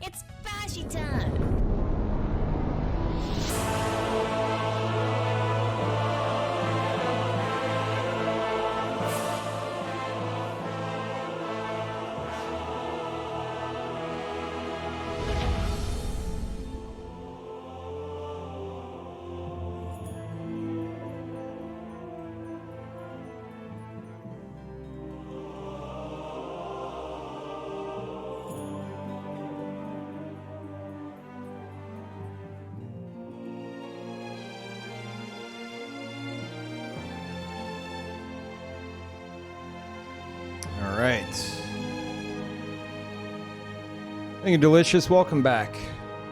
It's Boshy time! All right. Thank you, Delicious. Welcome back,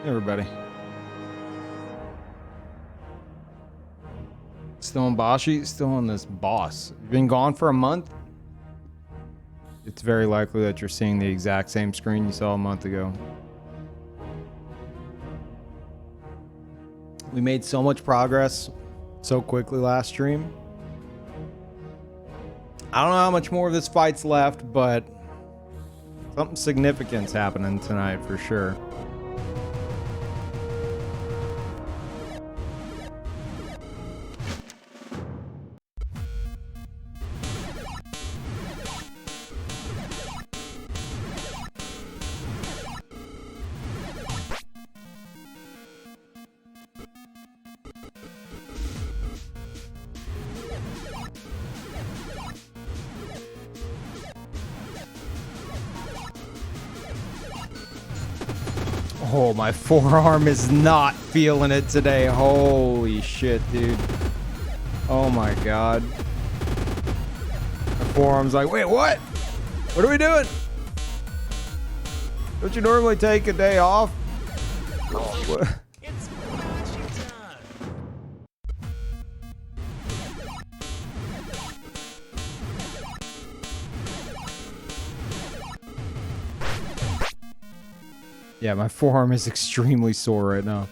everybody. Still on Boshy, still on this boss. You've been gone for a month. It's very likely that you're seeing the exact same screen you saw a month ago. We made so much progress so quickly last stream. I don't know how much more of this fight's left, but something significant's happening tonight for sure. Oh, my forearm is not feeling it today. Holy shit, dude. Oh my god. My forearm's like, wait, what? What are we doing? Don't you normally take a day off? What? It's Boshy time! Yeah, my forearm is extremely sore right now.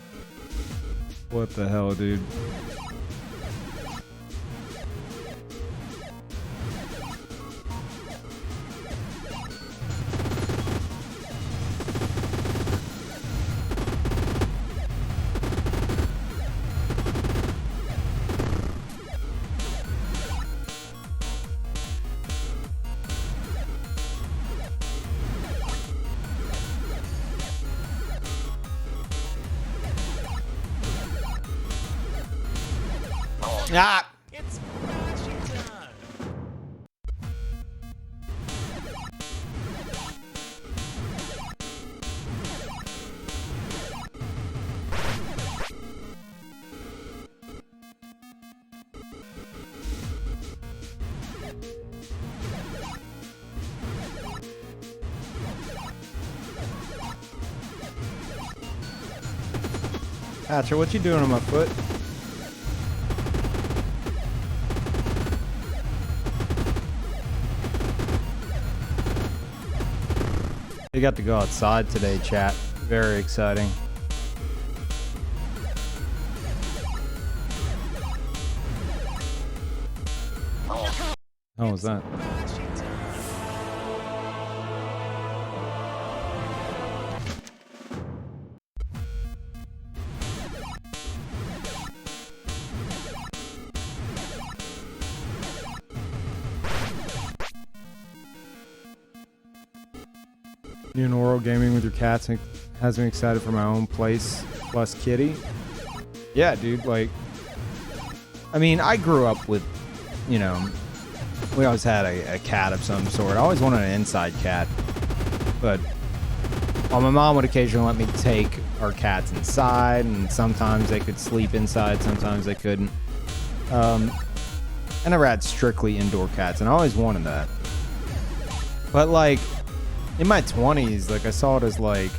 What the hell, dude? Ah! It's Boshy time! Hatcher, what you doing on my foot? We got to go outside today, chat. Very exciting. How was that? Boshy time! New Noro gaming with your cats has me excited for my own place plus kitty. Yeah, dude, like, I mean, I grew up with, you know, we always had a cat of some sort. I always wanted an inside cat, but well, my mom would occasionally let me take our cats inside, and sometimes they could sleep inside, sometimes they couldn't. I never had strictly indoor cats, and I always wanted that. But like, in my 20s, like, I saw it as like,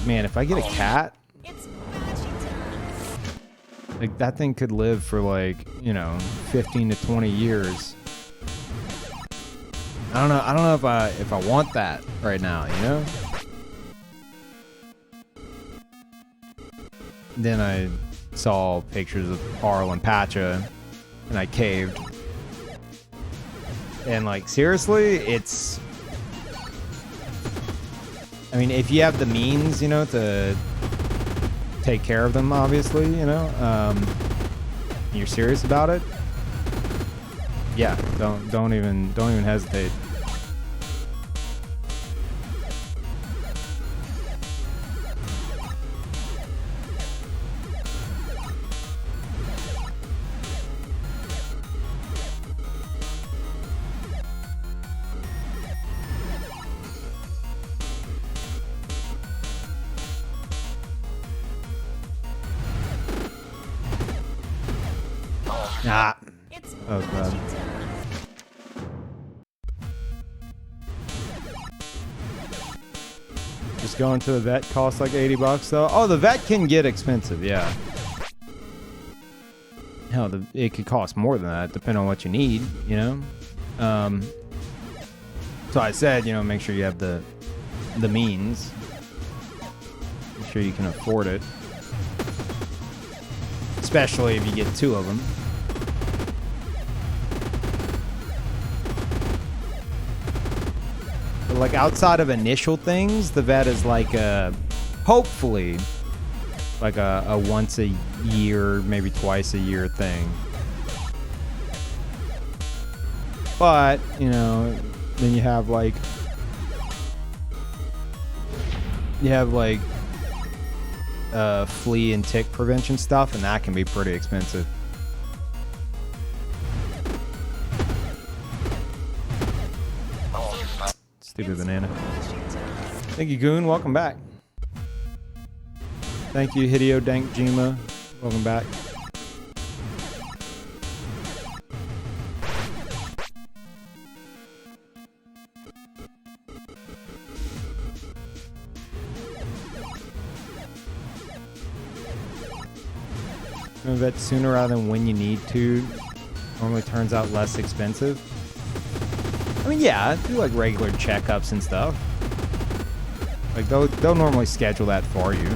man, if I get a cat, It's Boshy time! like, that thing could live for like, you know, 15 to 20 years. I don't know if I want that right now, you know? Then I saw pictures of Arl and Pacha, and I caved. And like, seriously, it's I mean, if you have the means, you know, to take care of them, obviously, you know, you're serious about it. Yeah, don't even hesitate. Ah, It's that was bad. Boshy time. Just going to the vet costs like $80 though. Oh, the vet can get expensive, yeah. Hell, it could cost more than that, depending on what you need, you know. So I said, you know, make sure you have the means. Make sure you can afford it, especially if you get 2 of them. But like outside of initial things, the vet is like hopefully like a once a year, maybe twice a year thing. But, you know, then you have like flea and tick prevention stuff, and that can be pretty expensive. Stupid banana. Thank you, Goon. Welcome back. Thank you, Hideo Dank Jima. Welcome back. Go to vet sooner rather than when you need to. Normally turns out less expensive. I mean, yeah, do like regular checkups and stuff. Like they'll normally schedule that for you.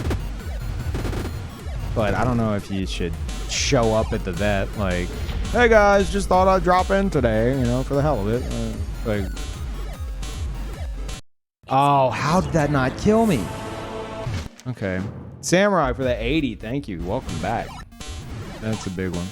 But I don't know if you should show up at the vet like, hey guys, just thought I'd drop in today, you know, for the hell of it. Like, oh, how did that not kill me? Okay. Samurai for the 80, thank you. Welcome back. That's a big one.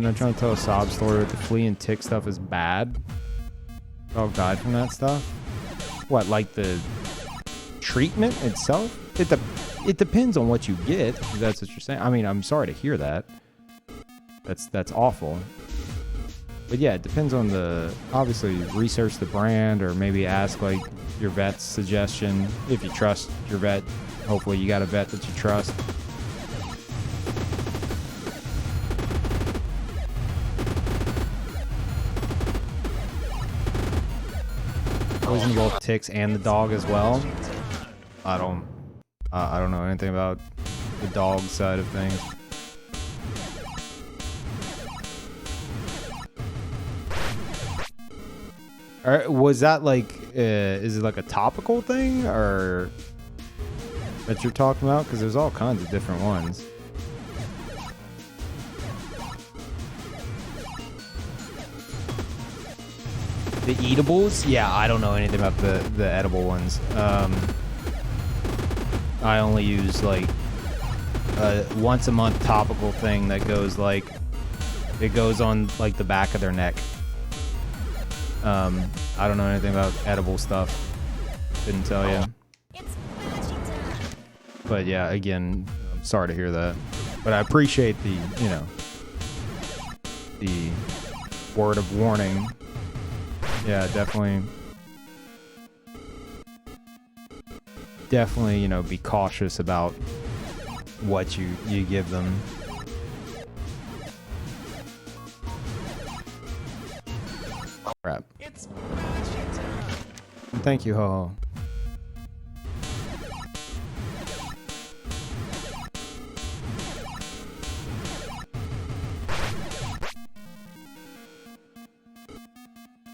Not trying to tell a sob story, but the flea and tick stuff is bad. Dog died from that stuff. What, like the treatment itself? It depends on what you get, if that's what you're saying. I mean, I'm sorry to hear that. That's awful. But yeah, it depends on obviously research the brand, or maybe ask like your vet's suggestion. If you trust your vet, hopefully you got a vet that you trust. Poison both ticks and the dog as well. I don't know anything about the dog side of things. Was that like, is it like a topical thing or that you're talking about? Because there's all kinds of different ones. The eatables? Yeah, I don't know anything about the edible ones. I only use like a once a month topical thing that goes like, it goes on like the back of their neck. I don't know anything about edible stuff. Couldn't tell you. It's Boshy time. But yeah, again, I'm sorry to hear that. But I appreciate the, you know, the word of warning. Yeah, definitely, you know, be cautious about what you give them. Crap. It's Boshy time. Thank you, Ho-Ho.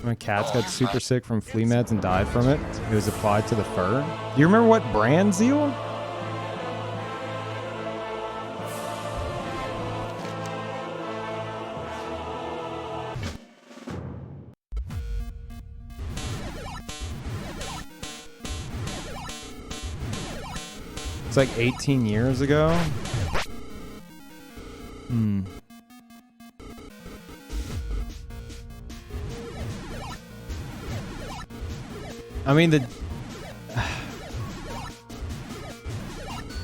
My cats got super sick from flea meds and died from it. It was applied to the fur. Do you remember what brand, Zeal? It's like 18 years ago. Hmm. I mean,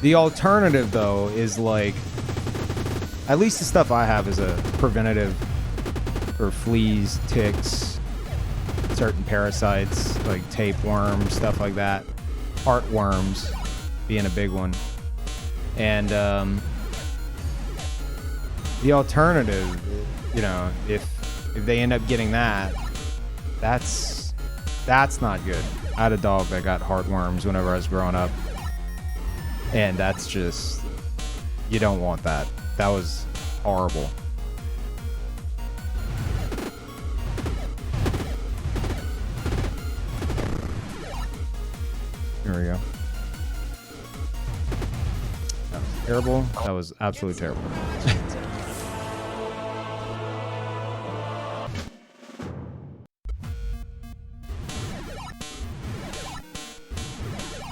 the alternative, though, is like, at least the stuff I have is a preventative for fleas, ticks, certain parasites, like tapeworms, stuff like that. Heartworms being a big one. And the alternative, you know, if they end up getting that, that's not good. I had a dog that got heartworms whenever I was growing up. And that's just, you don't want that. That was horrible. Here we go. That was terrible. That was absolutely terrible.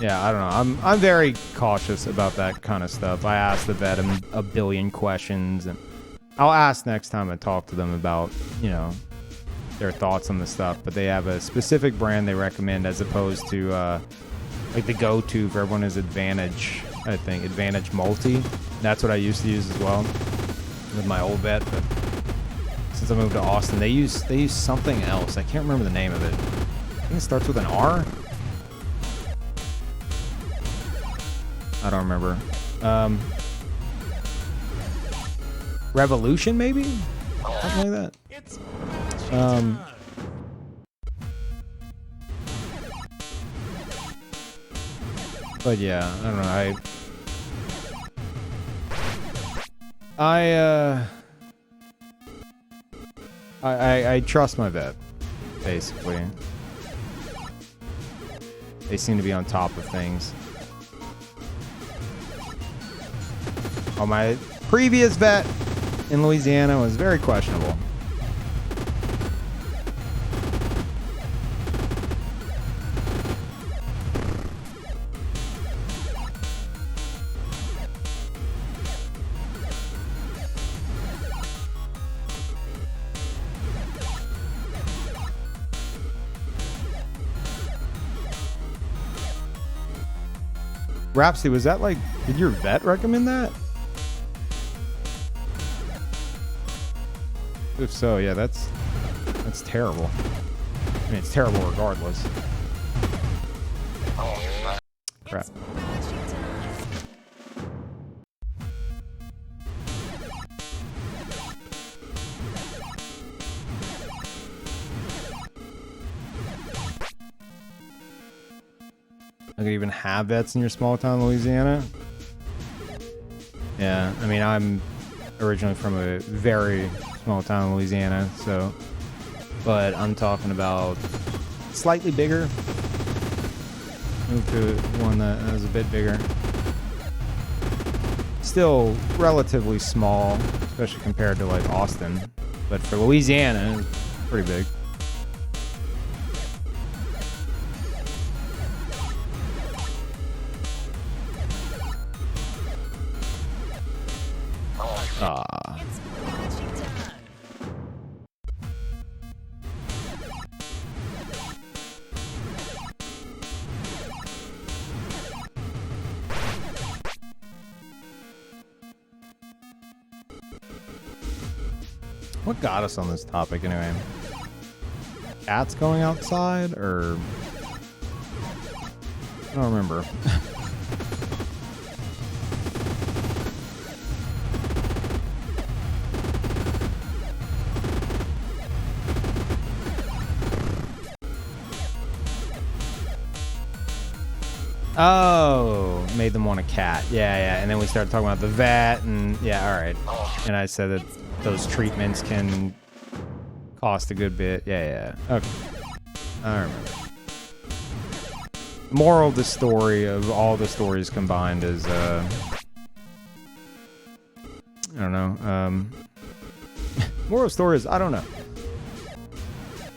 Yeah, I don't know. I'm very cautious about that kind of stuff. I ask the vet a billion questions, and I'll ask next time I talk to them about, you know, their thoughts on the stuff. But they have a specific brand they recommend as opposed to like the go-to for everyone is Advantage. I think Advantage Multi. That's what I used to use as well with my old vet. But since I moved to Austin, they use something else. I can't remember the name of it. I think it starts with an R. I don't remember. Revolution, maybe? Something like that. But yeah, I don't know. I trust my vet, basically. They seem to be on top of things. Oh, my previous vet in Louisiana was very questionable. Rhapsody, was that like, did your vet recommend that? If so, yeah, that's terrible. I mean, it's terrible regardless. Crap. I could even have vets in your small town, Louisiana. Yeah, I mean, I'm originally from a very small town in Louisiana, so, but I'm talking about slightly bigger. Moved to one that was a bit bigger. Still relatively small, especially compared to like Austin, but for Louisiana, it's pretty big. What got us on this topic anyway? Cats going outside, or I don't remember. Oh, made them want a cat. Yeah, yeah. And then we started talking about the vet, and yeah, all right. And I said that those treatments can cost a good bit. Yeah, yeah. Okay. I remember. Moral of the story of all the stories combined is, I don't know. Moral of the story is, I don't know.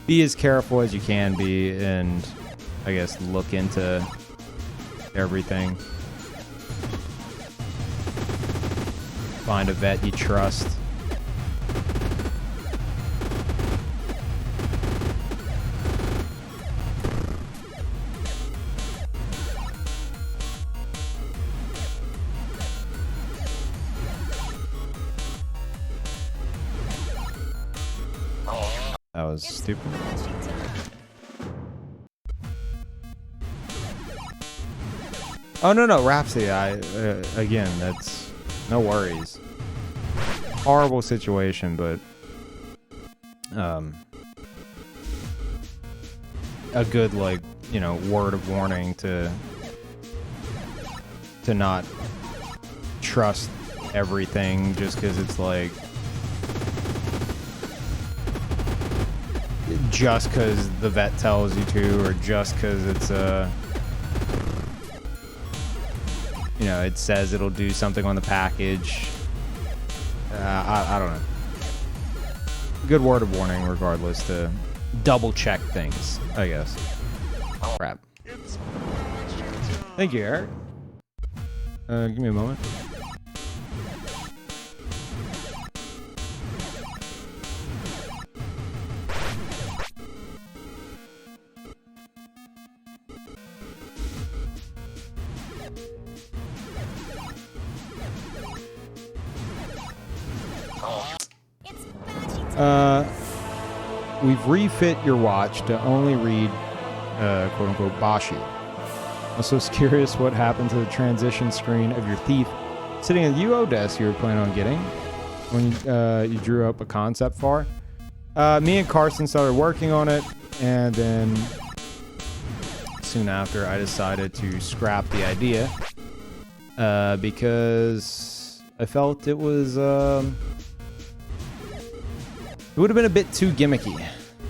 Be as careful as you can be, and I guess look into everything. Find a vet you trust. That was stupid. Oh, no, Rhapsody. Again, that's no worries. Horrible situation, but a good, like, you know, word of warning to not trust everything just because it's like, just because the vet tells you to, or just because it's you know, it says it'll do something on the package. I don't know. Good word of warning regardless, to double check things, I guess. Crap. Thank you, Eric. Give me a moment. We've refit your watch to only read, quote-unquote, Boshy. Also was curious what happened to the transition screen of your thief sitting at the UO desk you were planning on getting when you drew up a concept for. Me and Carson started working on it, and then soon after I decided to scrap the idea because I felt it was... it would have been a bit too gimmicky.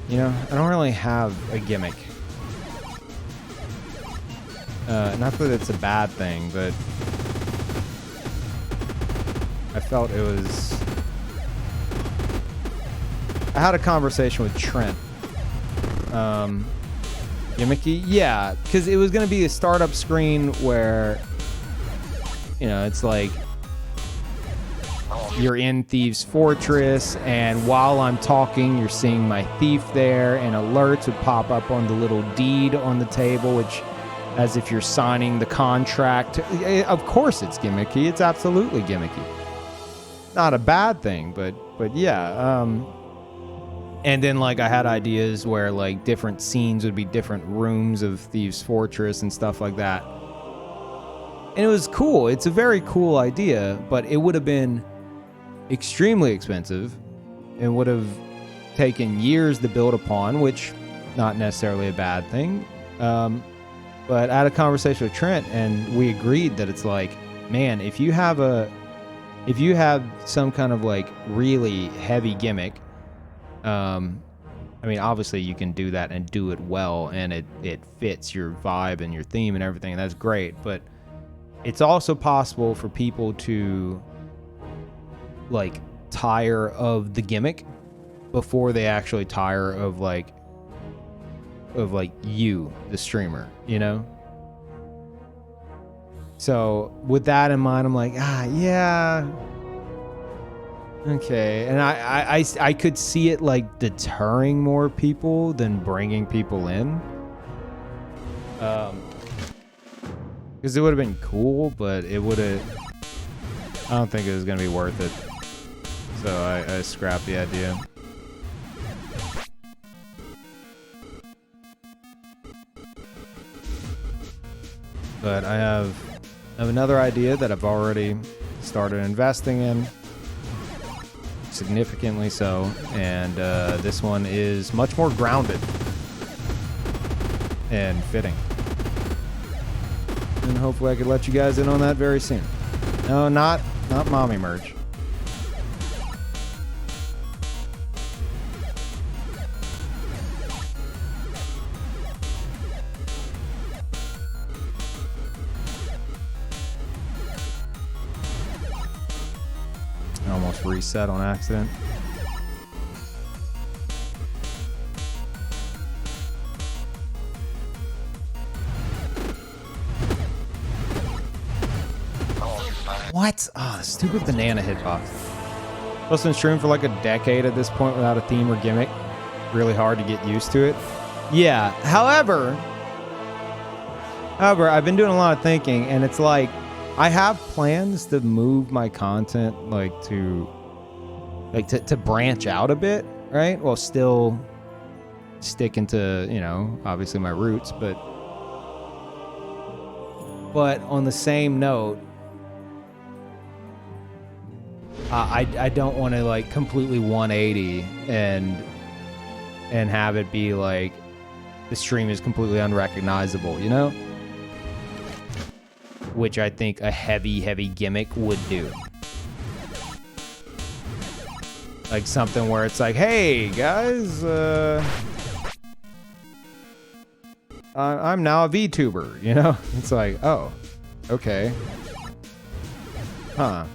You know, I don't really have a gimmick. Not that it's a bad thing, but I felt it was... I had a conversation with Trent. Gimmicky? Yeah, because it was going to be a startup screen where, you know, it's like you're in Thieves Fortress, and while I'm talking, you're seeing my thief there, and alerts would pop up on the little deed on the table, which, as if you're signing the contract. Of course it's gimmicky. It's absolutely gimmicky. Not a bad thing, but yeah. And then, like, I had ideas where, like, different scenes would be different rooms of Thieves Fortress and stuff like that. And it was cool. It's a very cool idea, but it would have been extremely expensive and would have taken years to build upon, which not necessarily a bad thing. But I had a conversation with Trent, and we agreed that it's like, man, if you have some kind of like really heavy gimmick, I mean, obviously you can do that and do it well, and it fits your vibe and your theme and everything, and that's great. But it's also possible for people to like tire of the gimmick before they actually tire of like you, the streamer, you know? So with that in mind, I'm like, yeah, okay. And I could see it like deterring more people than bringing people in. Because it would have been cool, but it would have... I don't think it was going to be worth it. So I scrapped the idea. But I have another idea that I've already started investing in. Significantly so. And this one is much more grounded and fitting. And hopefully I could let you guys in on that very soon. No, not mommy merch. I almost reset on accident. What? Oh, stupid banana hitbox. Supposed to stream for like a decade at this point without a theme or gimmick. Really hard to get used to it. Yeah. However, I've been doing a lot of thinking, and it's like I have plans to move my content to branch out a bit, right? While still sticking to, you know, obviously my roots, but on the same note, I don't want to like completely 180 and have it be like the stream is completely unrecognizable, you know? Which I think a heavy gimmick would do. Like something where it's like, hey guys, I'm now a VTuber, you know? It's like, oh, okay. Huh.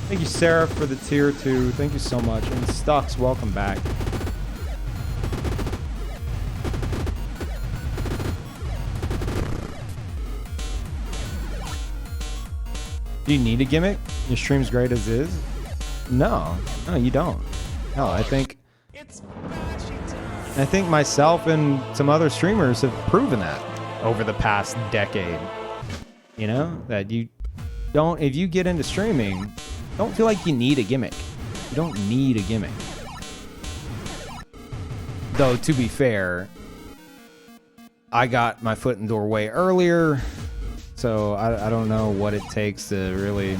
Thank you, Sarah, for the tier 2. Thank you so much. And Stux, welcome back. Do you need a gimmick? Your stream's great as is? No, you don't. No, I think myself and some other streamers have proven that over the past decade. You know, that you don't, if you get into streaming, don't feel like you need a gimmick. You don't need a gimmick. Though, to be fair, I got my foot in the door way earlier, so I don't know what it takes to really...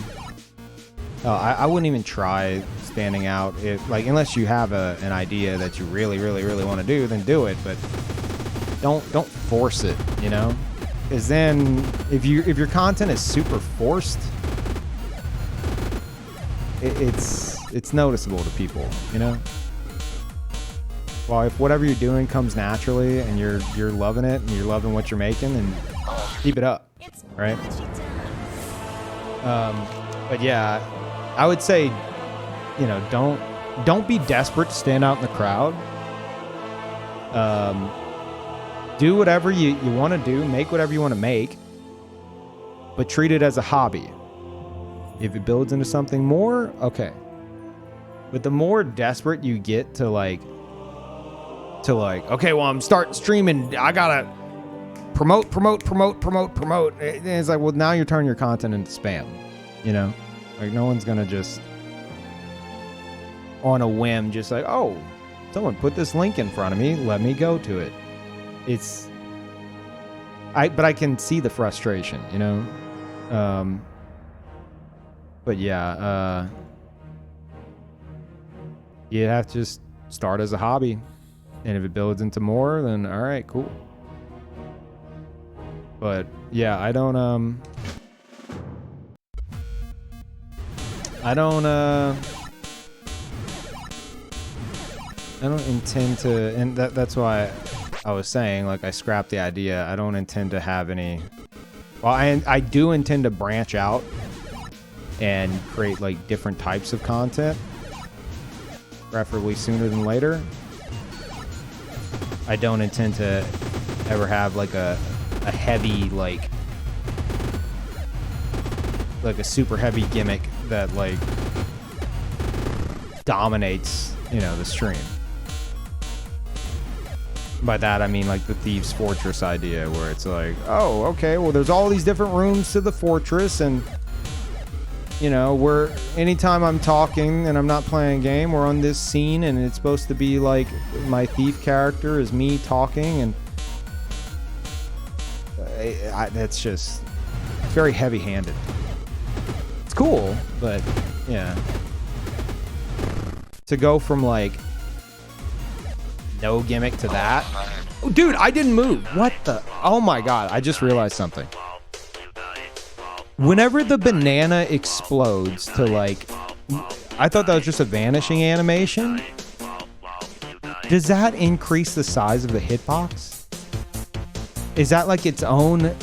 I wouldn't even try standing out. Unless you have an idea that you really want to do, then do it, but don't force it, you know? Because then, if your content is super forced, it's noticeable to people, you know? Well, if whatever you're doing comes naturally and you're loving it and you're loving what you're making, then keep it up, right? But yeah, I would say, you know, don't be desperate to stand out in the crowd. Do whatever you want to do, make whatever you want to make, but treat it as a hobby. If it builds into something more, okay. But the more desperate you get to like, okay, well, I'm starting streaming, I gotta promote. It's like, well, now you're turning your content into spam, you know? Like, no one's gonna just, on a whim, just like, oh, someone put this link in front of me, let me go to it. But I can see the frustration, you know? But yeah, you have to just start as a hobby. And if it builds into more, then all right, cool. But yeah, I don't intend to, and that's why I was saying, like, I scrapped the idea. I don't intend to have any, well, I do intend to branch out and create like different types of content, preferably sooner than later. I don't intend to ever have like a heavy, like a super heavy gimmick that like dominates, you know, the stream. By that I mean like the Thieves Fortress idea, where it's like, oh, okay, well, there's all these different rooms to the fortress, and you know, where anytime I'm talking and I'm not playing a game, we're on this scene and it's supposed to be like my thief character is me talking, and that's just very heavy-handed. It's cool, but yeah. To go from like no gimmick to that. Oh, dude, I didn't move. What the? Oh my God, I just realized something. Whenever the banana explodes to like, I thought that was just a vanishing animation. Does that increase the size of the hitbox? Is that like its own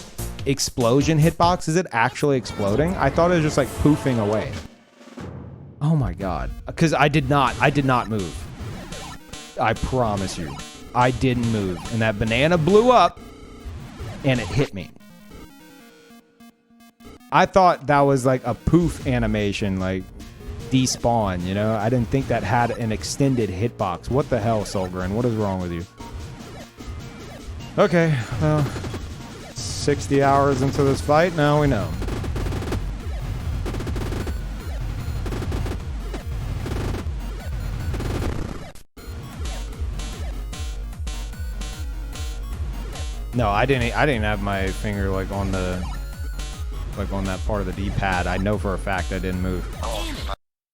explosion hitbox? Is it actually exploding? I thought it was just like poofing away. Oh my God. Because I did not move. I promise you. I didn't move. And that banana blew up and it hit me. I thought that was like a poof animation, like despawn, you know? I didn't think that had an extended hitbox. What the hell, Solgren? What is wrong with you? Okay, well, 60 hours into this fight, now we know. No, I didn't have my finger like on the on that part of the D-pad. I know for a fact I didn't move.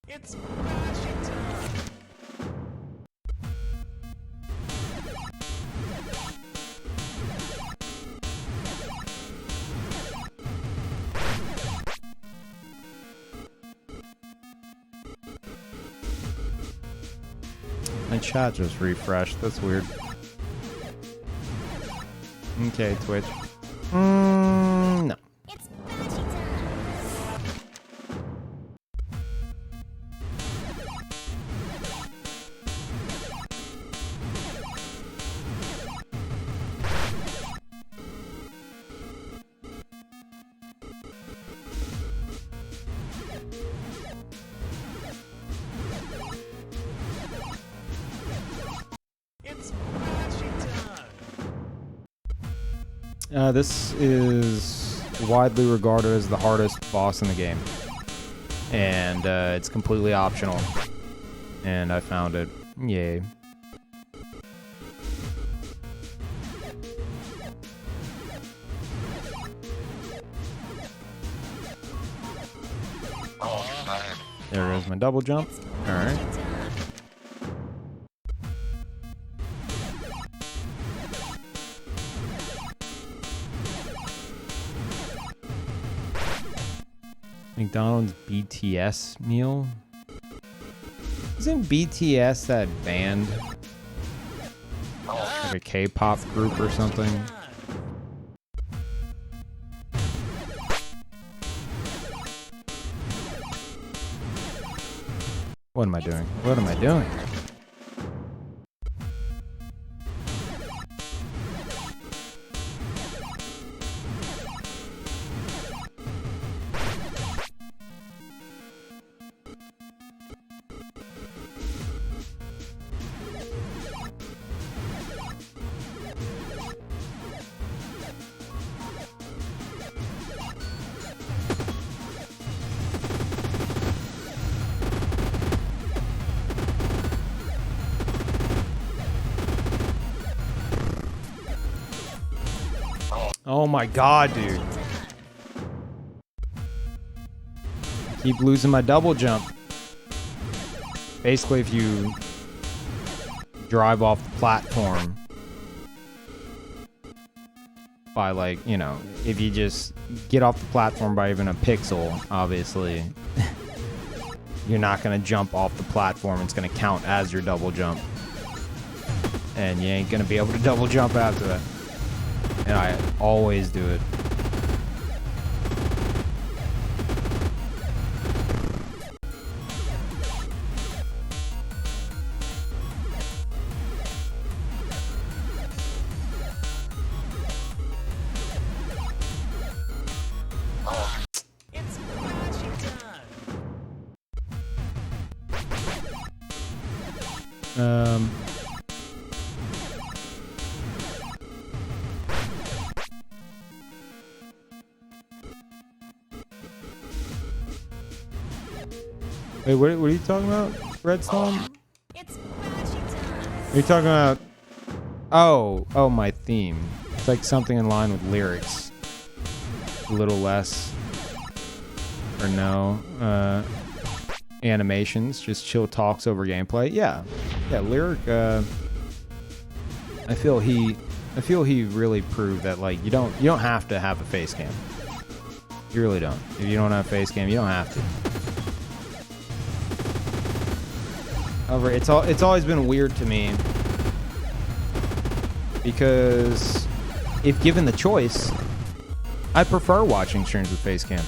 It's Boshy time. My chat just refreshed. That's weird. Okay, Twitch. No. It's Boshy time. It's Boshy time. This is widely regarded as the hardest boss in the game. And it's completely optional. And I found it. Yay. There goes my double jump. Alright. McDonald's BTS meal? Isn't BTS that band? Like a K-pop group or something? What am I doing? What am I doing? Oh my god, dude. Keep losing my double jump. Basically, if you drive off the platform by, like, you know, if you just get off the platform by even a pixel, obviously, you're not going to jump off the platform. It's going to count as your double jump. And you ain't going to be able to double jump after that. And I always do it. It's Boshy time. Wait, what are you talking about, Redstone? It's Boshy time. Are you talking about... Oh, my theme. It's like something in line with lyrics. A little less. Or no. Animations, just chill talks over gameplay. Yeah. Yeah, Lyric, I feel he really proved that, like, you don't have to have a face cam. You really don't. If you don't have a face cam, you don't have to. However, it's always been weird to me because if given the choice, I prefer watching streams with face cam.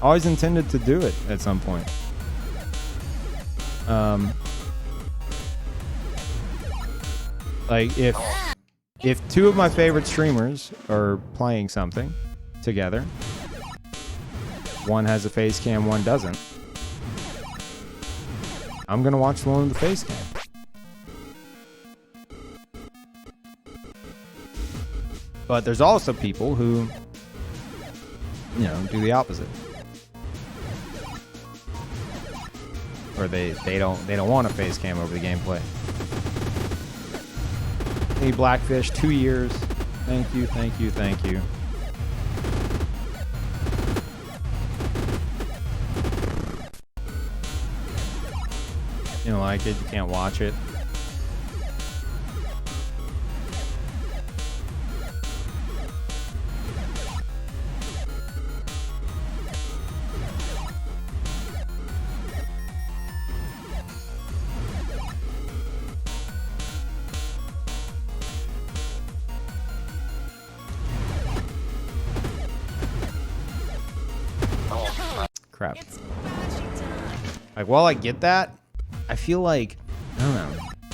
Always intended to do it at some point. Like if two of my favorite streamers are playing something together, one has a face cam, one doesn't, I'm gonna watch the one with the face cam. But there's also people who, you know, do the opposite. Or they don't want a face cam over the gameplay. Hey Blackfish, 2 years. Thank you, thank you, thank you. You don't like it, you can't watch it. Crap. It's boshy time. Like, while I get that, I feel like, I don't know.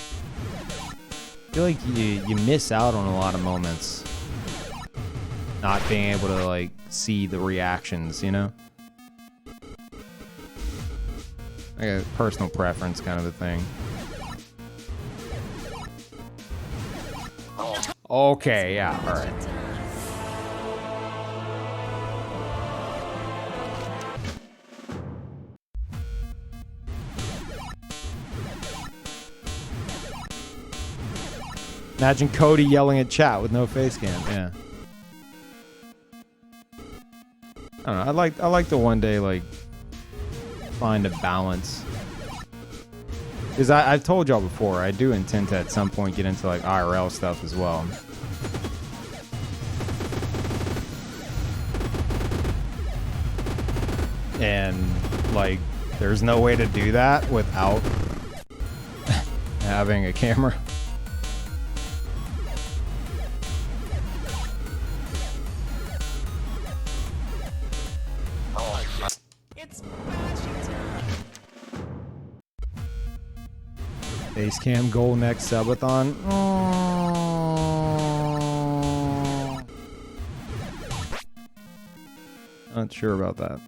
I feel like you miss out on a lot of moments. Not being able to, like, see the reactions, you know? Like a personal preference kind of a thing. Okay, yeah, alright. Imagine Cody yelling at chat with no face cam. Yeah. I don't know. I like to one day like find a balance. Because I've told y'all before, I do intend to at some point get into like IRL stuff as well. And like, there's no way to do that without having a camera. It's boshy time. Base cam goal next subathon. Oh. Not sure about that.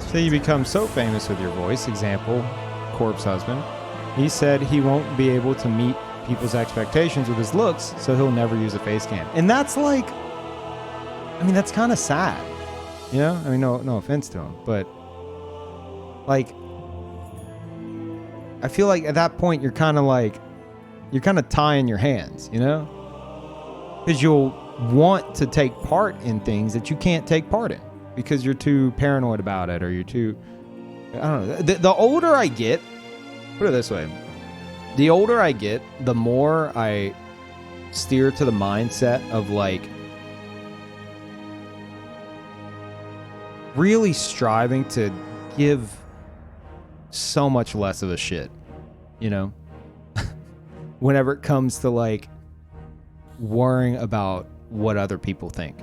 Say you become so famous with your voice, example, Corpse Husband. He said he won't be able to meet people's expectations with his looks, so he'll never use a face cam. And that's like, I mean, that's kind of sad. You know? I mean, no offense to him, but like, I feel like at that point you're kind of tying your hands, you know? Because you'll want to take part in things that you can't take part in. Because you're too paranoid about it, or you're too, I don't know. The older I get, put it this way, the older I get, the more I steer to the mindset of like really striving to give so much less of a shit, you know? Whenever it comes to like worrying about what other people think.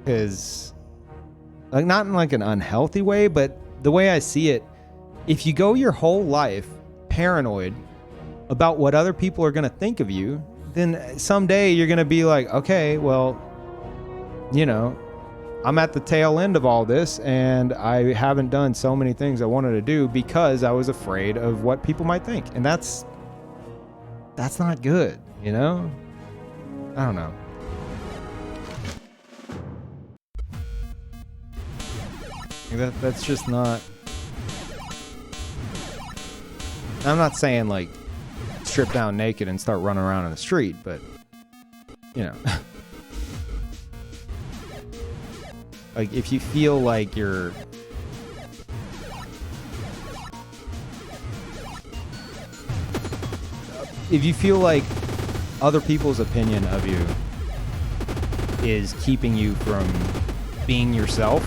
Because, like, not in like an unhealthy way, but the way I see it, if you go your whole life paranoid about what other people are going to think of you, then someday you're going to be like, okay, well, you know, I'm at the tail end of all this and I haven't done so many things I wanted to do because I was afraid of what people might think. And that's not good, you know? I don't know. That's just not... I'm not saying, like, strip down naked and start running around in the street, but, you know. Like, if you feel like you're if you feel like other people's opinion of you is keeping you from being yourself,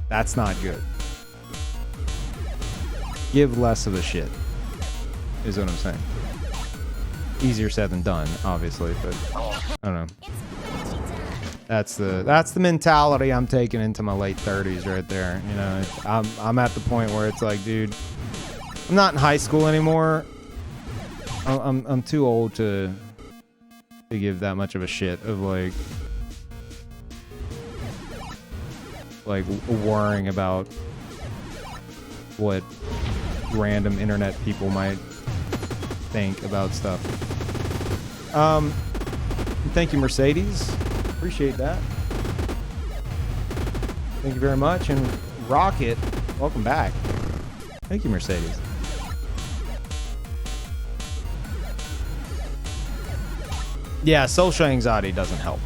that's not good. Give less of a shit, is what I'm saying. Easier said than done, obviously, but I don't know. That's the mentality I'm taking into my late 30s right there. You know, I'm at the point where it's like, dude, I'm not in high school anymore. I'm too old to give that much of a shit of like worrying about what random internet people might think about stuff. Thank you, Mercedes. Appreciate that. Thank you very much. And Rocket, welcome back. Thank you, Mercedes. Yeah, social anxiety doesn't help.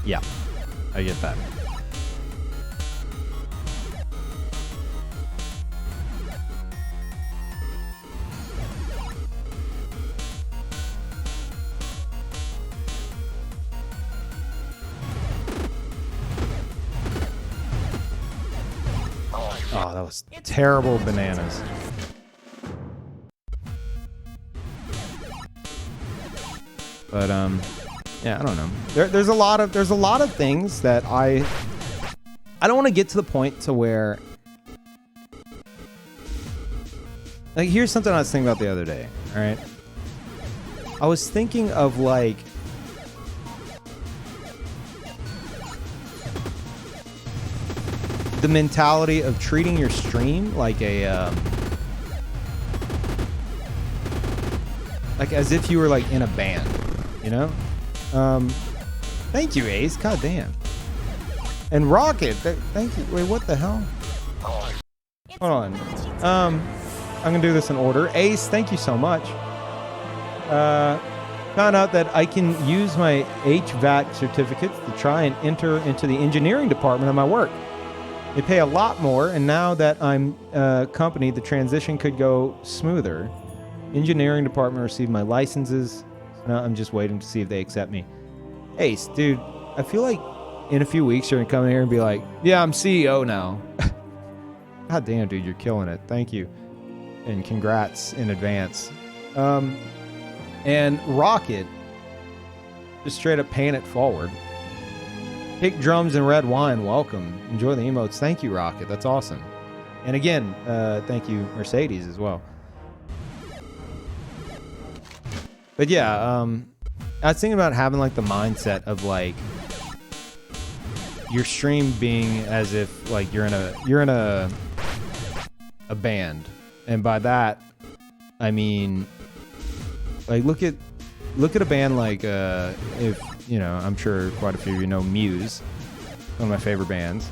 Yeah, I get that. Oh, that was terrible bananas. But yeah, I don't know. There's a lot of things that I don't want to get to the point to where, like, here's something I was thinking about the other day. All right, I was thinking of like the mentality of treating your stream like a like as if you were like in a band, you know? Thank you, Ace. God damn. And Rocket, thank you. Wait, what the hell? Hold on. I'm gonna do this in order. Ace, thank you so much. Found out that I can use my HVAC certificates to try and enter into the engineering department of my work. They pay a lot more, and now that I'm a company, the transition could go smoother. Engineering department received my licenses. Now I'm just waiting to see if they accept me. Ace, dude, I feel like in a few weeks you're gonna come here and be like, yeah, I'm CEO now. God damn, dude, you're killing it. Thank you. And congrats in advance. And Rocket, just straight up paying it forward. Kick drums and red wine, welcome. Enjoy the emotes. Thank you, Rocket. That's awesome. And again, thank you, Mercedes, as well. But yeah, I was thinking about having like the mindset of like your stream being as if like you're in a band, and by that I mean like look at a band like if you know, I'm sure quite a few of you know Muse, one of my favorite bands.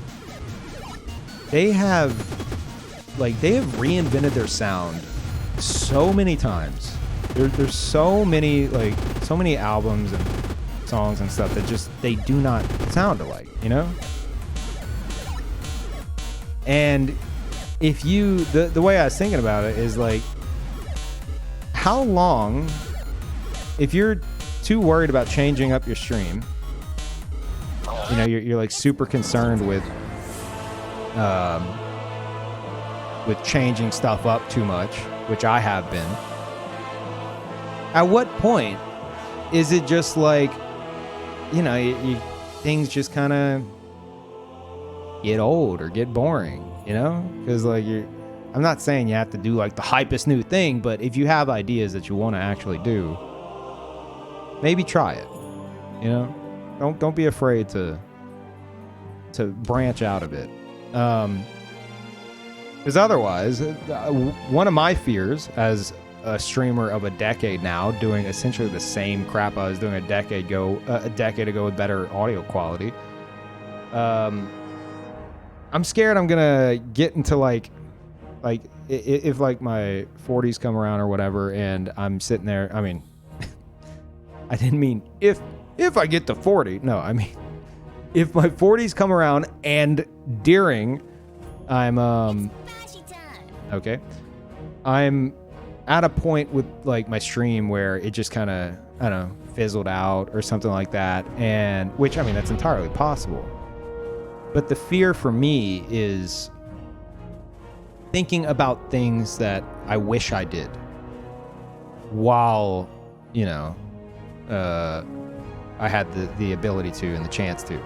They have reinvented their sound so many times. There's so many albums and songs and stuff that just they do not sound alike, you know? And if you the way I was thinking about it is like, how long, if you're too worried about changing up your stream, you know, you're like super concerned with changing stuff up too much, which I have been. At what point is it just like, you know, things just kind of get old or get boring, you know? Because like I'm not saying you have to do like the hypest new thing, but if you have ideas that you want to actually do, maybe try it, you know? Don't be afraid to branch out a bit. Because otherwise, one of my fears as a streamer of a decade now, doing essentially the same crap I was doing a decade ago with better audio quality. I'm scared I'm gonna get into like if like my 40s come around or whatever, and I'm sitting there. I mean, I didn't mean if I get to 40. No, I mean if my 40s come around and during I'm okay, I'm at a point with like my stream where it just kind of, I don't know, fizzled out or something like that. And which, I mean, that's entirely possible. But the fear for me is thinking about things that I wish I did while, you know, I had the ability to and the chance to.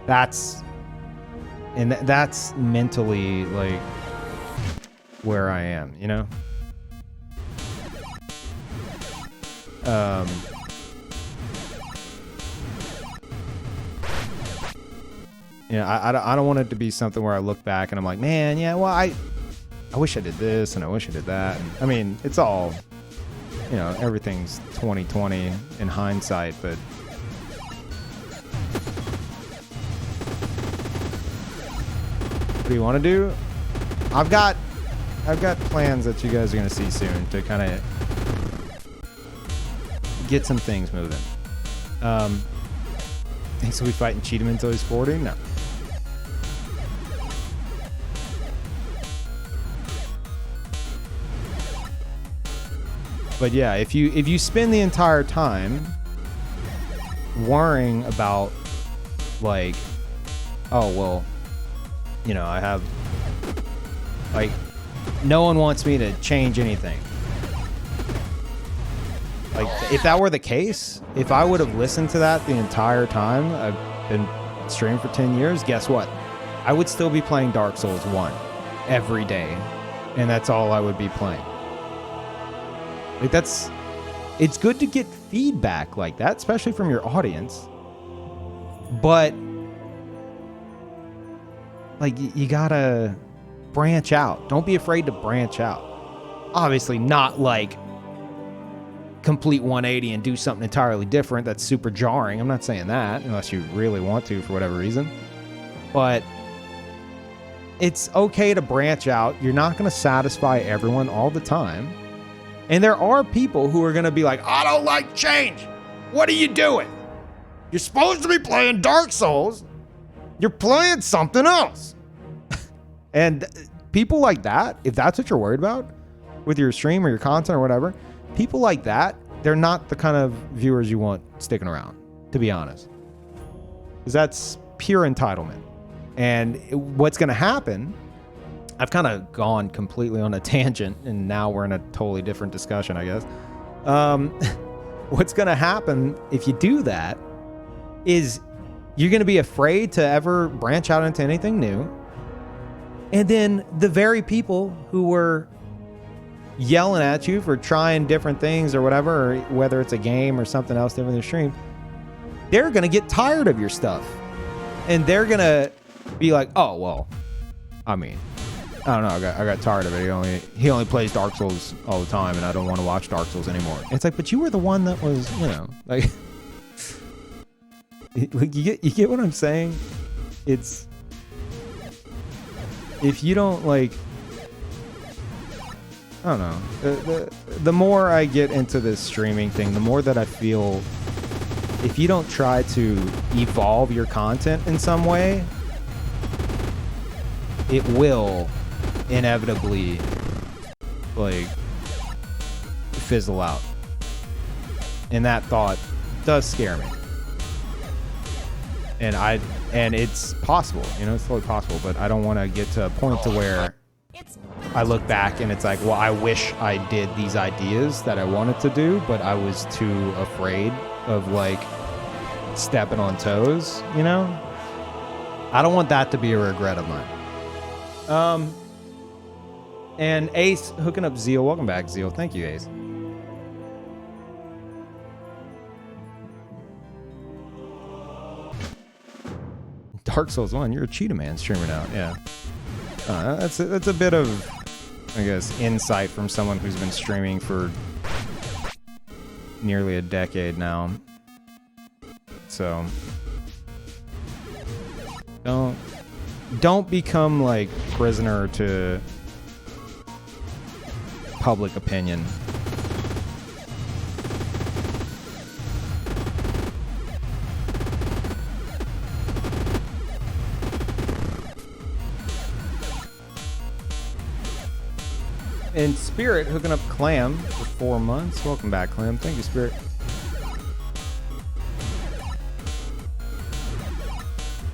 That's mentally like where I am, you know? You know, I don't want it to be something where I look back and I'm like, man, yeah, well, I wish I did this and I wish I did that. And, I mean, it's all, you know, everything's 2020 in hindsight, but what do you want to do? I've got plans that you guys are gonna see soon to kind of get some things moving. Think he'll be fighting Cheetah until he's 40? No. But yeah, if you spend the entire time worrying about like, oh well, you know, I have like no one wants me to change anything. Like if that were the case, if I would have listened to that the entire time, I've been streaming for 10 years, guess what? I would still be playing Dark Souls 1 every day, and that's all I would be playing. Like it's good to get feedback like that, especially from your audience. But like you gotta branch out. Don't be afraid to branch out. Obviously not like complete 180 and do something entirely different that's super jarring. I'm not saying that unless you really want to for whatever reason. But it's okay to branch out. You're not going to satisfy everyone all the time. And there are people who are going to be like, I don't like change. What are you doing? You're supposed to be playing Dark Souls. You're playing something else. And people like that, if that's what you're worried about with your stream or your content or whatever, people like that, they're not the kind of viewers you want sticking around, to be honest. Because that's pure entitlement. And what's going to happen, I've kind of gone completely on a tangent, and now we're in a totally different discussion, I guess. What's going to happen if you do that is you're going to be afraid to ever branch out into anything new. And then the very people who were yelling at you for trying different things or whatever, or whether it's a game or something else different than the stream, they're going to get tired of your stuff. And they're going to be like, oh, well, I mean, I don't know. I got tired of it. He only plays Dark Souls all the time, and I don't want to watch Dark Souls anymore. And it's like, but you were the one that was, you know, like, you get what I'm saying? It's if you don't like, I don't know. The more I get into this streaming thing, the more that I feel if you don't try to evolve your content in some way, it will inevitably like fizzle out. And that thought does scare me. And it's possible, you know, it's totally possible, but I don't want to get to a point to where I look back and it's like, well, I wish I did these ideas that I wanted to do, but I was too afraid of like stepping on toes, you know? I don't want that to be a regret of mine. And Ace hooking up Zeal. Welcome back, Zeal. Thank you, Ace. Dark Souls 1, you're a Cheetah Man streamer now. Yeah. That's a bit of, I guess, insight from someone who's been streaming for nearly a decade now. So don't become like prisoner to public opinion. And Spirit hooking up Clam for 4 months. Welcome back, Clam. Thank you, Spirit.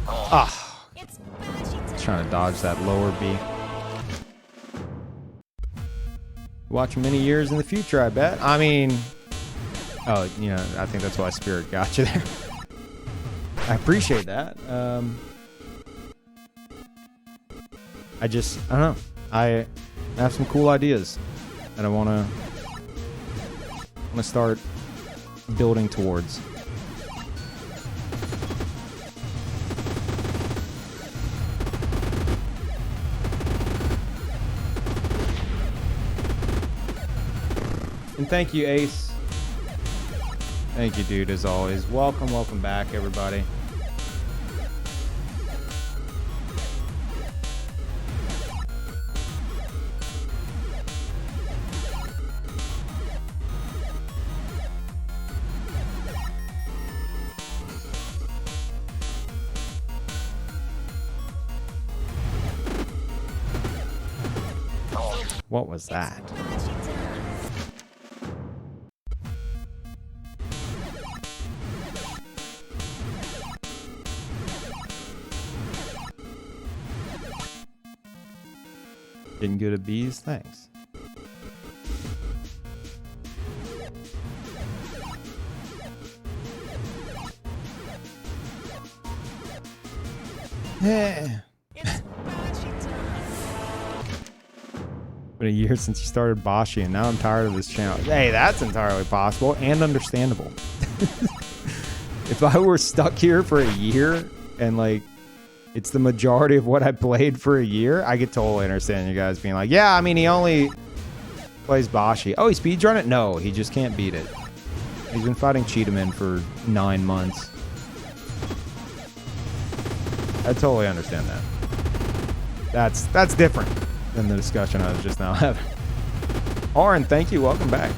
Ah, It's bashy time. trying to dodge that lower B. Watch many years in the future, I bet. I mean, oh, you know, I think that's why Spirit got you there. I appreciate that. I don't know. I have some cool ideas that I want to start building towards. And thank you, Ace. Thank you, dude, as always. Welcome back, everybody. What was that? Bashy time. Getting good at bees? Thanks. Yeah. It's bashy time. Been a year since you started Boshy, and now I'm tired of this channel. Hey, that's entirely possible and understandable. If I were stuck here for a year and like it's the majority of what I played for a year, I could totally understand you guys being like, yeah, I mean, he only plays Boshy. Oh, he speedrun it? No, he just can't beat it. He's been fighting Cheetahman for 9 months. I totally understand that. That's different than the discussion I was just now having. Oren, thank you. Welcome back.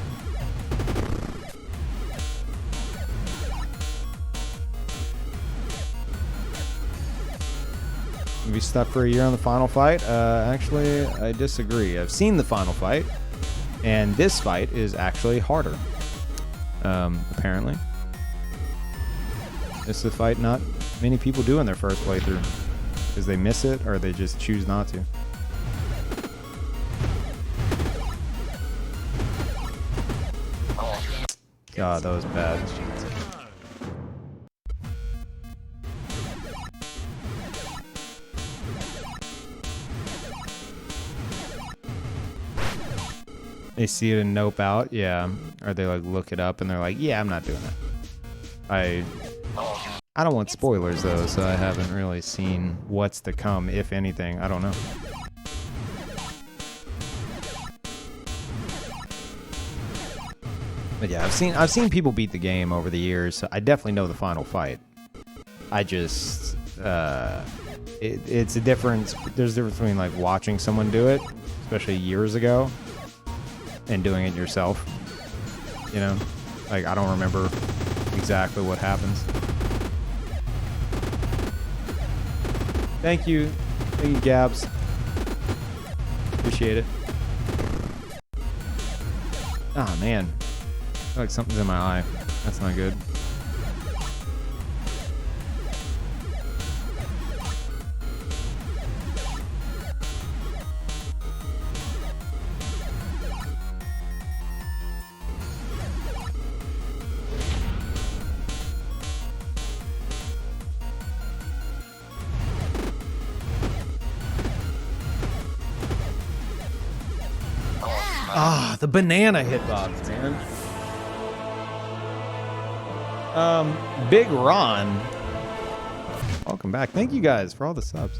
We stuck for a year on the final fight. Actually, I disagree. I've seen the final fight, and this fight is actually harder. Apparently. It's a fight not many people do in their first playthrough because they miss it or they just choose not to. God, that was bad. They see it and nope out, yeah. Or they like look it up and they're like, yeah, I'm not doing that. I don't want spoilers though, so I haven't really seen what's to come, if anything. I don't know. But yeah, I've seen people beat the game over the years, so I definitely know the final fight. I just it's a difference. There's a difference between like watching someone do it, especially years ago, and doing it yourself. You know, like I don't remember exactly what happens. Thank you, Gabs. Appreciate it. Ah, man. I feel like something's in my eye. That's not good. Ah, the banana hitbox, man. Big Ron. Welcome back. Thank you guys for all the subs.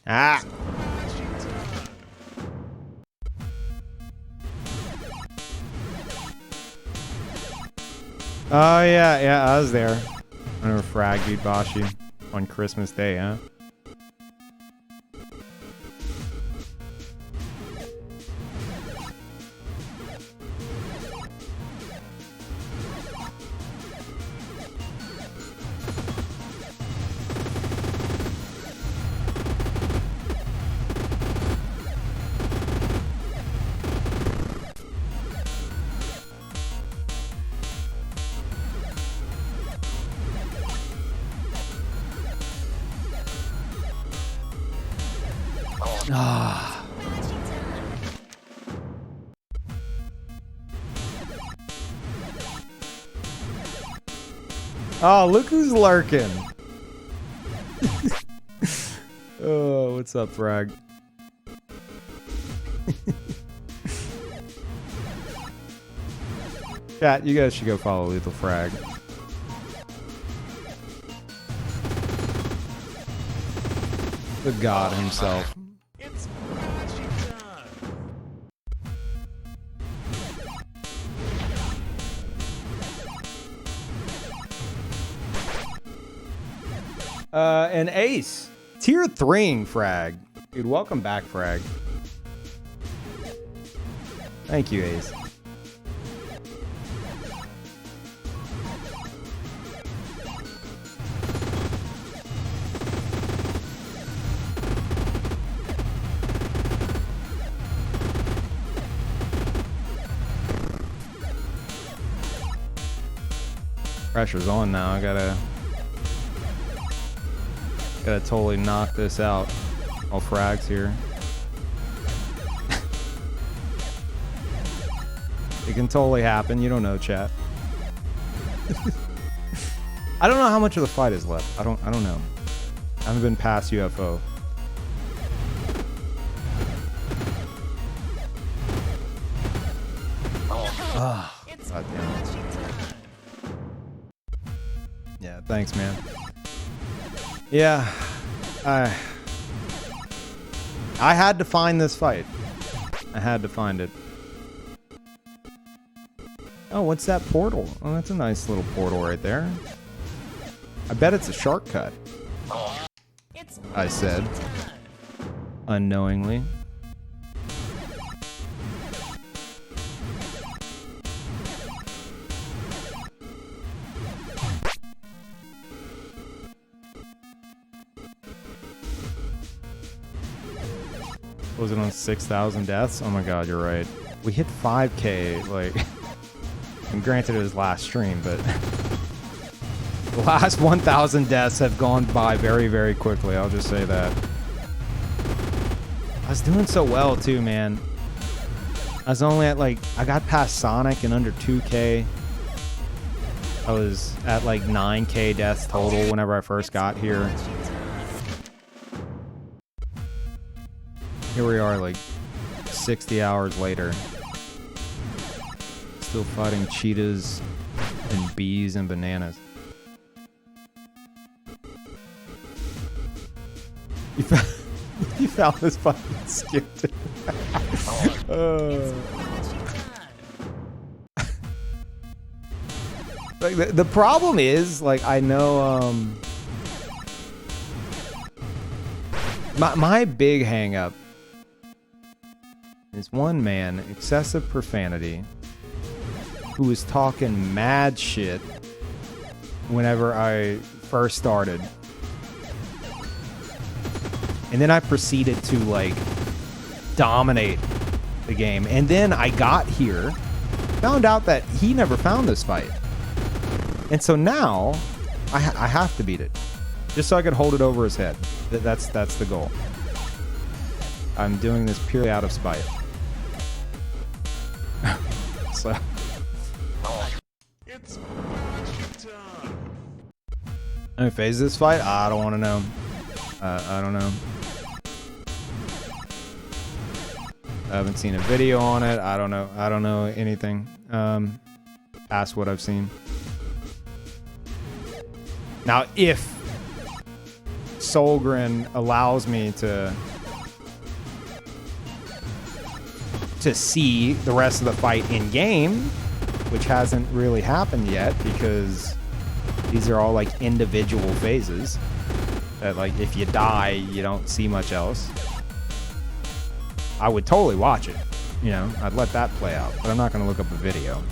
Ah! Oh, yeah, I was there. I never fragged you, Boshy, on Christmas Day, huh? Ah. Oh, look who's lurking. Oh, what's up, Frag? Chat, you guys should go follow Lethal Frag. The god himself. It's Boshy time. An ace. Tier 3 Frag. Dude, welcome back, Frag. Thank you, Ace. Pressure's on now. I gotta totally knock this out. All frags here. It can totally happen. You don't know, chat. I don't know how much of the fight is left. I don't know. I haven't been past UFO. Oh, God damn it. Yeah, thanks, man. Yeah, I had to find this fight. I had to find it. Oh, what's that portal? Oh, that's a nice little portal right there. I bet it's a shortcut. I said, unknowingly. Was it on 6,000 deaths? Oh my god, you're right. We hit 5K, like... And granted it was last stream, but... The last 1,000 deaths have gone by very, very quickly, I'll just say that. I was doing so well, too, man. I was only at, like... I got past Sonic in under 2K. I was at, like, 9K deaths total whenever I first got here. Here we are, like, 60 hours later. Still fighting cheetahs and bees and bananas. You found this fucking skipped it. Like, the problem is, like, I know, my big hang-up is one man, excessive profanity, who was talking mad shit whenever I first started. And then I proceeded to, like, dominate the game. And then I got here, found out that he never found this fight. And so now, I have to beat it. Just so I can hold it over his head. That's the goal. I'm doing this purely out of spite. So... It's Boshy time. Let me phase this fight? I don't want to know. I don't know. I haven't seen a video on it. I don't know. I don't know anything past what I've seen. Now, if Solgren allows me to see the rest of the fight in game, which hasn't really happened yet because these are all like individual phases that, like, if you die, you don't see much else. I would totally watch it, you know, I'd let that play out, but I'm not going to look up a video.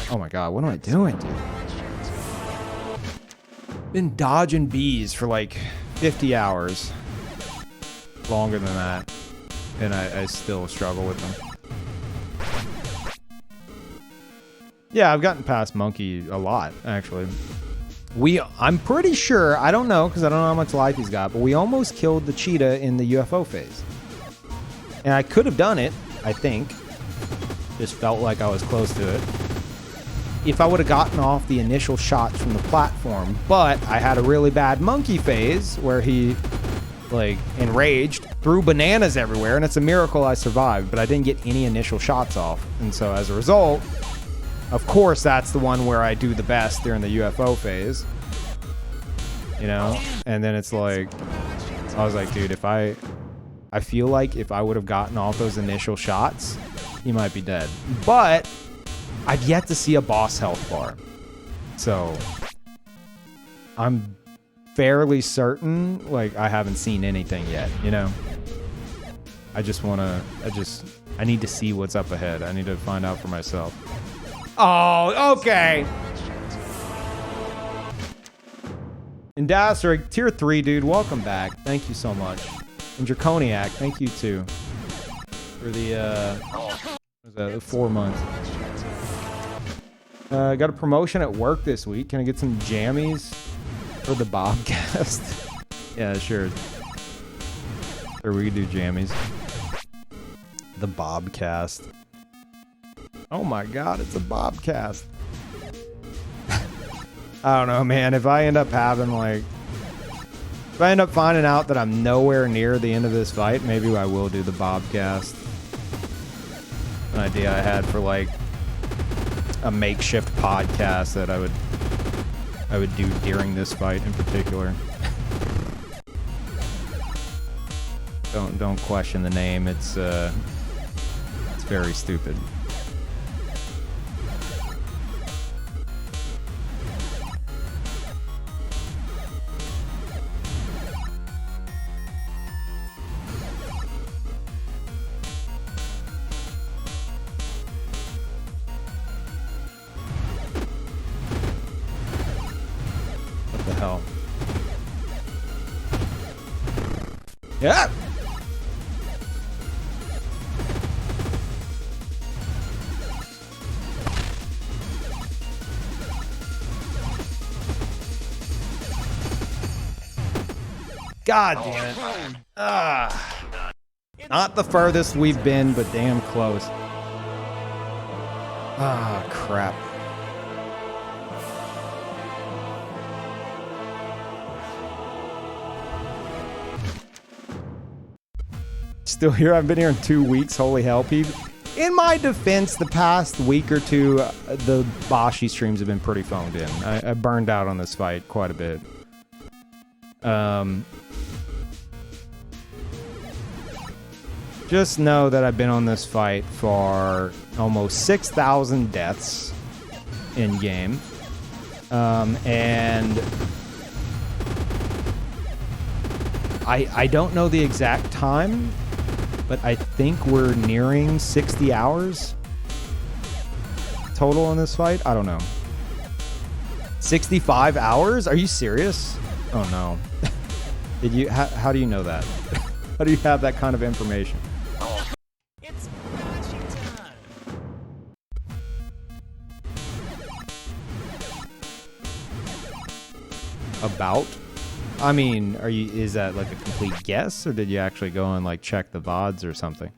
Oh my god, what am I doing, dude? Been dodging bees for like 50 hours. Longer than that. And I still struggle with them. Yeah, I've gotten past Monkey a lot, actually. I'm pretty sure, I don't know, because I don't know how much life he's got, but we almost killed the cheetah in the UFO phase. And I could have done it, I think. Just felt like I was close to it. If I would have gotten off the initial shots from the platform, but I had a really bad monkey phase where he, like, enraged, threw bananas everywhere, and it's a miracle I survived, but I didn't get any initial shots off. And so as a result, of course, that's the one where I do the best during the UFO phase. You know? And then it's like, I was like, dude, I feel like if I would have gotten off those initial shots, he might be dead. But I've yet to see a boss health bar. So I'm fairly certain, like, I haven't seen anything yet, you know? I need to see what's up ahead. I need to find out for myself. Oh, okay. And Dasser, tier 3, dude, welcome back. Thank you so much. And Draconiac, thank you too. For the, what was that, 4 months. Got a promotion at work this week. Can I get some jammies for the Bobcast? Yeah, sure. Or we could do jammies. The Bobcast. Oh my god, it's a Bobcast. I don't know, man. If I end up having, like... If I end up finding out that I'm nowhere near the end of this fight, maybe I will do the Bobcast. An idea I had for, like, a makeshift podcast that I would do during this fight in particular. Don't question the name. It's very stupid. What the hell? Yeah. God damn it. Not the furthest we've been, but damn close. Ah, crap. Still here? I've been here in 2 weeks. Holy hell, Pete. In my defense, the past week or two, the Boshy streams have been pretty phoned in. I burned out on this fight quite a bit. Just know that I've been on this fight for almost 6,000 deaths in game. And I don't know the exact time, but I think we're nearing 60 hours total in this fight. I don't know. 65 hours? Are you serious? Oh no. Did you? How do you know that? How do you have that kind of information? It's Boshy time. About? I mean, is that like a complete guess, or did you actually go and like check the VODs or something?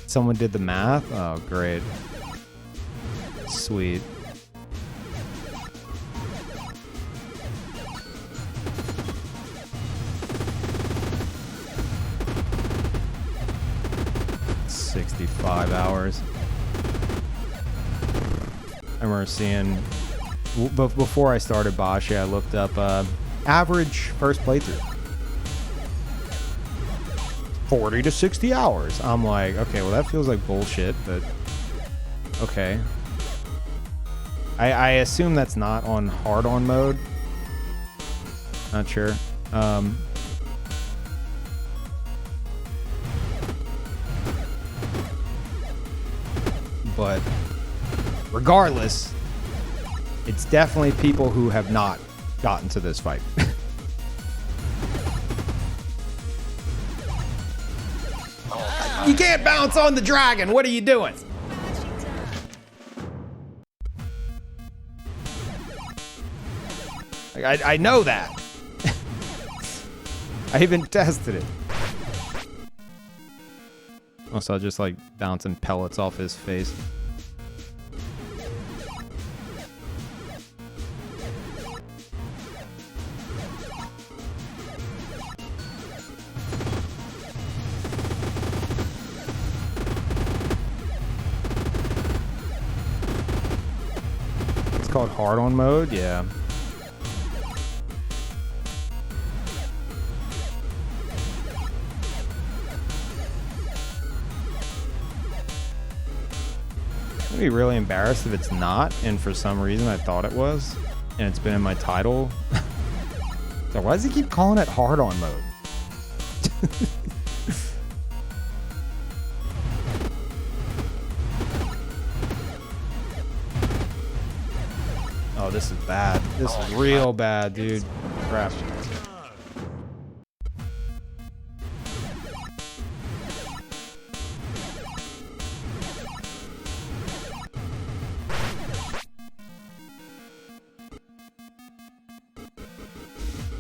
Someone did the math? Oh, great. Sweet. $65 hours. I remember seeing before I started Boshy, I looked up average first playthrough. 40 to 60 hours. I'm like, okay, well that feels like bullshit, but okay. I assume that's not on hard on mode. Not sure. But regardless, it's definitely people who have not gotten to this fight. You can't bounce on the dragon. What are you doing? Like, I know that. I even tested it. Also, I'll just like bouncing pellets off his face. It's called hard on mode, yeah. I'd be really embarrassed if it's not, and for some reason I thought it was, and it's been in my title. So why does he keep calling it hard on mode? Oh, this is bad. This is real bad, dude. Crap.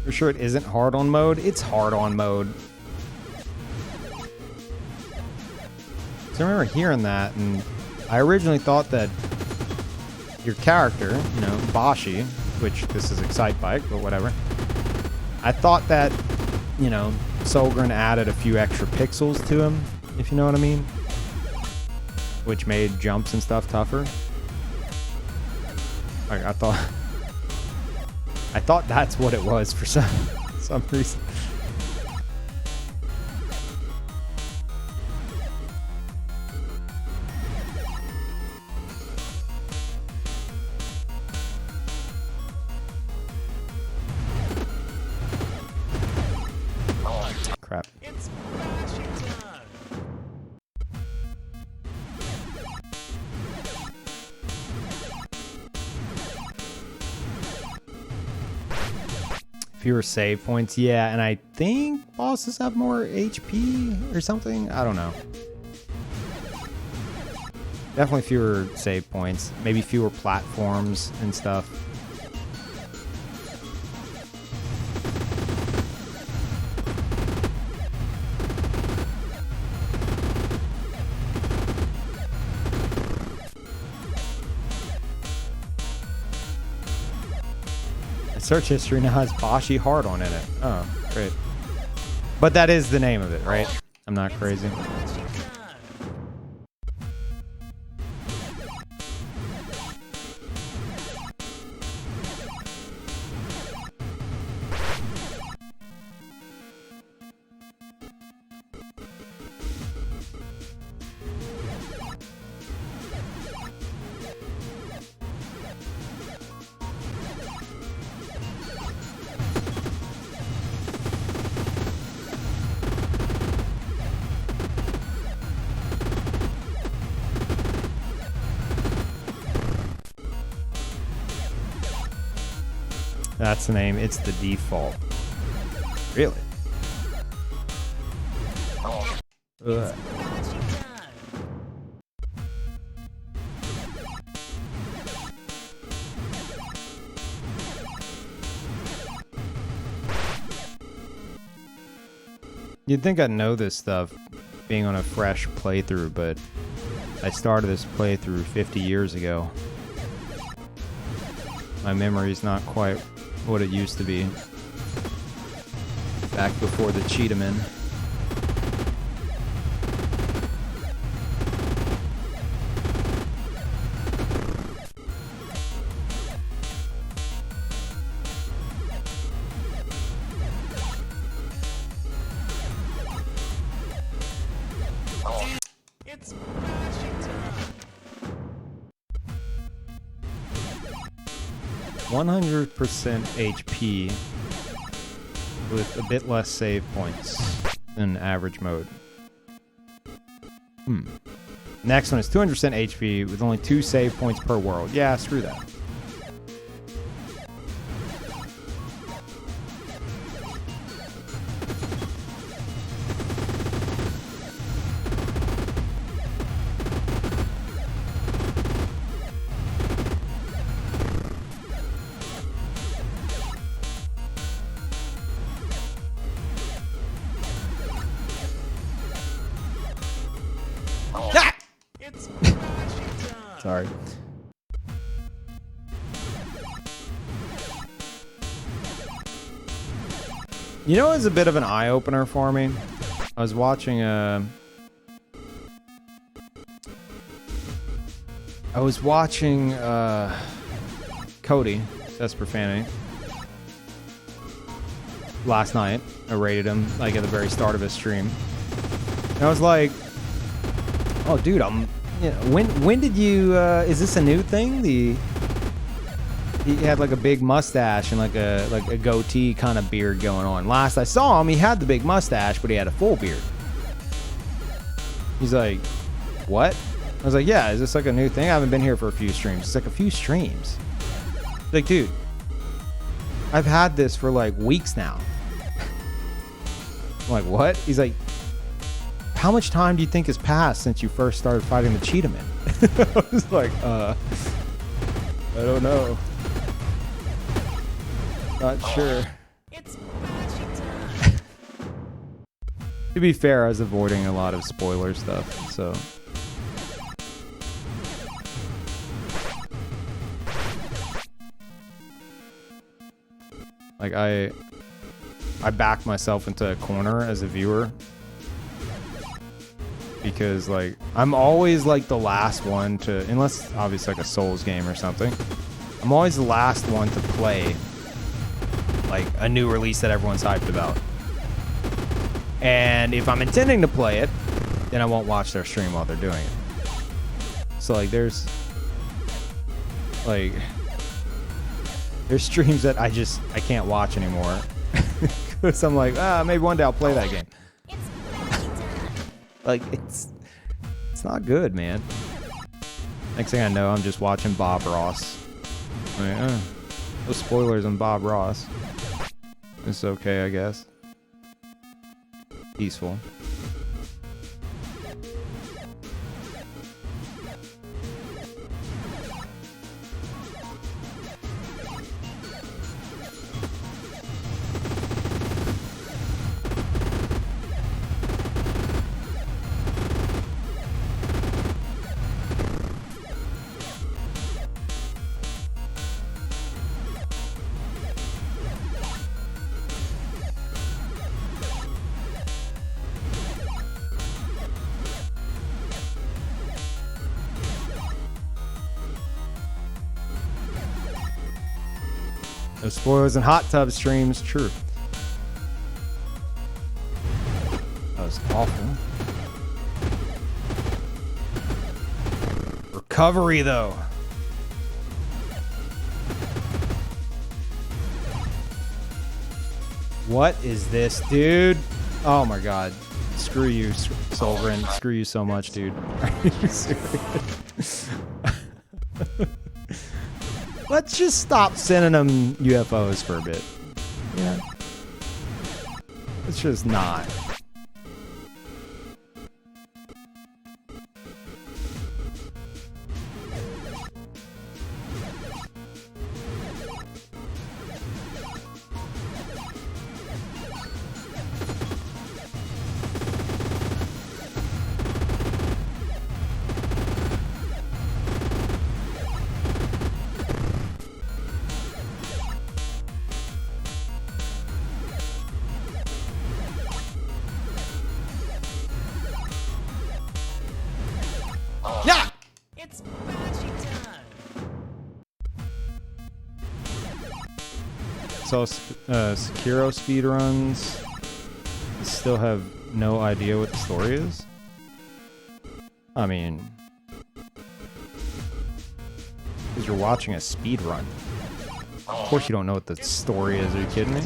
For sure it isn't hard on mode. It's hard on mode. So I remember hearing that, and I originally thought that your character, you know, Boshy, which this is Excite Bike, but whatever. I thought that, you know, Solgren added a few extra pixels to him, if you know what I mean. Which made jumps and stuff tougher. Like, I thought that's what it was for some reason. Crap. It's Boshy time. Fewer save points, yeah, and I think bosses have more HP or something. I don't know. Definitely fewer save points, maybe fewer platforms and stuff. Search history now has Boshy hard on in it. Oh, great. But that is the name of it, right? I'm not crazy. That's the name. It's the default. Really? Ugh. You'd think I'd know this stuff being on a fresh playthrough, but I started this playthrough 50 years ago. My memory's not quite what it used to be. Back before the Cheetahman. It's bashing time. 100% HP with a bit less save points than average mode. Next one is 200% HP with only 2 save points per world. Yeah, screw that. It's bashing time. Sorry. You know, it was a bit of an eye-opener for me. I was watching Cody, that's profanity, last night. I rated him like at the very start of his stream. And I was like, oh dude, when did you is this a new thing? He had like a big mustache and like a goatee kind of beard going on. Last I saw him, he had the big mustache, but he had a full beard. He's like, what? I was like, yeah, is this like a new thing? I haven't been here for a few streams. It's like a few streams. Like, dude, I've had this for like weeks now. I'm like, what? He's like, how much time do you think has passed since you first started fighting the Cheetahman? I was like, I don't know. Not sure. It's bashing time. To be fair, I was avoiding a lot of spoiler stuff, so. Like, I backed myself into a corner as a viewer. Because, like, I'm always, like, the last one to... Unless, obviously, like a Souls game or something. I'm always the last one to play, like, a new release that everyone's hyped about. And if I'm intending to play it, then I won't watch their stream while they're doing it. So, like, there's streams that I can't watch anymore. Because I'm like, maybe one day I'll play that game. Like, it's not good, man. Next thing I know, I'm just watching Bob Ross. I mean, no spoilers on Bob Ross. It's okay, I guess. Peaceful. No spoilers and hot tub streams, true. That was awful. Recovery, though. What is this, dude? Oh my god. Screw you, Solverin. Screw you so much, dude. Are you serious? Let's just stop sending them UFOs for a bit. Yeah. It's just not. Yeah! It's bashing time. So, Sekiro speedruns still have no idea what the story is? I mean, because you're watching a speed run. Of course you don't know what the story is. Are you kidding me?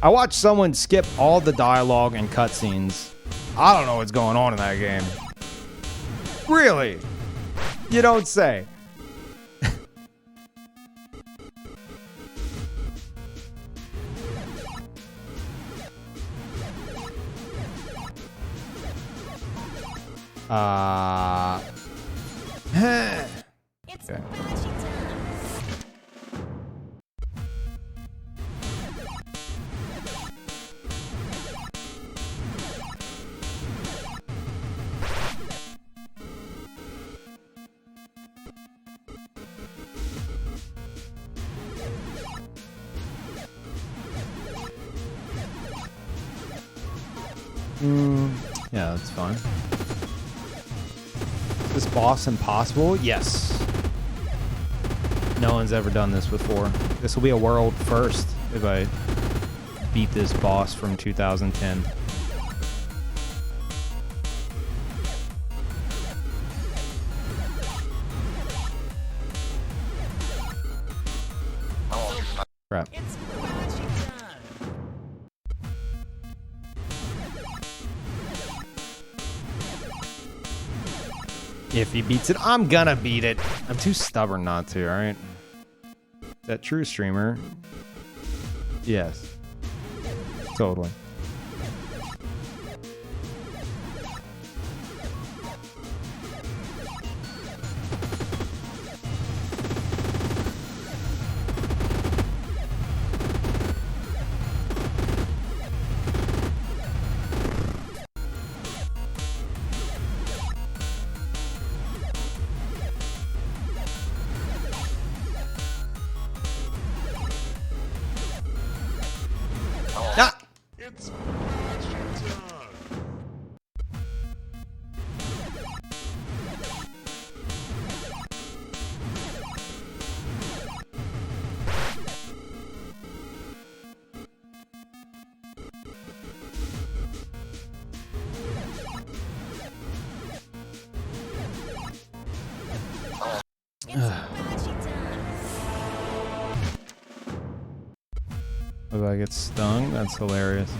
I watched someone skip all the dialogue and cutscenes. I don't know what's going on in that game. Really? You don't say. It's Okay. boshy time. Yeah, that's fine. Is this boss impossible? Yes. No one's ever done this before. This will be a world first if I beat this boss from 2010. Crap. It's boshy time. If he beats it, I'm gonna beat it. I'm too stubborn not to, alright? That true streamer? Yes. Totally. Ah! It's boshy time. It's boshy time. If I get stung, that's hilarious.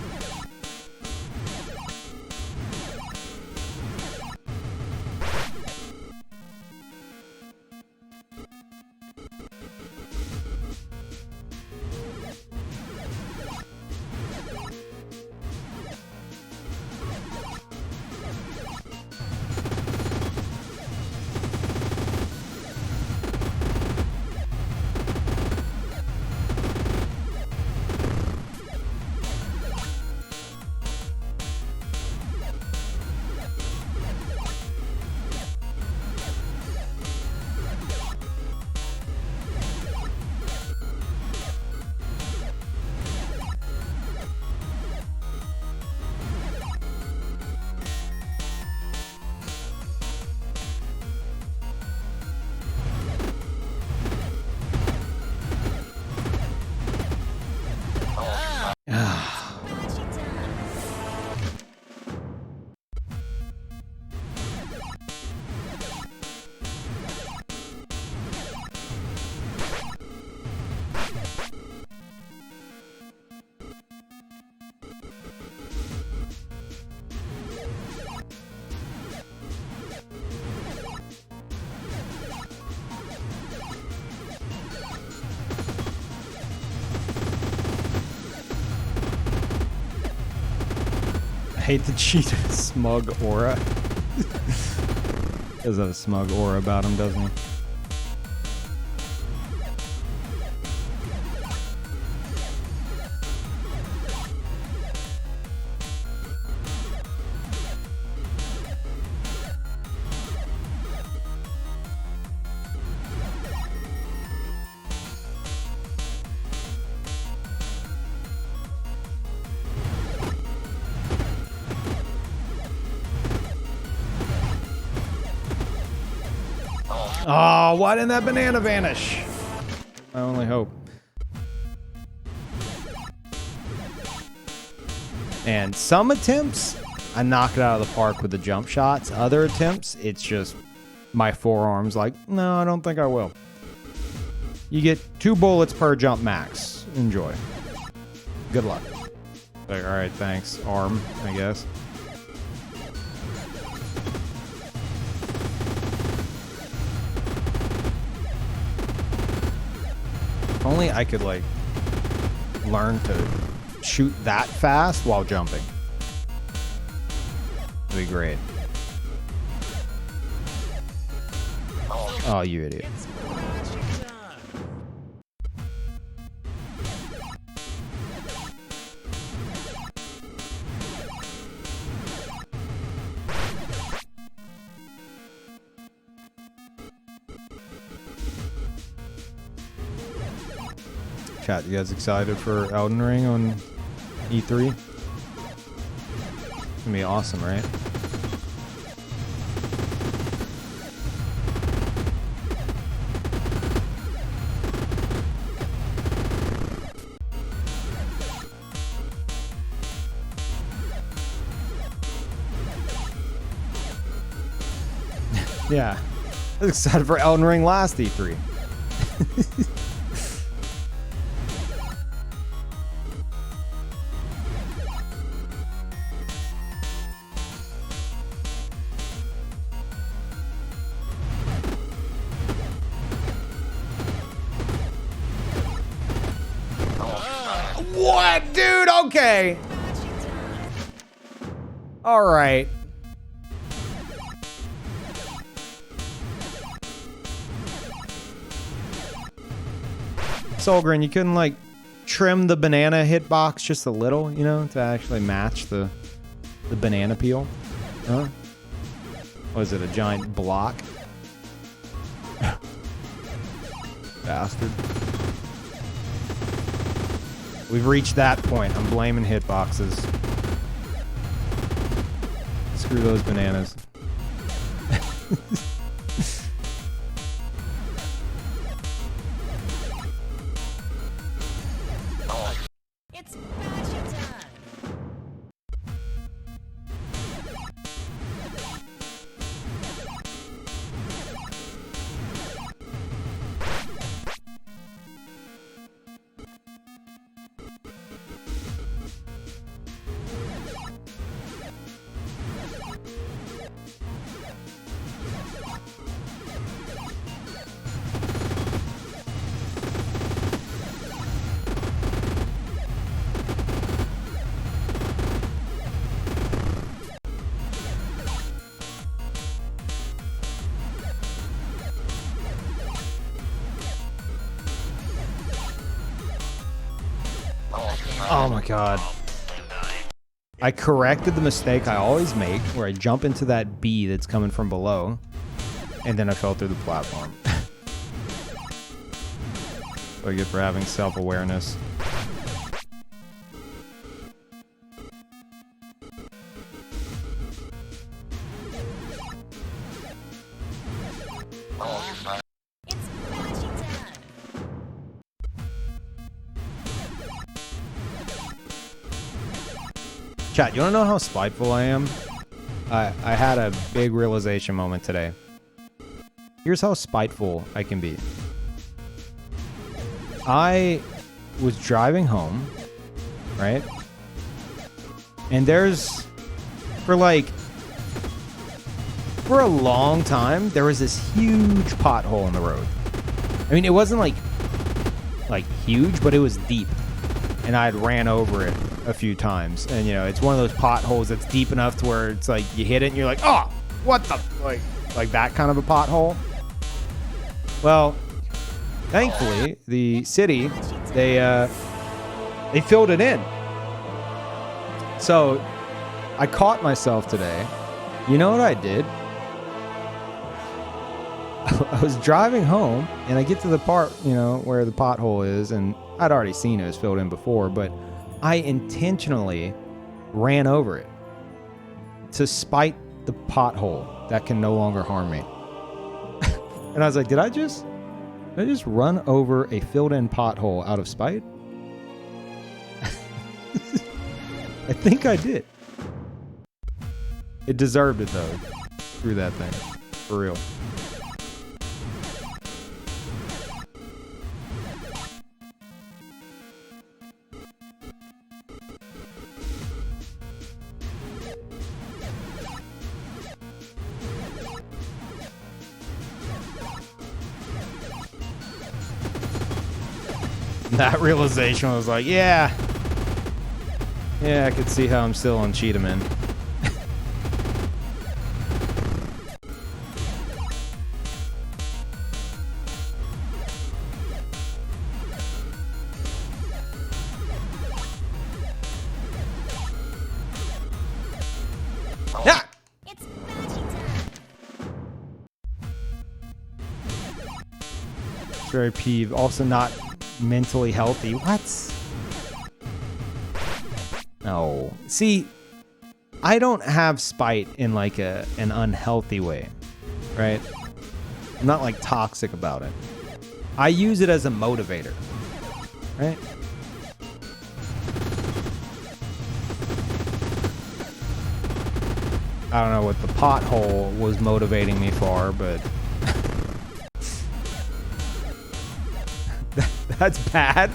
Boshy time. I hate the cheetah smug aura. He has a smug aura about him, doesn't he? Oh, why didn't that banana vanish? My only hope. And some attempts, I knock it out of the park with the jump shots. Other attempts, it's just my forearms like, no, I don't think I will. You get 2 bullets per jump max. Enjoy. Good luck. Like, all right, thanks. Arm, I guess. If only I could, like, learn to shoot that fast while jumping. That'd be great. Oh, you idiot. It's boshy time. Chat, you guys excited for Elden Ring on E3? It's gonna be awesome, right? Yeah. I was excited for Elden Ring last E3. What, dude? Okay. All right. Solgren, you couldn't like trim the banana hitbox just a little, you know, to actually match the banana peel? Huh? Was it a giant block? Bastard. We've reached that point. I'm blaming hitboxes. Screw those bananas. It's boshy time. Oh my god. I corrected the mistake I always make where I jump into that bee that's coming from below and then I fell through the platform. So good for having self-awareness. It's boshy time. Chat, you wanna know how spiteful I am? I had a big realization moment today. Here's how spiteful I can be. I was driving home, right? And there's, for a long time, there was this huge pothole in the road. I mean, it wasn't like huge, but it was deep. And I had ran over it a few times. And, you know, it's one of those potholes that's deep enough to where it's like you hit it and you're like, oh, what the, like that kind of a pothole. Well, thankfully, the city, they filled it in. So I caught myself today. You know what I did? I was driving home and I get to the part, you know, where the pothole is, and I'd already seen it was filled in before, but I intentionally ran over it to spite the pothole that can no longer harm me. And I was like, did I just run over a filled in pothole out of spite? I think I did. It deserved it though. Through that thing. For real. That realization was like, yeah. Yeah, I could see how I'm still on Cheetahman. Ah! It's Boshy time. It's very peeved. Also not mentally healthy. What? No. See, I don't have spite in like an unhealthy way, right? I'm not like toxic about it. I use it as a motivator, right? I don't know what the pothole was motivating me for, but that's bad.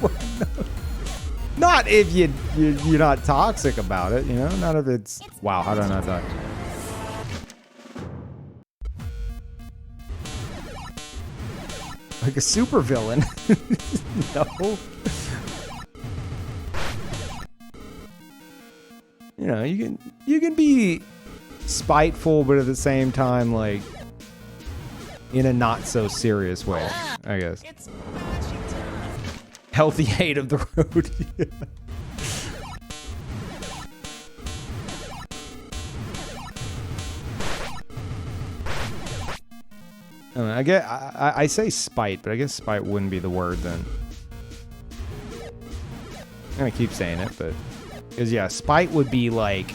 Not if you're not toxic about it, you know? Not if it's... Wow, how did I not die? Like a super villain. No. You know, you can be spiteful, but at the same time, like, in a not so serious way, I guess. It's Boshy time. Healthy hate of the road. I don't know, I say spite, but I guess spite wouldn't be the word then. I'm gonna keep saying it, but because yeah, spite would be like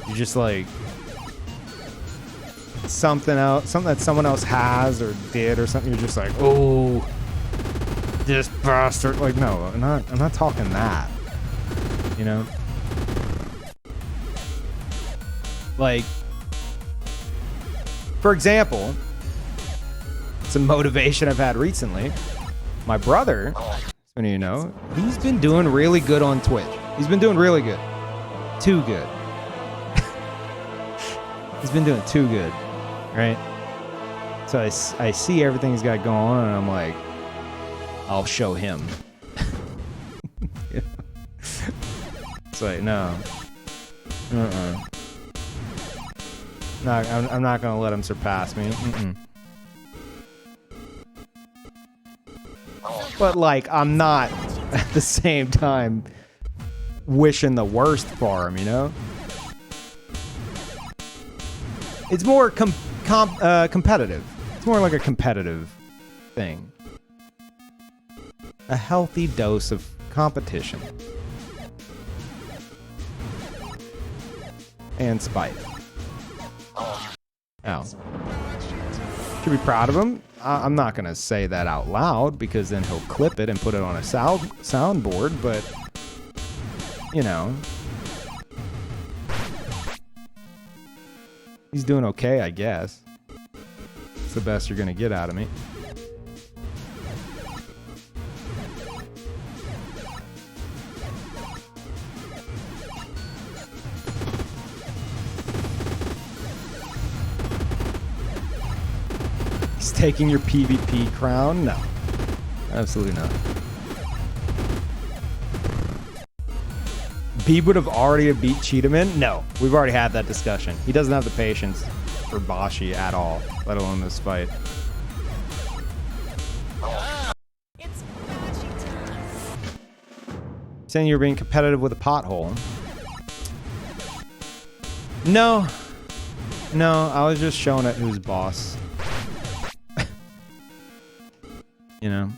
you're just like something else, something that someone else has or did or something. You're just like, oh, this bastard. Like, no, I'm not talking that. You know, like, for example, some motivation I've had recently. My brother, so you know, he's been doing really good on Twitch. He's been doing really good. Too good. He's been doing too good, right? So I see everything he's got going on, and I'm like, I'll show him. You know? It's like, no. No, I'm not gonna let him surpass me. But like, I'm not at the same time wishing the worst for him, you know? It's more competitive. It's more like a competitive thing. A healthy dose of competition. And spite. Oh. Should be proud of him. I'm not going to say that out loud because then he'll clip it and put it on a soundboard, but, you know. He's doing okay, I guess. It's the best you're going to get out of me. He's taking your PvP crown? No. Absolutely not. Beeb would have already beat Cheetahman? No. We've already had that discussion. He doesn't have the patience for Boshy at all, let alone this fight. It's Boshy time. Saying you're being competitive with a pothole. No. No, I was just showing it who's boss. You know?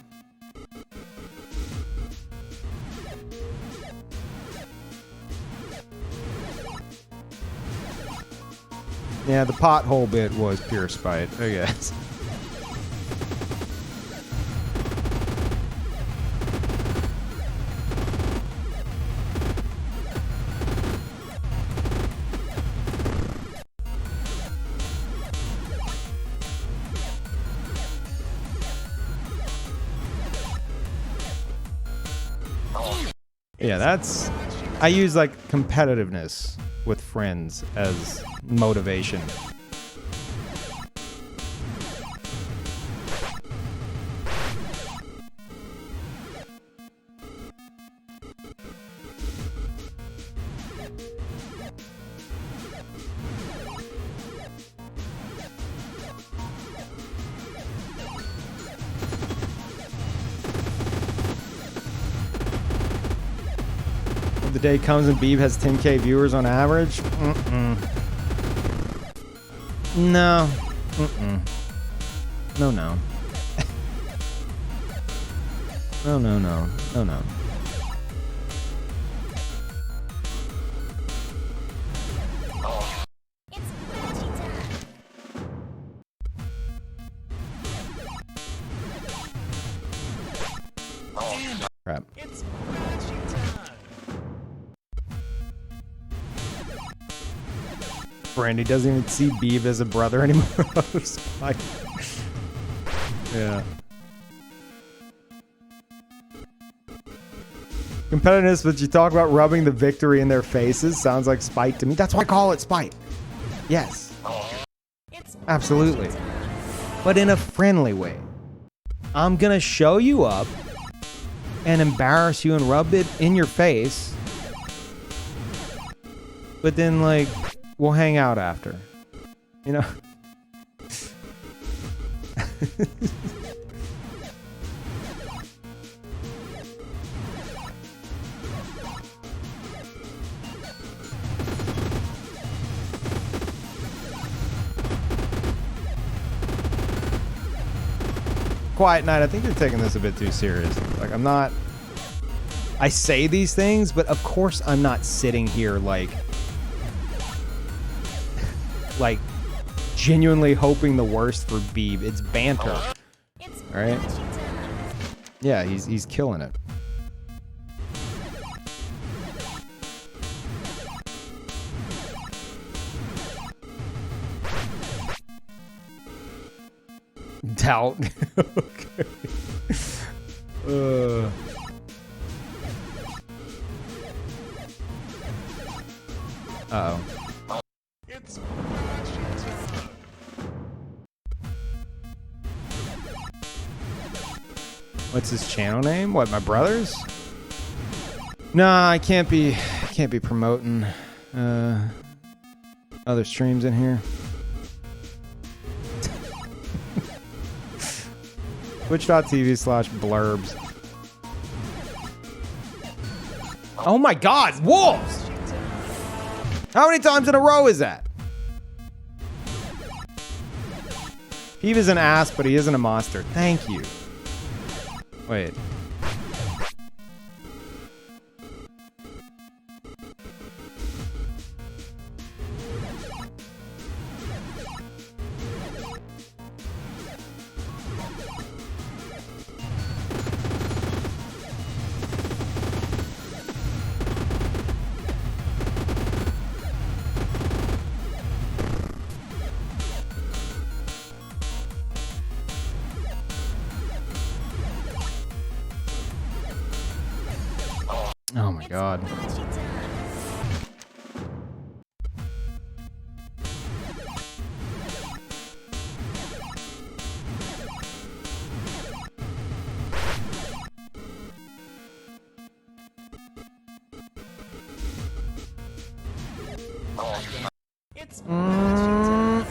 Yeah, the pothole bit was pure spite, I guess. Yeah, that's... I use, like, competitiveness with friends as motivation. The day comes and Beeb has 10K viewers on average? Mm-mm. No. Mm-mm. No, no. No, no, no. No, no. It's Boshy time. Crap. It's Boshy time. Brandy doesn't even see Beeb as a brother anymore. Spike. Yeah. Competitiveness, but you talk about rubbing the victory in their faces. Sounds like spite to me. That's why I call it spite. Yes. It's Absolutely. Boshy time. But in a friendly way. I'm gonna show you up and embarrass you and rub it in your face. But then, like, we'll hang out after. You know? Quiet Night, I think you're taking this a bit too serious. Like, I'm not... I say these things, but of course I'm not sitting here, like, genuinely hoping the worst for Beeb. It's banter. It's All right? Boshy time. Yeah, he's killing it. Doubt. Okay. Uh-oh. It's Boshy time. What's his channel name? What, my brother's? Nah, I can't be promoting other streams in here. Twitch.tv/blurbs. Oh my god, wolves! How many times in a row is that? Peeve is an ass, but he isn't a monster. Thank you. Wait. Oh my god. Boshy time. It's Boshy time.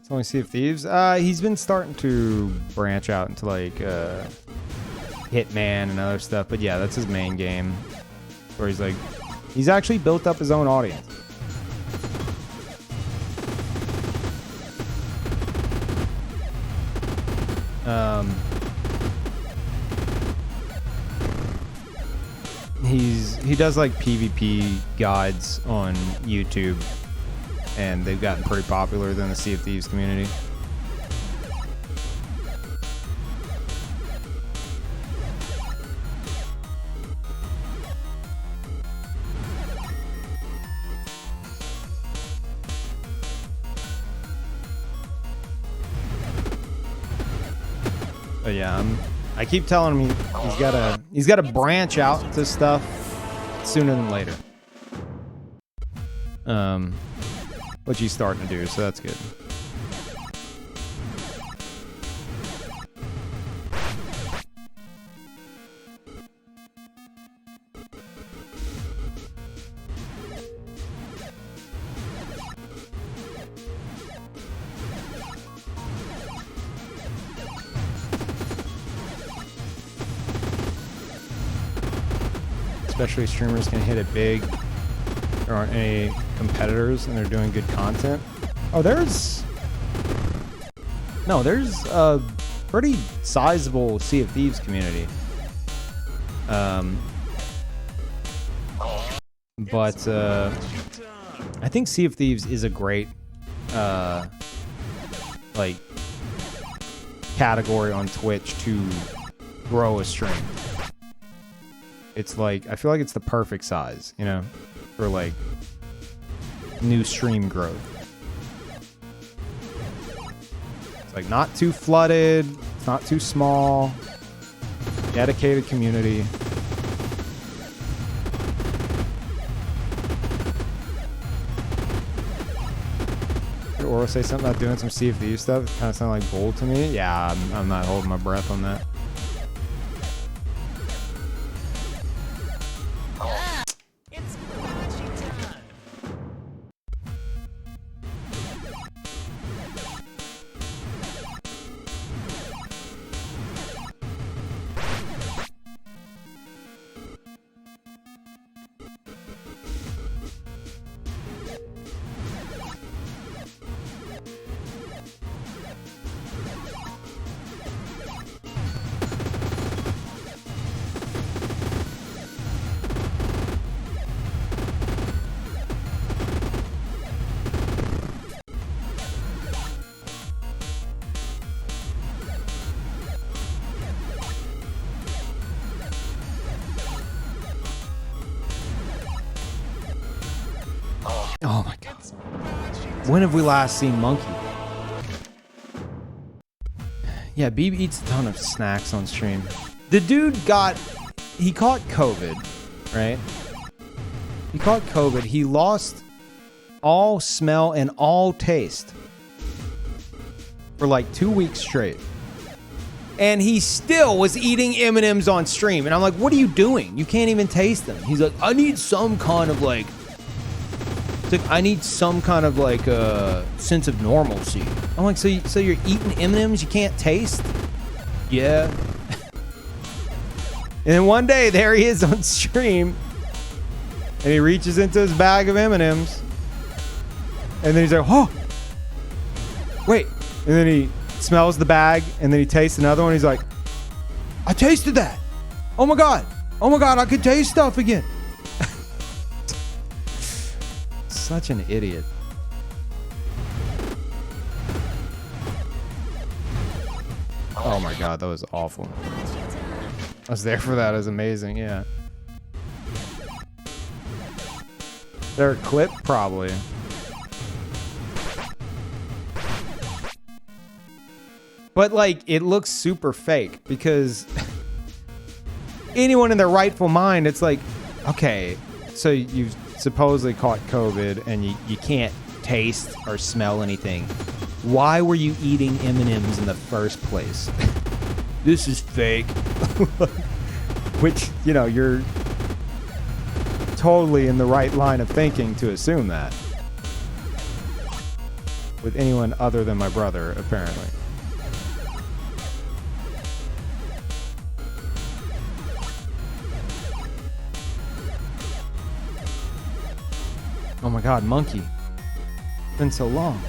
It's only Sea of Thieves. He's been starting to branch out into like Hitman and other stuff, but yeah, that's his main game. Where he's like, he's actually built up his own audience. He does like PvP guides on YouTube, and they've gotten pretty popular within the Sea of Thieves community. But yeah, I keep telling him he's gotta branch out to stuff sooner than later. Which he's starting to do, so that's good. Especially streamers can hit it big. There aren't any competitors and they're doing good content. Oh, there's a pretty sizable Sea of Thieves community. But I think Sea of Thieves is a great like category on Twitch to grow a stream. It's like, I feel like it's the perfect size, you know, for like new stream growth. It's like not too flooded, it's not too small, dedicated community. Did Oro say something about doing some Sea of Thieves stuff? It kind of sounded like bold to me. Yeah, I'm not holding my breath on that. Oh my god. When have we last seen Monkey? Yeah, Beeb eats a ton of snacks on stream. The dude he caught COVID, right? He caught COVID. He lost all smell and all taste for like 2 weeks straight. And he still was eating M&Ms on stream. And I'm like, what are you doing? You can't even taste them. He's like, I need some kind of like sense of normalcy. I'm like, so you're eating M&Ms you can't taste? Yeah. And then one day, there he is on stream, and he reaches into his bag of M&Ms, and then he's like, oh, wait. And then he smells the bag, and then he tastes another one. He's like, I tasted that. Oh my god, I could taste stuff again. Such an idiot. Oh my god, that was awful. I was there for that. It was amazing, yeah. Their clip, probably. But like, it looks super fake because anyone in their rightful mind, it's like, okay, so you've supposedly caught COVID and you can't taste or smell anything. Why were you eating M&Ms in the first place? This is fake. Which, you know, you're totally in the right line of thinking to assume that. With anyone other than my brother, apparently. Oh my god, Monkey. It's been so long.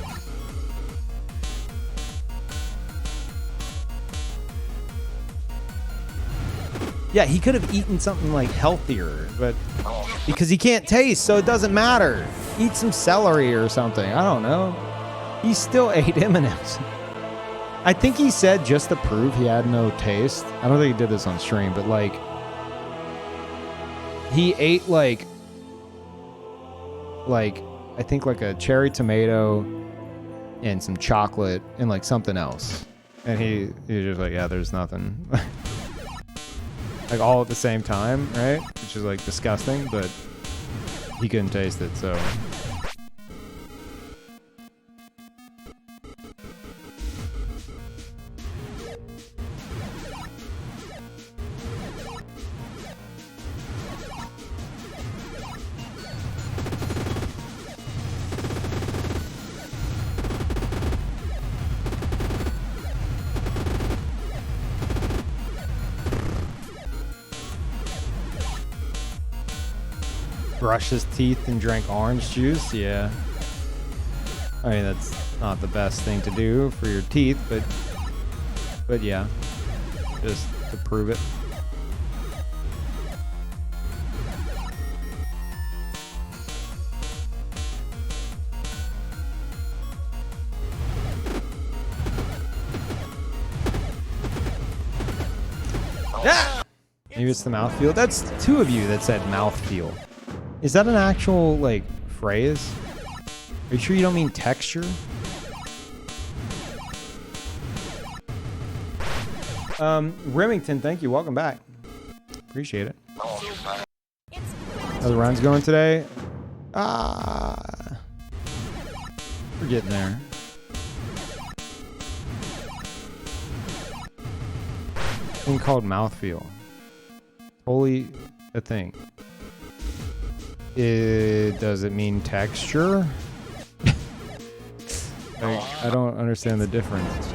Yeah, he could have eaten something like healthier, but because he can't taste, so it doesn't matter. Eat some celery or something. I don't know. He still ate M&Ms. I think he said just to prove he had no taste. I don't think he did this on stream, but like he ate like I think like a cherry tomato and some chocolate and like something else. And he's just like, yeah, there's nothing. Like all at the same time, right? Which is like disgusting, but he couldn't taste it, so. Brush his teeth and drank orange juice? Yeah. I mean, that's not the best thing to do for your teeth, but yeah. Just to prove it. Yeah! Maybe it's the mouthfeel. That's two of you that said mouthfeel. Is that an actual, like, phrase? Are you sure you don't mean texture? Remington, thank you. Welcome back. Appreciate it. How the rounds going today? We're getting there. Thing called mouthfeel. Totally a thing. Does it mean texture? Like, I don't understand the difference.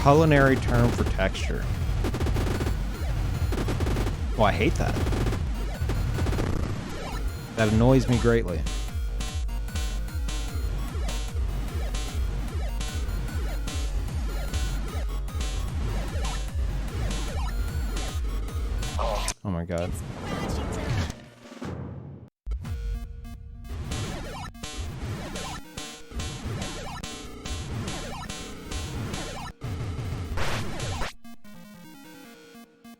Culinary term for texture. Oh, I hate that. That annoys me greatly. Oh my god.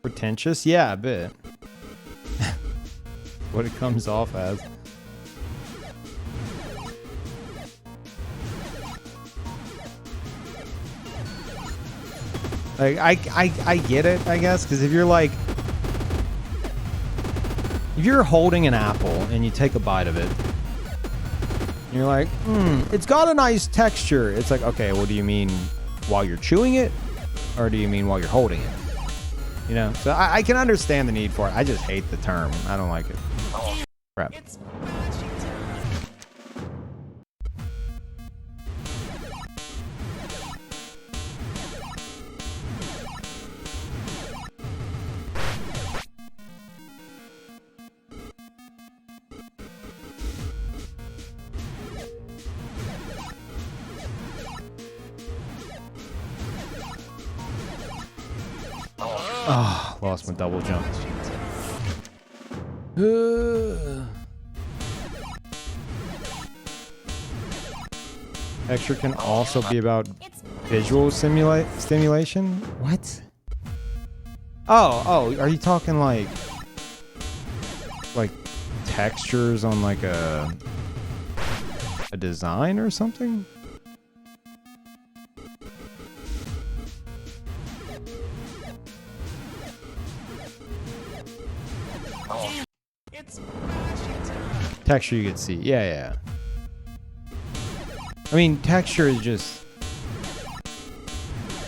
Pretentious? Yeah, a bit. What it comes off as. Like, I get it, I guess, because if you're like... If you're holding an apple and you take a bite of it, and you're like, it's got a nice texture. It's like, okay, well, do you mean while you're chewing it? Or do you mean while you're holding it? You know, so I can understand the need for it. I just hate the term. I don't like it. Crap. It's boshy time. Oh, lost my double jump. Texture can also be about visual stimulation? What? Oh, are you talking like textures on like a design or something? It's boshy time. Texture you can see. Yeah. I mean, texture is just...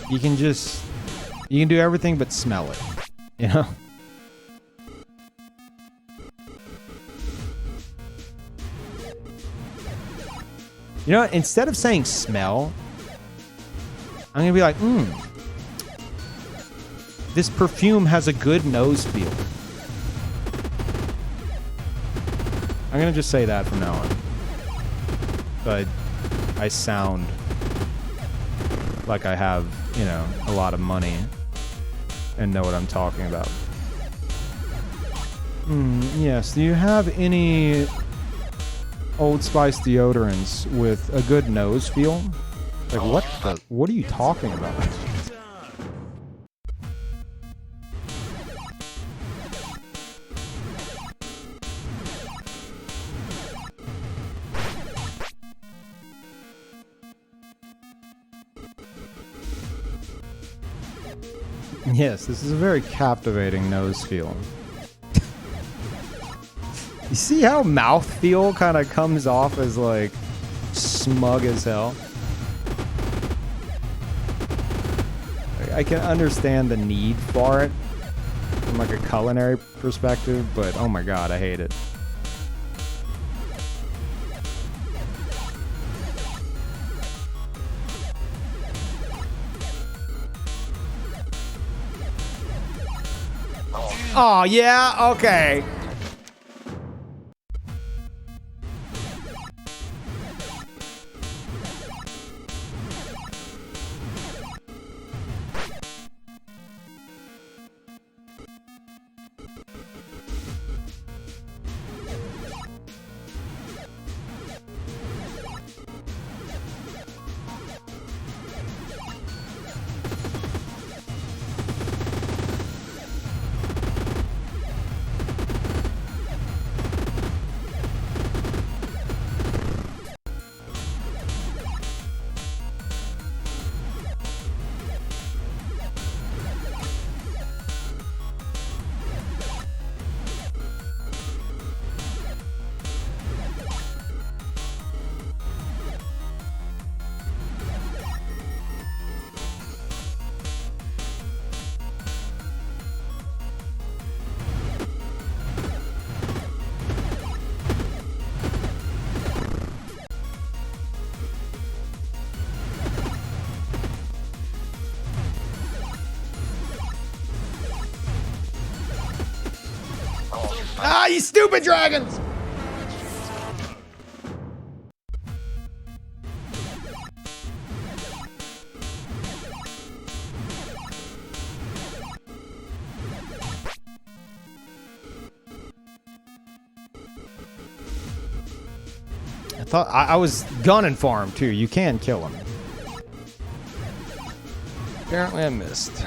You can do everything but smell it. You know? You know what? Instead of saying smell, I'm gonna be like, this perfume has a good nose feel. I'm gonna just say that from now on. But I sound like I have, you know, a lot of money and know what I'm talking about. Yes, do you have any Old Spice deodorants with a good nose feel? Like, what are you talking about? Yes, this is a very captivating nose feel. You see how mouthfeel kind of comes off as like smug as hell? I can understand the need for it from like a culinary perspective, but oh my god, I hate it. Oh yeah, okay. Ah, you stupid dragons! I thought I was gunning for him too. You can kill him. Apparently I missed.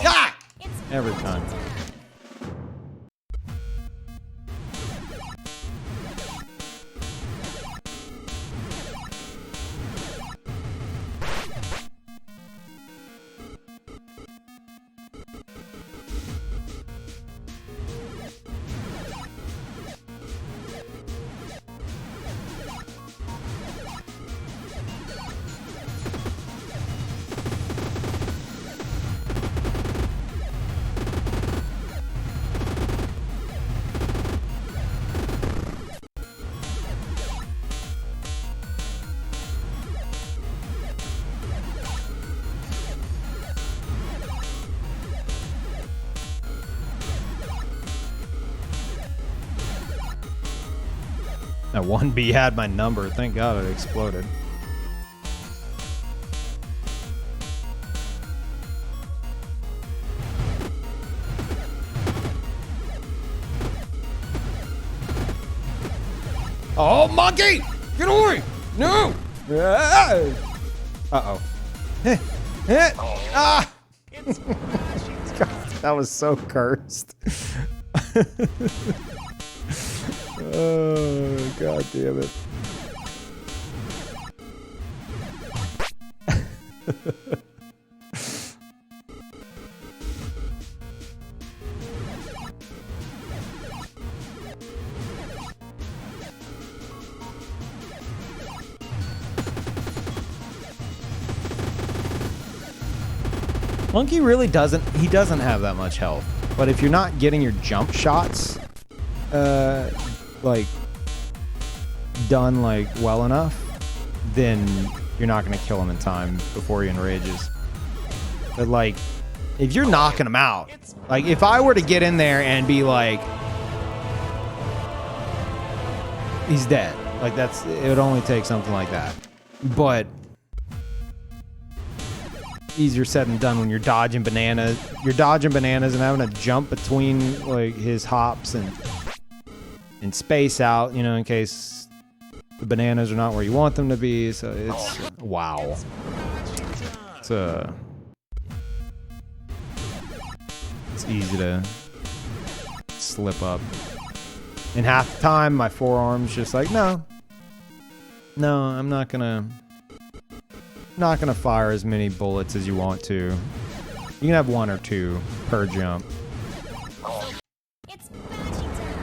Ah! Every time. That 1B had my number. Thank God it exploded. Oh, monkey! Get away! No! Uh-oh. Ah! God, that was so cursed. Oh, God damn it. Monkey really doesn't, he doesn't have that much health. But if you're not getting your jump shots like done like well enough, then you're not gonna kill him in time before he enrages. But like, if you're knocking him out, like if I were to get in there and be like, he's dead. Like it would only take something like that. But easier said than done when you're dodging bananas. You're dodging bananas and having to jump between like his hops and space out, you know, in case the bananas are not where you want them to be. So it's wow. It's easy to slip up. And half the time, my forearm's just like, no, I'm not gonna fire as many bullets as you want to. You can have 1 or 2 per jump. It's Boshy time.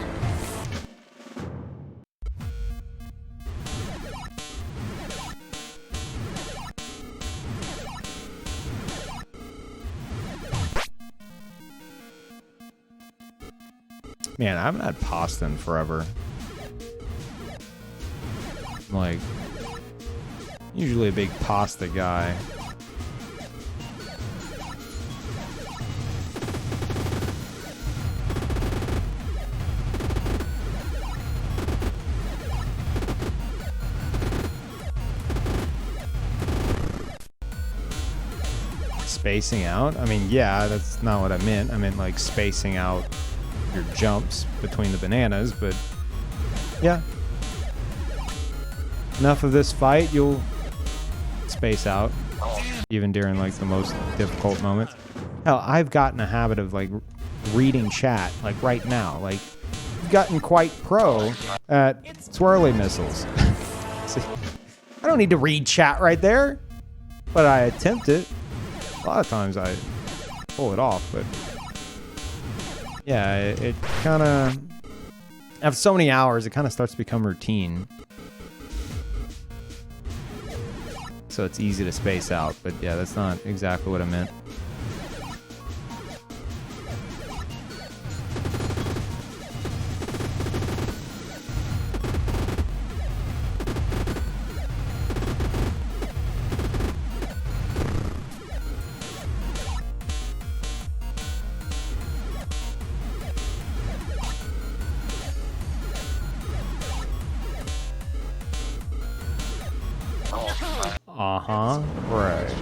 Man, I haven't had pasta in forever. I'm like, usually a big pasta guy. Spacing out? I mean, yeah, that's not what I meant. I meant like spacing out your jumps between the bananas, but yeah. Enough of this fight, you'll space out, even during like the most difficult moments. Hell, I've gotten a habit of like reading chat, like right now. Like, I've gotten quite pro at swirly missiles. See, I don't need to read chat right there, but I attempt it. A lot of times I pull it off, but yeah, it kind of, after so many hours, it kind of starts to become routine. So it's easy to space out, but yeah, that's not exactly what I meant. Uh-huh, right.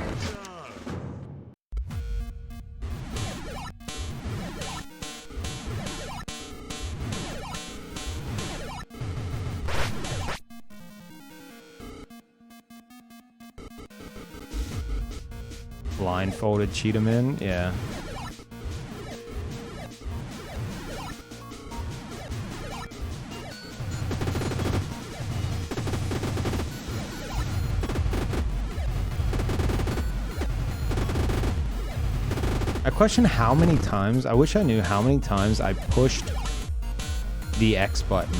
Blindfolded cheat him in? Yeah. I question how many times, I wish I knew how many times I pushed the X button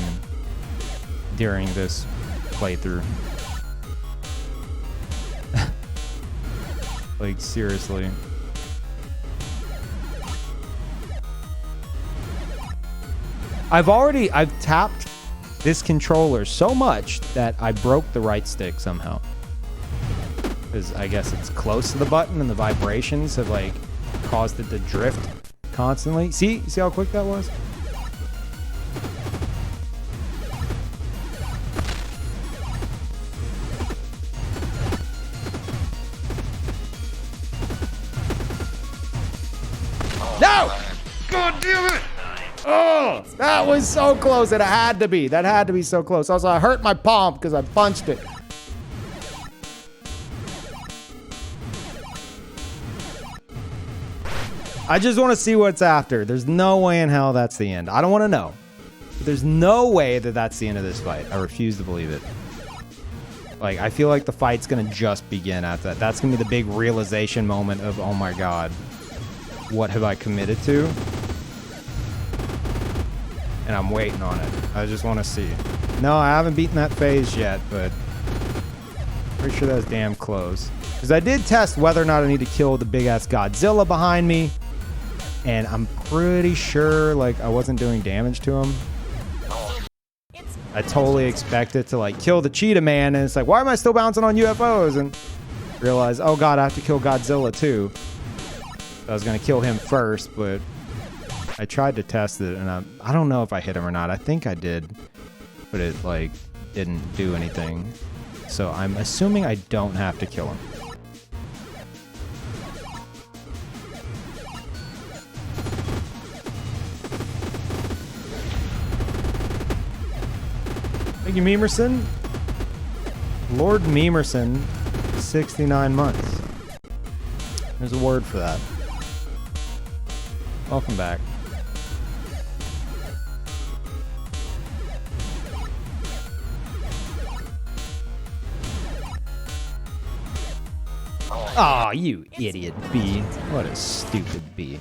during this playthrough. Like, seriously. I've tapped this controller so much that I broke the right stick somehow. Because I guess it's close to the button and the vibrations have like caused it to drift constantly. See how quick that was? No! God damn it! Oh, that was so close. It had to be. That had to be so close. Also, I hurt my palm because I punched it. I just want to see what's after. There's no way in hell that's the end. I don't want to know. But there's no way that that's the end of this fight. I refuse to believe it. Like, I feel like the fight's going to just begin at that. That's going to be the big realization moment of, oh my god, what have I committed to? And I'm waiting on it. I just want to see. No, I haven't beaten that phase yet, but pretty sure that was damn close. Because I did test whether or not I need to kill the big-ass Godzilla behind me. And I'm pretty sure, like, I wasn't doing damage to him. I totally expected to like kill the cheetah man, and it's like, why am I still bouncing on UFOs? And realize, oh god, I have to kill Godzilla too. So I was gonna kill him first, but I tried to test it, and I don't know if I hit him or not. I think I did, but it like didn't do anything. So I'm assuming I don't have to kill him. Thank you, Memerson. Lord Memerson, 69 months. There's a word for that. Welcome back. Aw, oh, you idiot bee. What a stupid bee.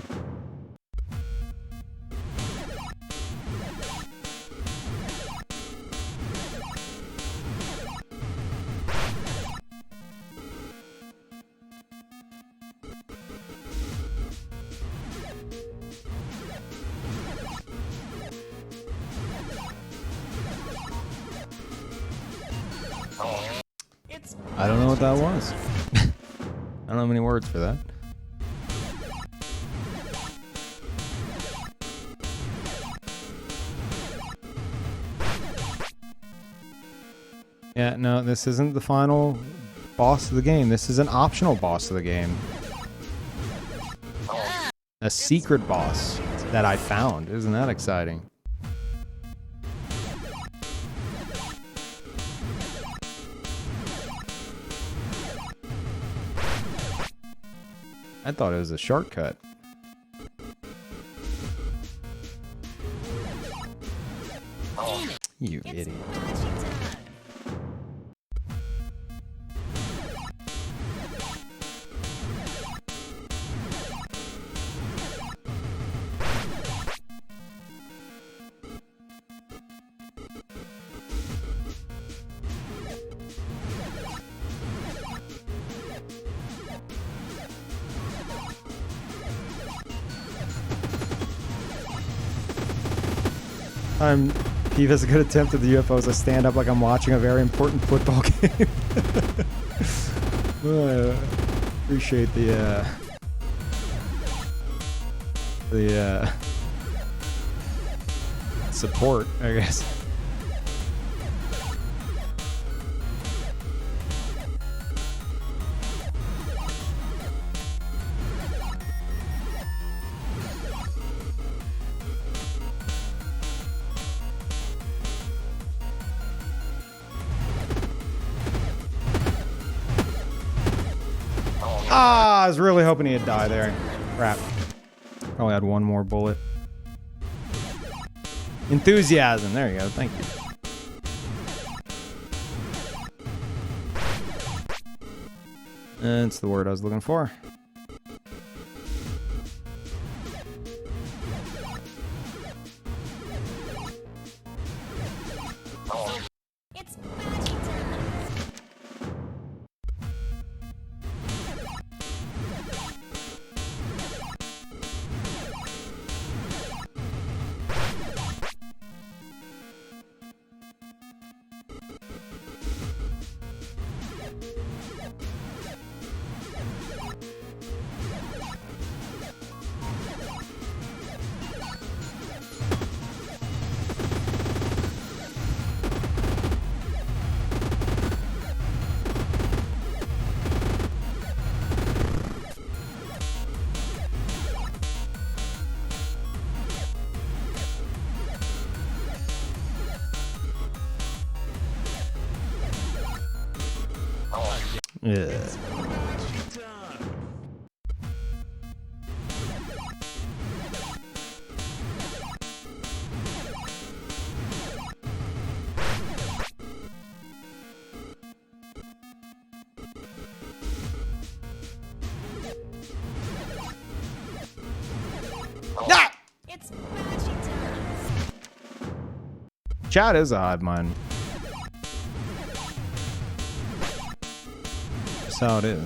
I don't know what that was. I don't have any words for that. Yeah, no, this isn't the final boss of the game. This is an optional boss of the game. A secret boss that I found. Isn't that exciting? I thought it was a shortcut. You idiot. Pete has a good attempt at the UFOs. I stand up like I'm watching a very important football game. Appreciate the support, I guess. Ah, I was really hoping he'd die there. Crap. Probably had one more bullet. Enthusiasm. There you go. Thank you. That's the word I was looking for. It's party time. Yeah. Ah! It's party time. Chat is a hive mind. That's how it is.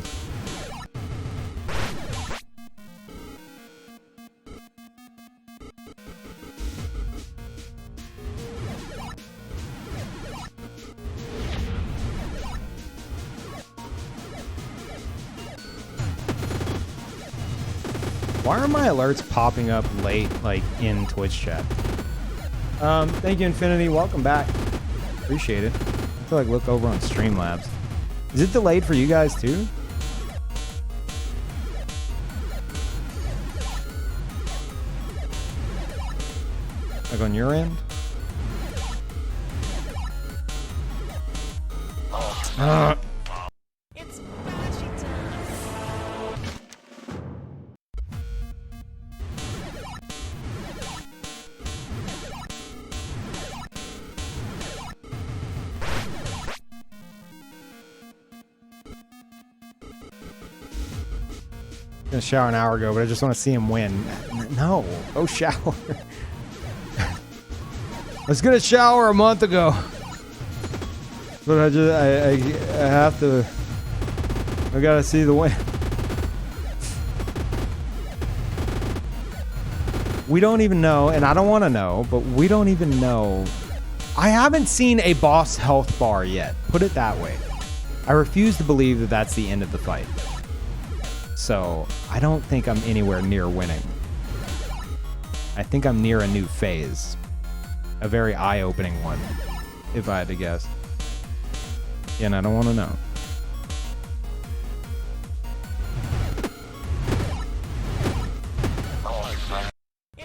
Why are my alerts popping up late, like, in Twitch chat? Thank you, Infinity. Welcome back. Appreciate it. I feel like look over on Streamlabs. Is it delayed for you guys, too? Like on your end? It's Boshy time. Gonna shower an hour ago, but I just want to see him win. No, go shower. I was gonna shower a month ago, but I have to. I gotta see the win. We don't even know, and I don't want to know, but we don't even know. I haven't seen a boss health bar yet. Put it that way. I refuse to believe that that's the end of the fight. So I don't think I'm anywhere near winning. I think I'm near a new phase. A very eye-opening one, if I had to guess. Yeah, and I don't want to know.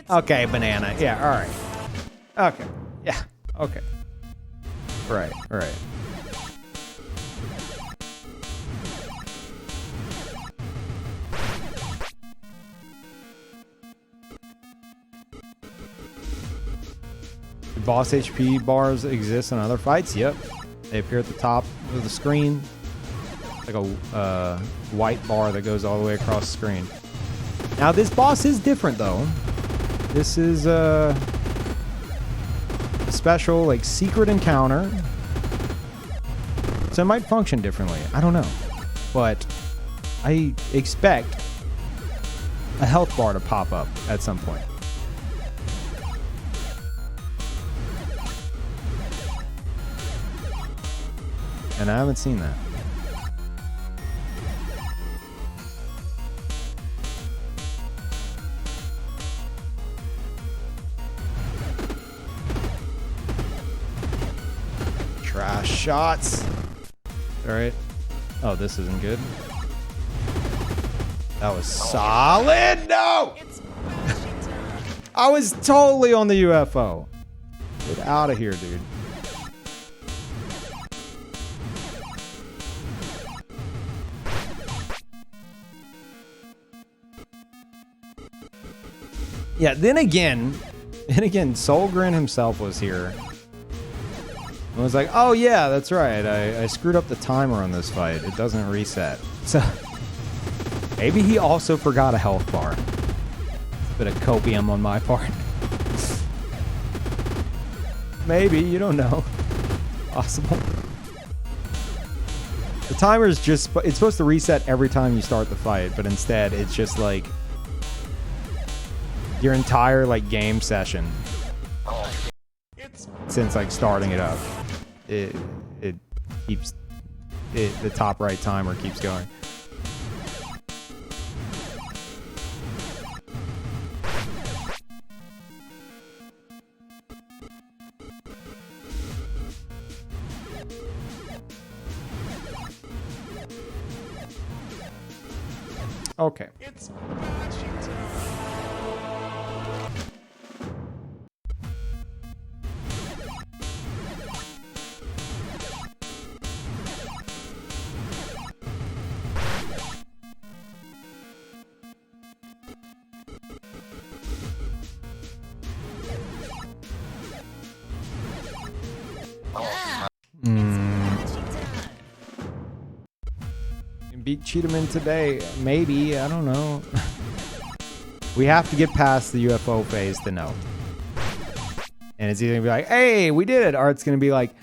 Okay, banana. Yeah, all right. Okay. Yeah, okay. Right, right. Do boss HP bars exist in other fights? Yep. They appear at the top of the screen. Like a white bar that goes all the way across the screen. Now, this boss is different, though. This is a special, like, secret encounter. So it might function differently. I don't know. But I expect a health bar to pop up at some point. And I haven't seen that. Trash shots. All right. Oh, this isn't good. That was solid. No! It's Boshy time. I was totally on the UFO. Get out of here, dude. Yeah, then again, Solgren himself was here. And was like, oh yeah, that's right. I screwed up the timer on this fight. It doesn't reset. So maybe he also forgot a health bar. It's a bit of copium on my part. Maybe, you don't know. Possible. The timer is just, it's supposed to reset every time you start the fight, but instead it's just like your entire like game session since like starting it up. It keeps the top right timer keeps going. Okay. It's Boshy time. Beat Cheetahman today. Maybe. I don't know. We have to get past the UFO phase to know. And it's either going to be like, hey, we did it. Or it's going to be like,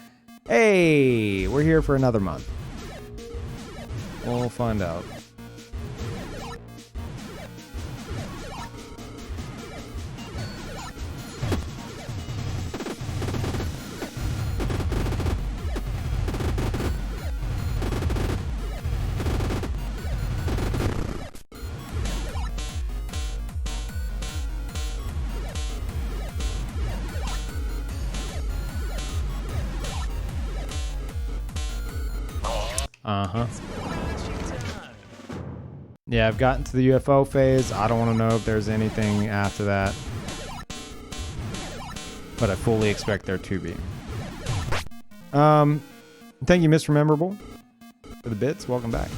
hey, we're here for another month. We'll find out. Uh-huh. Boshy time. Yeah, I've gotten to the UFO phase. I don't want to know if there's anything after that. But I fully expect there to be. Thank you, Mr. Memorable, for the bits. Welcome back.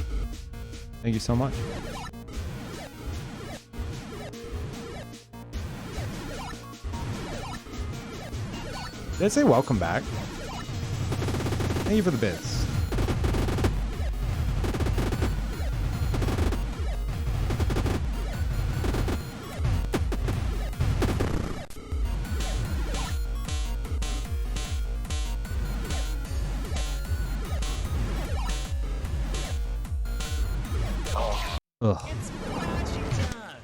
Thank you so much. Did I say welcome back? Thank you for the bits. Ugh. It's Boshy time.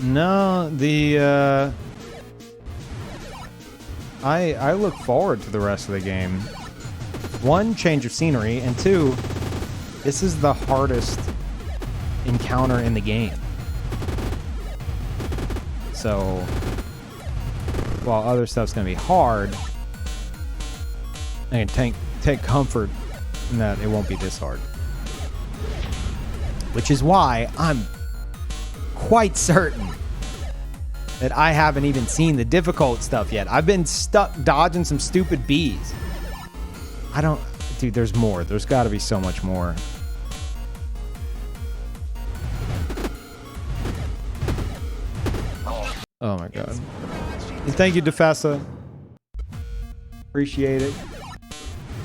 No, the I look forward to the rest of the game. One, change of scenery, and two, this is the hardest encounter in the game. So, while other stuff's gonna be hard, I can take comfort in that it won't be this hard. Which is why I'm quite certain that I haven't even seen the difficult stuff yet. I've been stuck dodging some stupid bees. Dude, there's more. There's got to be so much more. Oh my god. And thank you, Defessa. Appreciate it.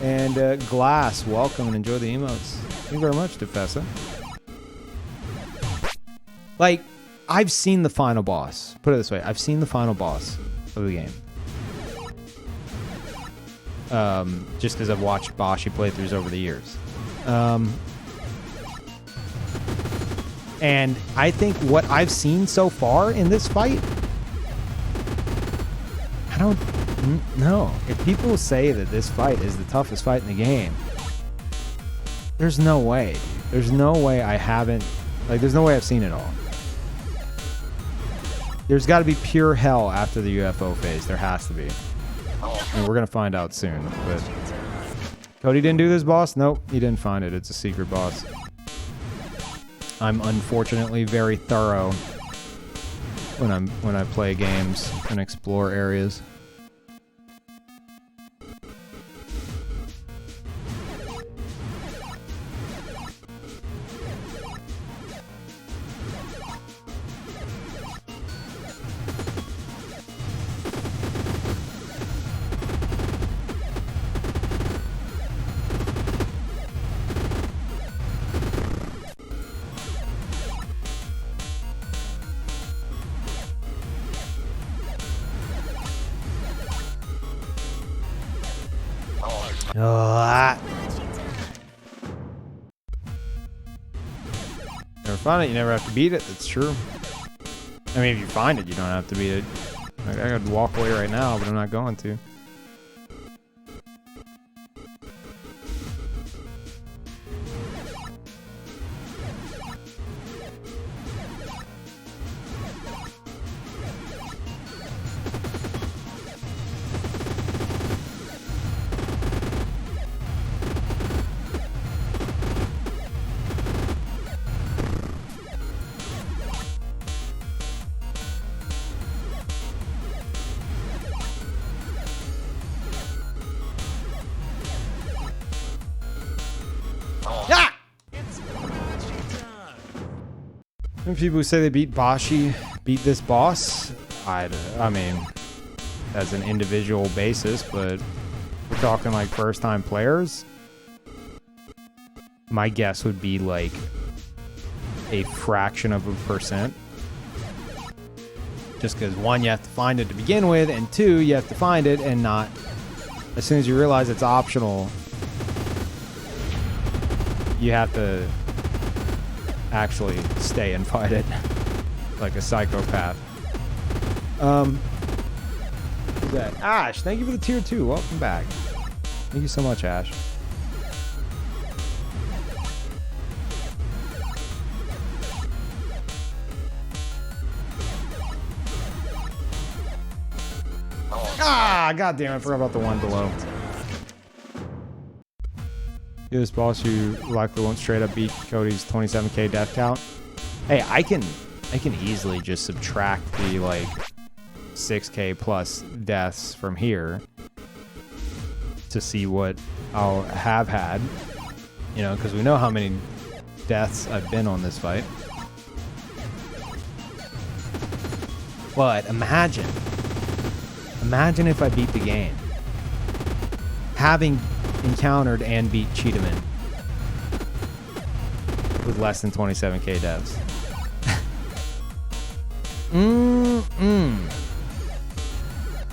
And Glass, welcome and enjoy the emotes. Thank you very much, Defessa. Like, I've seen the final boss. Put it this way. I've seen the final boss of the game. Just because I've watched Boshy playthroughs over the years. And I think what I've seen so far in this fight, I don't know. If people say that this fight is the toughest fight in the game, there's no way. There's no way I haven't, like, there's no way I've seen it all. There's got to be pure hell after the UFO phase. There has to be. And we're going to find out soon. But Cody didn't do this boss? Nope, he didn't find it. It's a secret boss. I'm unfortunately very thorough when I play games and explore areas. Never find it, you never have to beat it. That's true. I mean, if you find it, you don't have to beat it. Like, I could walk away right now, but I'm not going to. People who say they beat Boshy beat this boss. I mean, as an individual basis, but we're talking like first-time players. My guess would be like a fraction of a percent. Just because one, you have to find it to begin with, and two, you have to find it and not. As soon as you realize it's optional, you have to actually stay and fight it like a psychopath. Who's that? Ash, thank you for the tier 2. Welcome back. Thank you so much, Ash. Ah, god damn, I forgot about the one below. Yeah, this boss, you likely won't straight up beat Cody's 27k death count. Hey, I can easily just subtract the like 6k plus deaths from here to see what I'll have had, you know, because we know how many deaths I've been on this fight. But imagine if I beat the game, having encountered and beat Cheetahman with less than 27k deaths.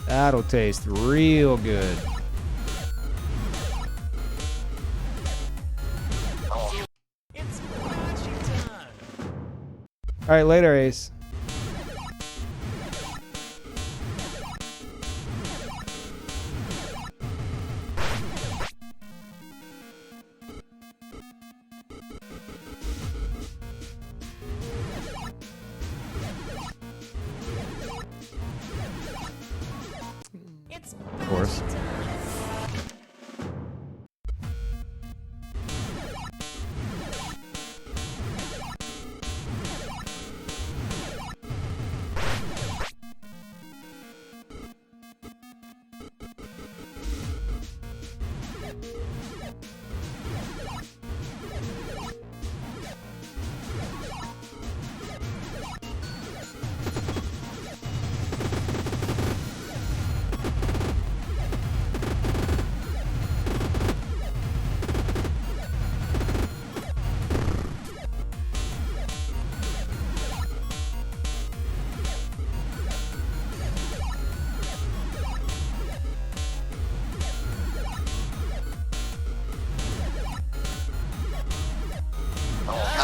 That'll taste real good. It's boshy time. All right, later, Ace. It's Of course. boshy time.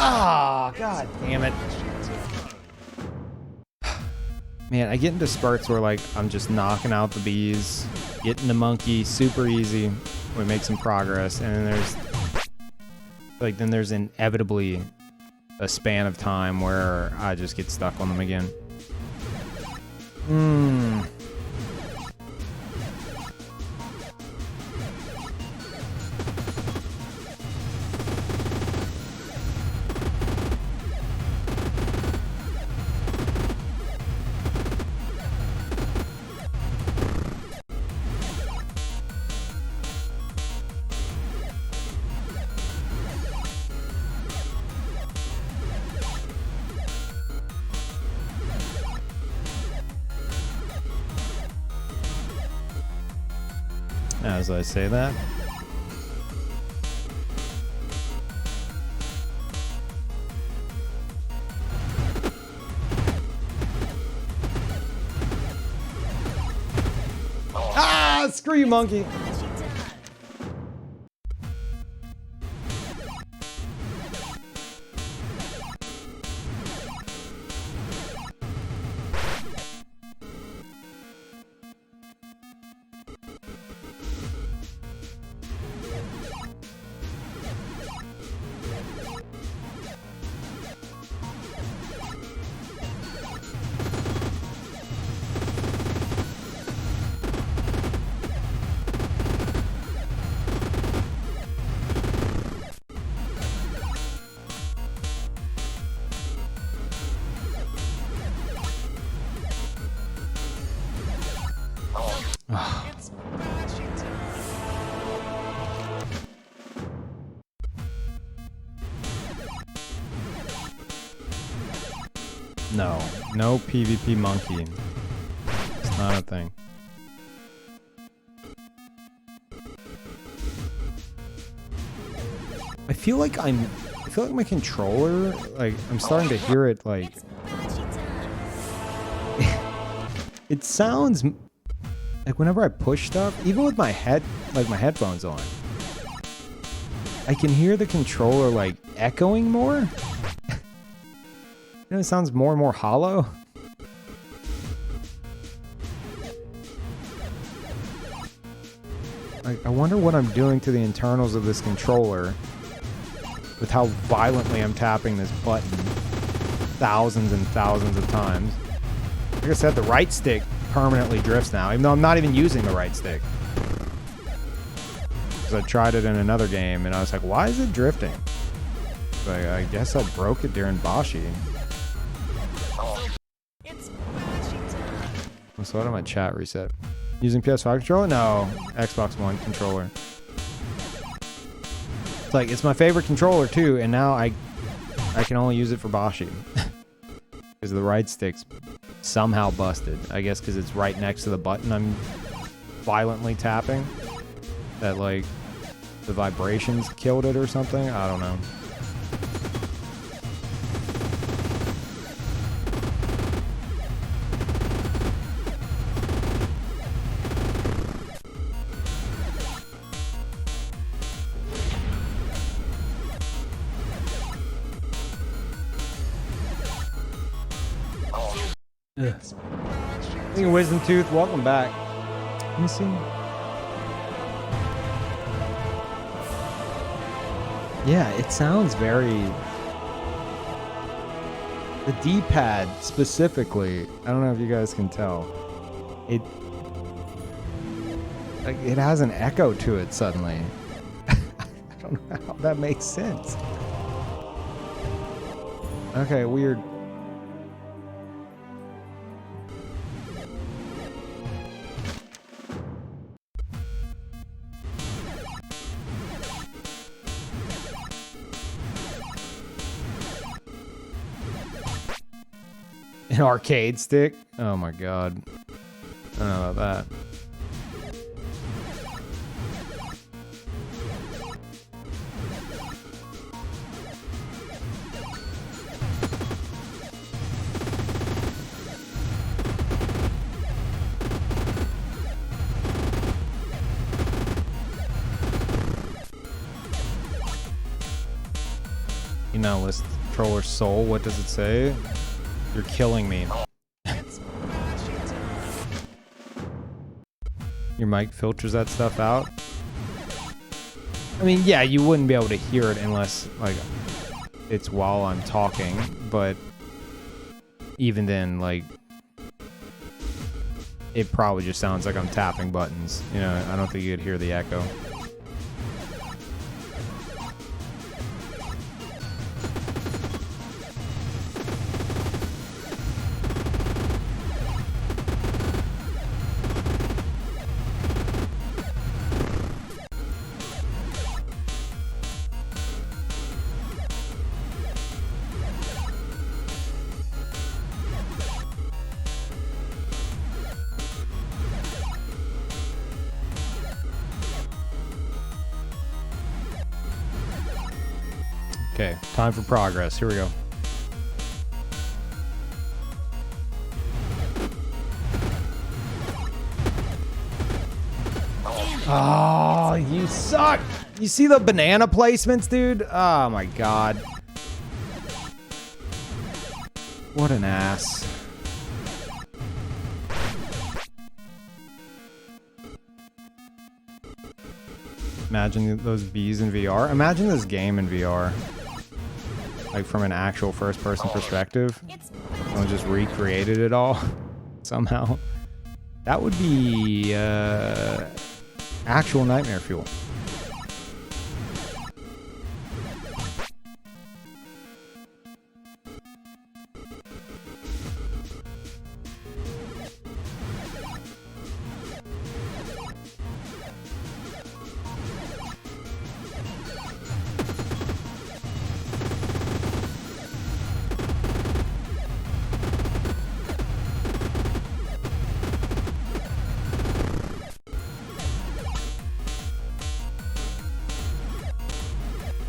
Ah, god damn it. Man, I get into spurts where like I'm just knocking out the bees, getting the monkey super easy. We make some progress, and then there's inevitably a span of time where I just get stuck on them again. As I say that. Ah, screw you, monkey. Boshy time. It's boshy time. No PvP monkey. It's not a thing. I feel like my controller, like I'm starting to hear it like It's boshy time. it sounds like whenever I push stuff, even with my headphones on, I can hear the controller like echoing more. You know, it sounds more and more hollow. Like, I wonder what I'm doing to the internals of this controller with how violently I'm tapping this button thousands and thousands of times. Like I said, the right stick permanently drifts now, even though I'm not even using the right stick. Because I tried it in another game, and I was like, why is it drifting? Like, I guess I broke it during Boshy. It's Boshy time. So why did my chat reset? Using PS5 controller? No, Xbox One controller. It's like, it's my favorite controller too, and now I can only use it for Boshy. Because the right stick's somehow busted. I guess because it's right next to the button I'm violently tapping. That, like, the vibrations killed it or something? I don't know. King of Wisdom Tooth, welcome back. Let me see. Yeah, it sounds very... The D-pad specifically, I don't know if you guys can tell. It has an echo to it suddenly. I don't know how that makes sense. Okay, weird. An arcade stick? Oh my god. I don't know about that. You know, list controller soul, what does it say? You're killing me. Your mic filters that stuff out? I mean, yeah, you wouldn't be able to hear it unless, like, it's while I'm talking, but even then, like, it probably just sounds like I'm tapping buttons. You know, I don't think you'd hear the echo. Okay, time for progress. Here we go. Oh, you suck! You see the banana placements, dude? Oh my god. What an ass. Imagine those bees in VR. Imagine this game in VR. Like from an actual first-person perspective. And just recreated it all somehow. That would be actual nightmare fuel.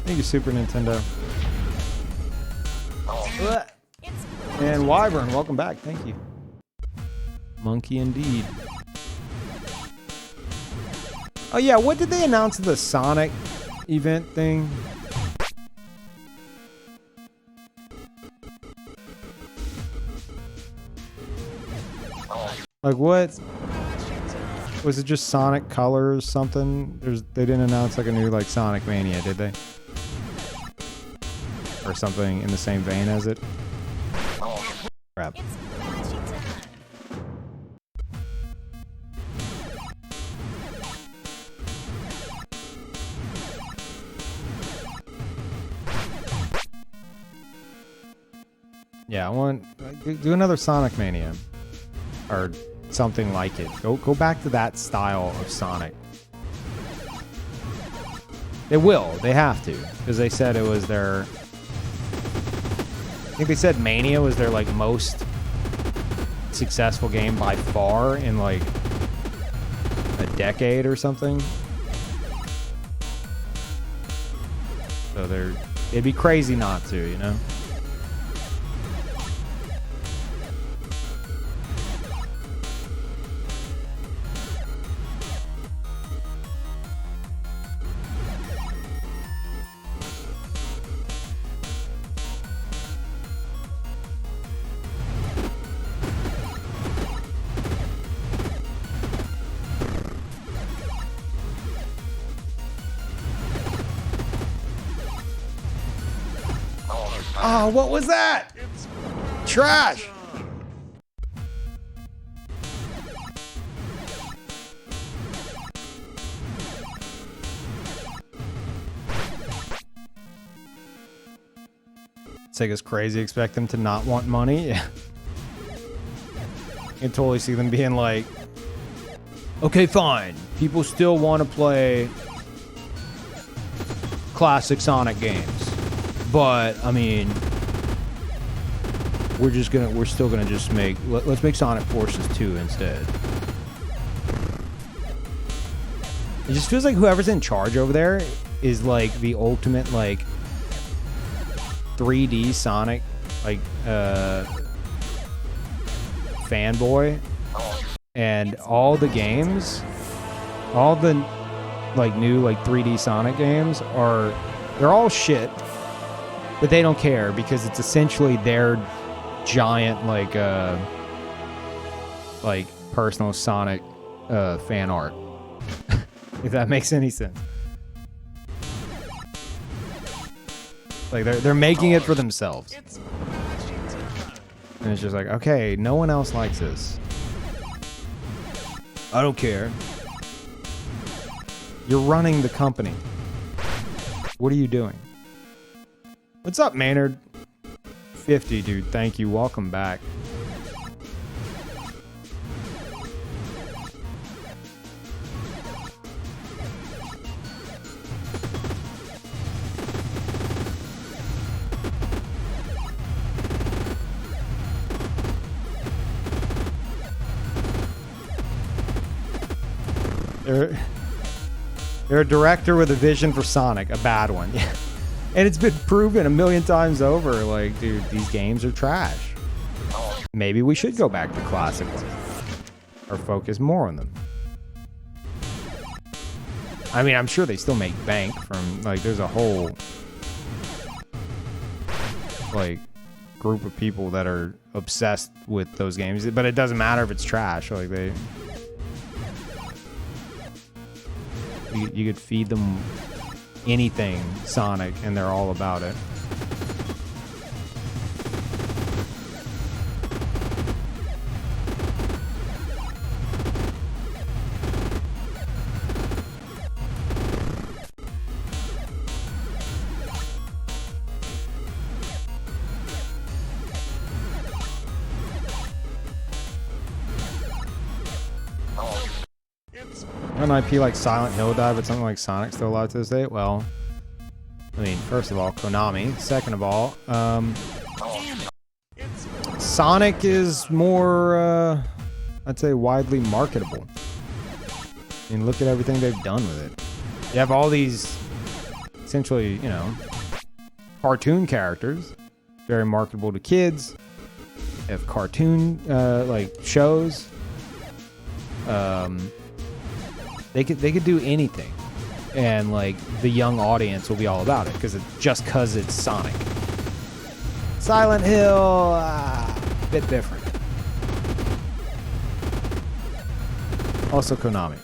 Thank you, Super Nintendo. And Wyvern, welcome back. Thank you. Monkey indeed. Oh yeah, what did they announce at the Sonic event thing? Like what? Was it just Sonic Colors something? They didn't announce like a new like Sonic Mania, did they? Or something in the same vein as it? Crap. Yeah, I want do another Sonic Mania or something like it. Go back to that style of Sonic. They will. They have to, because they said it was their. I think they said Mania was their like most successful game by far in like a decade or something. So it'd be crazy not to, you know. Oh, what was that? Trash. Sega's crazy. Expect them to not want money. Yeah. I can totally see them being like, okay, fine. People still want to play classic Sonic games. But I mean, we're still gonna just let's make Sonic Forces 2 instead. It just feels like whoever's in charge over there is like the ultimate like 3D Sonic like fanboy, and all the games, all the like new like 3D Sonic games they're all shit. But they don't care because it's essentially their giant like personal Sonic fan art. If that makes any sense. Like they're making it for themselves. And it's just like, okay, no one else likes this. I don't care. You're running the company. What are you doing? What's up, Maynard? 50, dude. Thank you. Welcome back. They're a director with a vision for Sonic, a bad one. And it's been proven a million times over, like, dude, these games are trash. Maybe we should go back to classic ones. Or focus more on them. I mean, I'm sure they still make bank from, like, there's a whole, like, group of people that are obsessed with those games. But it doesn't matter if it's trash. Like, you could feed them anything Sonic and they're all about it. An IP like Silent Hill died, but something like Sonic's still alive to this day? Well, I mean, first of all, Konami. Second of all, Sonic is more, I'd say, widely marketable. I mean, look at everything they've done with it. You have all these, essentially, you know, cartoon characters, very marketable to kids. You have cartoon, like, shows. They could do anything, and like the young audience will be all about it because it's Sonic. Silent Hill, bit different. Also Konami.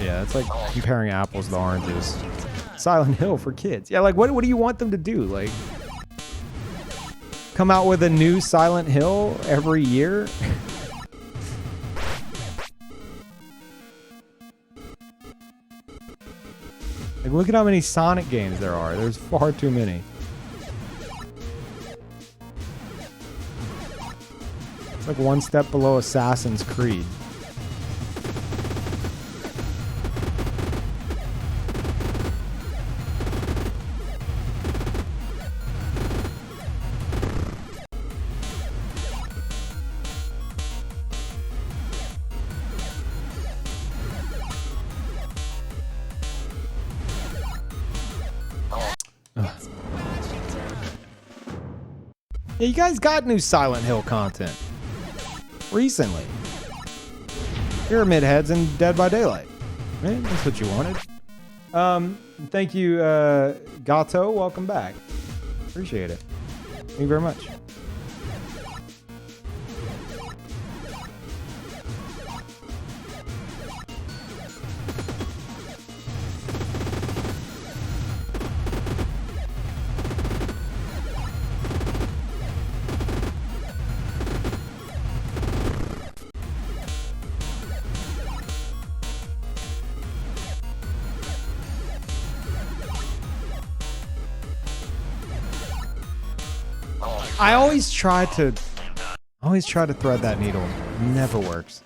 Yeah, it's like comparing apples to oranges. Silent Hill for kids. Yeah, like what do you want them to do? Like, come out with a new Silent Hill every year? Like, look at how many Sonic games there are. There's far too many. It's like one step below Assassin's Creed. Yeah, you guys got new Silent Hill content recently. Pyramid Heads and Dead by Daylight. Right? That's what you wanted. Thank you, Gato. Welcome back. Appreciate it. Thank you very much. I always try to thread that needle. Never works.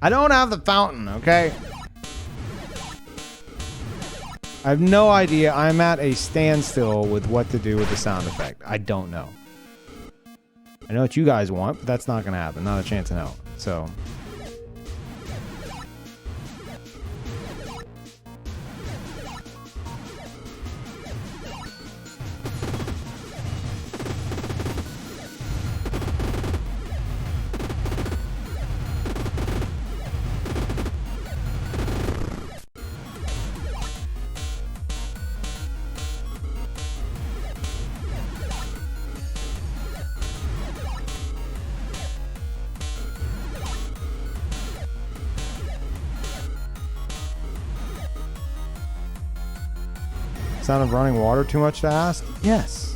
I don't have the fountain, okay? I have no idea. I'm at a standstill with what to do with the sound effect. I don't know. I know what you guys want, but that's not gonna happen. Not a chance in hell. So. Sound of running water too much to ask? Yes.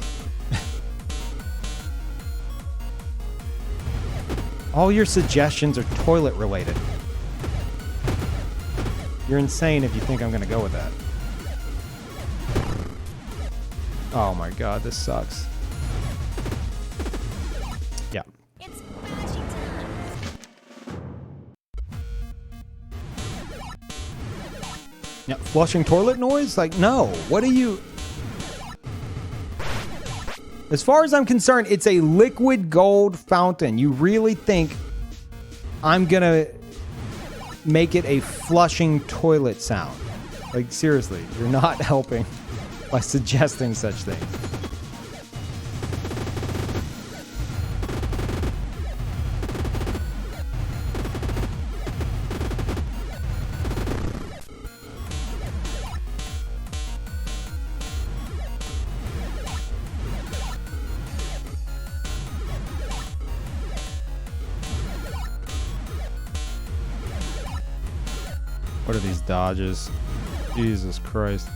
All your suggestions are toilet related. You're insane if you think I'm gonna go with that. Oh my god, this sucks. Yeah. It's boshy time. Yeah, flushing toilet noise? Like, no. What are you... As far as I'm concerned, it's a liquid gold fountain. You really think I'm gonna make it a flushing toilet sound? Like, seriously, you're not helping by suggesting such things. What are these dodges? Jesus Christ.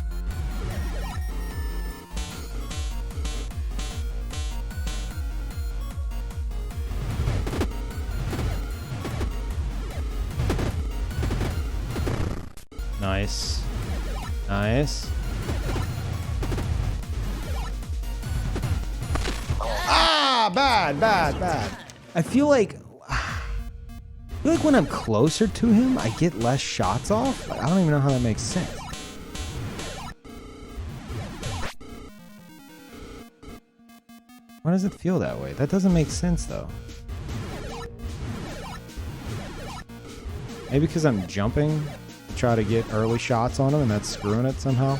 Nice. Nice. Ah, bad, bad, bad. I feel like when I'm closer to him, I get less shots off. Like, I don't even know how that makes sense. Why does it feel that way? That doesn't make sense, though. Maybe because I'm jumping to try to get early shots on him, and that's screwing it somehow.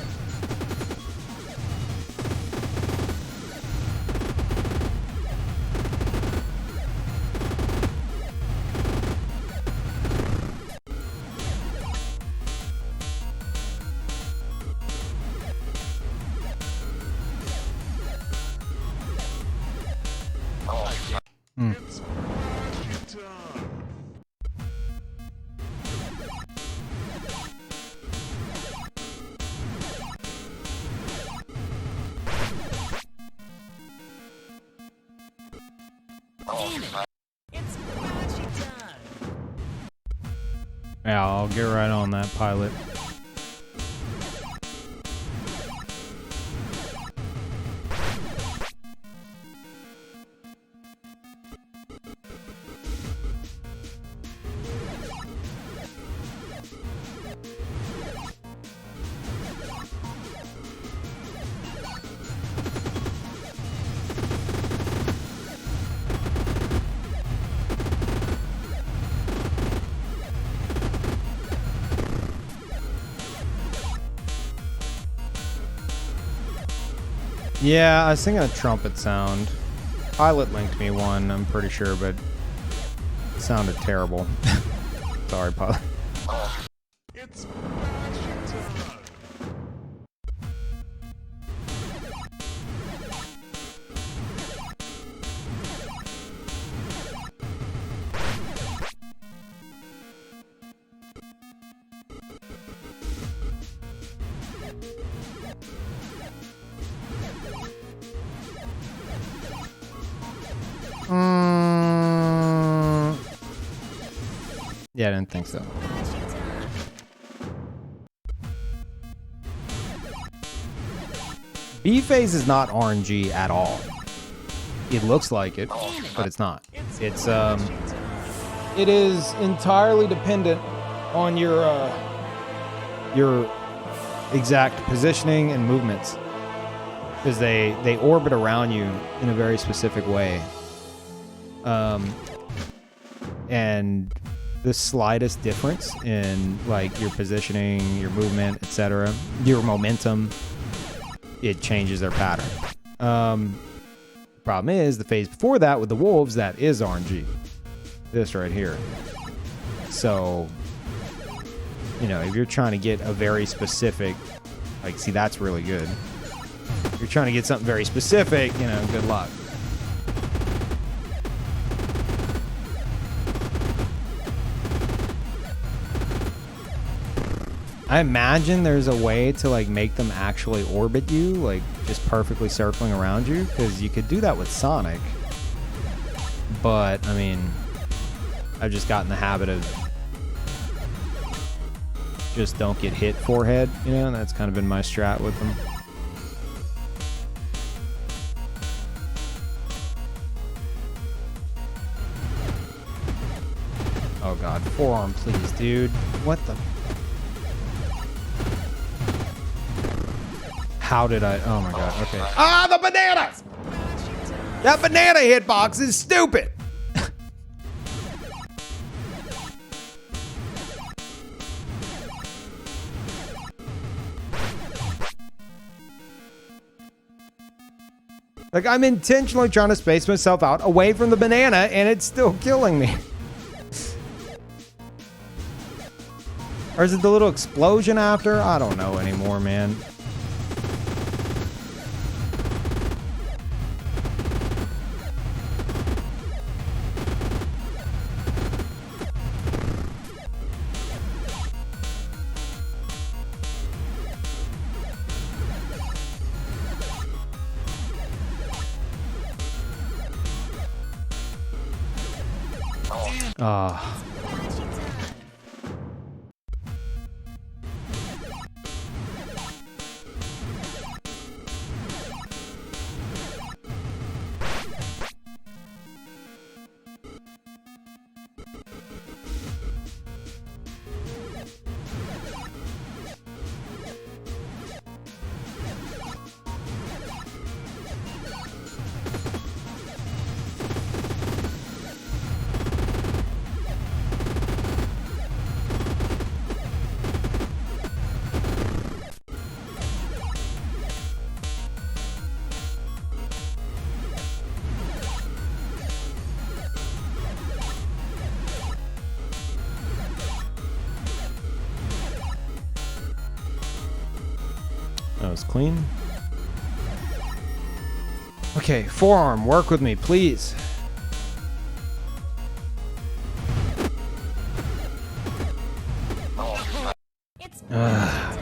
Damn it. It's boshy time. Yeah, I'll get right on that, pilot. Yeah, I was thinking a trumpet sound. Pilot linked me one, I'm pretty sure, but it sounded terrible. Sorry, Pilot. It's Boshy time. Yeah, I didn't think so. Boshy time. B-Phase is not RNG at all. It looks like it, but it's not. It's it is entirely dependent on your exact positioning and movements, because they orbit around you in a very specific way. And the slightest difference in like your positioning, your movement, etc., your momentum, it changes their pattern. Problem is, the phase before that with the wolves, that is RNG. This right here. So, you know, if you're trying to get a very specific, like, see, that's really good. If you're trying to get something very specific, you know, good luck. I imagine there's a way to like make them actually orbit you, like just perfectly circling around you, because you could do that with Sonic. But I mean, I've just gotten the habit of just don't get hit forehead, you know, and that's kind of been my strat with them. Oh god, forearm please, dude. What the? How did I? Oh my god, okay. Ah, the banana! That banana hitbox is stupid! Like, I'm intentionally trying to space myself out away from the banana, and it's still killing me. Or is it the little explosion after? I don't know anymore, man. Ah. That was clean. Okay, forearm, work with me, please. It's Ugh.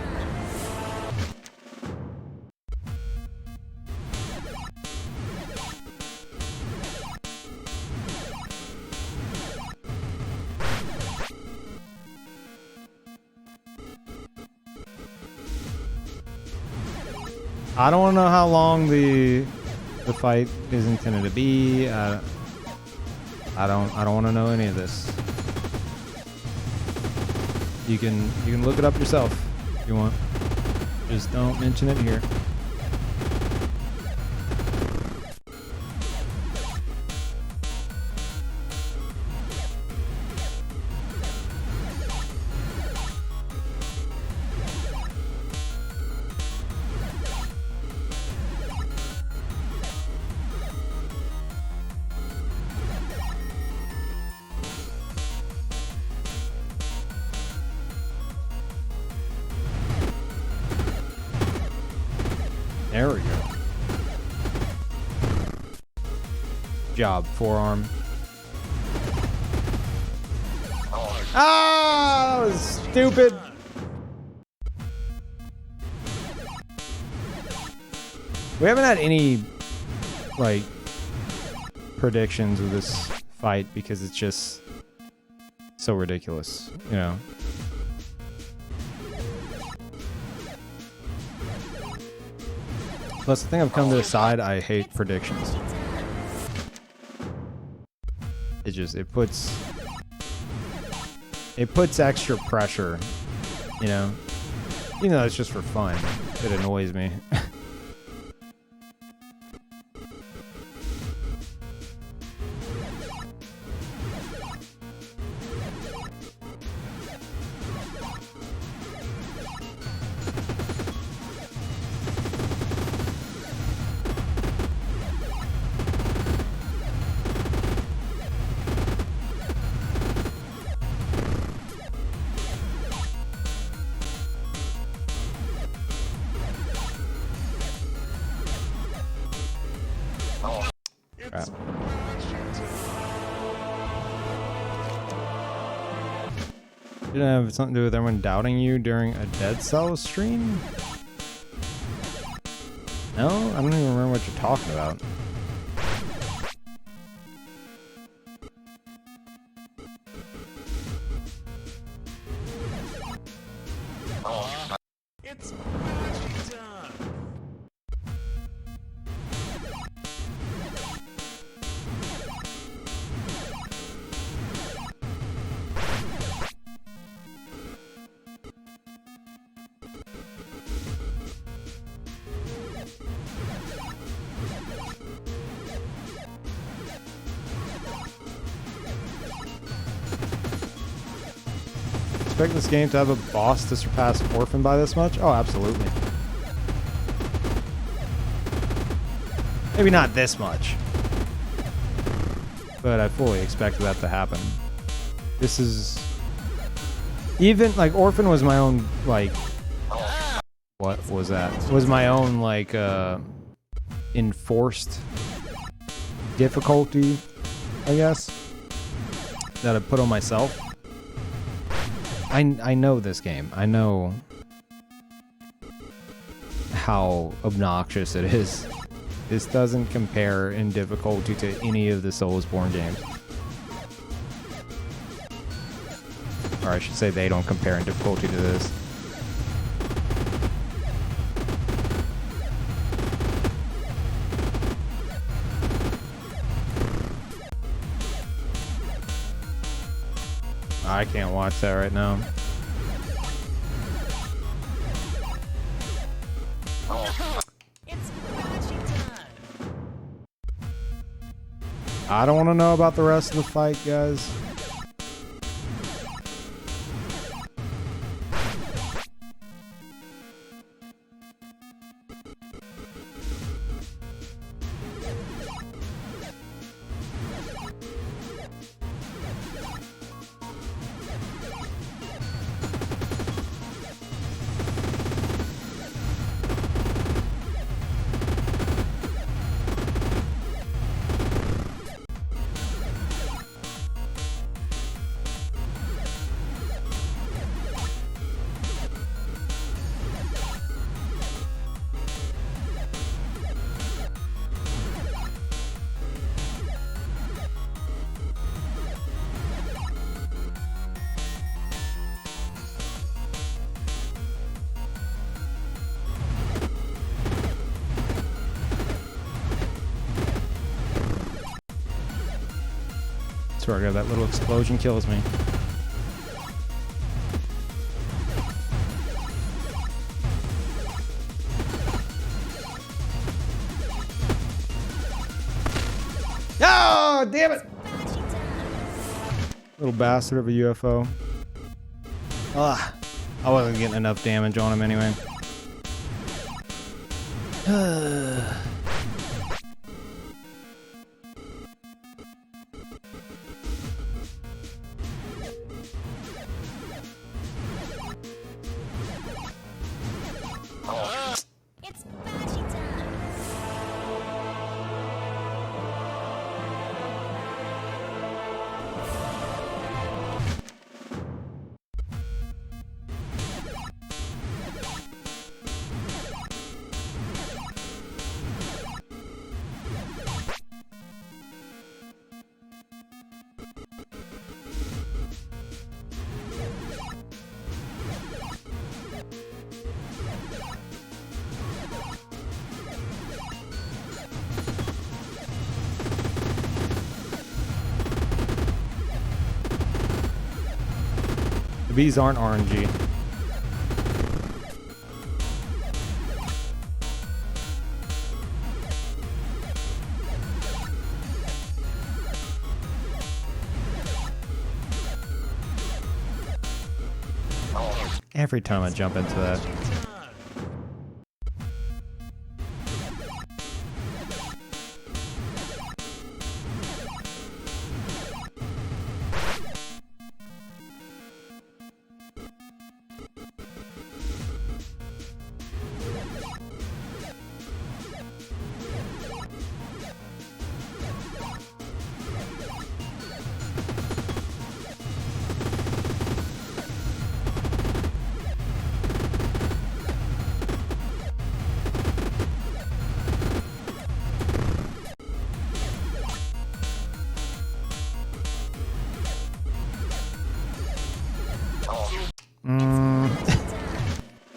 I don't know how long the fight is intended to be. I don't want to know any of this. You can look it up yourself if you want. Just don't mention it here. job, forearm. Ah, that was stupid. We haven't had any, like, predictions of this fight because it's just so ridiculous, you know. Plus, the thing I've come to decide, I hate predictions. It puts extra pressure, you know. Even though it's just for fun, it annoys me. It's Did it have something to do with everyone doubting you during a Dead Cells stream? No? I don't even remember what you're talking about. It's Boshy time. Expect this game to have a boss to surpass Orphan by this much? Oh, absolutely. Maybe not this much. But I fully expected that to happen. This is... Even, like, Orphan was my own, like... What was that? Was my own, like, enforced difficulty, I guess, that I put on myself. I know this game. I know how obnoxious it is. This doesn't compare in difficulty to any of the Soulsborne games. Or I should say they don't compare in difficulty to this. I can't watch that right now. It's Boshy time. I don't want to know about the rest of the fight, guys. Swear to God, that little explosion kills me. Oh, damn it! Little bastard of a UFO. Ugh. I wasn't getting enough damage on him anyway. It's Boshy time. bees aren't RNG. Every time I jump into that.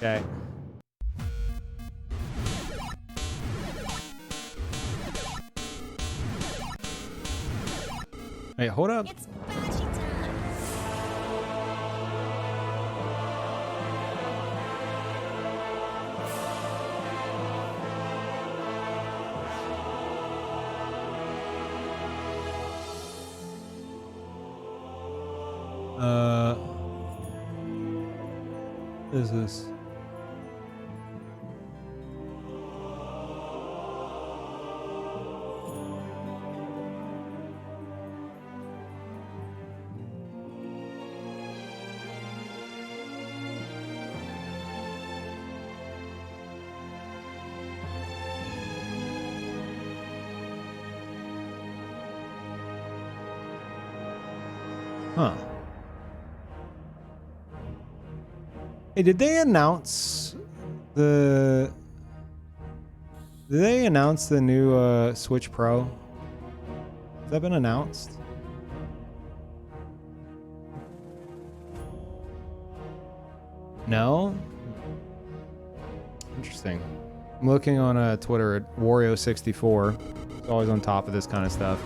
Okay. Hey, hold up. It's Boshy time. What is this? Huh. Hey, did they announce the new Switch Pro? Has that been announced? No? Interesting. I'm looking on Twitter at Wario64. He's always on top of this kind of stuff.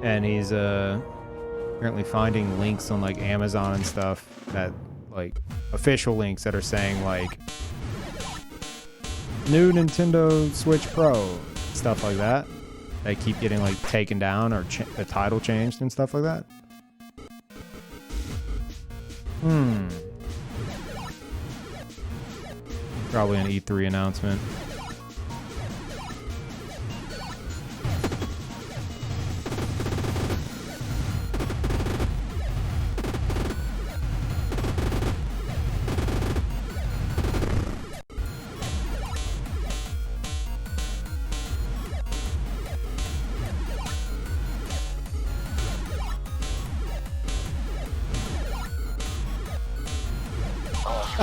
And he's apparently finding links on like Amazon and stuff, that like official links that are saying like new Nintendo Switch Pro, stuff like that. They keep getting like taken down or the title changed and stuff like that. Probably an E3 announcement.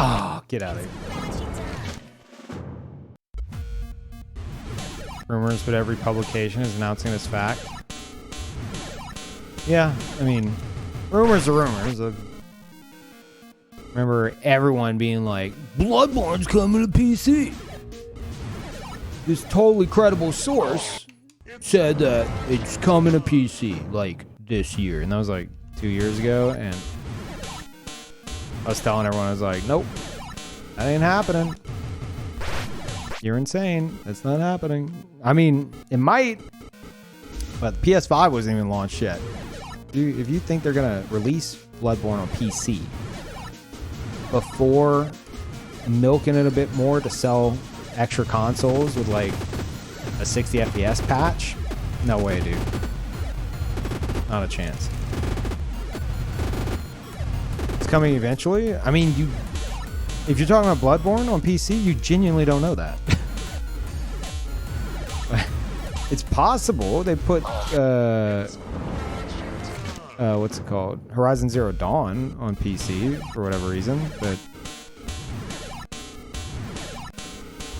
Oh, get out of here. Rumors, but every publication is announcing this fact. Yeah, I mean, rumors are rumors. Remember everyone being like, Bloodborne's coming to PC. This totally credible source said that it's coming to PC like this year. And that was like 2 years ago. And I was telling everyone, I was like, nope, that ain't happening. You're insane. That's not happening. I mean, it might, but the PS5 wasn't even launched yet. Dude, if you think they're going to release Bloodborne on PC before milking it a bit more to sell extra consoles with like a 60 FPS patch, no way, dude. Not a chance. It's coming eventually. I mean, if you're talking about Bloodborne on PC, you genuinely don't know that. It's possible they put what's it called? Horizon Zero Dawn on PC for whatever reason, but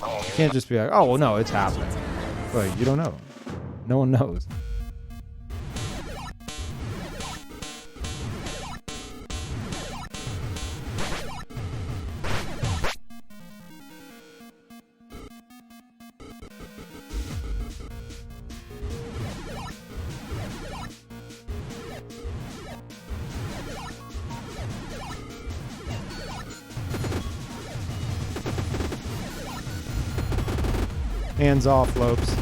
you can't just be like, oh well, no, it's happening. Like, you don't know. No one knows. Hands off, Lopes.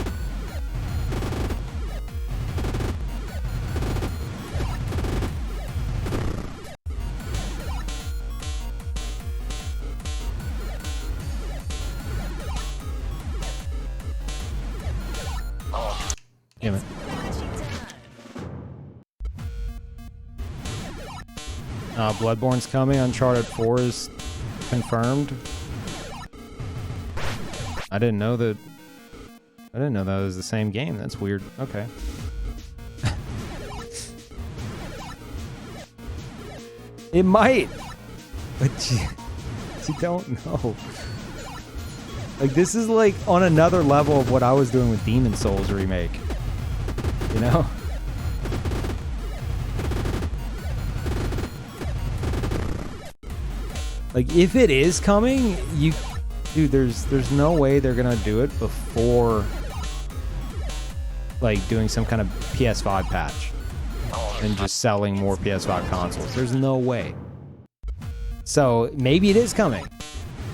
Damn it. Bloodborne's coming. Uncharted 4 is confirmed. I didn't know that was the same game. That's weird. Okay. It might, but you don't know. Like, this is like on another level of what I was doing with Demon Souls remake. You know? Like, if it is coming, dude, there's no way they're gonna do it before like doing some kind of PS5 patch and just selling more PS5 consoles. There's no way. So maybe it is coming,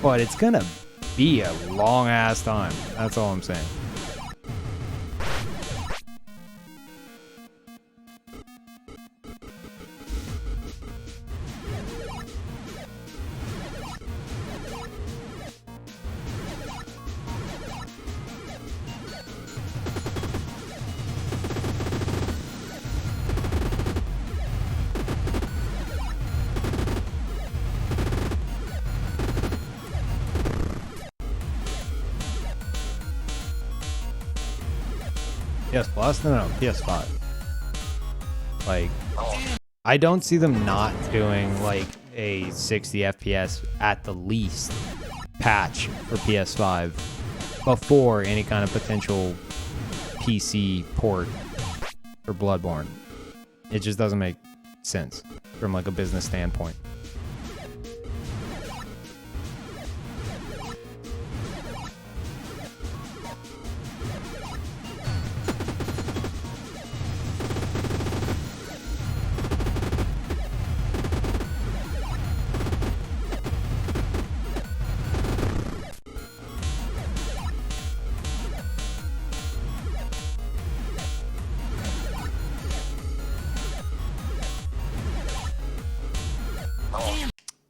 but it's gonna be a long ass time. That's all I'm saying. PS Plus? No, PS5. Like, I don't see them not doing like a 60 FPS at the least patch for PS5 before any kind of potential PC port for Bloodborne. It just doesn't make sense from like a business standpoint.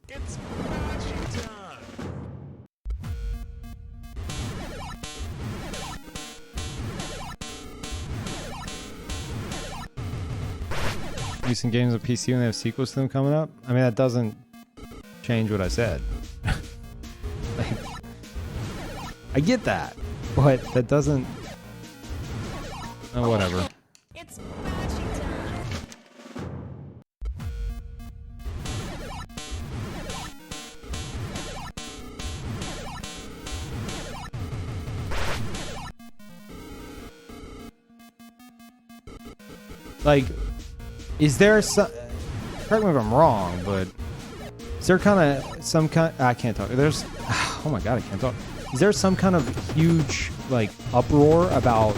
It's boshy time. Recent games on PC when they have sequels to them coming up? I mean, that doesn't change what I said. Like, I get that, but that doesn't... Oh, whatever. It's boshy time. Like, is there some... Correct me if I'm wrong, but... Is there some kind... I can't talk. There's... Oh my god, I can't talk. Is there some kind of huge, like, uproar about...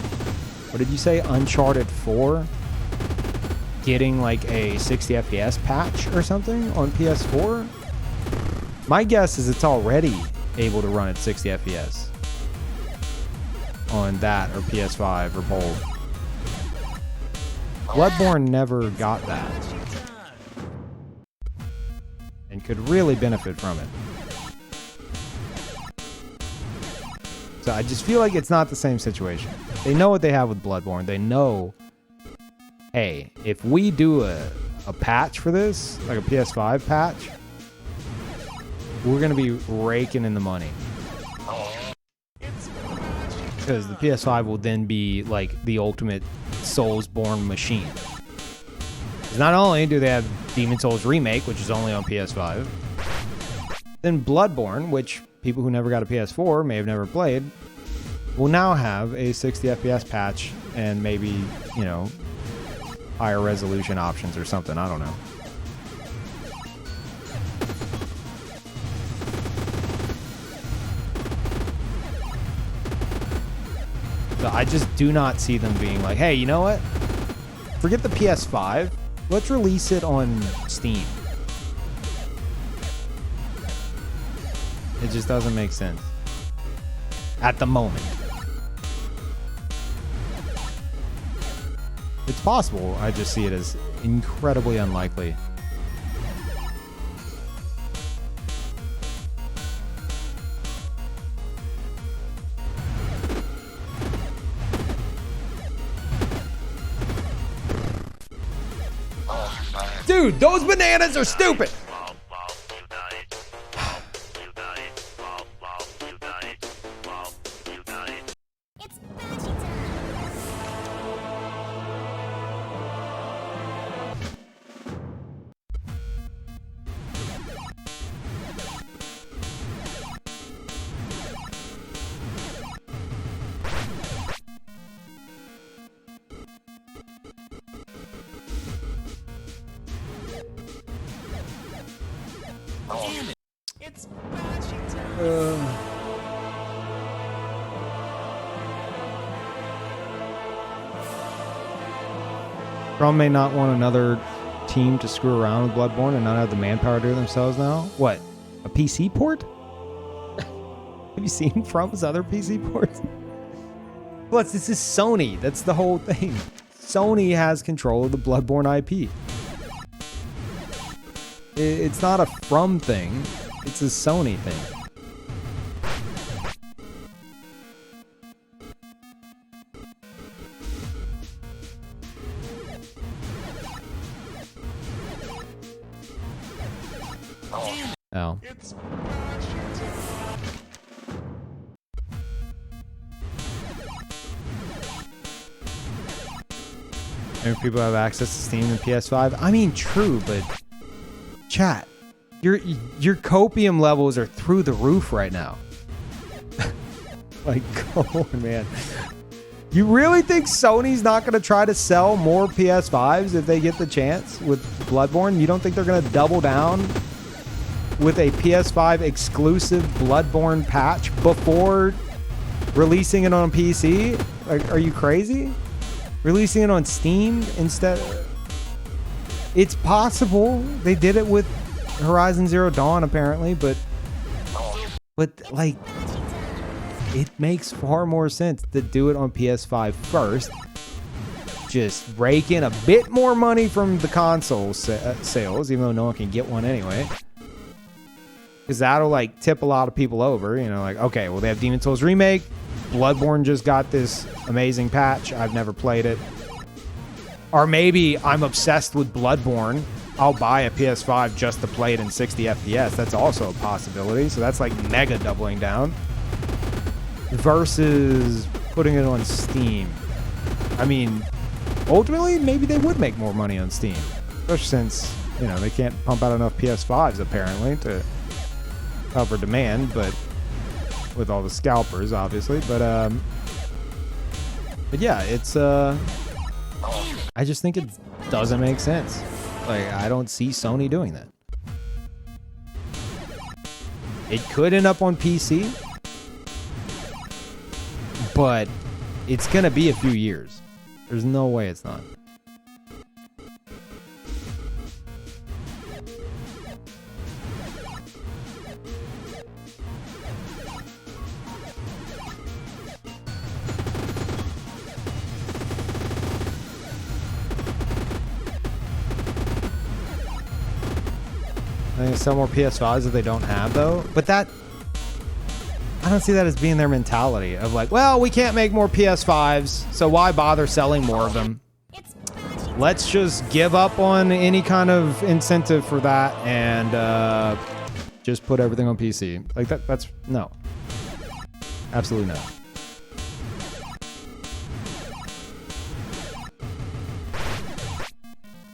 What did you say? Uncharted 4? Getting, like, a 60 FPS patch or something on PS4? My guess is it's already able to run at 60 FPS. On that, or PS5, or both. Bloodborne never got that. And could really benefit from it. So I just feel like it's not the same situation. They know what they have with Bloodborne. They know, hey, if we do a patch for this, like a PS5 patch, we're going to be raking in the money. Because the PS5 will then be like the ultimate Soulsborne machine. Not only do they have Demon Souls Remake, which is only on PS5, then Bloodborne, which people who never got a PS4 may have never played, will now have a 60 FPS patch and maybe, you know, higher resolution options or something. I don't know. So I just do not see them being like, hey, you know what? Forget the PS5. Let's release it on Steam. It just doesn't make sense. At the moment. It's possible. I just see it as incredibly unlikely. Dude, those bananas are stupid. It's Boshy time. Damn it. It's Boshy time. Chrome may not want another team to screw around with Bloodborne and not have the manpower to do it themselves now. What? A PC port? Have you seen From's other PC ports? Plus, this is Sony. That's the whole thing. Sony has control of the Bloodborne IP. It's not a From thing. It's a Sony thing. Oh. It's Boshy time. Maybe people have access to Steam and PS5. I mean, true, but chat, your copium levels are through the roof right now. Like, come on, man. You really think Sony's not going to try to sell more PS5s if they get the chance with Bloodborne? You don't think they're going to double down with a PS5 exclusive Bloodborne patch before releasing it on PC? Are you crazy? Releasing it on Steam instead? It's possible. They did it with Horizon Zero Dawn apparently, but like, it makes far more sense to do it on PS5 first. Just rake in a bit more money from the console sales, even though no one can get one anyway. Because that'll like tip a lot of people over, you know, like, okay, well, they have Demon's Souls Remake. Bloodborne just got this amazing patch. I've never played it. Or maybe I'm obsessed with Bloodborne. I'll buy a PS5 just to play it in 60 FPS. That's also a possibility. So that's like mega doubling down. Versus putting it on Steam. I mean, ultimately, maybe they would make more money on Steam. Especially since, you know, they can't pump out enough PS5s apparently to cover demand, but with all the scalpers, obviously. But yeah, it's I just think it doesn't make sense. Like, I don't see Sony doing that. It could end up on PC, but it's gonna be a few years. There's no way it's not. I think sell more PS5s that they don't have, though. But that, I don't see that as being their mentality of like, well, we can't make more PS5s, so why bother selling more of them? Let's just give up on any kind of incentive for that and just put everything on PC. Like that's no. Absolutely not.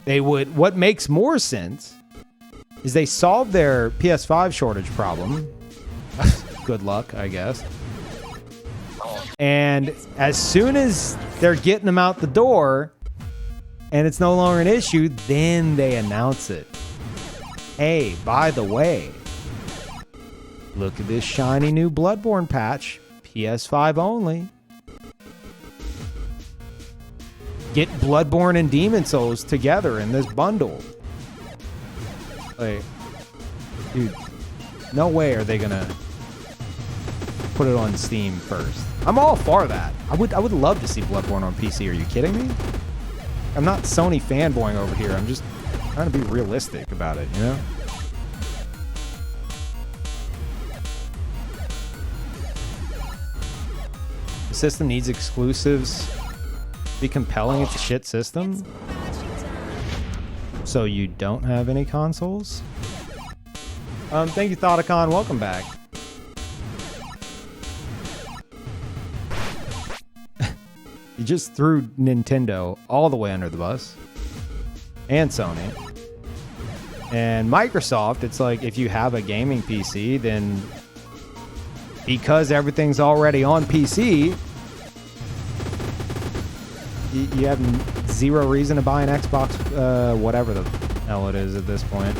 They would, what makes more sense is they solve their PS5 shortage problem. Good luck, I guess. And as soon as they're getting them out the door and it's no longer an issue, then they announce it. Hey, by the way, look at this shiny new Bloodborne patch, PS5 only. Get Bloodborne and Demon's Souls together in this bundle. Like, dude, no way are they gonna put it on Steam first. I'm all for that. I would love to see Bloodborne on PC. Are you kidding me? I'm not Sony fanboying over here. I'm just trying to be realistic about it, you know? The system needs exclusives. Be compelling. It's a shit system. So you don't have any consoles? Thank you, Thoughtacon. Welcome back. You just threw Nintendo all the way under the bus. And Sony. And Microsoft, it's like if you have a gaming PC, then because everything's already on PC, you have zero reason to buy an Xbox, whatever the hell it is at this point.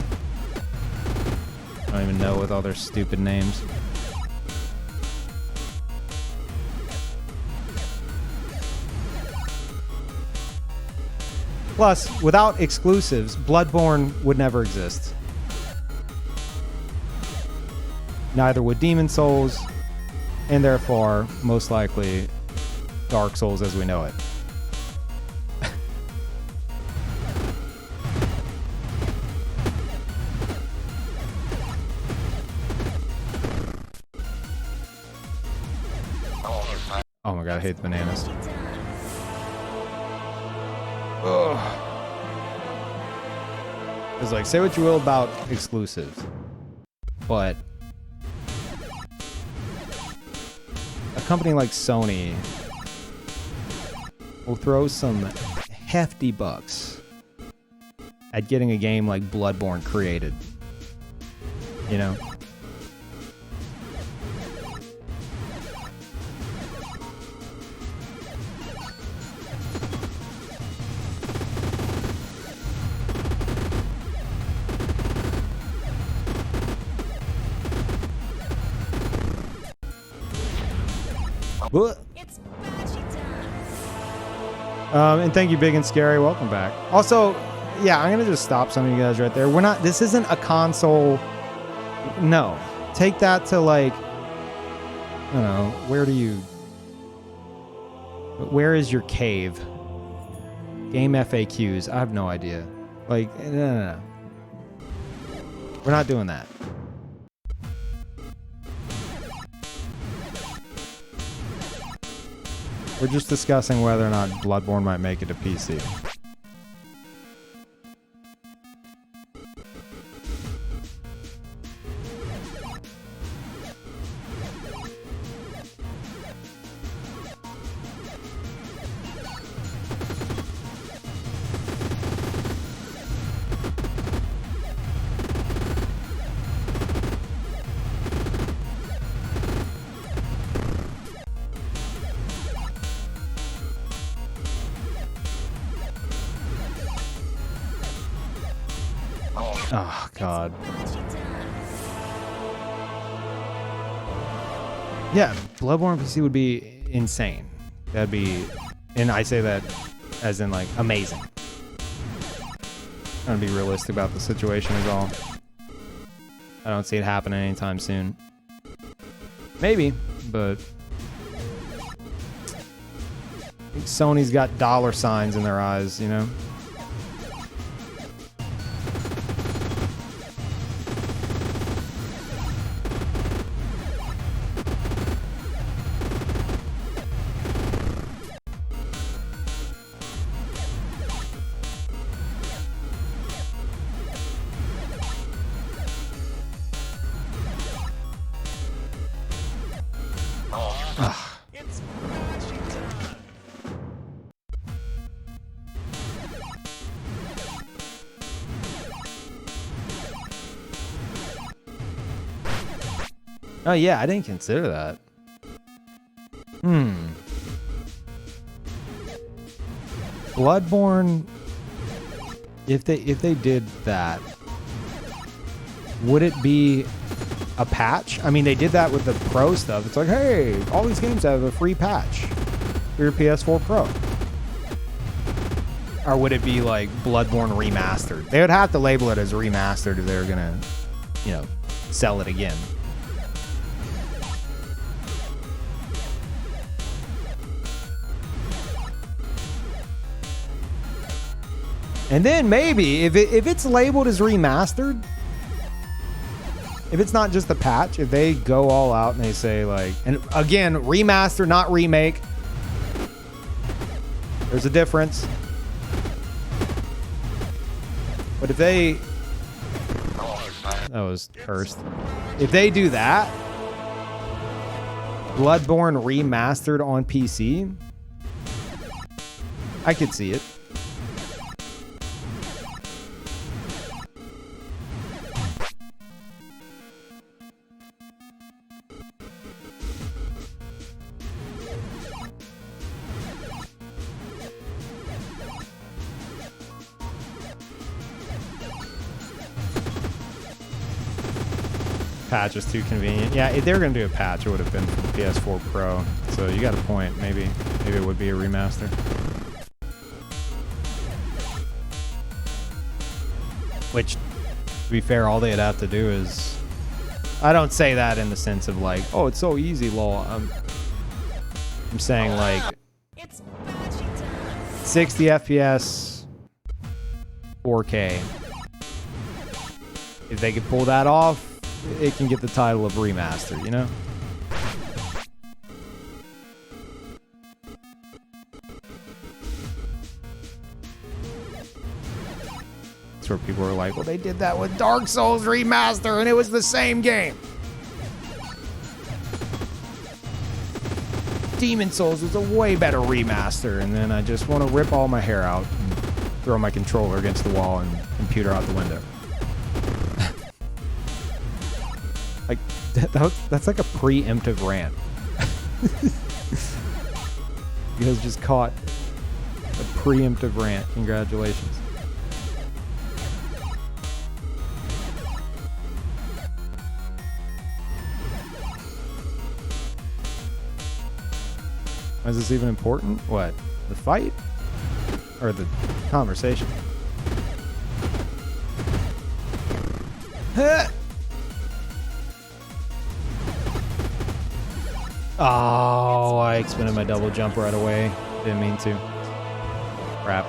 I don't even know with all their stupid names. Plus, without exclusives, Bloodborne would never exist. Neither would Demon Souls, and therefore, most likely, Dark Souls as we know it. Oh my god, I hate the bananas. Ugh. It's like, say what you will about exclusives, but a company like Sony will throw some hefty bucks at getting a game like Bloodborne created. You know? It's Boshy time. And thank you, Big and Scary. Welcome back. Also, yeah, I'm gonna just stop some of you guys right there. We're not. This isn't a console. No, take that to like. I don't know. Where do you? Where is your cave? Game FAQs. I have no idea. Like, no. We're not doing that. We're just discussing whether or not Bloodborne might make it to PC. Oh, God. Yeah, Bloodborne PC would be insane. That'd be... And I say that as in, like, amazing. Trying to be realistic about the situation is all. I don't see it happening anytime soon. Maybe, but... I think Sony's got dollar signs in their eyes, you know? It's Boshy time. Oh yeah, I didn't consider that. Bloodborne, if they did that, would it be a patch? I mean, they did that with the Pro stuff. It's like, hey, all these games have a free patch for your PS4 Pro. Or would it be like Bloodborne remastered? They would have to label it as remastered if they were gonna, you know, sell it again. And then maybe if it's labeled as remastered, if it's not just a patch, if they go all out and they say like, and again, remaster, not remake. There's a difference. But if they, that was cursed. If they do that, Bloodborne remastered on PC, I could see it. Patch is too convenient. Yeah, if they were gonna do a patch, it would have been for the PS4 Pro. So you got a point. Maybe it would be a remaster. Which, to be fair, all they'd have to do is, I don't say that in the sense of like, oh, it's so easy, lol. I'm saying like 60 FPS, 4K. If they could pull that off, it can get the title of remaster, you know? That's where people are like, well, they did that with Dark Souls Remaster and it was the same game. Demon Souls was a way better remaster, and then I just want to rip all my hair out and throw my controller against the wall and computer out the window. Like, that's like a preemptive rant. You guys just caught a preemptive rant. Congratulations. Is this even important? What? The fight? Or the conversation? Oh, I expended my double jump right away. Didn't mean to. Crap.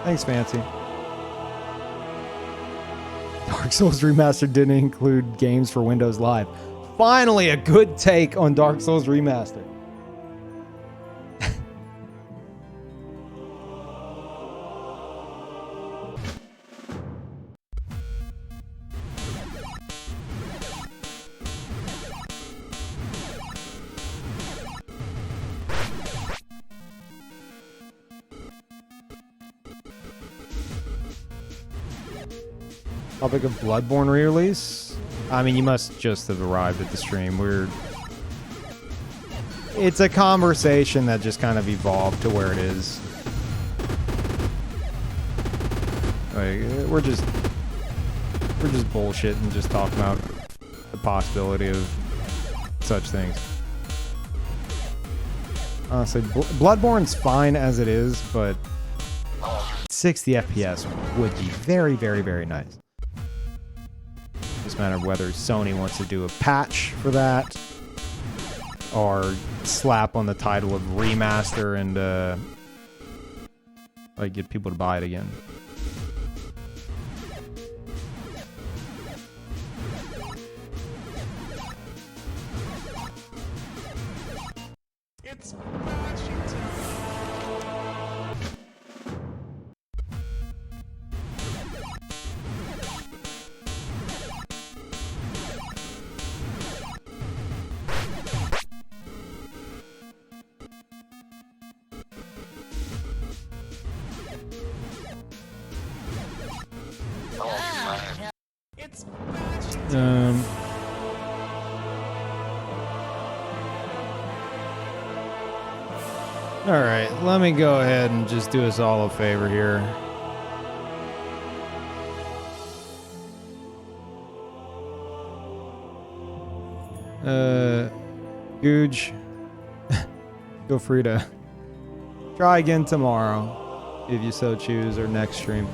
Thanks, Fancy. Dark Souls Remastered didn't include games for Windows Live. Finally, a good take on Dark Souls Remastered. Topic of Bloodborne re-release? I mean, you must just have arrived at the stream. It's a conversation that just kind of evolved to where it is. Like, we're just bullshitting, just talking about the possibility of such things. Honestly, Bloodborne's fine as it is, but 60 FPS would be very, very, very nice. Just a matter of whether Sony wants to do a patch for that or slap on the title of remaster and like get people to buy it again. It's Boshy time. It's Boshy time. All right, let me go ahead and just do us all a favor here. Googe, feel free to try again tomorrow if you so choose, or next stream.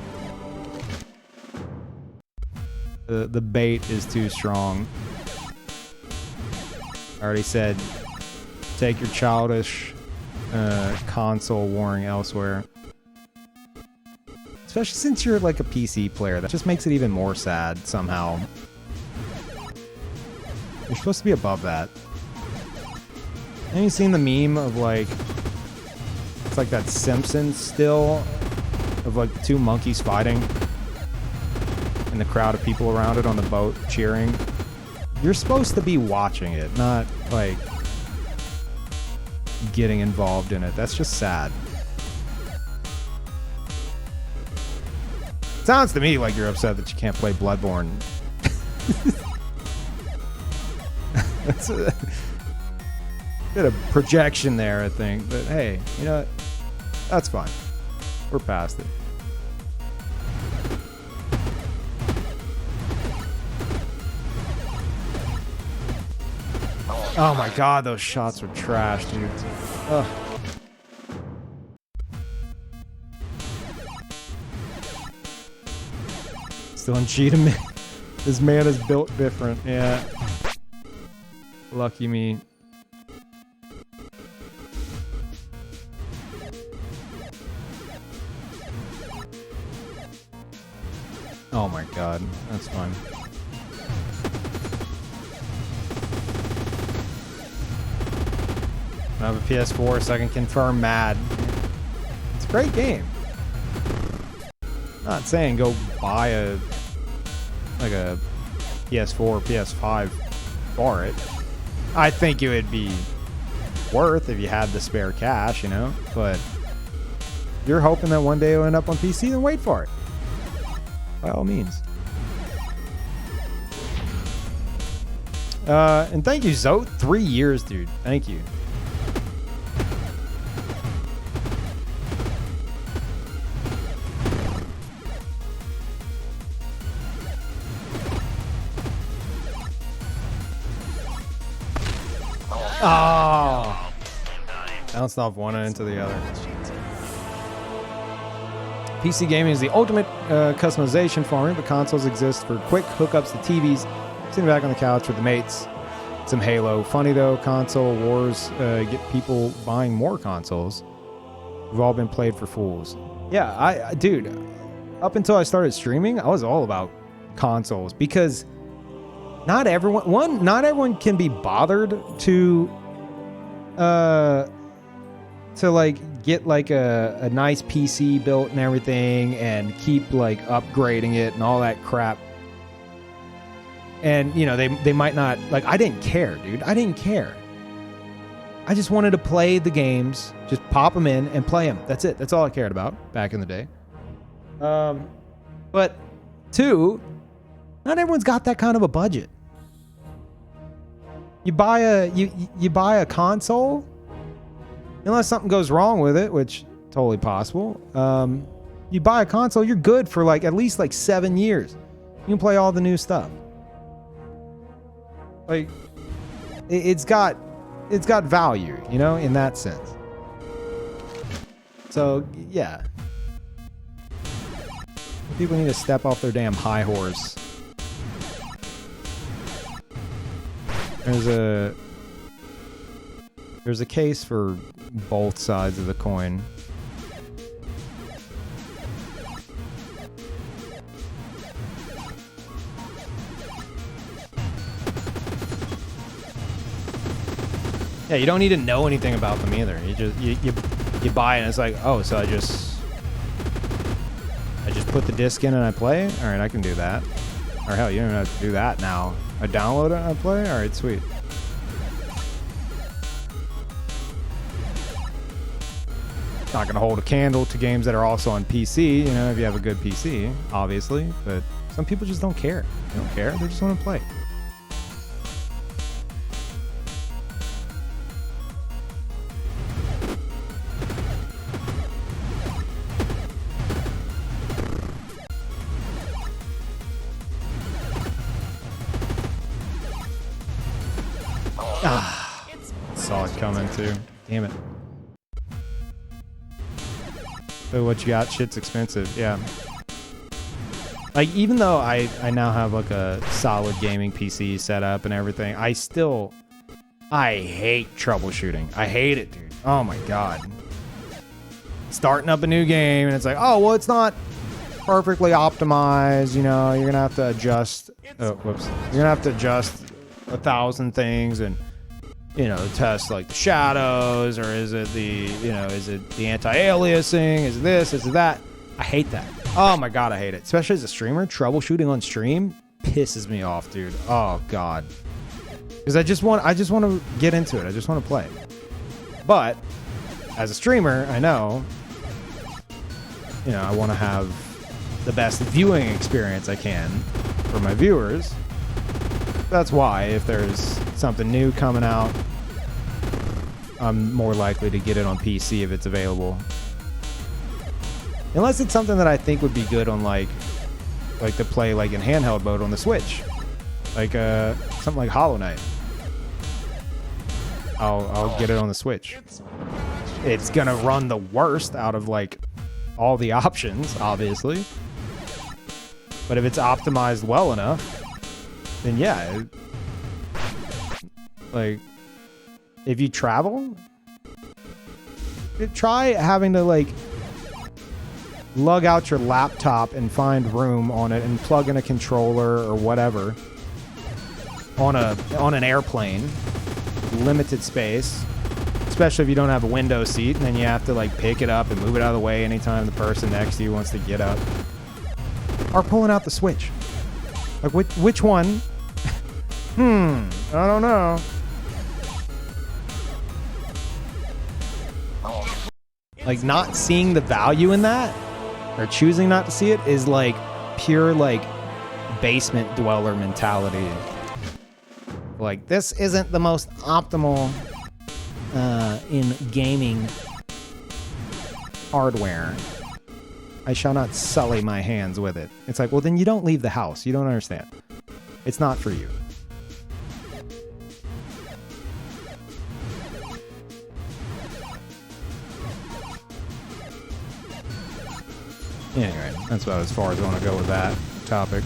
The bait is too strong. I already said, take your childish console warring elsewhere. Especially since you're like a PC player. That just makes it even more sad somehow. You're supposed to be above that. Have you seen the meme of like... It's like that Simpsons still of like the two monkeys fighting and the crowd of people around it on the boat cheering? You're supposed to be watching it, not like getting involved in it. That's just sad. Sounds to me like you're upset that you can't play Bloodborne. That's a bit of projection there, I think. But hey, you know what? That's fine. We're past it. Oh my god, those shots were trash, dude. Ugh. Still in cheating. This man is built different. Yeah. Lucky me. Oh my god, that's fine. I have a PS4, so I can confirm Mad. It's a great game. Not saying go buy a PS4 or PS5 for it. I think it would be worth if you had the spare cash, you know. But you're hoping that one day it'll end up on PC, then wait for it. By all means. And thank you, Zote. 3 years, dude. Thank you. Oh! Bounced off one end to the other. PC gaming is the ultimate customization for me. The consoles exist for quick hookups to TVs, sitting back on the couch with the mates, some Halo. Funny though, console wars get people buying more consoles. We've all been played for fools. Yeah, dude, up until I started streaming, I was all about consoles because not everyone can be bothered to like get like a nice PC built and everything and keep like upgrading it and all that crap. And you know, they might not like, I didn't care, dude. I didn't care. I just wanted to play the games, just pop them in and play them. That's it. That's all I cared about back in the day. But two, not everyone's got that kind of a budget. You buy a console, unless something goes wrong with it, which totally possible. You buy a console, you're good for like at least like 7 years. You can play all the new stuff. Like it's got value, you know, in that sense. So yeah, people need to step off their damn high horse. There's a case for both sides of the coin. Yeah, you don't need to know anything about them either. You just you buy it and it's like, oh, so I just put the disc in and I play? All right, I can do that. Or hell, you don't even have to do that now. I download it and I play? All right, sweet. Not gonna hold a candle to games that are also on PC, you know, if you have a good PC, obviously. But some people just don't care. They don't care. They just want to play. Saw it coming too. Damn it. So what you got? Shit's expensive. Yeah. Like, even though I now have like a solid gaming PC set up and everything, I hate troubleshooting. I hate it, dude. Oh my God. Starting up a new game and it's like, oh, well, it's not perfectly optimized. You know, you're going to have to adjust. Oh, whoops. You're going to have to adjust 1,000 things and, you know, test like the shadows, or is it the, you know, is it the anti-aliasing? Is it this? Is it that? I hate that. Oh my God, I hate it. Especially as a streamer, troubleshooting on stream pisses me off, dude. Oh God. Because I just want to get into it. I just want to play. But as a streamer, I know, you know, I want to have the best viewing experience I can for my viewers. That's why if there's something new coming out, I'm more likely to get it on PC if it's available. Unless it's something that I think would be good on like to play like in handheld mode on the Switch. Like something like Hollow Knight. I'll get it on the Switch. It's gonna run the worst out of like all the options, obviously. But if it's optimized well enough, then yeah. Like, if you travel, try having to like lug out your laptop and find room on it and plug in a controller or whatever on an airplane, limited space, especially if you don't have a window seat, and then you have to like pick it up and move it out of the way anytime the person next to you wants to get up. Or pulling out the Switch. Like which one? I don't know. Like not seeing the value in that, or choosing not to see it, is like pure like basement dweller mentality. Like, this isn't the most optimal in gaming hardware. I shall not sully my hands with it. It's like, well, then you don't leave the house. You don't understand. It's not for you. Anyway, that's about as far as I want to go with that topic.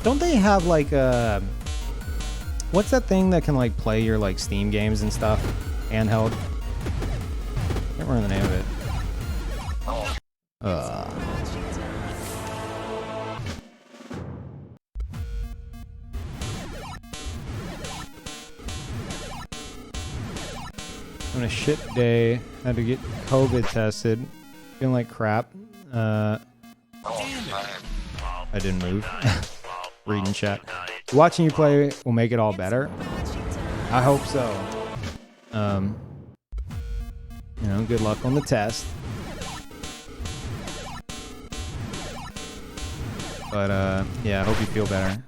Don't they have like what's that thing that can like play your like Steam games and stuff handheld? I can't remember the name of it. On a shit day, had to get COVID tested, feeling like crap. I didn't move. Reading chat. Watching you play will make it all better. I hope so. You know, good luck on the test. But yeah, I hope you feel better.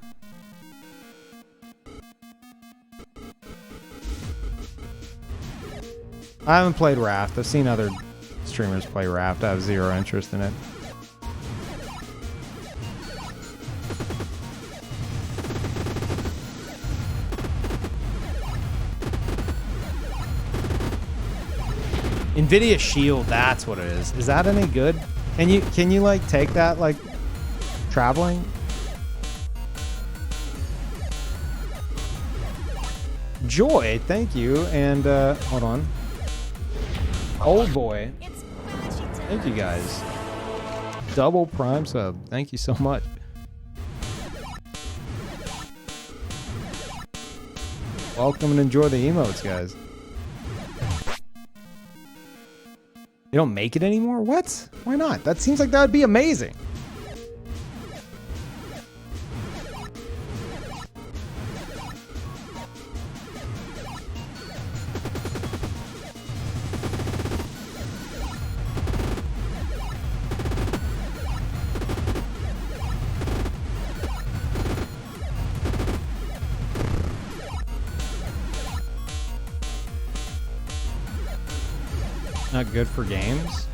I haven't played Raft. I've seen other streamers play Raft. I have zero interest in it. NVIDIA Shield, that's what it is. Is that any good? Can you like take that like traveling? Joy, thank you. And hold on. Old boy. Thank you guys. Double Prime sub. Thank you so much. Welcome and enjoy the emotes, guys. They don't make it anymore? What? Why not? That seems like that would be amazing. Not good for games?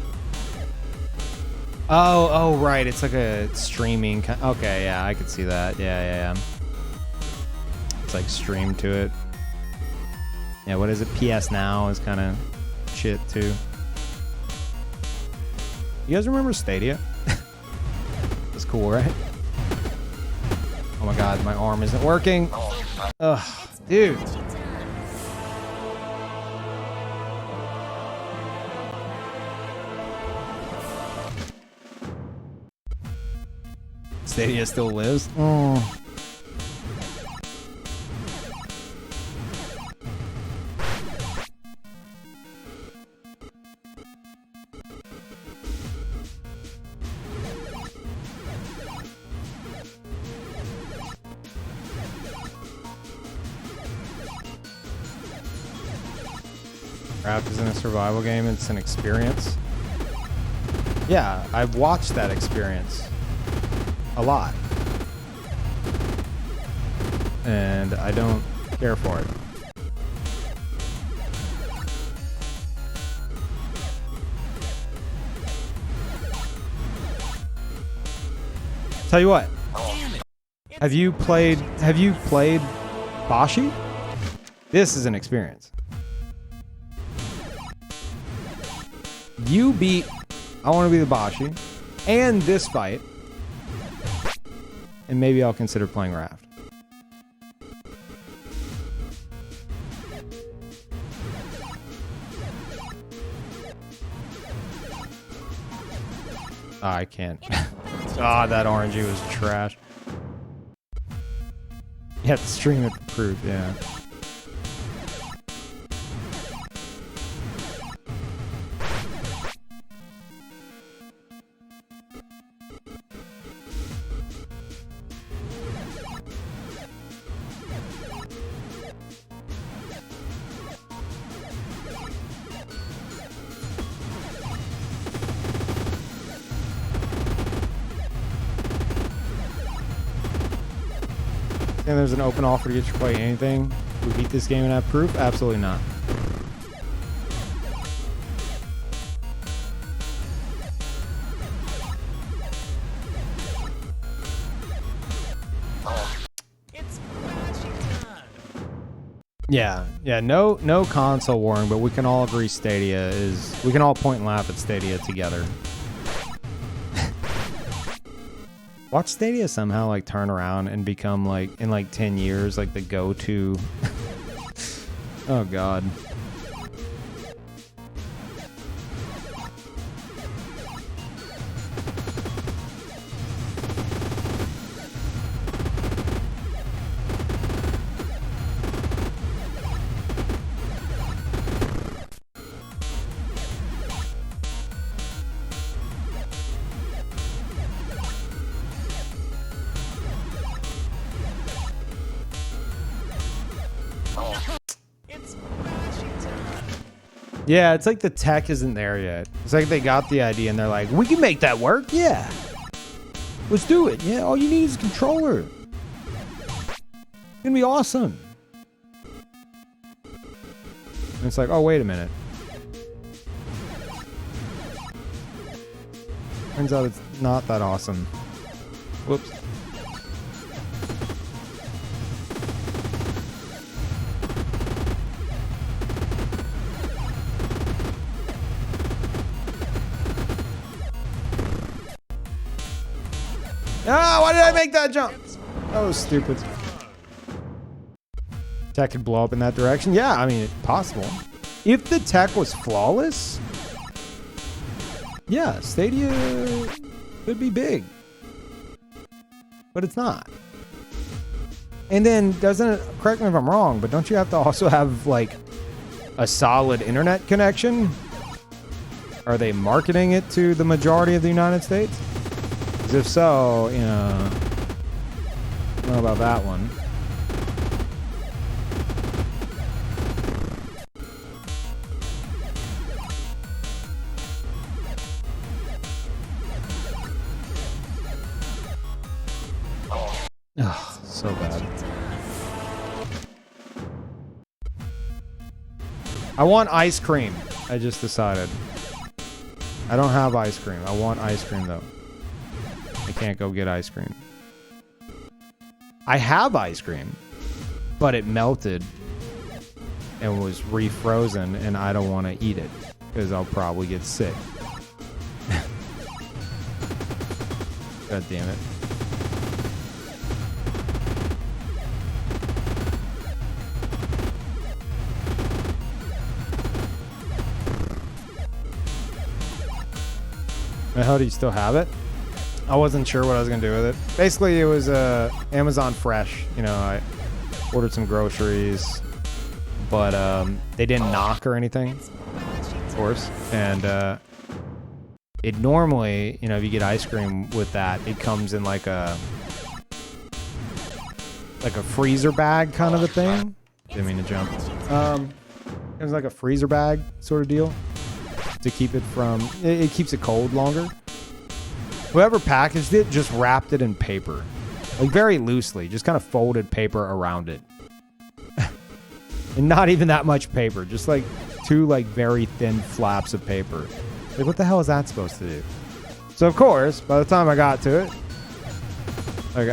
Oh, right. It's like a streaming. Okay, yeah, I could see that. Yeah. It's like streamed to it. Yeah, what is it? PS Now is kind of shit too. You guys remember Stadia? It's cool, right? Oh my god, my arm isn't working. Ugh, dude. Stadia still lives? Oh. Raft isn't a survival game, it's an experience. Yeah, I've watched that experience a lot. And I don't care for it. Tell you what. Have you played Boshy? This is an experience. You beat I Wanna Be The Boshy and this fight, and maybe I'll consider playing Raft. Oh, I can't. Ah, that orangey was trash. You have to stream it for proof, yeah. And there's an open offer to get you to play anything. We beat this game and have proof? Absolutely not. It's Boshy time. Yeah, no console warring, but we can all agree Stadia is. We can all point and laugh at Stadia together. Watch Stadia somehow like turn around and become like in like 10 years like the go-to. Oh god. It's Boshy time. Yeah, it's like the tech isn't there yet. It's like they got the idea and they're like, we can make that work. Yeah. Let's do it. Yeah, all you need is a controller. It's gonna be awesome. And it's like, oh, wait a minute. Turns out it's not that awesome. Whoops. Ah, why did I make that jump? That was stupid. Tech could blow up in that direction. Yeah, I mean, it's possible. If the tech was flawless, yeah, Stadia could be big. But it's not. And then doesn't it, correct me if I'm wrong, but don't you have to also have like a solid internet connection? Are they marketing it to the majority of the United States? Because if so, you know, I don't know about that one. Oh, so bad. I want ice cream. I just decided. I don't have ice cream. I want ice cream though. I can't go get ice cream. I have ice cream, but it melted and was refrozen, and I don't want to eat it because I'll probably get sick. God damn it. How do you still have it? I wasn't sure what I was gonna do with it. Basically, it was Amazon Fresh. You know, I ordered some groceries, but they didn't knock or anything, of course. And it normally, you know, if you get ice cream with that, it comes in like a freezer bag kind of a thing. Didn't mean to jump. It was like a freezer bag sort of deal to keep it from. It keeps it cold longer. Whoever packaged it just wrapped it in paper, like very loosely, just kind of folded paper around it. And not even that much paper, just like two like very thin flaps of paper. Like, what the hell is that supposed to do? So of course, by the time I got to it, like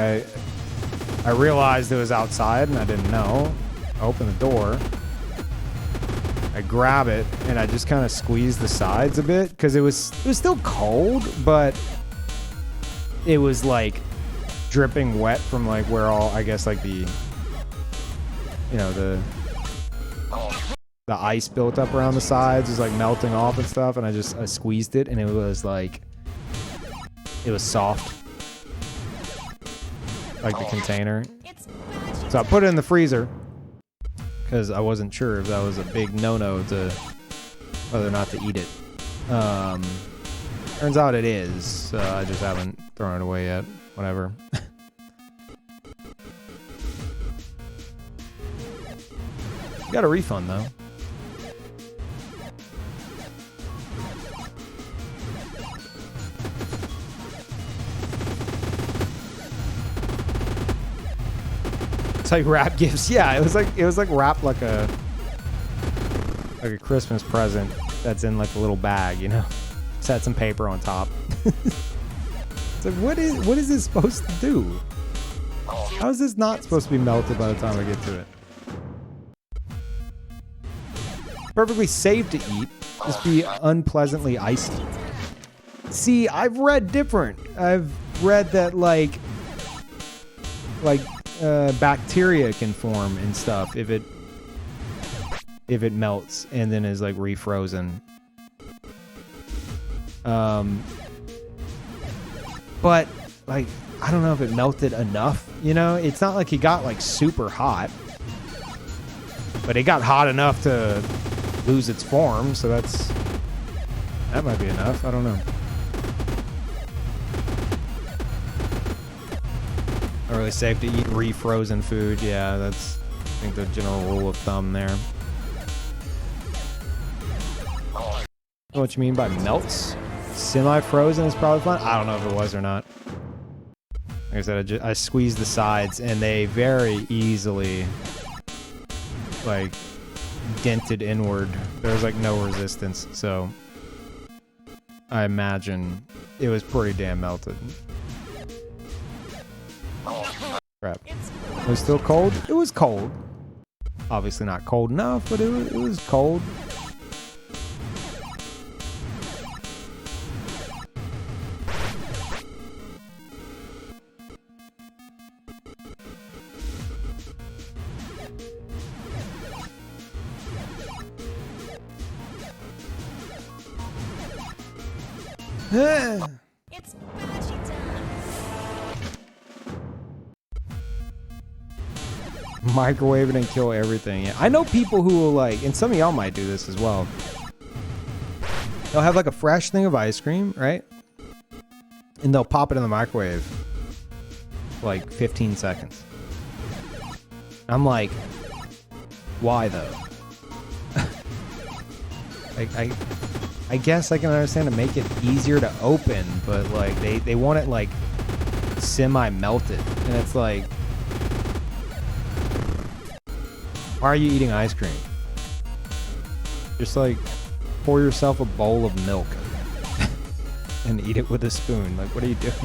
I realized it was outside and I didn't know. I opened the door. I grab it and I just kind of squeeze the sides a bit because it was still cold, but it was like dripping wet from like where all, I guess, like the, you know, the ice built up around the sides was like melting off and stuff, and I squeezed it and it was like, it was soft, like the container. So I put it in the freezer because I wasn't sure if that was a big no-no to whether or not to eat it. Turns out it is, so I just haven't thrown it away yet. Whatever. Got a refund though. It's like wrap gifts. Yeah, it was like wrapped like a Christmas present that's in like a little bag, you know. Just had some paper on top. It's like, what is this supposed to do? How is this not supposed to be melted by the time I get to it? Perfectly safe to eat, just be unpleasantly icy. See, I've read different. I've read that like bacteria can form and stuff if it melts and then is like refrozen. But like, I don't know if it melted enough, you know? It's not like it got like super hot, but it got hot enough to lose its form, so that might be enough. I don't know. Not really safe to eat refrozen food. Yeah, that's, I think, the general rule of thumb there. Know what you mean by melts? Semi-frozen is probably fine. I don't know if it was or not. Like I said, I squeezed the sides and they very easily like dented inward. There was like no resistance, so I imagine it was pretty damn melted. Crap. It was still cold? It was cold. Obviously not cold enough, but it was cold. It's Boshy time. Microwave it and kill everything. Yeah, I know people who will like, and some of y'all might do this as well. They'll have like a fresh thing of ice cream, right? And they'll pop it in the microwave for like 15 seconds. I'm like, why though? I guess I can understand to make it easier to open, but like they want it like semi-melted, and it's like, why are you eating ice cream? Just like pour yourself a bowl of milk. and eat it with a spoon. Like, what are you doing?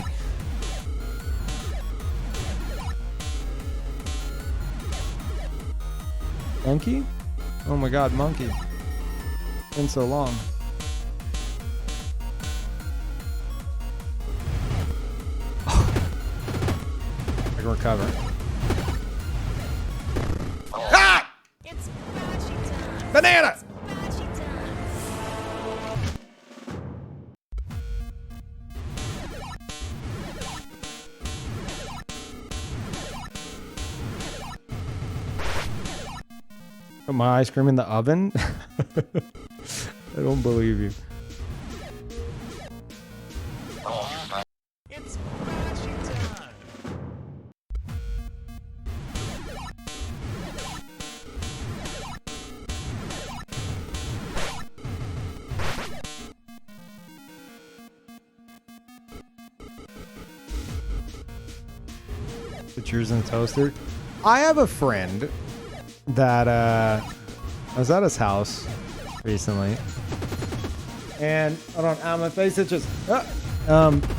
Monkey? Oh my god, monkey. Been so long. I can recover. Ah! It's boshy time. Banana! Boshy time. Put my ice cream in the oven? I don't believe you. It's boshy time. Put yours in the toaster. I have a friend that I was at his house recently, and hold on, my face is just. I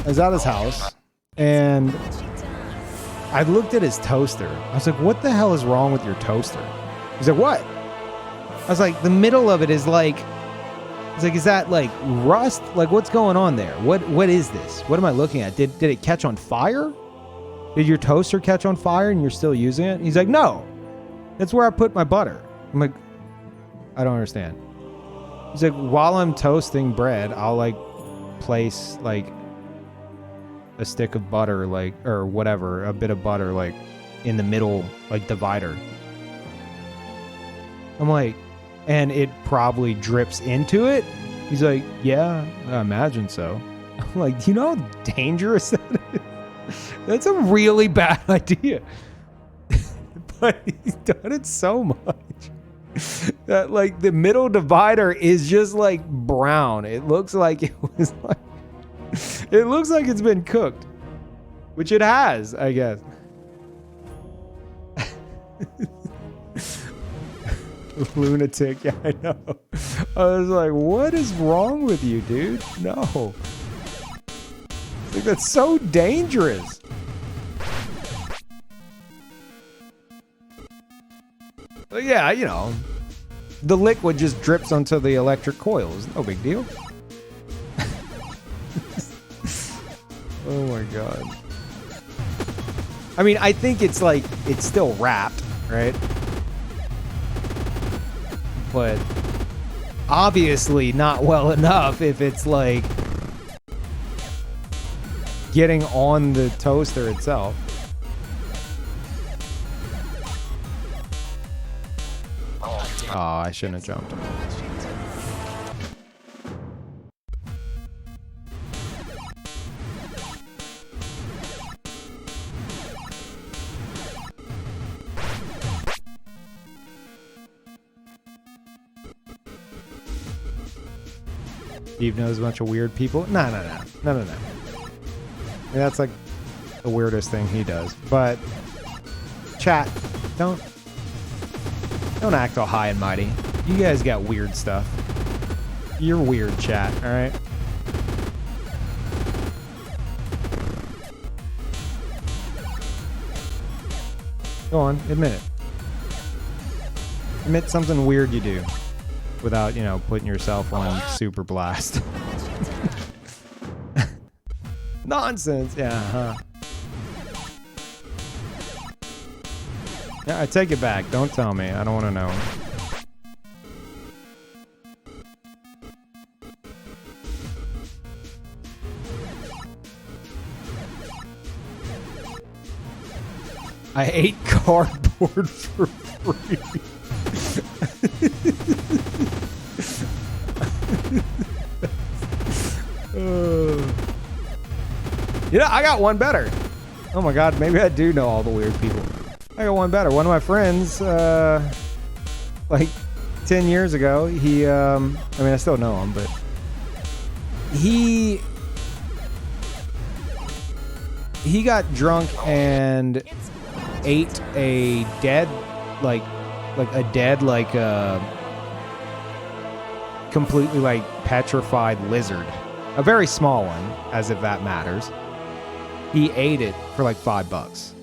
was at his house, and I looked at his toaster. I was like, "What the hell is wrong with your toaster?" He's like, "What?" I was like, "The middle of it is like." It's like, is that like rust? Like, what's going on there? What is this? What am I looking at? Did it catch on fire? Did your toaster catch on fire and you're still using it? He's like, no, that's where I put my butter. I'm like, I don't understand. He's like, while I'm toasting bread, I'll like place like a stick of butter, like, or whatever, a bit of butter, like in the middle, like divider. I'm like, and it probably drips into it. He's like, yeah, I imagine so. I'm like, do you know how dangerous that is? That's a really bad idea. But he's done it so much that like the middle divider is just like brown. It looks like it was like, it looks like it's been cooked, which it has, I guess. Lunatic, yeah, I know. I was like, what is wrong with you, dude? No. Like, that's so dangerous. But yeah, you know, the liquid just drips onto the electric coils. No big deal. Oh my god. I mean, I think it's like, it's still wrapped, right? But obviously not well enough if it's like getting on the toaster itself. Oh, I shouldn't have jumped. Steve knows a bunch of weird people. No. I mean, that's like the weirdest thing he does. But chat, don't act all high and mighty. You guys got weird stuff. You're weird, chat, all right? Go on, admit it. Admit something weird you do without, you know, putting yourself on super blast. Nonsense. Yeah, huh? Yeah, I take it back. Don't tell me. I don't want to know. I ate cardboard for free. You know, I got one better. Oh my god, maybe I do know all the weird people. I got one better. One of my friends, like 10 years ago, he, I mean, I still know him, but he got drunk and ate a dead, like completely like petrified lizard. A very small one, as if that matters. He ate it for like $5.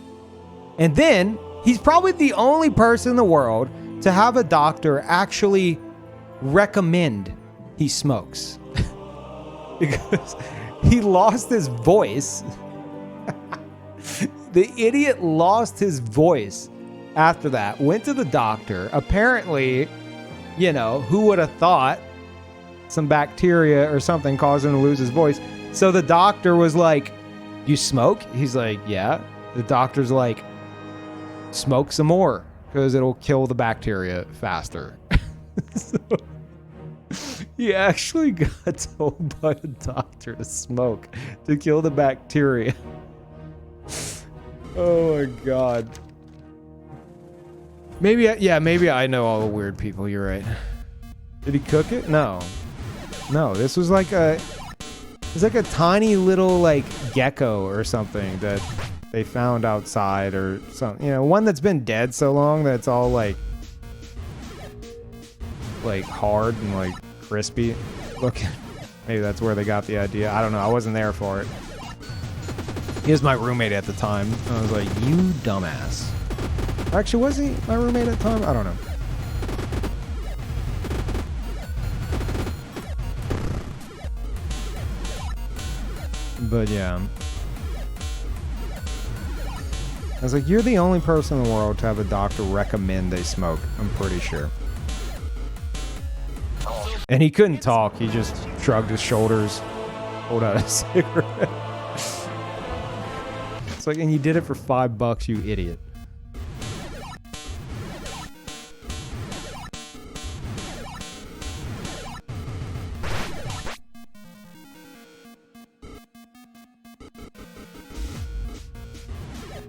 And then he's probably the only person in the world to have a doctor actually recommend he smokes. Because he lost his voice. The idiot lost his voice after that. Went to the doctor. Apparently, you know, who would have thought some bacteria or something caused him to lose his voice? So the doctor was like, "You smoke?" He's like, "Yeah." The doctor's like, "Smoke some more because it'll kill the bacteria faster." So he actually got told by the doctor to smoke to kill the bacteria. Oh my god. Maybe I know all the weird people. You're right. Did he cook it? No. No, this was like it's like a tiny little like gecko or something that they found outside or something. You know, one that's been dead so long that it's all like hard and like crispy looking. Maybe that's where they got the idea. I don't know. I wasn't there for it. He was my roommate at the time. I was like, "You dumbass." Actually, was he my roommate at the time? I don't know. But yeah. I was like, "You're the only person in the world to have a doctor recommend they smoke." I'm pretty sure. And he couldn't talk. He just shrugged his shoulders, pulled out a cigarette. It's like, and you did it for $5, you idiot.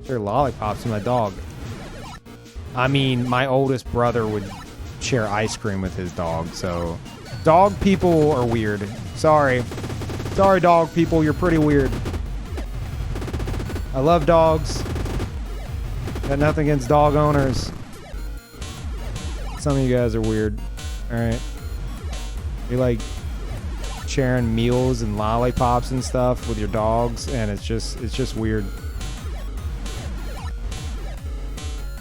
Share lollipops with my dog. I mean, my oldest brother would share ice cream with his dog, so dog people are weird. Sorry, dog people, you're pretty weird. I love dogs. Got nothing against dog owners. Some of you guys are weird. All right, you like sharing meals and lollipops and stuff with your dogs, and it's just weird.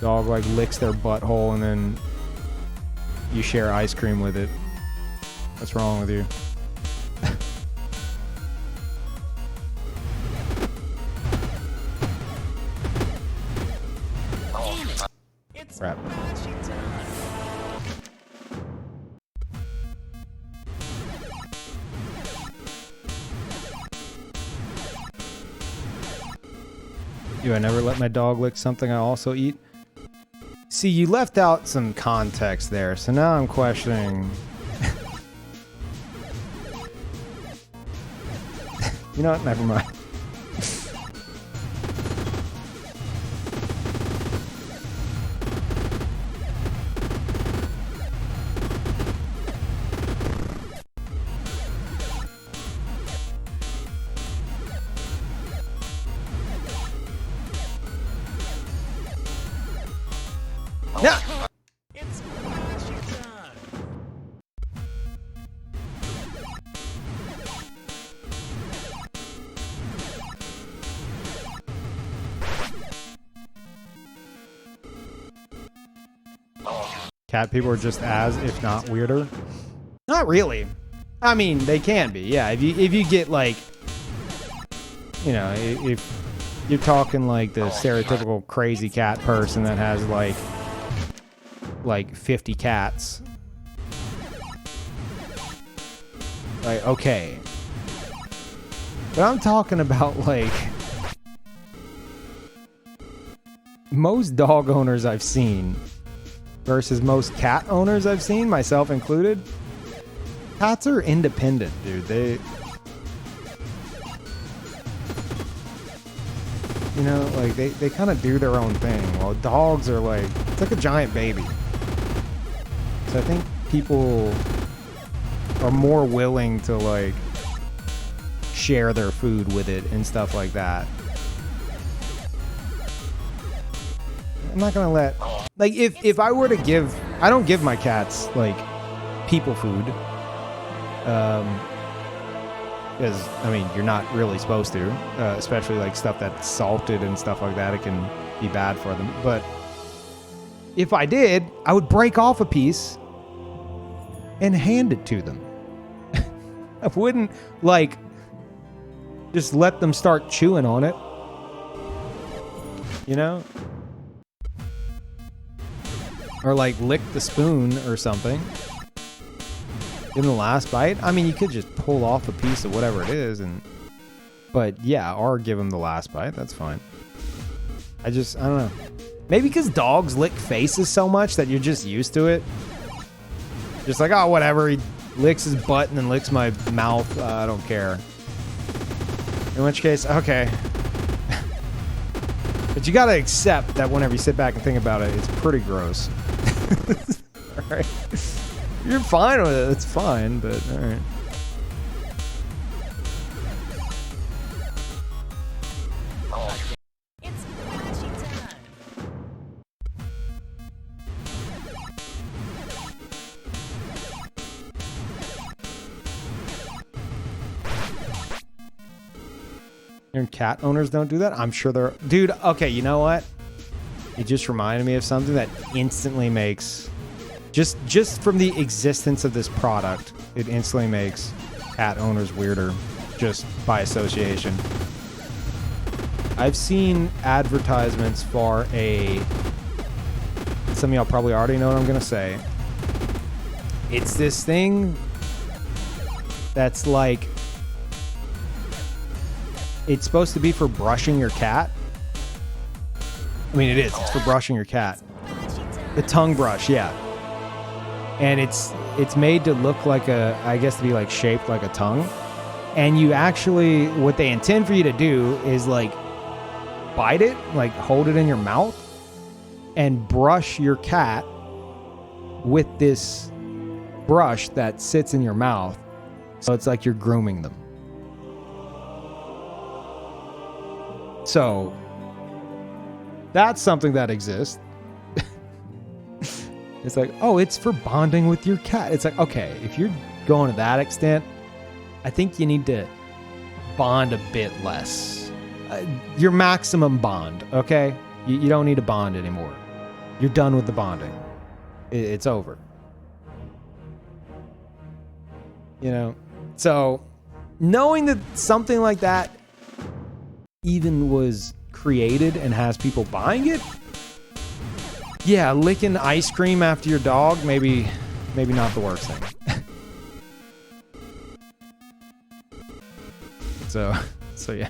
Dog like licks their butthole and then you share ice cream with it. What's wrong with you? Damn it. It's Crap. boshy time. Do I never let my dog lick something I also eat? See, you left out some context there, so now I'm questioning. You know what? Never mind. No! It's boshy time. Cat people are just as, if not weirder. Not really. I mean, they can be. Yeah, if you get like, you know, if you're talking like the stereotypical crazy cat person that has like 50 cats. Like, okay. But I'm talking about like most dog owners I've seen versus most cat owners I've seen, myself included. Cats are independent, dude. They, you know, like they kind of do their own thing. While dogs are like, it's like a giant baby. So I think people are more willing to like share their food with it and stuff like that. I'm not gonna let, like, if I were to give, I don't give my cats like people food. because I mean you're not really supposed to, especially like stuff that's salted and stuff like that. It can be bad for them. But if I did, I would break off a piece and hand it to them. I wouldn't like just let them start chewing on it, you know, or like lick the spoon or something. Give them the last bite. I mean, you could just pull off a piece of whatever it is, but yeah, or give them the last bite. That's fine. I don't know. Maybe because dogs lick faces so much that you're just used to it. Just like, oh, whatever. He licks his butt and then licks my mouth. I don't care. In which case, okay. But you gotta accept that whenever you sit back and think about it, it's pretty gross. Alright. You're fine with it. It's fine, but alright. It's Boshy time. And cat owners don't do that? I'm sure they're... Dude, okay, you know what? It just reminded me of something that instantly makes... Just from the existence of this product, it instantly makes cat owners weirder, just by association. I've seen advertisements for a... Some of y'all probably already know what I'm going to say. It's this thing that's like... It's supposed to be for brushing your cat. I mean, it is. It's for brushing your cat. The tongue brush, yeah. And it's made to look like a, I guess to be like shaped like a tongue. And you actually, what they intend for you to do is like bite it, like hold it in your mouth and brush your cat with this brush that sits in your mouth. So it's like you're grooming them. So that's something that exists. It's like, oh, it's for bonding with your cat. It's like, okay, if you're going to that extent, I think you need to bond a bit less. Your maximum bond, okay? You don't need to bond anymore. You're done with the bonding. It's over. You know? So, knowing that something like that even was created and has people buying it, yeah, licking ice cream after your dog, maybe not the worst thing. so yeah.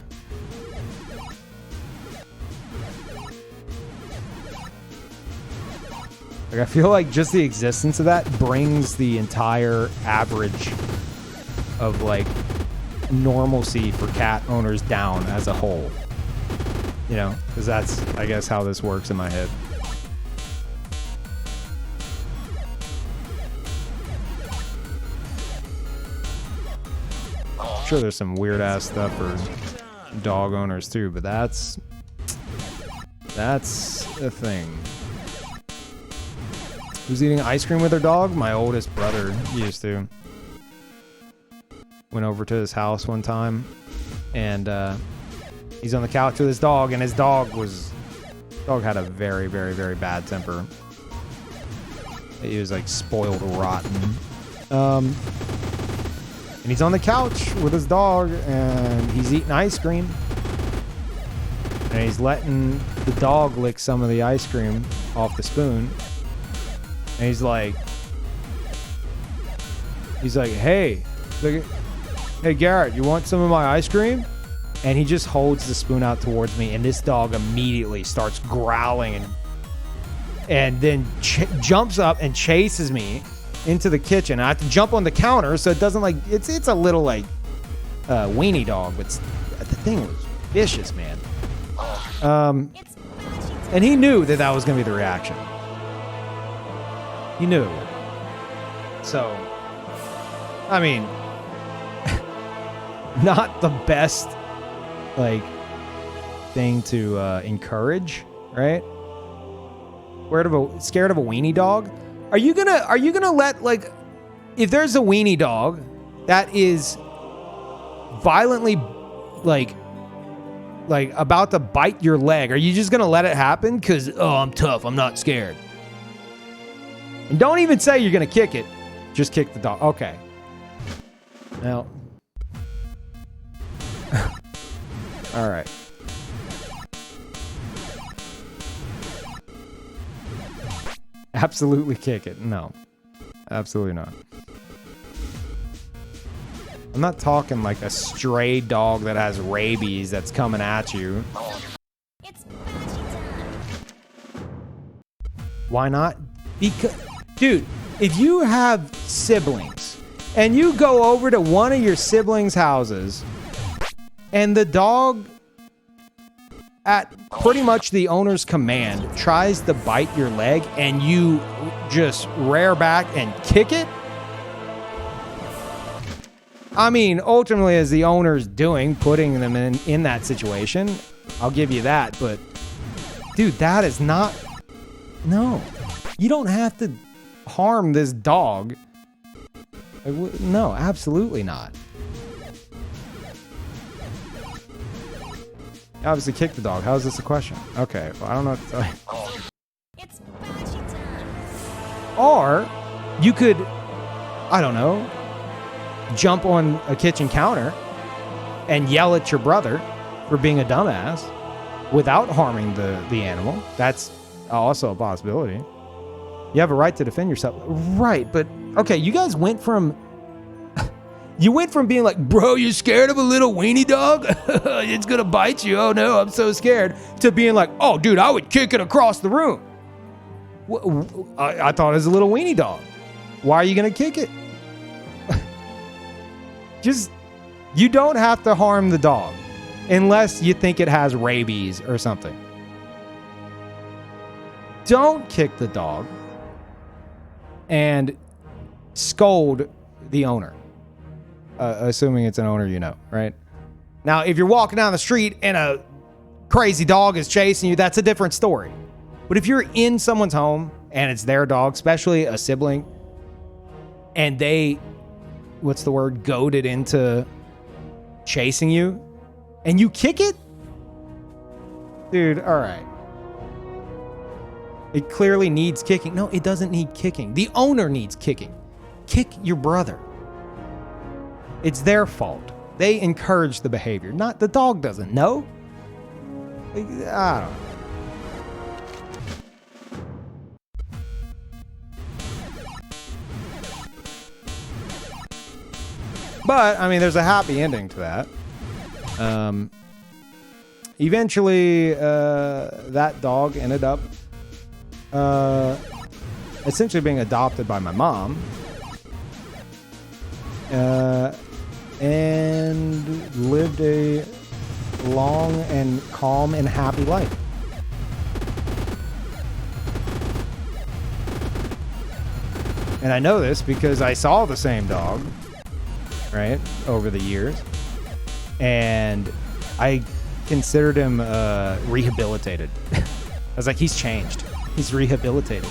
Like, I feel like just the existence of that brings the entire average of like normalcy for cat owners down as a whole. You know, because that's, I guess, how this works in my head. Sure, there's some weird ass stuff for dog owners too, but that's a thing. Who's eating ice cream with their dog? My oldest brother used to. Went over to his house one time, and he's on the couch with his dog, and his dog had a very, very, very bad temper. He was like spoiled rotten. And he's on the couch with his dog, and he's eating ice cream. And he's letting the dog lick some of the ice cream off the spoon. And he's like, hey, Garrett, you want some of my ice cream? And he just holds the spoon out towards me, and this dog immediately starts growling and then jumps up and chases me into the kitchen. I have to jump on the counter so it doesn't like, it's a little like weenie dog, but the thing was vicious, man. And he knew that was gonna be the reaction. He knew. So, I mean, not the best like thing to encourage, right? Scared of a weenie dog? Are you gonna let, like, if there's a weenie dog that is violently, like about to bite your leg, are you just gonna let it happen? Because, oh, I'm tough, I'm not scared. And don't even say you're gonna kick it. Just kick the dog. Okay. Now. All right. Absolutely kick it. No. Absolutely not. I'm not talking like a stray dog that has rabies that's coming at you. It's Boshy time. Why not? Because, dude, if you have siblings and you go over to one of your siblings' houses and the dog, at pretty much the owner's command, tries to bite your leg and you just rear back and kick it, I mean, ultimately, as the owner's doing, putting them in that situation, I'll give you that. But, dude, that is not... No. You don't have to harm this dog. No, absolutely not. Obviously, kick the dog. How is this a question? Okay, well, I don't know what to tell you. It's Boshy time. Or, you could, I don't know, jump on a kitchen counter and yell at your brother for being a dumbass without harming the animal. That's also a possibility. You have a right to defend yourself. Right, but okay, you guys went from being like, bro, you're scared of a little weenie dog? It's gonna bite you. Oh no, I'm so scared. To being like, oh dude, I would kick it across the room. I thought it was a little weenie dog. Why are you gonna kick it? Just, you don't have to harm the dog unless you think it has rabies or something. Don't kick the dog and scold the owner, assuming it's an owner you know, right? Now, if you're walking down the street and a crazy dog is chasing you, that's a different story. But if you're in someone's home and it's their dog, especially a sibling, and they... what's the word, goaded into chasing you, and you kick it? Dude, all right. It clearly needs kicking. No, it doesn't need kicking. The owner needs kicking. Kick your brother. It's their fault. They encourage the behavior. Not the dog doesn't know. I don't know. But, I mean, there's a happy ending to that. Eventually, that dog ended up essentially being adopted by my mom. And lived a long and calm and happy life. And I know this because I saw the same dog, right, over the years, and I considered him rehabilitated. I was like, he's changed. He's rehabilitated.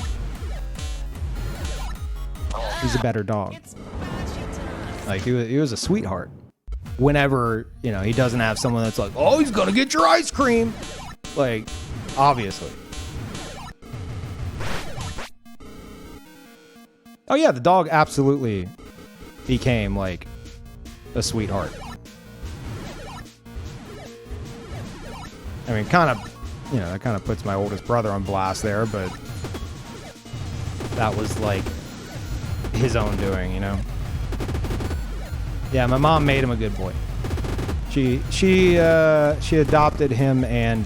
He's a better dog. Like, he was a sweetheart. Whenever, you know, he doesn't have someone that's like, oh, he's gonna get your ice cream. Like, obviously. Oh yeah, the dog absolutely became like a sweetheart. I mean, kind of, you know, that kind of puts my oldest brother on blast there, but that was like his own doing, you know. Yeah, my mom made him a good boy. She adopted him and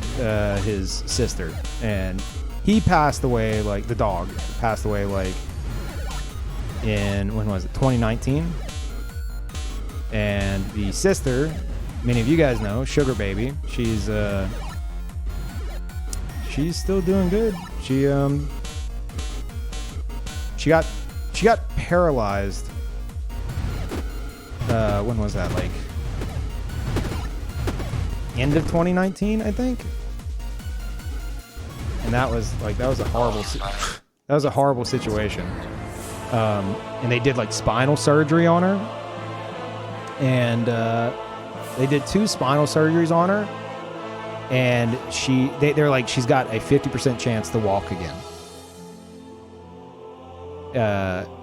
his sister, and he passed away, like the dog passed away like in, when was it, 2019? And the sister, many of you guys know, Sugar Baby, she's still doing good. She got paralyzed. When was that? Like end of 2019, I think. And that was a horrible situation. And they did like spinal surgery on her. And They did 2 spinal surgeries on her, and they're like, she's got a 50% chance to walk again.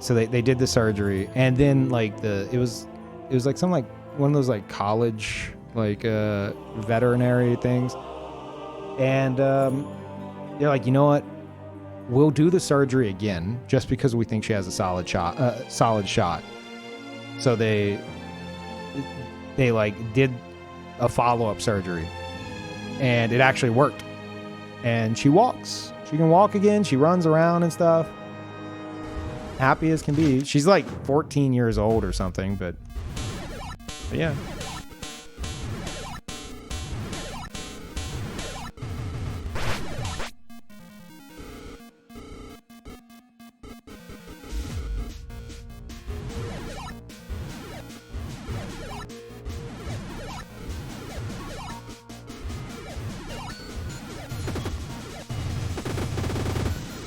So they did the surgery, and then like it was like some like one of those like college like veterinary things, and they're like, you know what, we'll do the surgery again just because we think she has a solid shot. So they like did a follow-up surgery, and it actually worked, and she walks. She can walk again. She runs around and stuff. Happy as can be. She's like 14 years old or something, but yeah.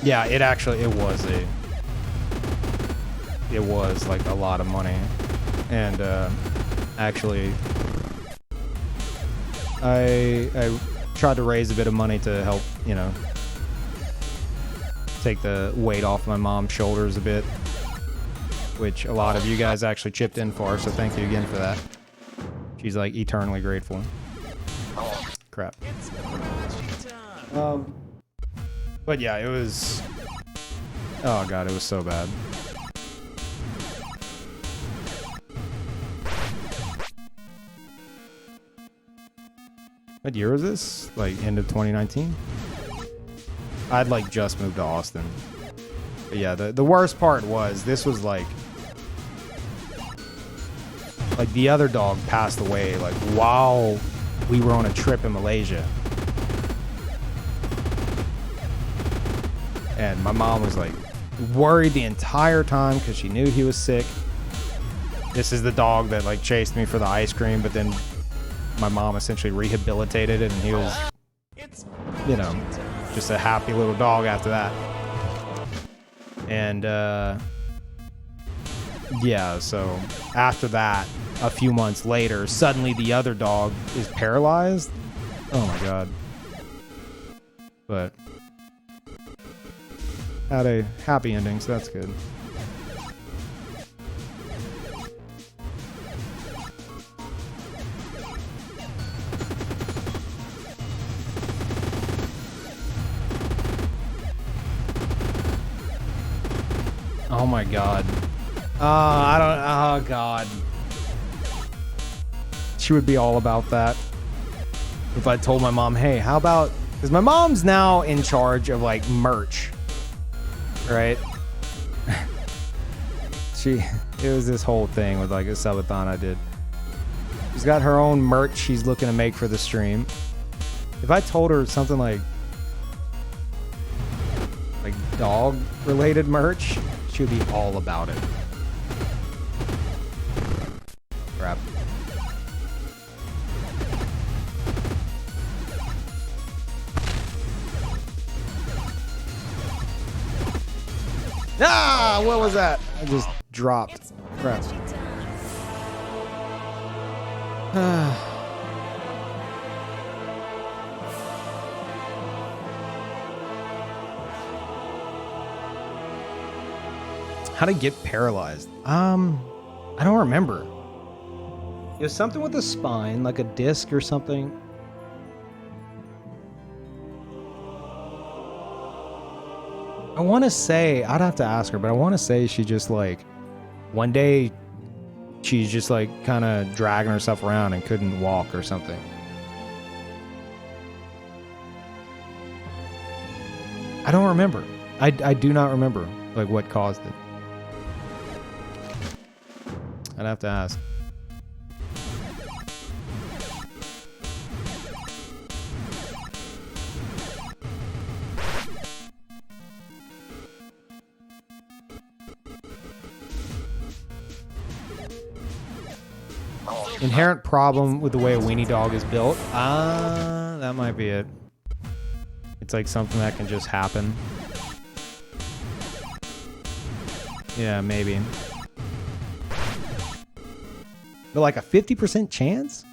Yeah, it was like a lot of money, and actually I tried to raise a bit of money to help, you know, take the weight off my mom's shoulders a bit, which a lot of you guys actually chipped in for, so thank you again for that. She's like eternally grateful. Crap. But yeah, it was, oh god, it was so bad. What year was this? Like end of 2019? I'd like just moved to Austin. But yeah, the worst part was this was like the other dog passed away like while we were on a trip in Malaysia. And my mom was like worried the entire time because she knew he was sick. This is the dog that like chased me for the ice cream, but then my mom essentially rehabilitated it, and he was, you know, just a happy little dog after that. And yeah, so after that, a few months later, suddenly the other dog is paralyzed. Oh my god. But had a happy ending, so that's good. Oh my god. Oh god. She would be all about that. If I told my mom, hey, how about, because my mom's now in charge of like merch, right? It was this whole thing with like a subathon I did. She's got her own merch she's looking to make for the stream. If I told her something like dog related merch, she would be all about it. Crap. Ah, what was that? I just dropped. Crap. How to get paralyzed? I don't remember. It was something with the spine, like a disc or something. I want to say, I'd have to ask her, but I want to say she just like, one day she's just like kind of dragging herself around and couldn't walk or something. I don't remember. I do not remember like what caused it. I'd have to ask. Inherent problem with the way a weenie dog is built? That might be it. It's like something that can just happen. Yeah, maybe. But like a 50% chance?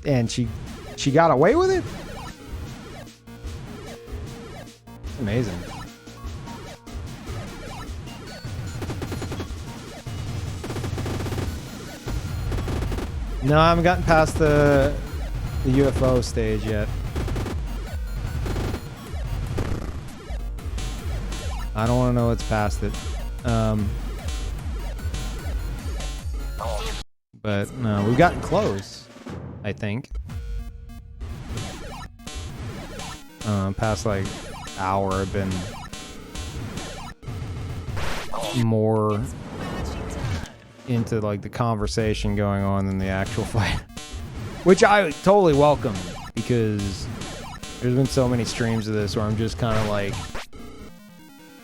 and she got away with it? It's amazing. No, I haven't gotten past the UFO stage yet. I don't want to know what's past it. But no, we've gotten close, I think. Past like hour, I've been more into like the conversation going on than the actual fight, which I totally welcome, because there's been so many streams of this where I'm just kind of like,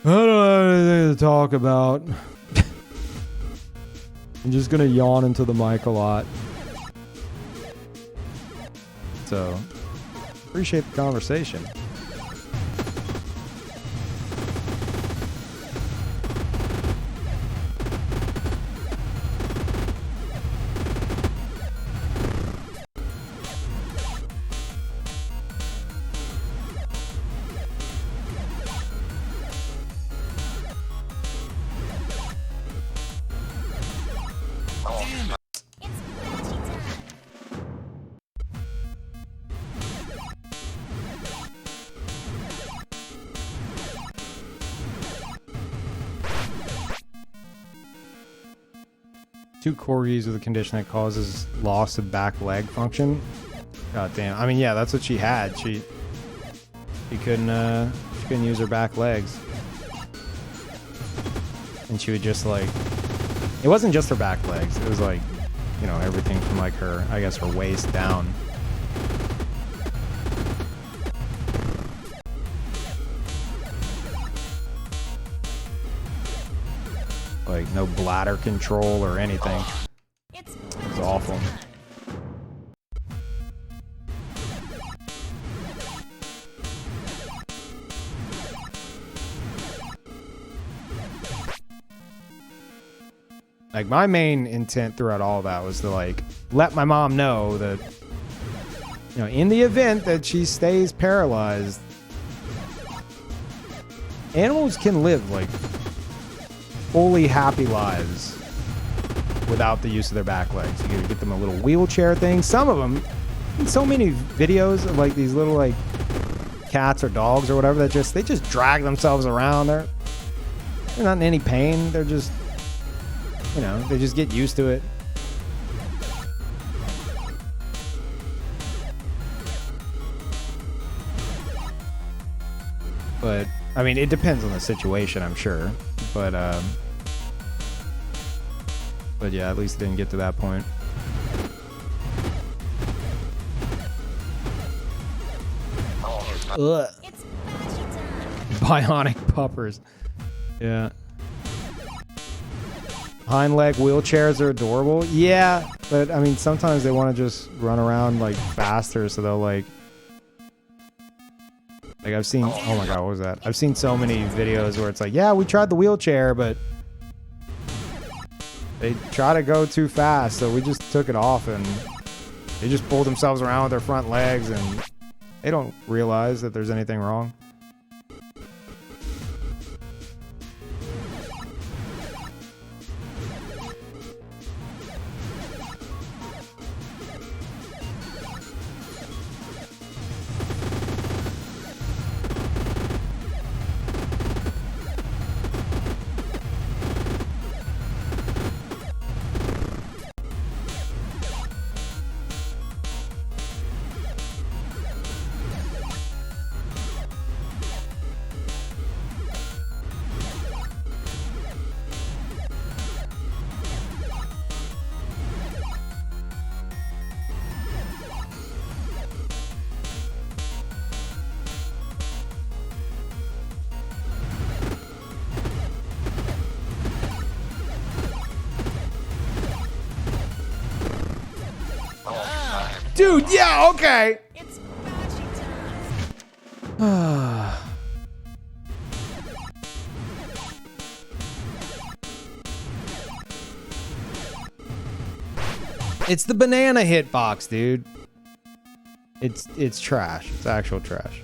I don't have anything to talk about. I'm just gonna yawn into the mic a lot. So, appreciate the conversation. Two corgis with a condition that causes loss of back leg function. God damn. I mean, yeah, that's what she had. She couldn't use her back legs. And she would just like, it wasn't just her back legs. It was like, you know, everything from like her, I guess her waist down. Like no bladder control or anything. It was awful. Like my main intent throughout all of that was to like let my mom know that, you know, in the event that she stays paralyzed, animals can live like fully happy lives without the use of their back legs. You gotta get them a little wheelchair thing. Some of them, so many videos of like these little like cats or dogs or whatever that they just drag themselves around. They're not in any pain. They're just, you know, they just get used to it. But I mean, it depends on the situation, I'm sure. But yeah, at least it didn't get to that point. Ugh. Bionic puppers. Yeah. Hind leg wheelchairs are adorable. Yeah, but I mean, sometimes they want to just run around like faster, so they'll like I've seen, oh my god, what was that? I've seen so many videos where it's like, yeah, we tried the wheelchair, but they try to go too fast, so we just took it off, and they just pulled themselves around with their front legs, and they don't realize that there's anything wrong. Dude, yeah, okay. It's Boshy time. It's the banana hitbox, dude. It's trash. It's actual trash.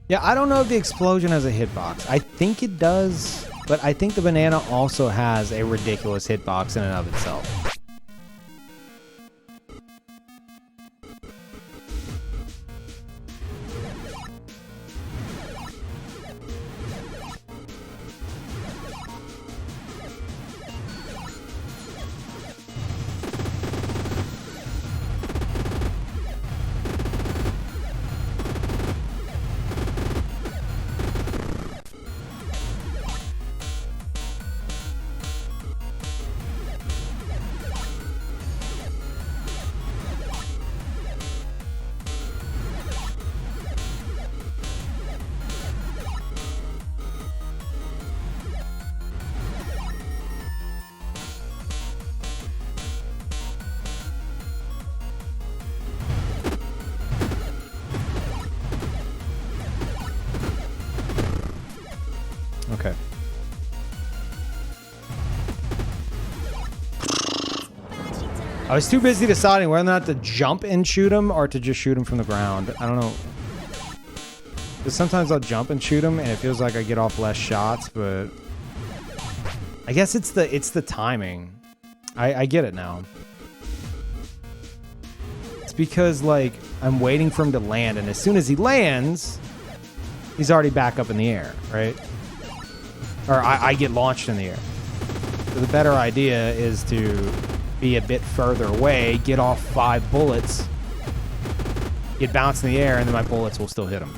Yeah, I don't know if the explosion has a hitbox. I think it does, but I think the banana also has a ridiculous hitbox in and of itself. Okay. I was too busy deciding whether or not to jump and shoot him or to just shoot him from the ground. I don't know. Because sometimes I'll jump and shoot him and it feels like I get off less shots, but I guess it's the timing. I get it now. It's because like I'm waiting for him to land, and as soon as he lands, he's already back up in the air, right? Or I get launched in the air. So the better idea is to be a bit further away, get off 5 bullets, get bounced in the air, and then my bullets will still hit him.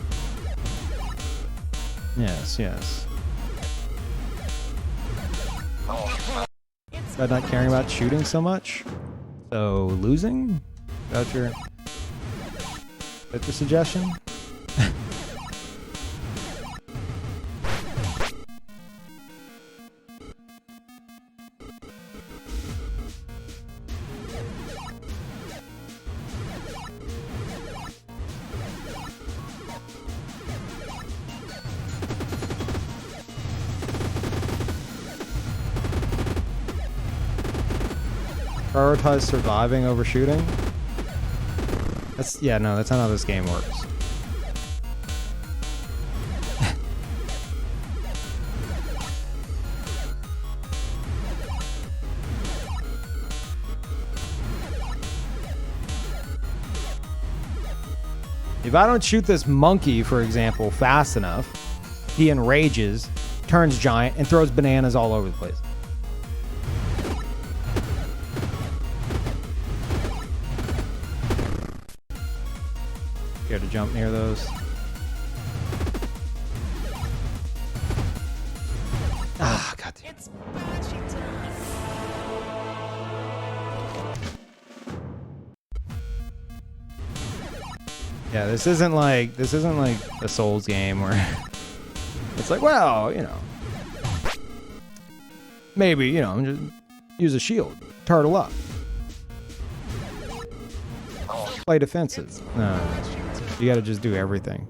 Yes, yes. But not caring about shooting so much? So losing? That's your suggestion? Prioritize surviving over shooting? That's not how this game works. If I don't shoot this monkey, for example, fast enough, he enrages, turns giant, and throws bananas all over the place. Scared to jump near those. Ah, goddamn. It's Boshy time. Yeah, this isn't like a Souls game where it's like, well, you know, maybe, you know, just use a shield, turtle up, play defensive. No, you got to just do everything.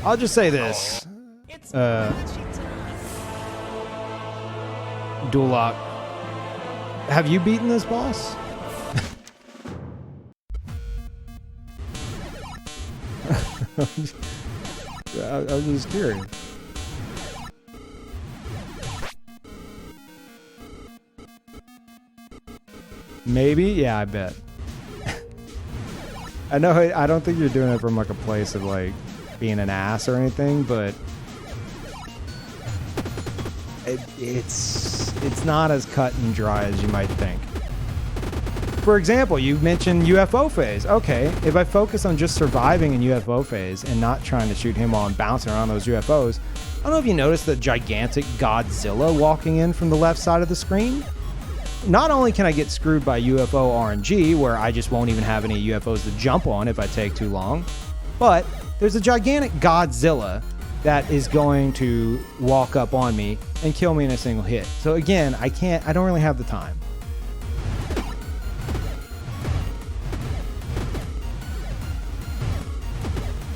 I'll just say this. Dual lock. Have you beaten this boss? I was just curious. Maybe? Yeah, I bet. I know. I don't think you're doing it from like a place of like being an ass or anything, but it's not as cut and dry as you might think. For example, you mentioned UFO phase. Okay, if I focus on just surviving in UFO phase and not trying to shoot him while I'm bouncing around those UFOs, I don't know if you noticed the gigantic Godzilla walking in from the left side of the screen. Not only can I get screwed by UFO RNG, where I just won't even have any UFOs to jump on if I take too long, but there's a gigantic Godzilla that is going to walk up on me and kill me in a single hit. So again, I don't really have the time.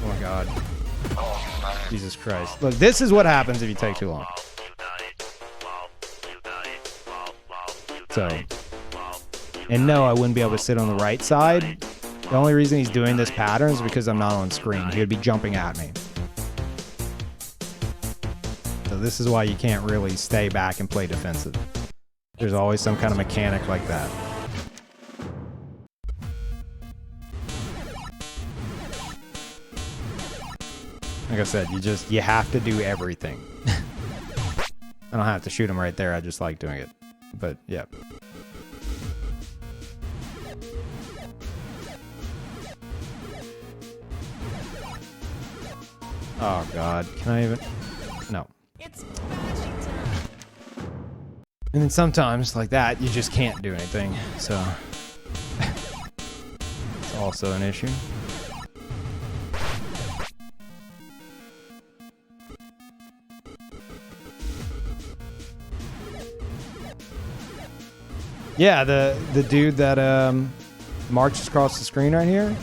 Oh my God. Jesus Christ. Look, this is what happens if you take too long. So, and no, I wouldn't be able to sit on the right side. The only reason he's doing this pattern is because I'm not on screen. He would be jumping at me. So this is why you can't really stay back and play defensive. There's always some kind of mechanic like that. Like I said, you have to do everything. I don't have to shoot him right there. I just like doing it. But yeah. Oh God, can I even? No. It's boshy time. And then sometimes like that, you just can't do anything. So it's also an issue. Yeah, the dude that marches across the screen right here,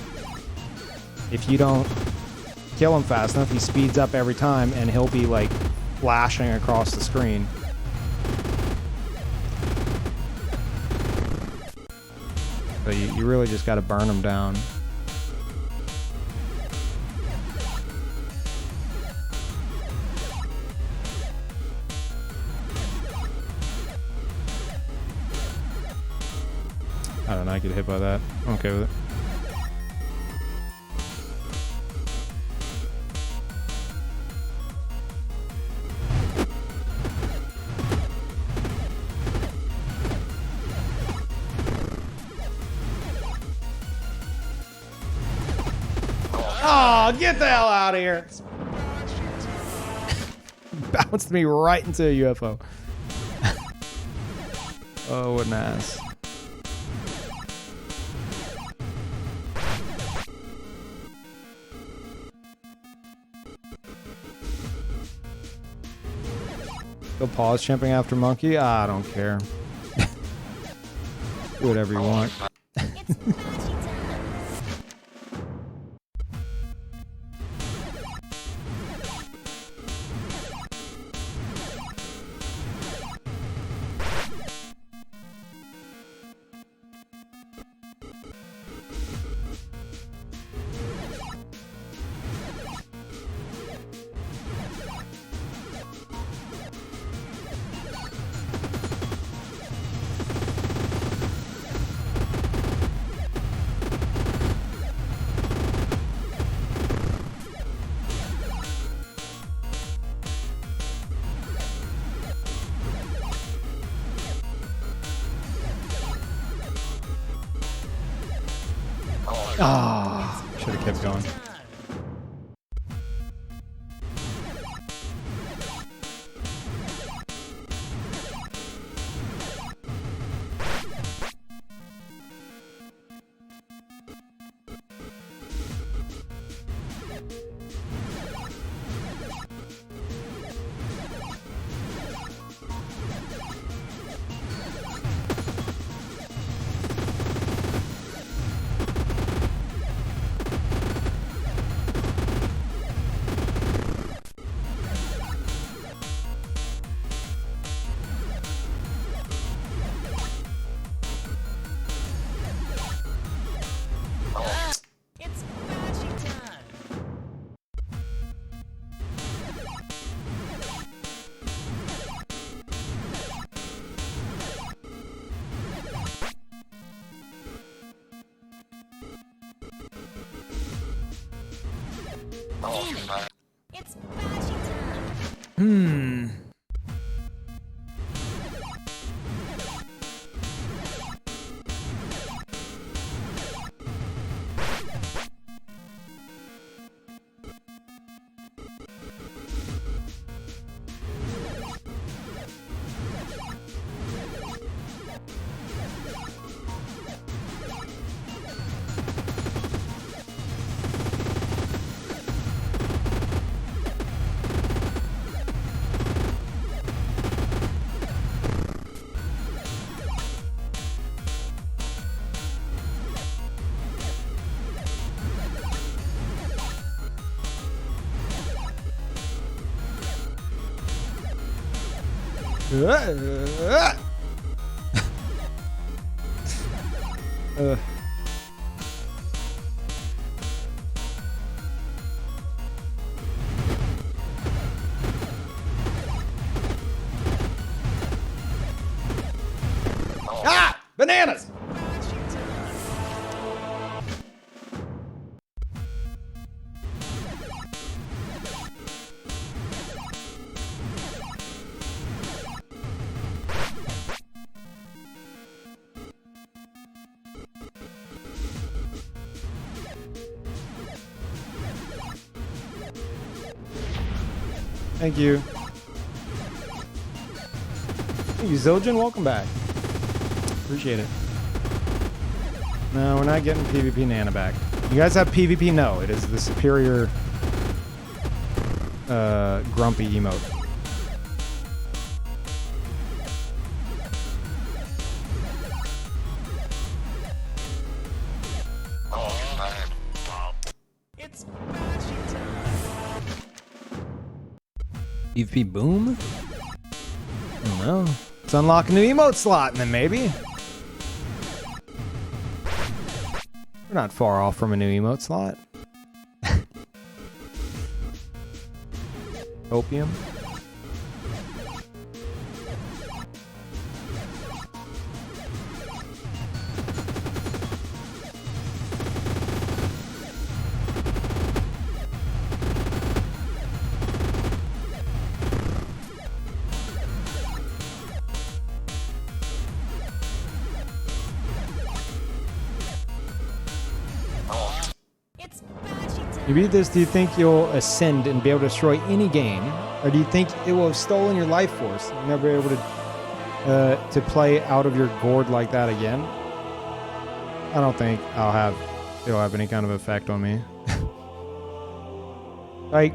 if you don't kill him fast enough, he speeds up every time and he'll be like flashing across the screen. So you really just got to burn him down. I don't know, I get hit by that. I'm okay with it. Oh, get the hell out of here. Bounced me right into a UFO. Oh, what an ass. Go pause jumping after monkey? Ah, I don't care. Do whatever you want. It's boshy time. Ah, should have kept going. It's boshy time. Damn it. It's boshy time. Ah! Bananas! Thank you. Thank you, Zildjian. Welcome back. Appreciate it. No, we're not getting PvP Nana back. You guys have PvP? No, it is the superior grumpy emote. It's bashing time. PvP boom? I don't know. Let's unlock a new emote slot and then maybe. We're not far off from a new emote slot. Opium. It's bashing time. You beat this, do you think you'll ascend and be able to destroy any game? Or do you think it will have stolen your life force? You'll never be able to play out of your gourd like that again? I don't think it'll have any kind of effect on me. Like,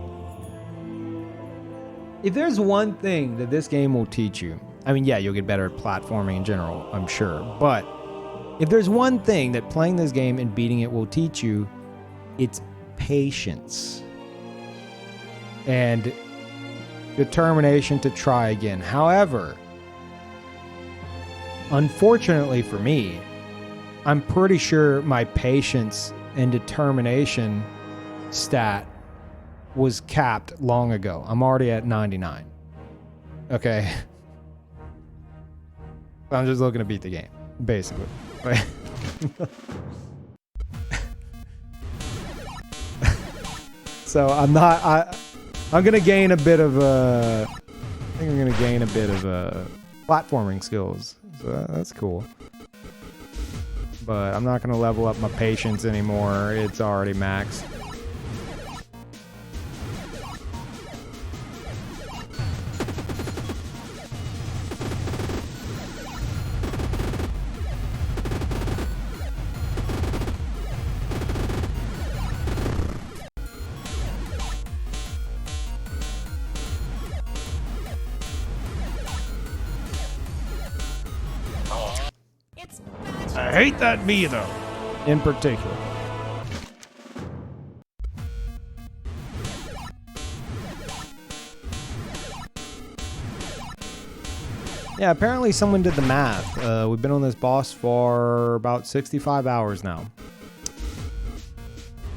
if there's one thing that this game will teach you, I mean, yeah, you'll get better at platforming in general, I'm sure. But if there's one thing that playing this game and beating it will teach you, it's patience and determination to try again. However, unfortunately for me, I'm pretty sure my patience and determination stat was capped long ago. I'm already at 99. Okay. I'm just looking to beat the game, basically. So I'm gonna gain a bit of I think I'm gonna gain a bit of platforming skills. So that's cool. But I'm not gonna level up my patience anymore. It's already maxed. It's bashing I hate that bee though, in particular. Yeah, apparently someone did the math. We've been on this boss for about 65 hours now.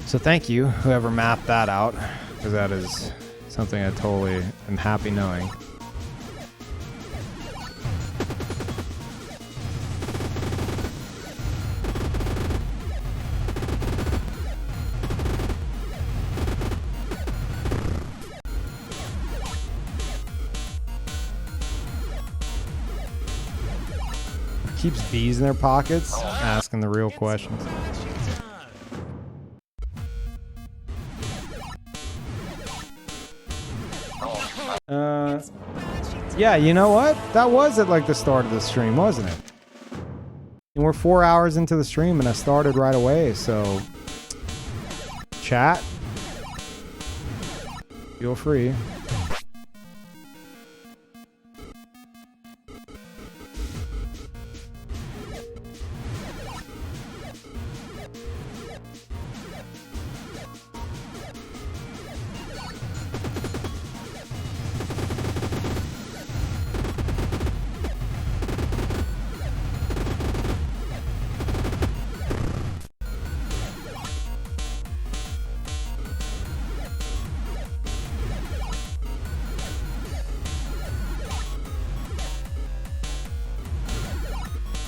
So thank you, whoever mapped that out, because that is something I totally am happy knowing. Keeps bees in their pockets, asking the real questions. Yeah, you know what? That was at like the start of the stream, wasn't it? And we're 4 hours into the stream and I started right away, so chat, feel free.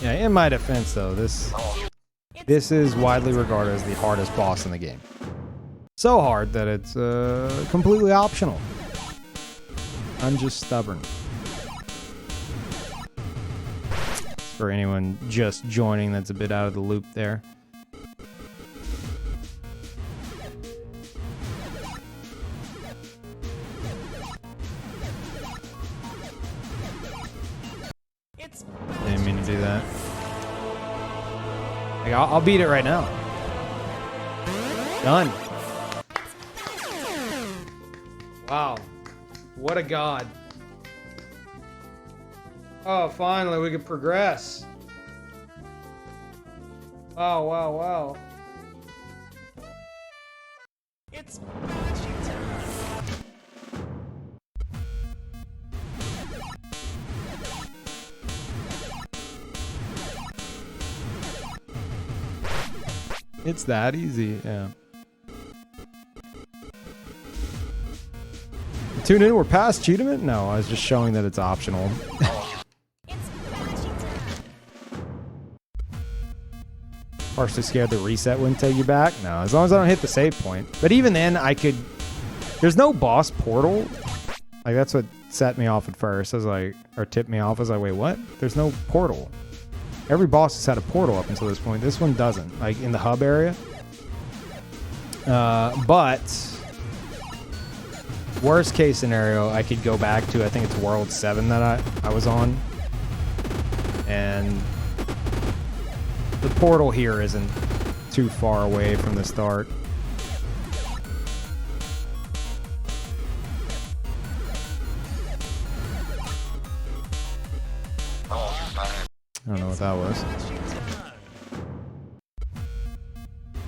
Yeah, in my defense though, this is widely regarded as the hardest boss in the game. So hard that it's completely optional. I'm just stubborn. For anyone just joining that's a bit out of the loop there. Didn't mean to do that. Like, I'll beat it right now. Done. Wow. What a god. Oh, finally we could progress. Oh, wow, wow. It's Boshy time. It's that easy, yeah. Tune in, we're past Cheetahman? No, I was just showing that it's optional. It's Boshy time. Partially scared the reset wouldn't take you back? No, as long as I don't hit the save point. But even then, I could... There's no boss portal. Like, that's what set me off at first. I was like... Or tipped me off. I was like, wait, what? There's no portal. Every boss has had a portal up until this point. This one doesn't. Like, in the hub area. But... Worst case scenario, I could go back to, I think it's World 7 that I was on. And... The portal here isn't too far away from the start. I don't know what that was.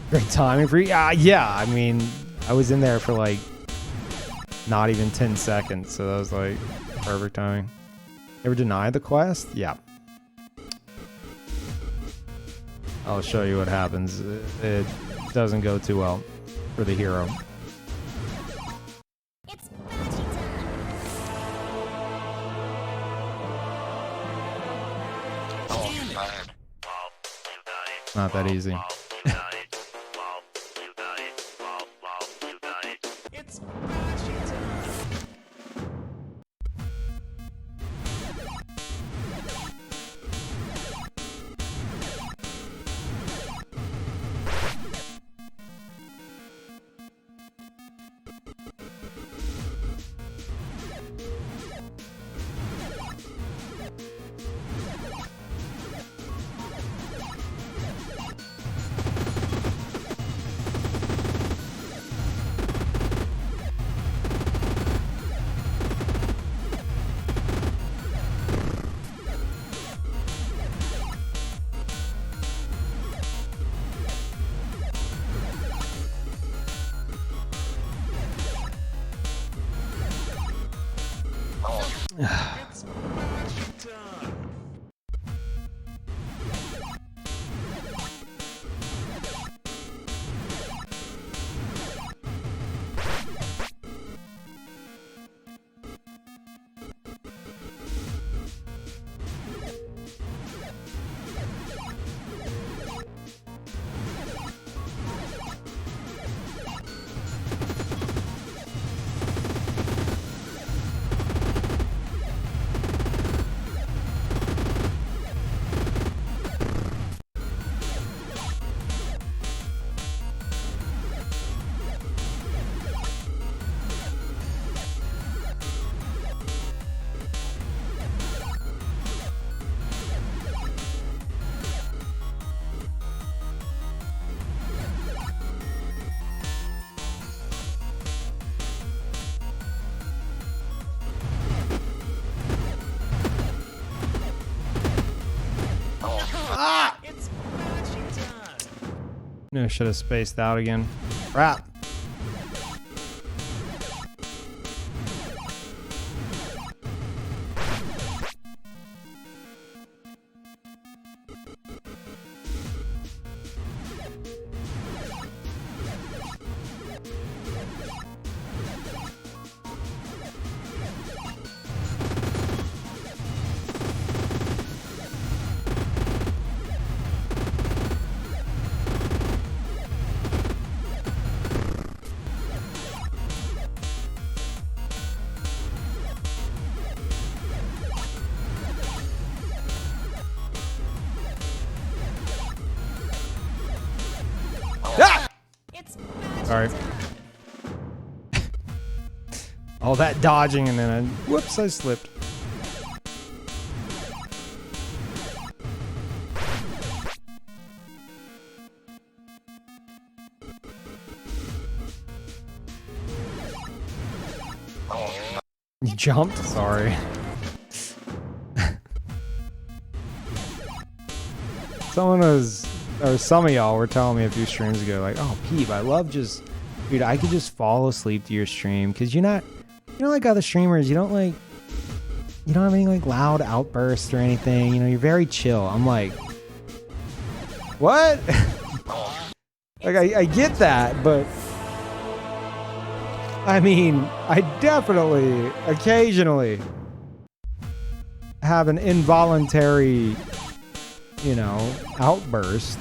Great timing for you. Yeah, I mean, I was in there for like not even 10 seconds, so that was like perfect timing. Ever denied the quest? Yeah. I'll show you what happens. It doesn't go too well for the hero. It's Boshy time. Not that easy. It's Boshy time. It's Boshy time. It's Boshy time. No, should have spaced out again. Crap. Sorry. All that dodging and then whoops, I slipped. You jumped? Sorry. Someone was, or some of y'all were telling me a few streams ago, like, oh, Peep, I love just, dude, I could just fall asleep to your stream, because you're not, you know, like other streamers, you don't have any like loud outbursts or anything, you know, you're very chill. I'm like, what? Like, I get that, but I mean, I definitely, occasionally have an involuntary, you know, outburst.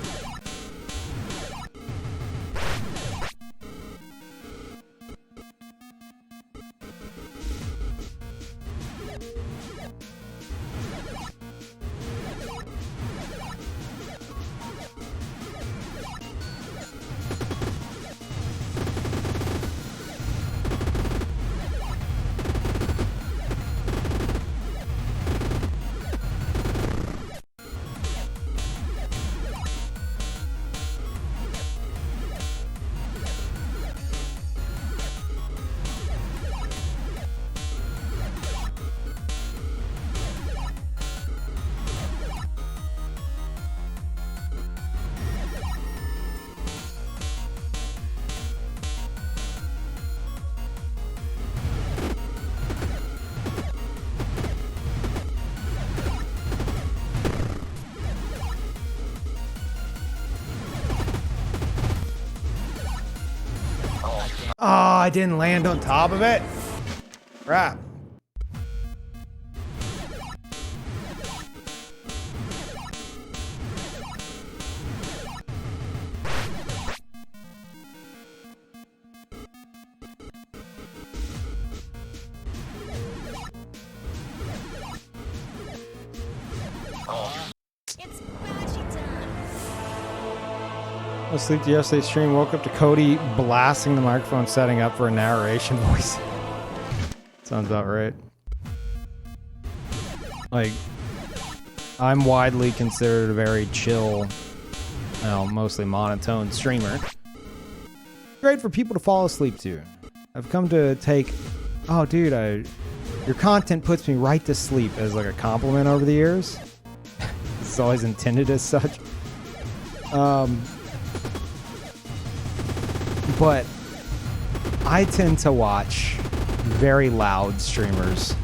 Oh, I didn't land on top of it. Crap. It's Boshy time. I was asleep to yesterday's stream, woke up to Cody blasting the microphone, setting up for a narration voice. Sounds about right. Like, I'm widely considered a very chill, well, mostly monotone streamer. Great for people to fall asleep to. I've come to take, oh dude, your content puts me right to sleep as like a compliment over the years. It's always intended as such. But I tend to watch very loud streamers.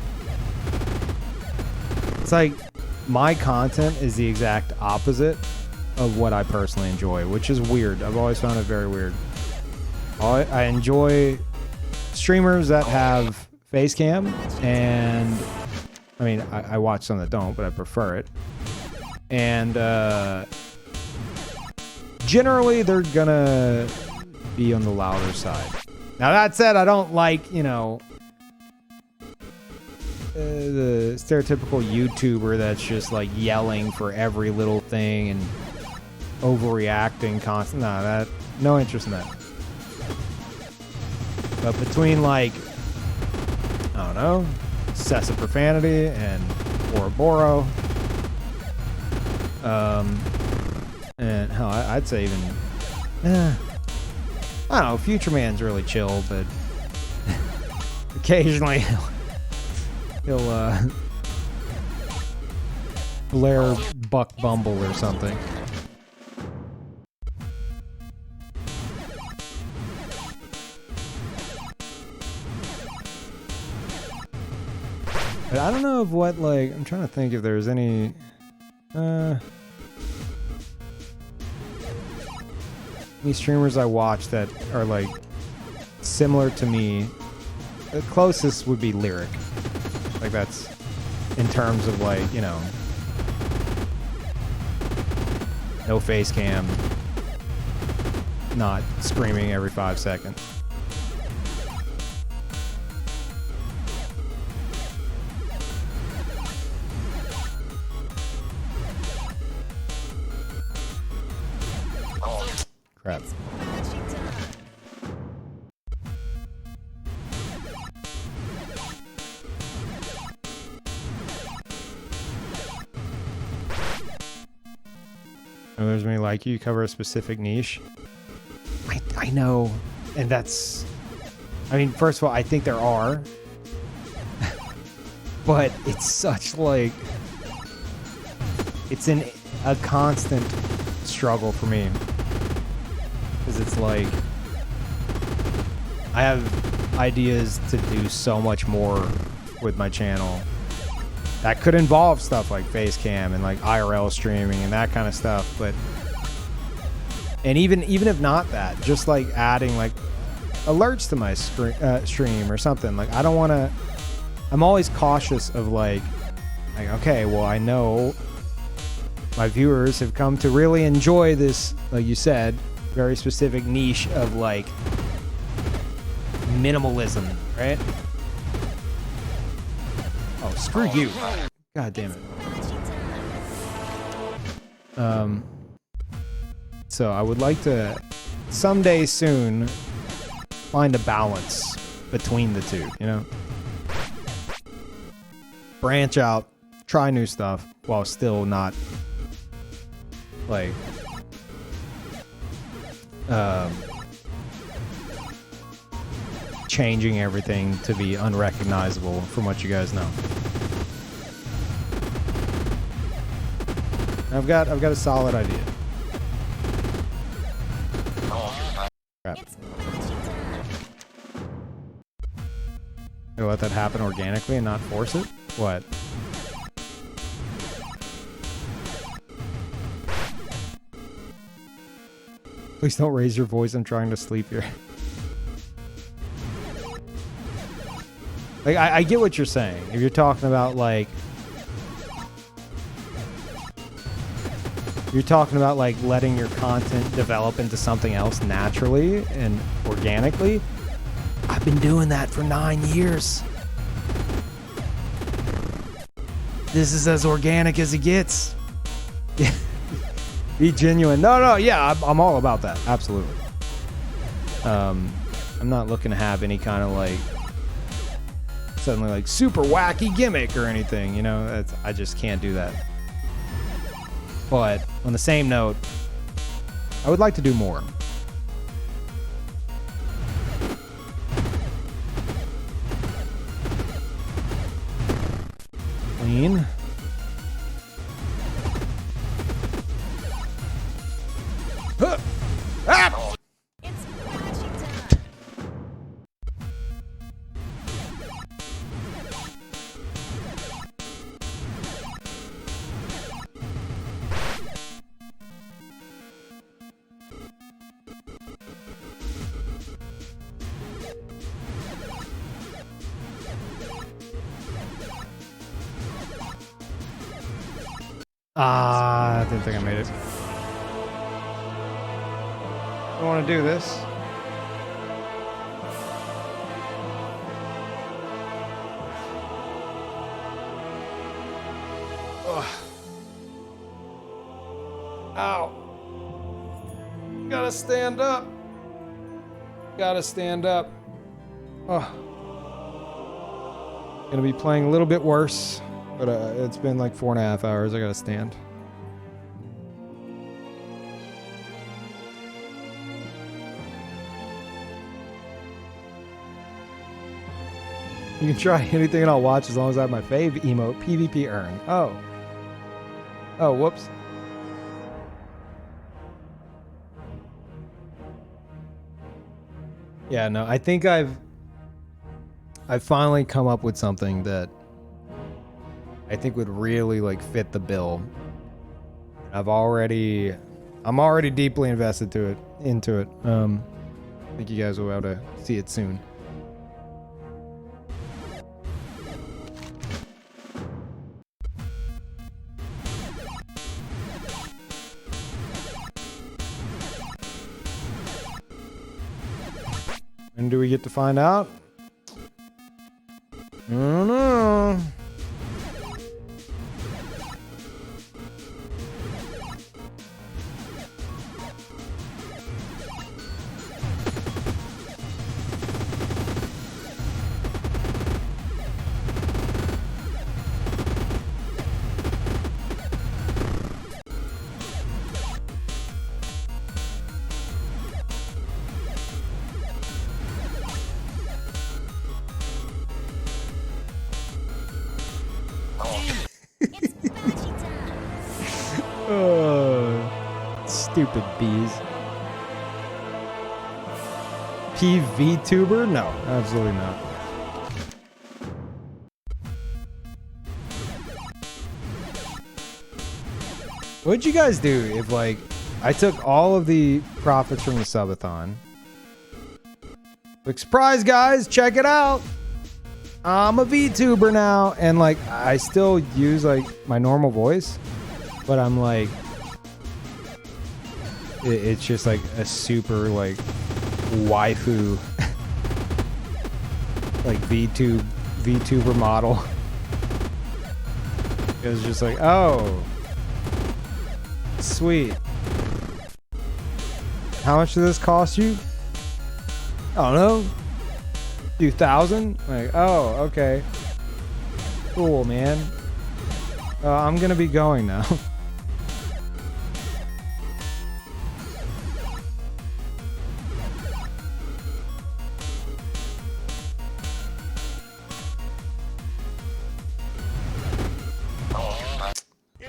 It's like my content is the exact opposite of what I personally enjoy, which is weird. I've always found it very weird. I enjoy streamers that have face cam, and I mean, I watch some that don't, but I prefer it. And generally, they're gonna be on the louder side. Now that said, I don't like, you know, the stereotypical YouTuber that's just like yelling for every little thing and overreacting constantly. No interest in that. But between like, I don't know, excessive profanity and Ouroboros, and hell, I'd say even, I don't know, Future Man's really chill, but occasionally he'll blare Buck Bumble or something. But I don't know of what, like, I'm trying to think if there's any, any streamers I watch that are like similar to me. The closest would be Lyric. Like that's in terms of like, you know, no face cam, not screaming every 5 seconds. Crap. know there's many like you. You cover a specific niche. I know, and that's. I mean, first of all, I think there are, but it's such like. It's a constant struggle for me, because it's like I have ideas to do so much more with my channel that could involve stuff like face cam and like IRL streaming and that kind of stuff, but and even if not that, just like adding like alerts to my stream or something. Like I don't want to. I'm always cautious of like okay, well I know my viewers have come to really enjoy this, like you said, very specific niche of like minimalism, right? Oh, screw you. God damn it. So I would like to someday soon find a balance between the two, you know? Branch out, try new stuff while still not like changing everything to be unrecognizable from what you guys know. I've got a solid idea. Crap. I'll let that happen organically and not force it? What? Please don't raise your voice. I'm trying to sleep here. Like, I get what you're saying. If you're talking about, like... You're talking about, like, letting your content develop into something else naturally and organically. I've been doing that for 9 years. This is as organic as it gets. Be genuine. No, yeah, I'm all about that. Absolutely. I'm not looking to have any kind of like suddenly like super wacky gimmick or anything, you know. I just can't do that. But on the same note, I would like to do more. Clean. Ah! It's Boshy time. I didn't think I made it. I want to do this. Ugh. Ow. Gotta stand up. Gotta stand up. Oh. Gonna be playing a little bit worse, but it's been like 4.5 hours. I gotta stand. You can try anything and I'll watch as long as I have my fave emote, PvP earn. Oh. Oh, whoops. Yeah, no, I think I've finally come up with something that I think would really like fit the bill. I'm already deeply invested into it. I think you guys will be able to see it soon. When do we get to find out? I don't know. Stupid bees. PV tuber? No, absolutely not. What'd you guys do if, like, I took all of the profits from the subathon? Like, surprise, guys, check it out. I'm a VTuber now. And, like, I still use, like, my normal voice. But I'm, like, it's just, like, a super, like, waifu, like, VTuber model. It was just like, oh, sweet. How much did this cost you? I don't know. 2,000? Like, oh, okay. Cool, man. I'm gonna be going now.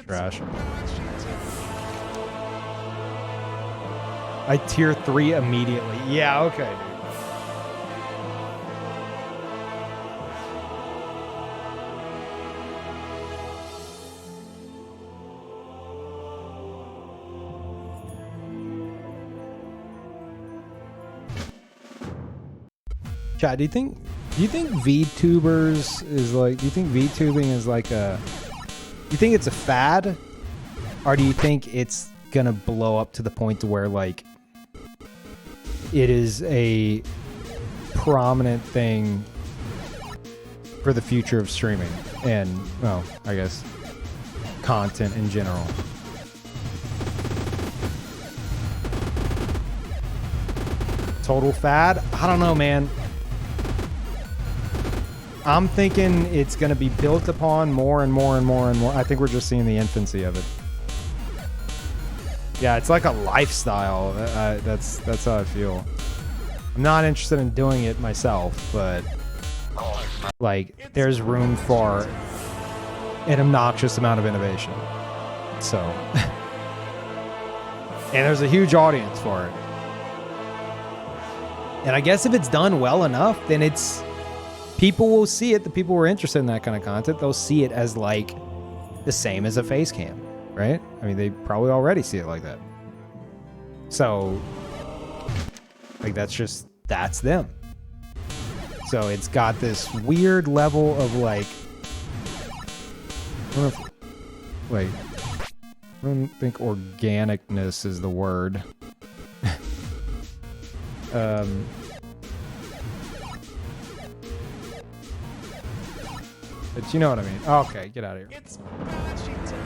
Trash. I tier 3 immediately. Yeah, okay, dude. Chat, do you think VTubers is like, do you think VTubing is like a, do you think it's a fad? Or do you think it's gonna blow up to the point to where, like, it is a prominent thing for the future of streaming and, well, I guess content in general? Total fad? I don't know, man. I'm thinking it's going to be built upon more and more and more and more. I think we're just seeing the infancy of it. Yeah, it's like a lifestyle. That's how I feel. I'm not interested in doing it myself, but like, there's room for an obnoxious amount of innovation. So, and there's a huge audience for it. And I guess if it's done well enough, then it's, people will see it. The people who are interested in that kind of content, they'll see it as like the same as a face cam, right? I mean, they probably already see it like that. So, like, that's them. So it's got this weird level of like, I don't think organicness is the word. But you know what I mean. Okay, get out of here. It's boshy time.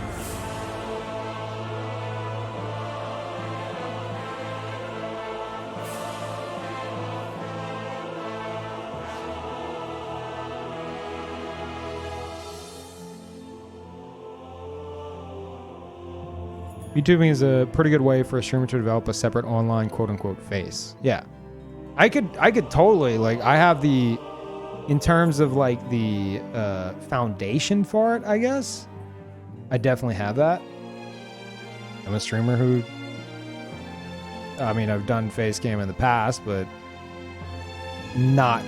YouTubing is a pretty good way for a streamer to develop a separate online quote-unquote face. Yeah. I could totally, like, I have the, in terms of like the foundation for it, I guess, I definitely have that. I'm a streamer who, I mean, I've done face cam in the past, but not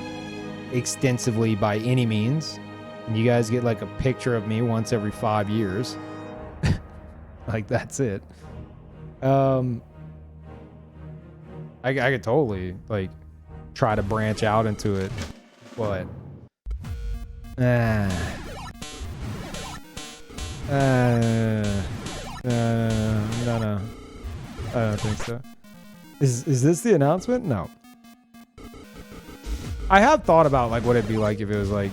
extensively by any means. And you guys get like a picture of me once every 5 years. Like, that's it. I could totally like try to branch out into it, but no. I don't think so. Is this the announcement? No. I have thought about like what it'd be like if it was like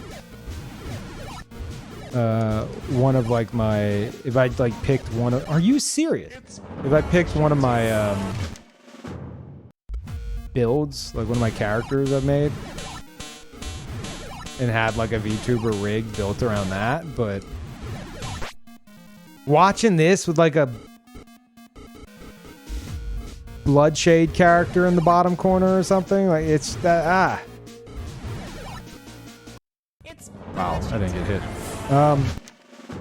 one of like my, if I like picked one of, are you serious? If I picked one of my builds, like one of my characters I've made, and had like a VTuber rig built around that, but watching this with like a Bloodshade character in the bottom corner or something, like, it's that, wow, I didn't get hit.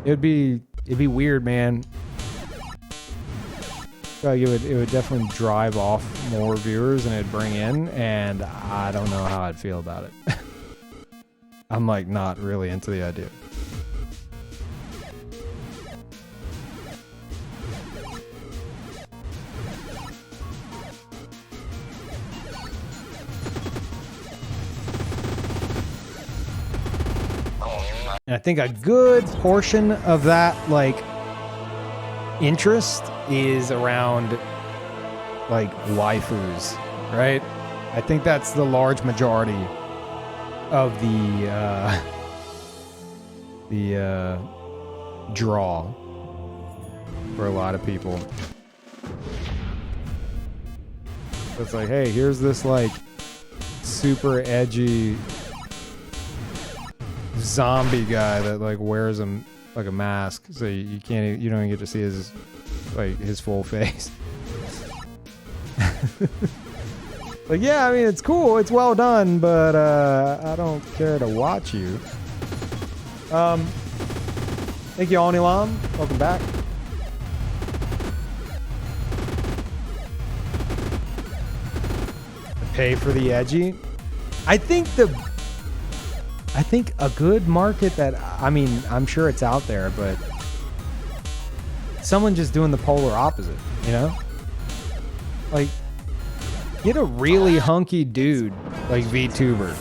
It'd be weird, man. feel like it would definitely drive off more viewers and it'd bring in, and I don't know how I'd feel about it. I'm like not really into the idea. And I think a good portion of that, like, interest is around, like, waifus, right? I think that's the large majority of the draw for a lot of people. So it's like, hey, here's this, like, super edgy zombie guy that like wears him like a mask, so you can't, you don't even get to see his like his full face. Like, yeah, I mean, it's cool, it's well done, but I don't care to watch you. Thank you, Onilam. Welcome back. Pay for the edgy. I think a good market that, I mean, I'm sure it's out there, but someone just doing the polar opposite, you know? Like, get a really hunky dude like VTuber.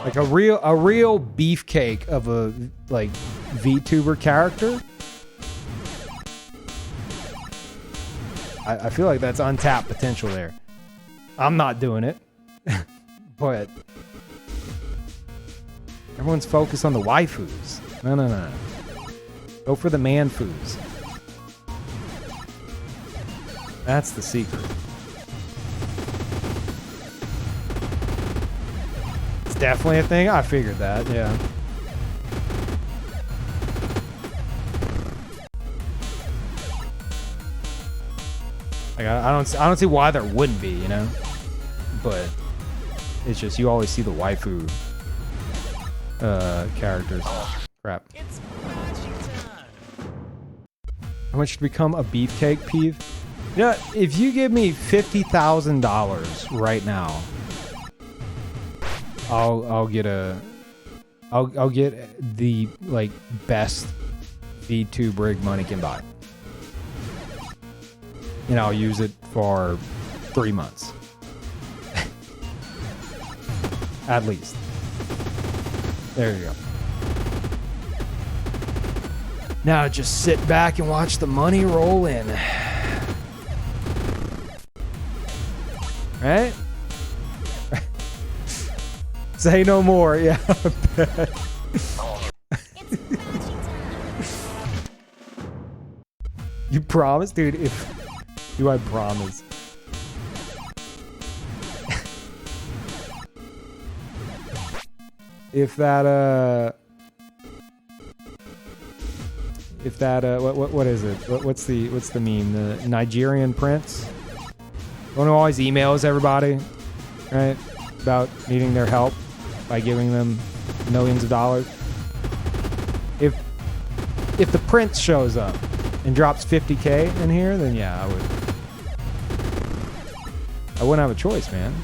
Like a real beefcake of a like VTuber character. I feel like that's untapped potential there. I'm not doing it. But everyone's focused on the waifus. No. Go for the man foos. That's the secret. It's definitely a thing. I figured that, yeah. Like, I don't see why there wouldn't be, you know? But it's just you always see the waifu characters. Crap. It's magic time. How much to become a beefcake, Peeve? You know, if you give me $50,000 right now, I'll get the like best VTube rig money can buy. And I'll use it for 3 months. At least. There you go. Now just sit back and watch the money roll in. Right? Say no more. Yeah, I bet. You promise? Dude, do I promise? If that what is it? What's the meme? The Nigerian prince? The one who always emails everybody, right? About needing their help by giving them millions of dollars. If the prince shows up and drops 50K in here, then yeah, I wouldn't have a choice, man.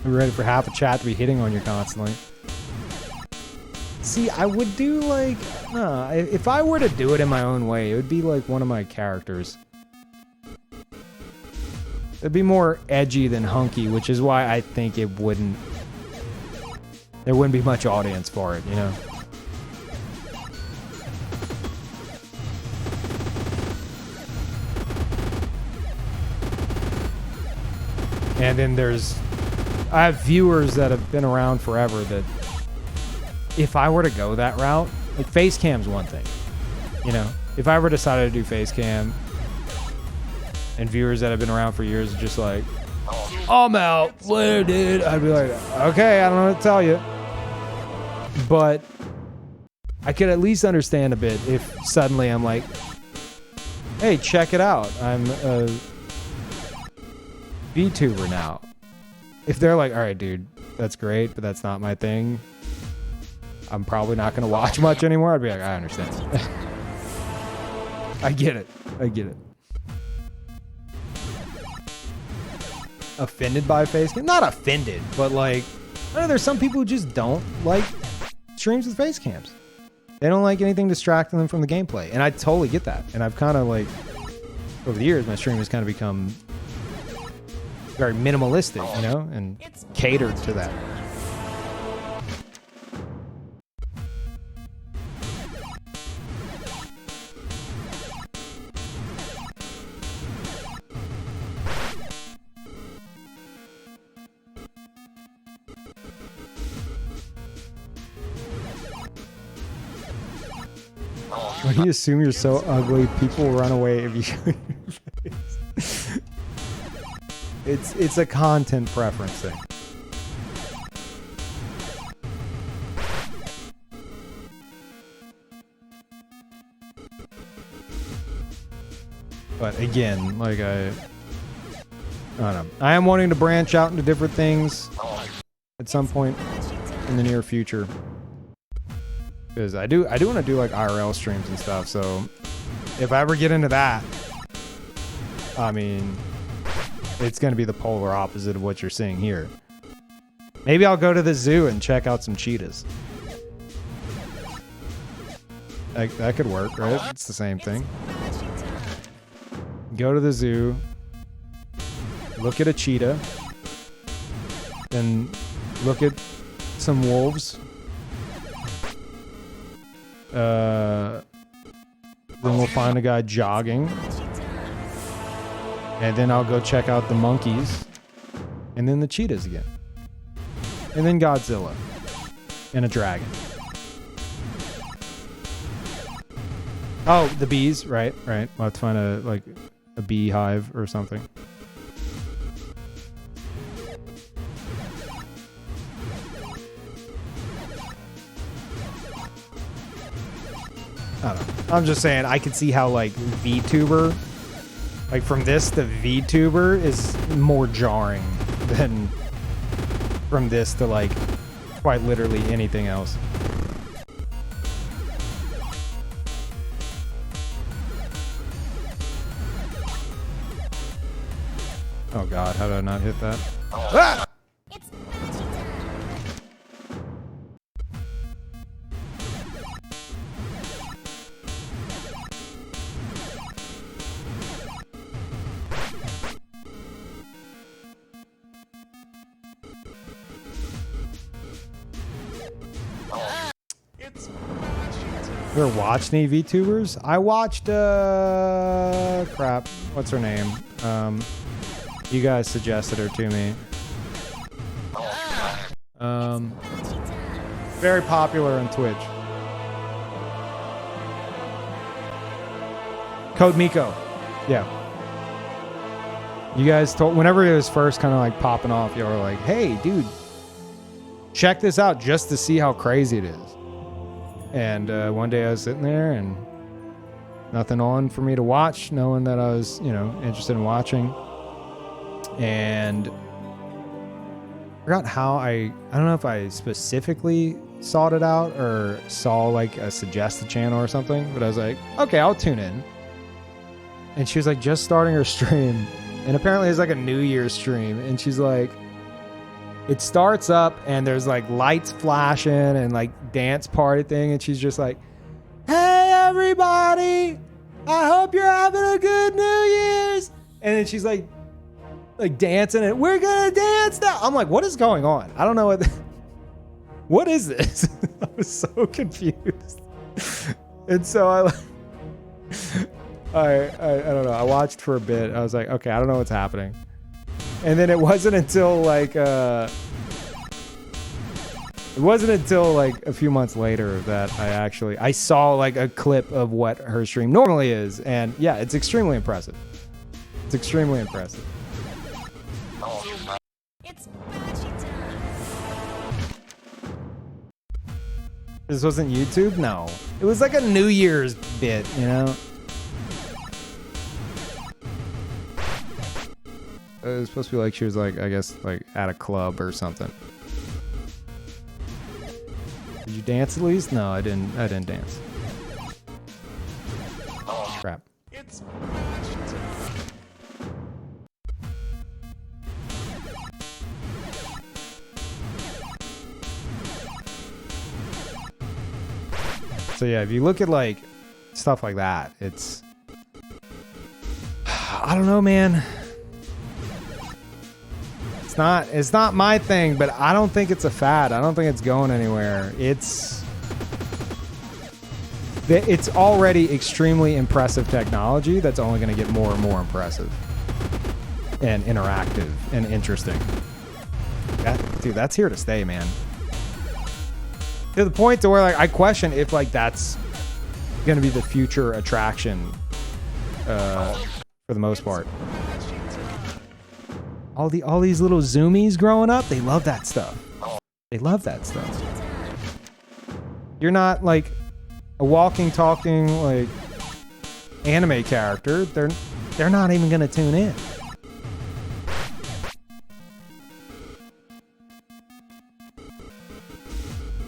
We're ready for half a chat to be hitting on you constantly. See, I would do like, if I were to do it in my own way, it would be like one of my characters. It'd be more edgy than hunky, which is why I think there wouldn't be much audience for it, you know? And then I have viewers that have been around forever that if I were to go that route, like face cam's one thing, you know? If I ever decided to do face cam and viewers that have been around for years are just like, I'm out, later, dude. I'd be like, okay, I don't know what to tell you. But I could at least understand a bit if suddenly I'm like, hey, check it out. I'm VTuber now, if they're like, all right, dude, that's great, but that's not my thing, I'm probably not going to watch much anymore. I'd be like, I understand. I get it. I get it. Offended by face cam? Not offended, but like, I don't know, there's some people who just don't like streams with face cams. They don't like anything distracting them from the gameplay. And I totally get that. And I've kind of like, over the years, my stream has kind of become very minimalistic, you know, and catered to that. When you assume you're so ugly, people will run away if you show your face. It's a content preference thing. But again, like I don't know. I am wanting to branch out into different things at some point in the near future. Because I do want to do like IRL streams and stuff. So if I ever get into that, I mean, it's going to be the polar opposite of what you're seeing here. Maybe I'll go to the zoo and check out some cheetahs. That could work, right? It's the same thing. Go to the zoo, look at a cheetah, then look at some wolves. Then we'll find a guy jogging. And then I'll go check out the monkeys. And then the cheetahs again. And then Godzilla. And a dragon. Oh, the bees. Right. We'll have to find a beehive or something. I don't know. I'm just saying, I could see how, like, VTuber, like, from this to VTuber is more jarring than from this to, like, quite literally anything else. Oh, God, how did I not hit that? Ah! You ever watched any VTubers? I watched, crap, what's her name? You guys suggested her to me. Very popular on Twitch. Code Miko. Yeah. You guys told, whenever it was first kind of like popping off, you were like, hey, dude, check this out just to see how crazy it is. And one day I was sitting there and nothing on for me to watch, knowing that I was, you know, interested in watching. And I forgot how I don't know if I specifically sought it out or saw like a suggested channel or something, but I was like, okay, I'll tune in. And she was like just starting her stream. And apparently it's like a New Year's stream. And she's like, it starts up and there's like lights flashing and like dance party thing. And she's just like, hey, everybody, I hope you're having a good New Year's. And then she's like dancing and we're going to dance now. I'm like, what is going on? I don't know what is this? I was so confused. And so I don't know. I watched for a bit. I was like, okay, I don't know what's happening. And then it wasn't until like a few months later that I saw like a clip of what her stream normally is, and yeah, it's extremely impressive. It's extremely impressive. This wasn't YouTube? No. It was like a New Year's bit, you know? It was supposed to be like she was like, I guess, like at a club or something. Did you dance at least? No, I didn't dance. Crap. It's boshy time. So yeah, if you look at like stuff like that, it's, I don't know, man. It's not my thing, but I don't think it's a fad. I don't think it's going anywhere. It's already extremely impressive technology that's only going to get more and more impressive and interactive and interesting. Dude, that's here to stay, man. To the point to where like I question if like that's gonna be the future attraction for the most part. All these little zoomies growing up, they love that stuff. They love that stuff. You're not like a walking, talking like anime character. They're not even gonna tune in.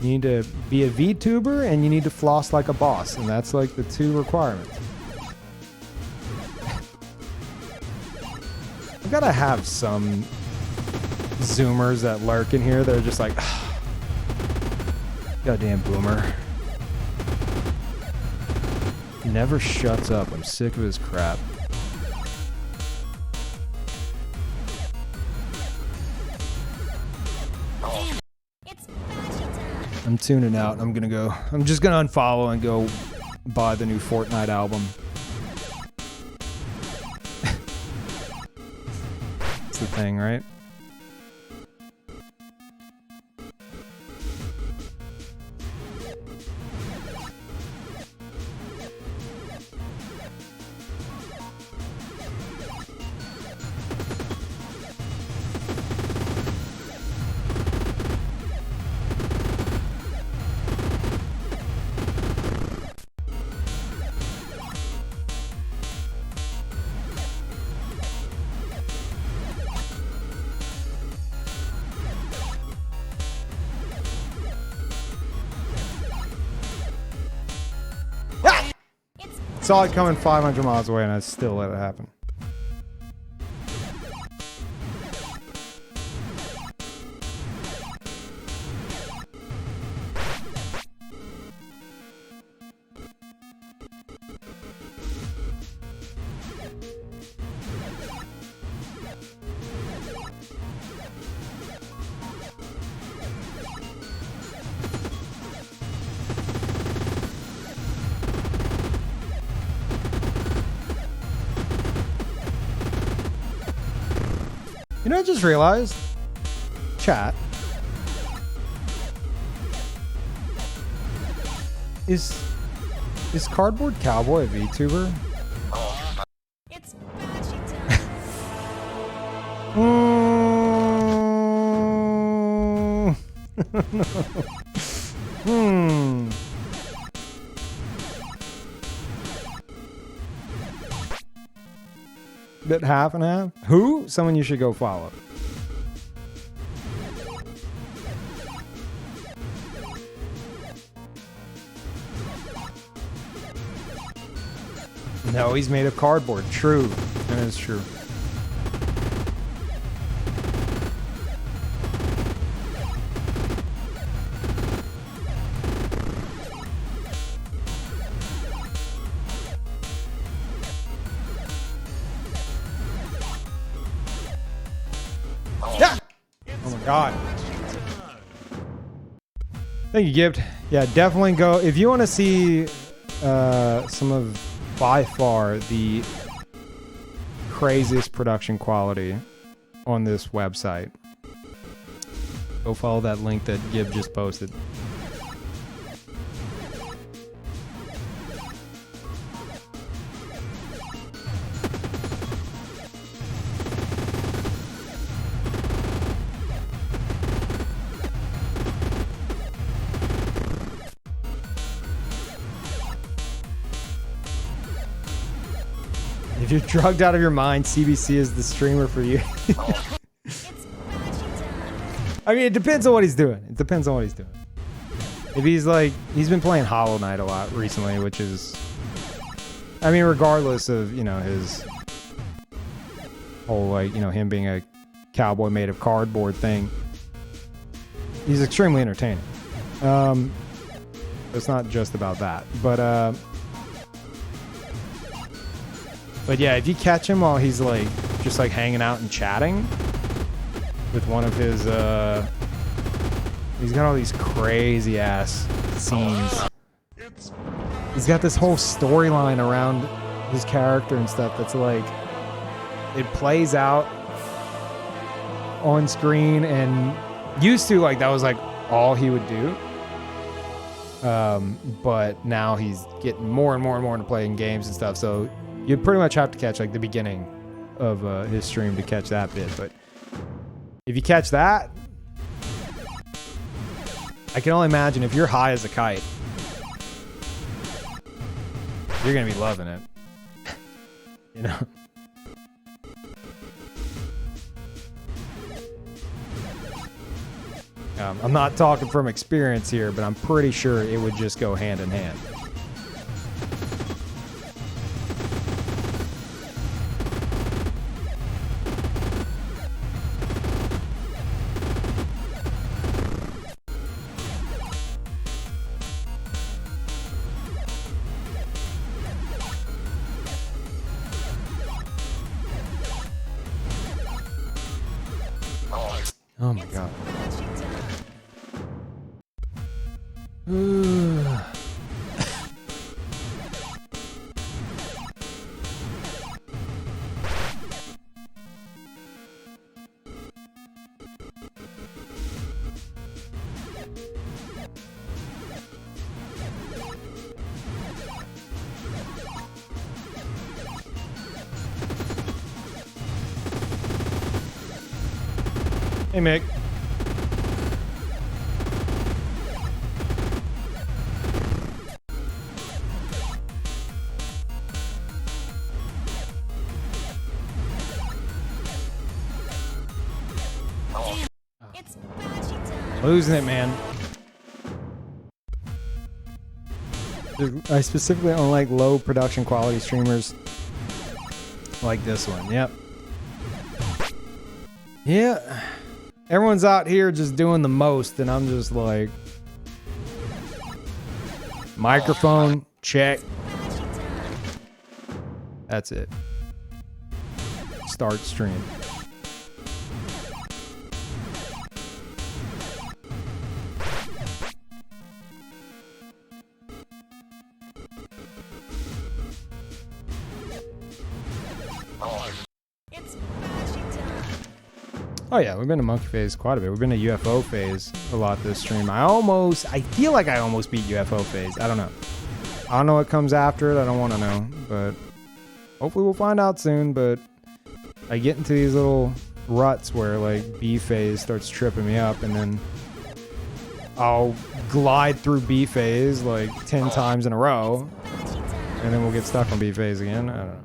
You need to be a VTuber and you need to floss like a boss, and that's like the two requirements. I gotta have some Zoomers that lurk in here that are just like, goddamn boomer. He never shuts up. I'm sick of his crap. I'm tuning out. I'm just gonna unfollow and go buy the new Fortnite album. It's the thing, right? Saw it coming 500 miles away and I still let it happen. You know, I just realized, chat, is Cardboard Cowboy a VTuber? It's boshy time. Bit half and half. Who? Someone you should go follow. No, he's made of cardboard. True. That is true. Yeah! Oh my god. Thank you, Gift. Yeah, definitely go. If you want to see some of, by far, the craziest production quality on this website, go follow that link that Gib just posted. If you're drugged out of your mind, CBC is the streamer for you. It's Bashy time. I mean, it depends on what he's doing. It depends on what he's doing. If he's like, he's been playing Hollow Knight a lot recently, which is, I mean, regardless of, you know, his whole, like, you know, him being a cowboy made of cardboard thing, he's extremely entertaining. It's not just about that, but yeah, if you catch him while he's like just like hanging out and chatting with one of his he's got all these crazy ass scenes. He's got this whole storyline around his character and stuff that's like, it plays out on screen, and used to, like, that was like all he would do. But now he's getting more and more and more into playing games and stuff, so you pretty much have to catch like the beginning of his stream to catch that bit. But if you catch that, I can only imagine if you're high as a kite, you're gonna be loving it. You know? I'm not talking from experience here, but I'm pretty sure it would just go hand in hand. Oh my god. Hey, Mick. It's Bashy time. Losing it, man. I specifically don't like low production quality streamers like this one. Yep. Yeah. Everyone's out here just doing the most, and I'm just like, microphone, check. That's it. Start stream. It's Bashy time. Oh yeah, we've been to monkey phase quite a bit. We've been to UFO phase a lot this stream. I feel like I almost beat UFO phase. I don't know. I don't know what comes after it. I don't want to know, but hopefully we'll find out soon. But I get into these little ruts where like B phase starts tripping me up, and then I'll glide through B phase like 10 times in a row, and then we'll get stuck on B phase again. I don't know.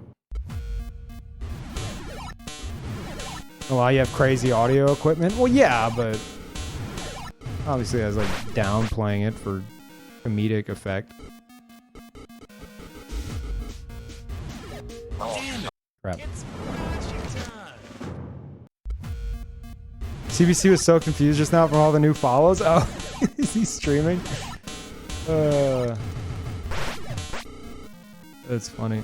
Well, you have crazy audio equipment. Well, yeah, but obviously I was like downplaying it for comedic effect. Crap. It's Bashy time. CBC was so confused just now from all the new follows. Oh, is he streaming? That's funny.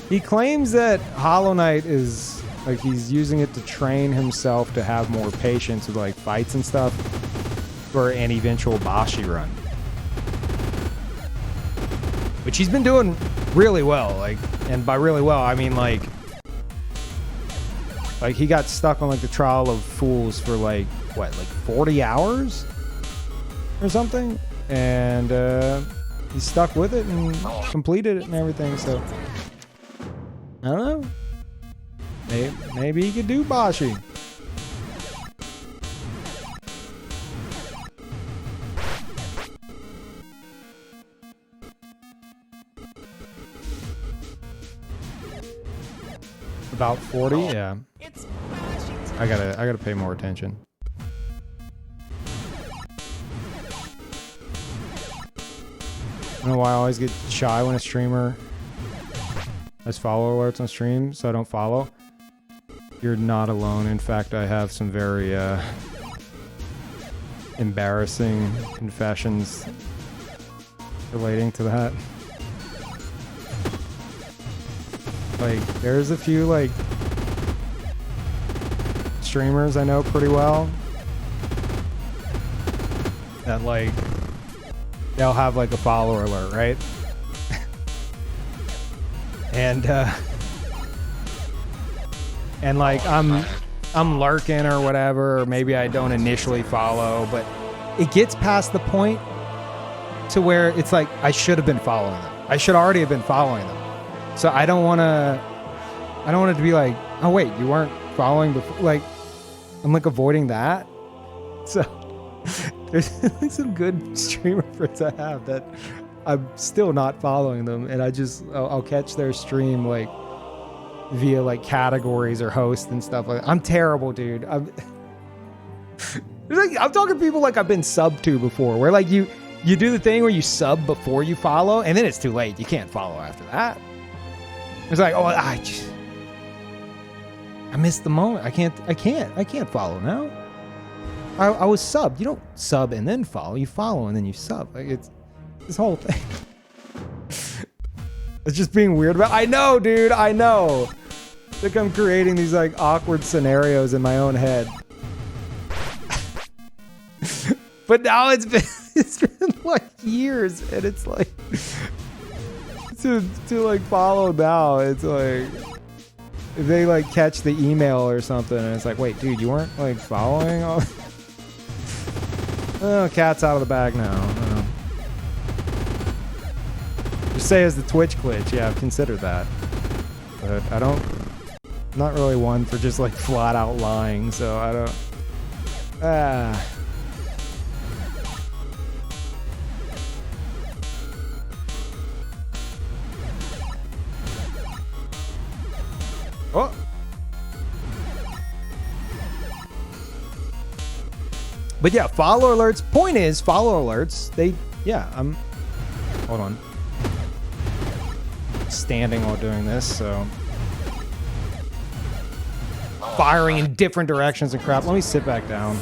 He claims that Hollow Knight is like he's using it to train himself to have more patience with like fights and stuff for an eventual Boshy run, which he's been doing really well. Like, and by really well, I mean like he got stuck on like the Trial of Fools for like what, like 40 hours or something, and he stuck with it and completed it and everything. So. I don't know. Maybe he could do Boshy. About 40, yeah. It's Boshy time. I gotta pay more attention. I don't know why I always get shy when a streamer has follower alerts on stream, so I don't follow. You're not alone. In fact, I have some very embarrassing confessions relating to that. Like, there's a few, like, streamers I know pretty well that, like, they'll have, like, a follower alert, right? and like, I'm lurking or whatever, or maybe I don't initially follow, but it gets past the point to where it's like, I should have been following them. I should already have been following them. So I don't want it to be like, oh wait, you weren't following before. Like, I'm like avoiding that. So there's like some good streamer friends I have that I'm still not following them, and I'll catch their stream like via like categories or hosts and stuff like that. I'm terrible, dude. I'm talking to people like I've been subbed to before, where like you do the thing where you sub before you follow, and then it's too late. You can't follow after that. It's like, oh, I missed the moment. I can't follow now. I was subbed. You don't sub and then follow. You follow and then you sub. Like, it's this whole thing. It's just being weird about. I know, dude. I know. Like, I'm creating these like awkward scenarios in my own head. But now it's been like years, and it's like to like follow now. It's like if they like catch the email or something, and it's like, wait, dude, you weren't like following all. Oh, cat's out of the bag now. Just say as the Twitch glitch. Yeah, I've considered that, but I'm not really one for just like flat out lying. So I don't. Oh. But yeah, follower alerts. Point is, follower alerts, hold on. Standing while doing this, so. Firing in different directions and crap. Let me sit back down.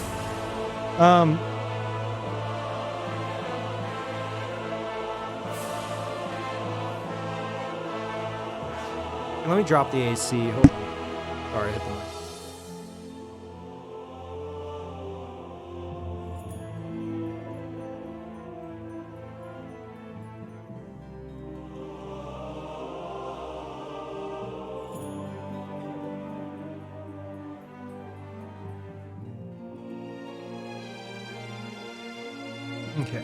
Let me drop the AC. Sorry, hit the mic. Okay.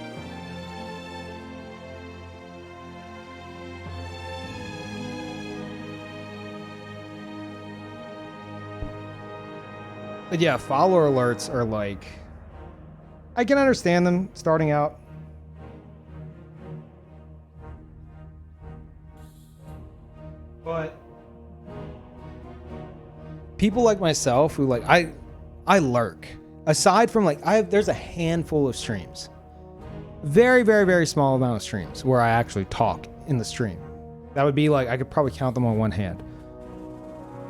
But yeah, follower alerts are like, I can understand them starting out. But people like myself who like, I lurk. Aside from like, there's a handful of streams. Very, very, very small amount of streams where I actually talk in the stream. That would be like, I could probably count them on one hand.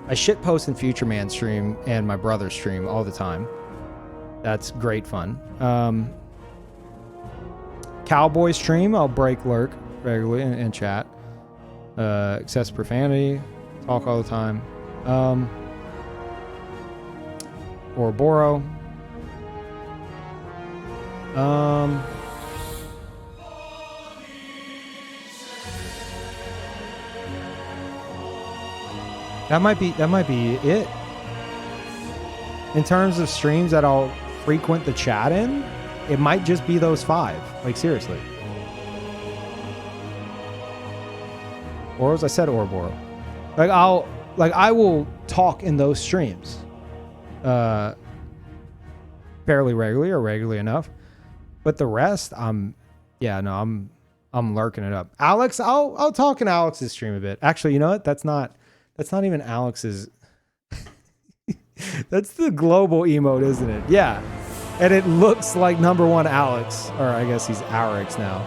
I shitpost in Future Man stream and my brother's stream all the time. That's great fun. Cowboy stream, I'll break lurk regularly and chat. Excess profanity, talk all the time. Ouroboros. That might be it. In terms of streams that I'll frequent the chat in, it might just be those 5. Like, seriously. Or as I said, Ouroboros. Like, I will talk in those streams. Fairly regularly or regularly enough. But the rest, I'm lurking it up. Alex, I'll talk in Alex's stream a bit. Actually, you know what? That's not even Alex's. That's the global emote, isn't it? Yeah. And it looks like #1 Alex. Or I guess he's Alex now.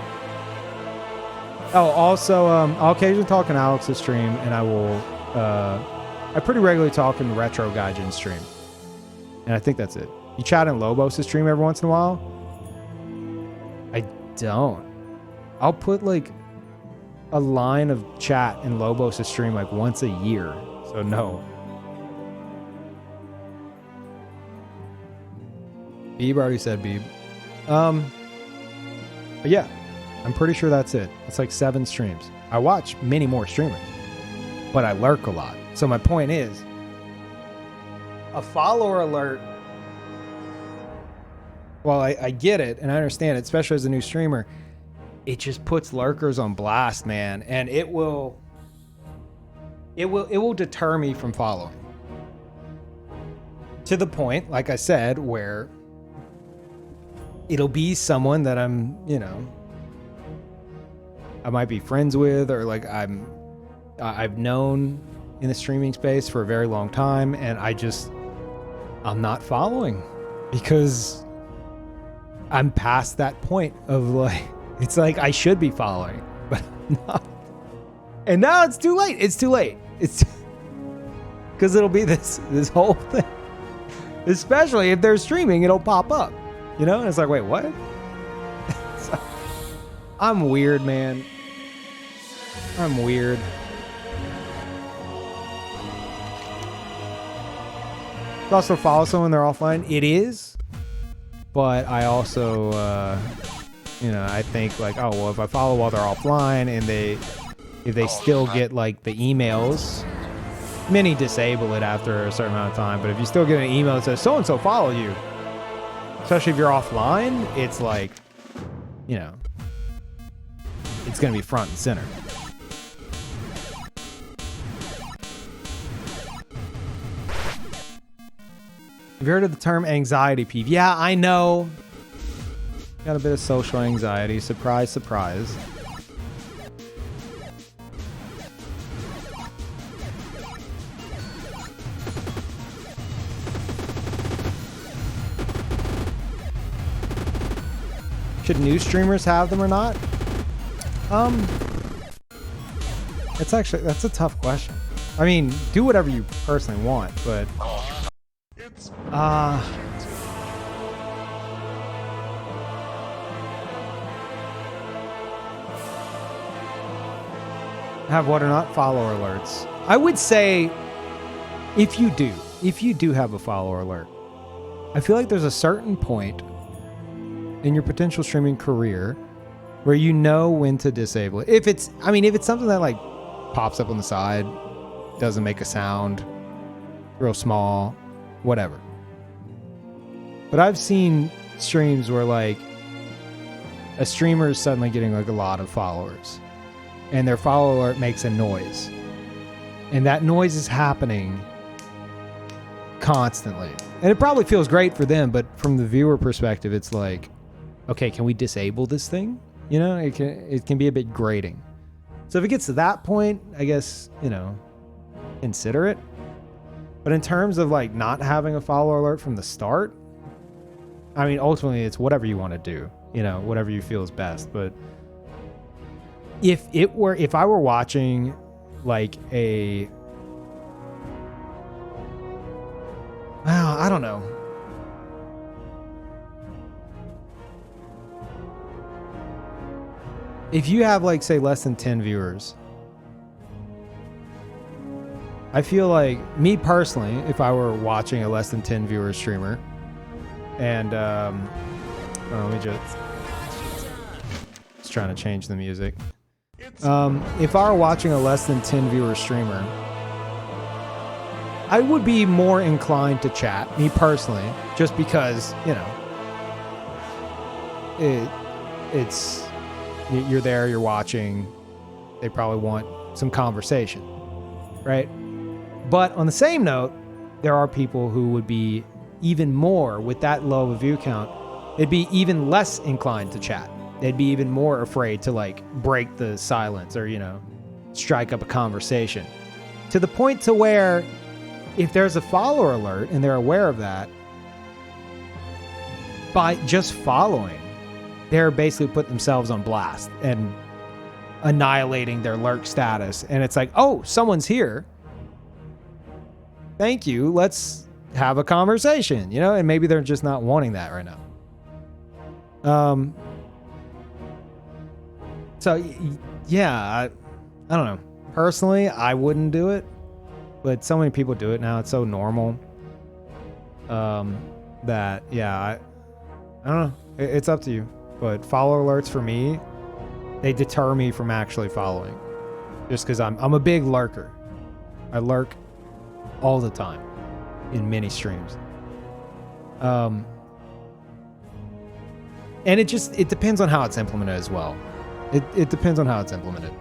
Oh, also, I'll occasionally talk in Alex's stream, and I pretty regularly talk in Retro Gaijin stream. And I think that's it. You chat in Lobos' stream every once in a while? I don't. I'll put like a line of chat in Lobos' stream like once a year. So no. Beeb already said Beeb. But yeah, I'm pretty sure that's it. It's like 7 streams. I watch many more streamers, but I lurk a lot. So my point is, a follower alert, well, I get it and I understand it, especially as a new streamer. It just puts lurkers on blast, man, and it will deter me from following. To the point, like I said, where it'll be someone that I'm, I might be friends with, or like I've known in the streaming space for a very long time, and I'm not following because I'm past that point of like, it's like I should be following, but I'm not. And now it's too late. It's too late. It's because it'll be this whole thing. Especially if they're streaming, it'll pop up. And it's like, wait, what? So, I'm weird, man. I'm weird. You also follow someone they're offline. It is, but I also, I think like, oh well, if I follow while they're offline and if they still get like the emails, many disable it after a certain amount of time. But if you still get an email that says so and so follow you, especially if you're offline, it's like, it's gonna be front and center. Have you heard of the term anxiety peeve? Yeah, I know. Got a bit of social anxiety. Surprise, surprise. Should new streamers have them or not? That's a tough question. I mean, do whatever you personally want, but have what or not? Follower alerts. I would say if you do have a follower alert, I feel like there's a certain point in your potential streaming career where you know when to disable it. If it's something that like pops up on the side, doesn't make a sound, real small, whatever. But I've seen streams where like a streamer is suddenly getting like a lot of followers and their follower alert makes a noise. And that noise is happening constantly. And it probably feels great for them, but from the viewer perspective, it's like, okay, can we disable this thing? It can be a bit grating. So if it gets to that point, I guess, consider it. But in terms of like not having a follower alert from the start, I mean, ultimately it's whatever you want to do, whatever you feel is best. But if I were watching like I don't know. If you have like, say, less than 10 viewers, I feel like, me personally, if I were watching a less than 10 viewer streamer, and let me just trying to change the music. If I were watching a less than 10 viewer streamer, I would be more inclined to chat, me personally, just because, it's you're there, you're watching, they probably want some conversation, right? But on the same note, there are people who would be even more, with that low of a view count, they'd be even less inclined to chat. They'd be even more afraid to like break the silence or, strike up a conversation. To the point to where if there's a follower alert and they're aware of that, by just following, they're basically putting themselves on blast and annihilating their lurk status. And it's like, oh, someone's here. Thank you. Let's have a conversation, you know? And maybe they're just not wanting that right now. So yeah, I don't know. Personally, I wouldn't do it, but so many people do it now. It's so normal. That yeah, I don't know. It's up to you. But follower alerts for me, they deter me from actually following. Just because I'm a big lurker. I lurk all the time in many streams. And it depends on how it's implemented as well. It depends on how it's implemented.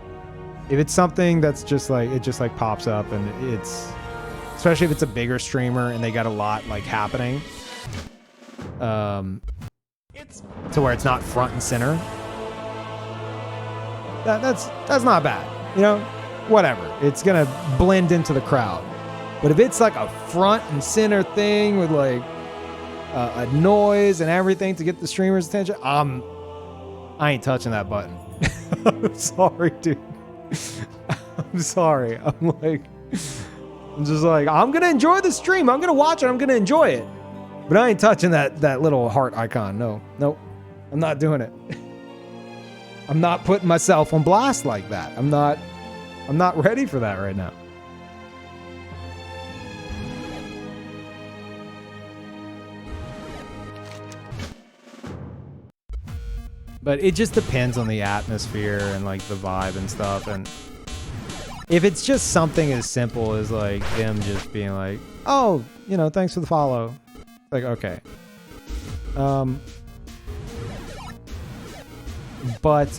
If it's something that's just like, it just like pops up and it's, especially if it's a bigger streamer and they got a lot like happening, to where it's not front and center, that's not bad, you know, whatever. It's gonna blend into the crowd. But if it's like a front and center thing with like a noise and everything to get the streamer's attention, I ain't touching that button. I'm sorry, dude. I'm sorry. I'm just like, I'm gonna enjoy the stream. I'm gonna watch it. I'm gonna enjoy it. But I ain't touching that little heart icon. No, nope. I'm not doing it. I'm not putting myself on blast like that. I'm not ready for that right now. But it just depends on the atmosphere and like the vibe and stuff. And if it's just something as simple as like them just being like, oh, you know, thanks for the follow. Like, okay. But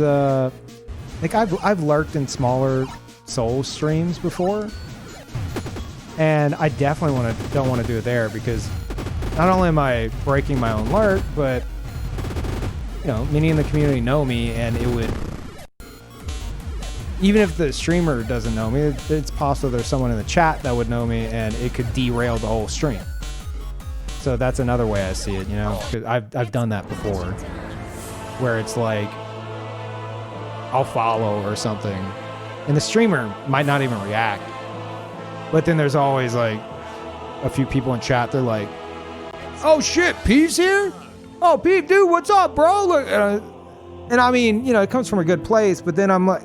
like I've lurked in smaller Soul streams before, and I definitely don't want to do it there, because not only am I breaking my own lurk, but you know, many in the community know me, and it would, even if the streamer doesn't know me, it's possible there's someone in the chat that would know me, and it could derail the whole stream. So that's another way I see it, you know, because I've done that before, where it's like I'll follow or something, and the streamer might not even react, but then there's always like a few people in chat. They're like, "Oh shit, Peeps here! Oh, Peep, dude, what's up, bro?" Look, and I mean, you know, it comes from a good place, but then I'm like,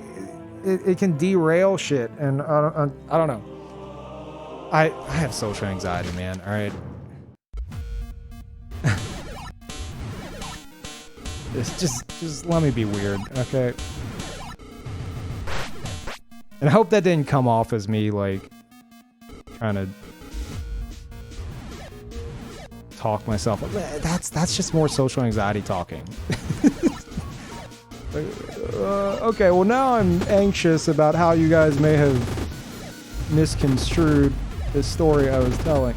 it can derail shit, and I don't know. I have social anxiety, man. All right. Just let me be weird, okay? And I hope that didn't come off as me like trying to talk myself. That's just more social anxiety talking. Like, okay, well now I'm anxious about how you guys may have misconstrued the story I was telling.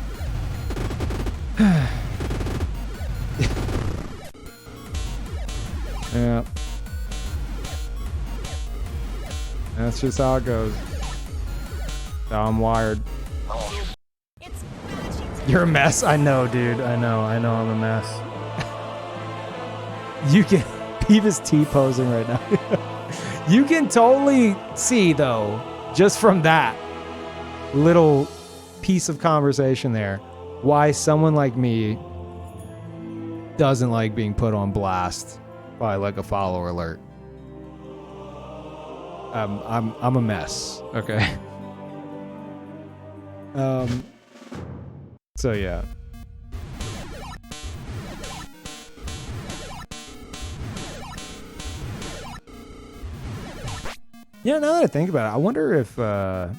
Yeah. That's just how it goes. How I'm wired. You're a mess. I know, dude. I know I'm a mess. You can... Peep is T-posing right now. You can totally see, though, just from that little piece of conversation there, why someone like me doesn't like being put on blast by like a follower alert. I'm a mess. Okay. So yeah. Yeah, now that I think about it, I wonder if I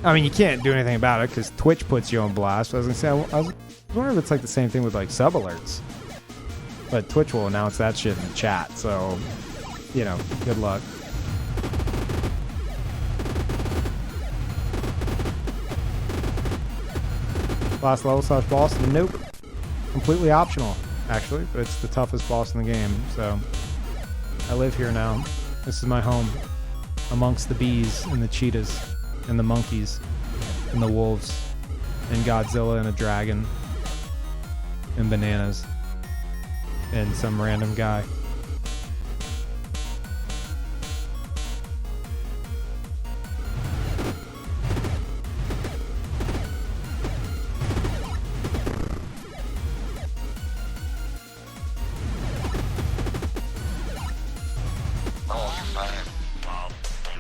mean, you can't do anything about it because Twitch puts you on blast. I was gonna say, I was wondering if it's like the same thing with like sub alerts. But Twitch will announce that shit in the chat, so, you know, good luck. Last level / boss? Nope. Completely optional, actually, but it's the toughest boss in the game, so I live here now. This is my home, amongst the bees and the cheetahs. and the monkeys and the wolves and Godzilla and a dragon and bananas and some random guy.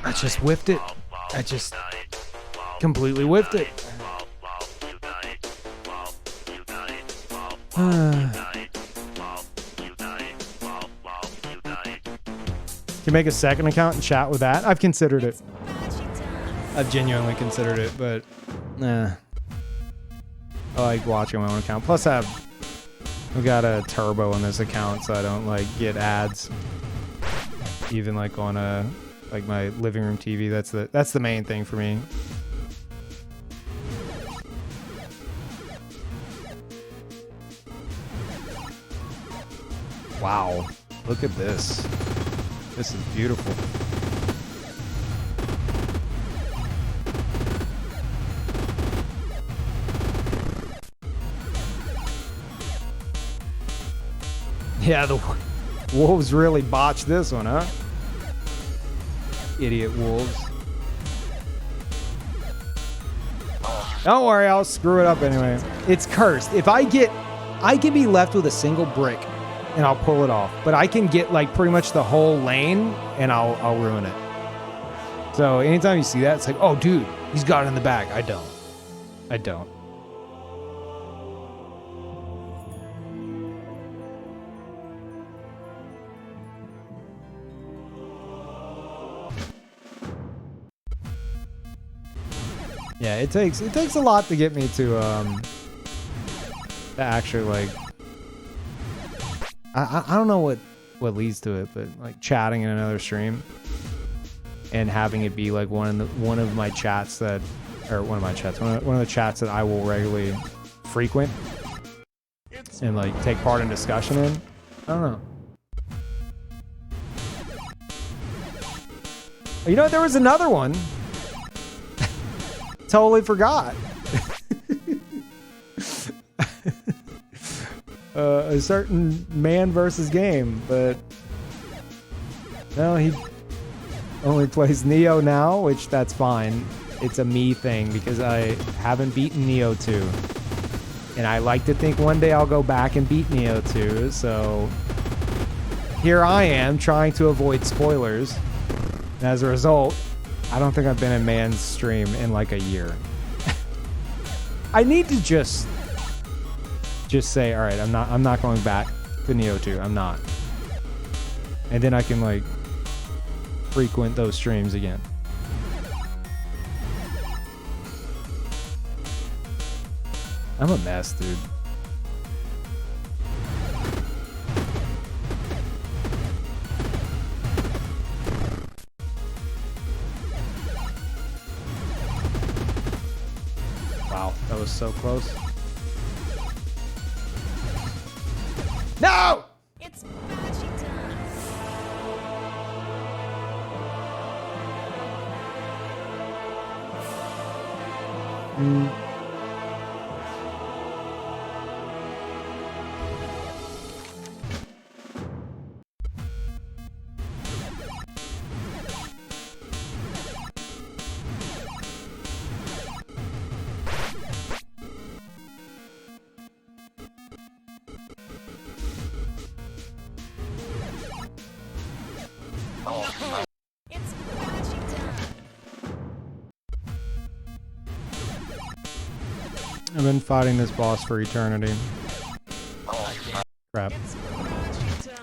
I just whiffed it. I just completely whiffed it. Can you make a second account and chat with that? I've considered it. I've genuinely considered it, but I like watching my own account. Plus, I've got a turbo in this account, so I don't like get ads. Even like on like my living room TV. That's the main thing for me. Wow, look at this. This is beautiful. Yeah, the wolves really botched this one, huh? Idiot wolves. Don't worry, I'll screw it up anyway. It's cursed. If I can be left with a single brick and I'll pull it off. But I can get like pretty much the whole lane and I'll ruin it. So anytime you see that, it's like, oh dude, he's got it in the bag. I don't. Yeah, it takes a lot to get me to actually like I don't know what leads to it, but like chatting in another stream and having it be like one of my chats that, or one of the chats that I will regularly frequent and like take part in discussion in. I don't know. You know, there was another one. Totally forgot. A certain man versus game, but no, he only plays Neo now, which that's fine. It's a me thing because I haven't beaten Neo 2. And I like to think one day I'll go back and beat Neo 2, so here I am trying to avoid spoilers. And as a result, I don't think I've been in man's stream in like a year. I need to just say, all right, I'm not going back to Neo 2. I'm not. And then I can like frequent those streams again. I'm a mess, dude. Wow, that was so close. No! It's Boshy time. It's Boshy time. I've been fighting this boss for eternity. Crap. It's Boshy time.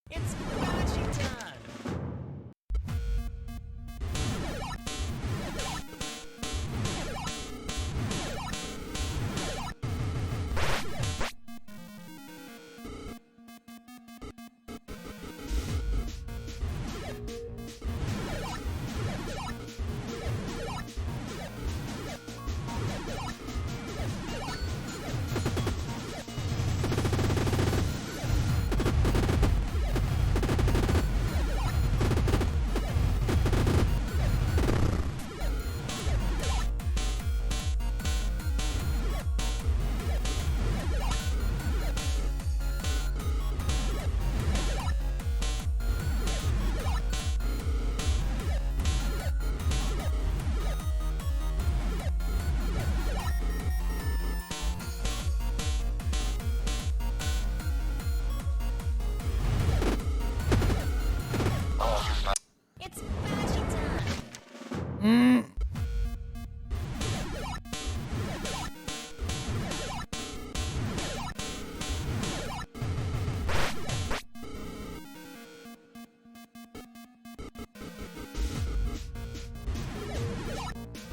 It's Boshy time.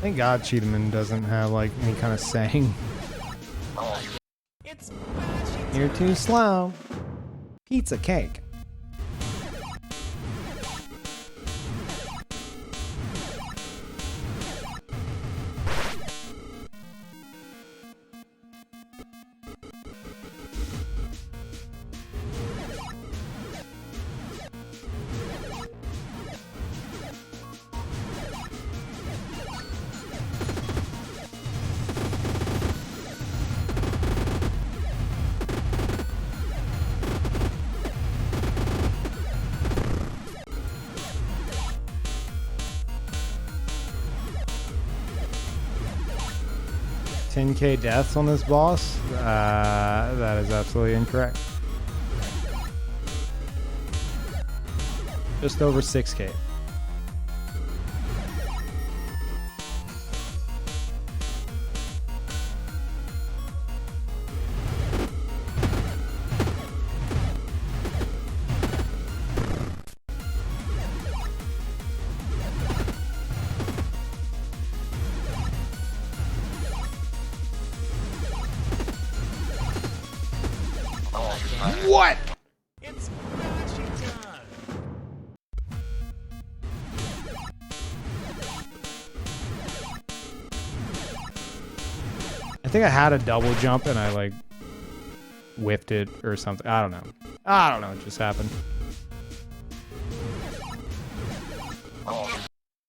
Thank God Cheetahman doesn't have like any kind of saying. It's Boshy You're too slow. Pizza cake. $10K deaths on this boss? That is absolutely incorrect. Just over 6K. What? It's Boshy time. I think I had a double jump and I like whiffed it or something. I don't know. I don't know what just happened.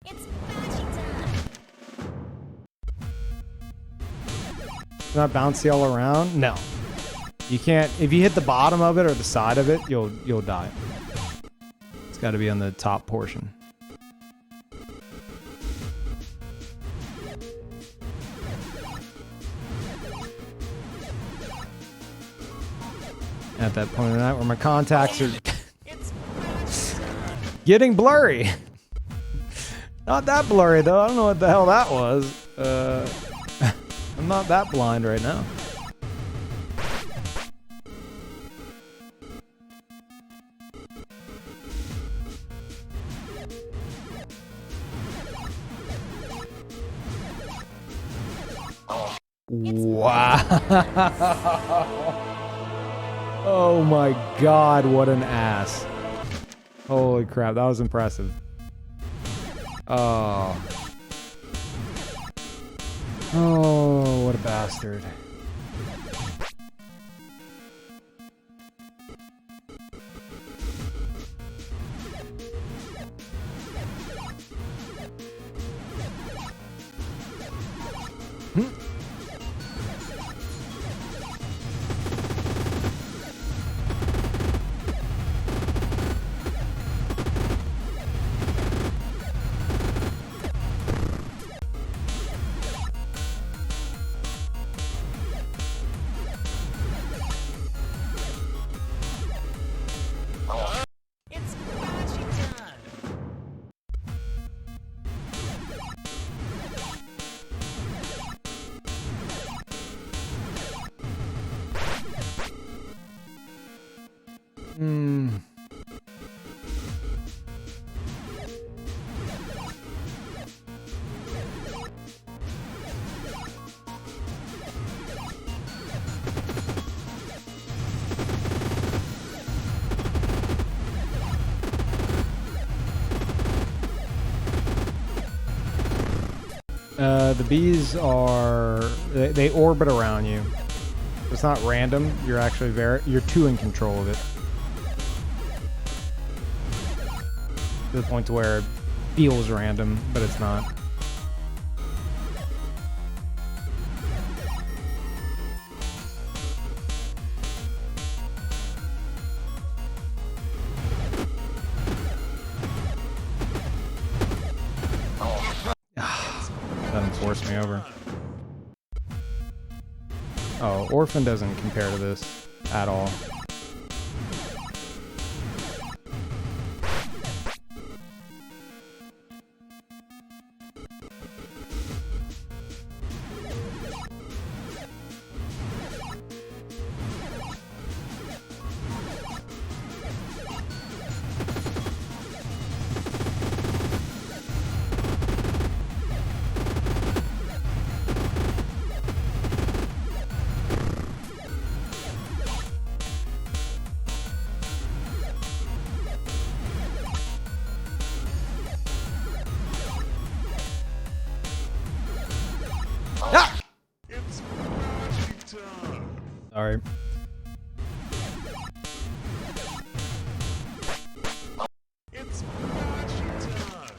It's Boshy time. It's not bouncy all around? No. You can't, if you hit the bottom of it or the side of it, you'll die. It's got to be on the top portion. At that point in the night where my contacts are It's Boshy time. getting blurry. Not that blurry though. I don't know what the hell that was. I'm not that blind right now. Wow. Oh my God, what an ass. Holy crap, that was impressive. Oh. Oh, what a bastard. It's Boshy time. Hmm. The bees are, they orbit around you. It's not random. You're actually you're too in control of it. To the point to where it feels random, but it's not. Doesn't force me over. Oh, Orphan doesn't compare to this at all. Sorry. It's boshy time.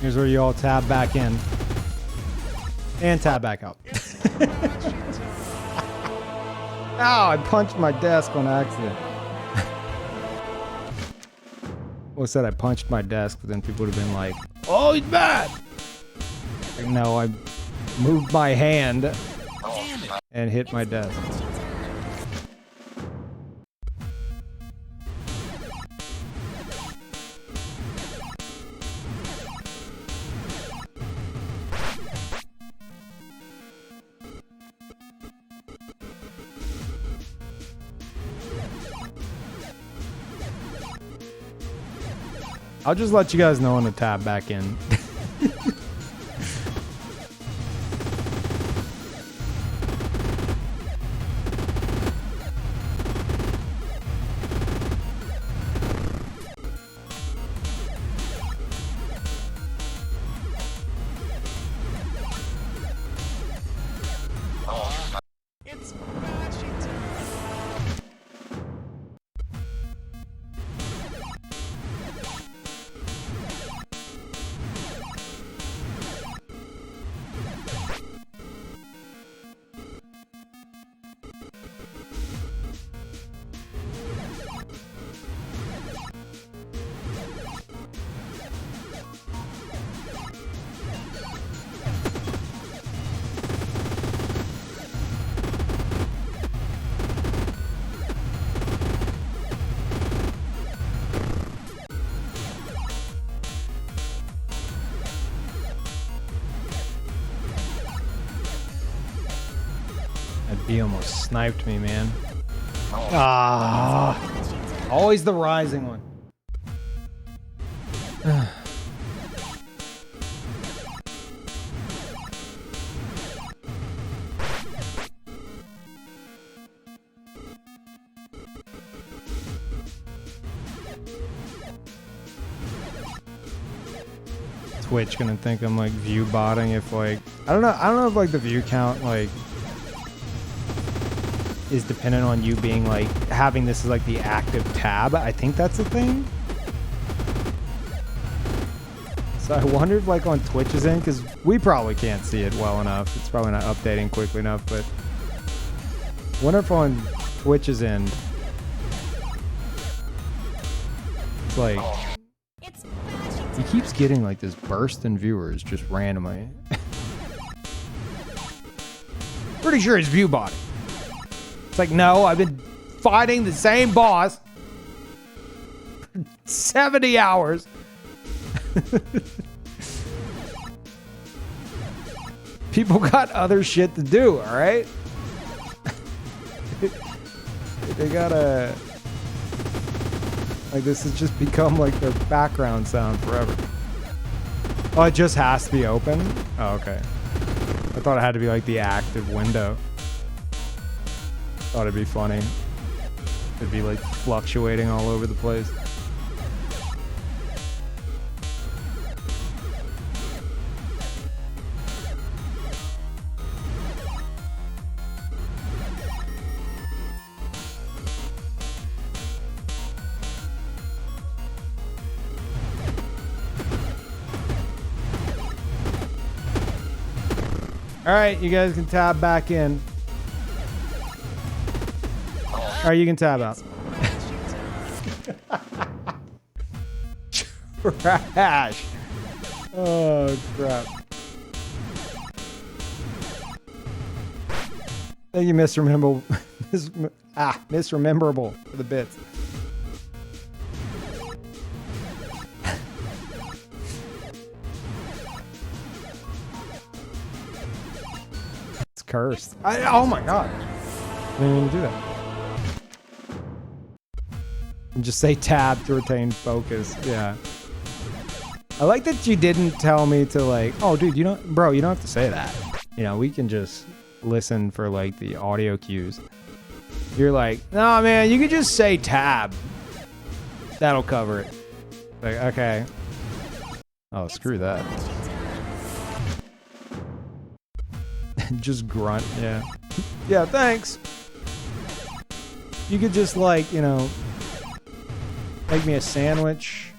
Here's where you all tab back in. And tab back out. It's boshy time. Ow, I punched my desk on accident. Well, I said I punched my desk, but then people would have been like, oh, he's bad. Like, no, I moved my hand Damn it. and hit my desk. I'll just let you guys know when to tab back in. It's boshy time. That bee almost sniped me, man. Ah, always the rising one. Twitch gonna think I'm like view botting if like I don't know if like the view count like is dependent on you being like having this as like the active tab. I think that's a thing. So I wonder if like on Twitch's end, because we probably can't see it well enough. It's probably not updating quickly enough, but I wonder if on Twitch's end it's like It's boshy he time. keeps getting like this burst in viewers just randomly. Pretty sure it's view botting. It's like, no, I've been fighting the same boss for 70 hours. People got other shit to do, all right? They gotta... Like, this has just become like their background sound forever. Oh, it just has to be open? Oh, okay. I thought it had to be like the active window. Thought it'd be funny. It'd be like fluctuating all over the place. All right, you guys can tab back in. All right, you can tab out. Trash. Oh, crap. Thank you, Mr. Misrememberable for the bits. It's cursed. Oh my god. I didn't even do that. And just say tab to retain focus. Yeah. I like that you didn't tell me to like, oh dude, you don't have to say that. You know, we can just listen for like the audio cues. You're like, no man, you could just say tab. That'll cover it. Like, okay. Oh, screw that. Just grunt, yeah. Yeah, thanks. You could just like, you know, make me a sandwich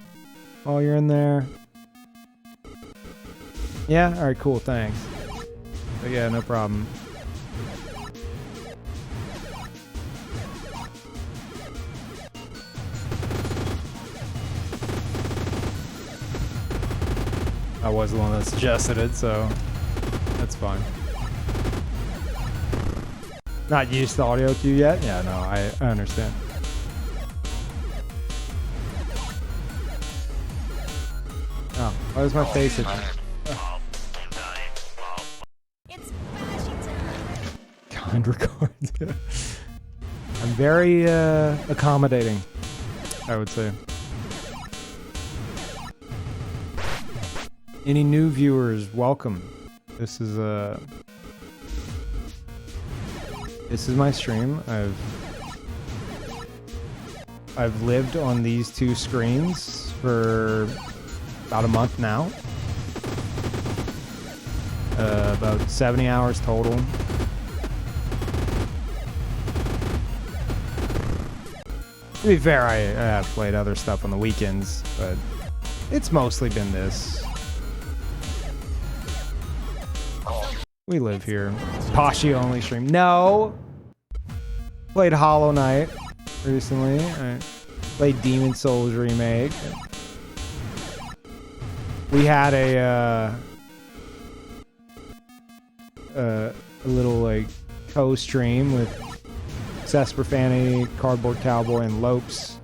while you're in there. Yeah? Alright, cool, thanks. But yeah, no problem. I was the one that suggested it, so that's fine. Not used to audio cue yet? Yeah, no, I understand. Oh, why is my face itching? It's Bashy time. Kind regards. I'm very accommodating, I would say. Any new viewers, welcome. This is my stream. I've lived on these two screens for about a month now. About 70 hours total. To be fair, I have played other stuff on the weekends, but it's mostly been this. We live here. Boshy only stream. No! Played Hollow Knight recently. I played Demon Souls Remake. We had a little like co-stream with Cesper Cardboard Cowboy, and Lopes.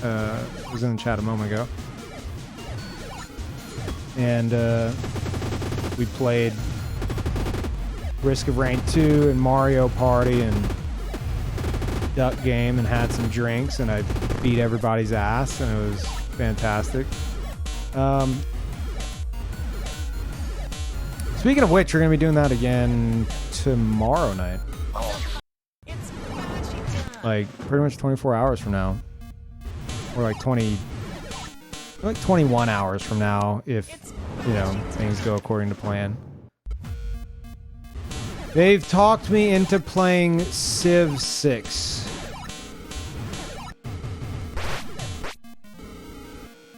Was in the chat a moment ago. And we played Risk of Rain 2 and Mario Party and Duck Game and had some drinks, and I beat everybody's ass, and it was fantastic. Speaking of which, we're going to be doing that again tomorrow night. It's Bashy time. Like, pretty much 24 hours from now. Or like 21 hours from now if, you know, things go according to plan. They've talked me into playing Civ 6.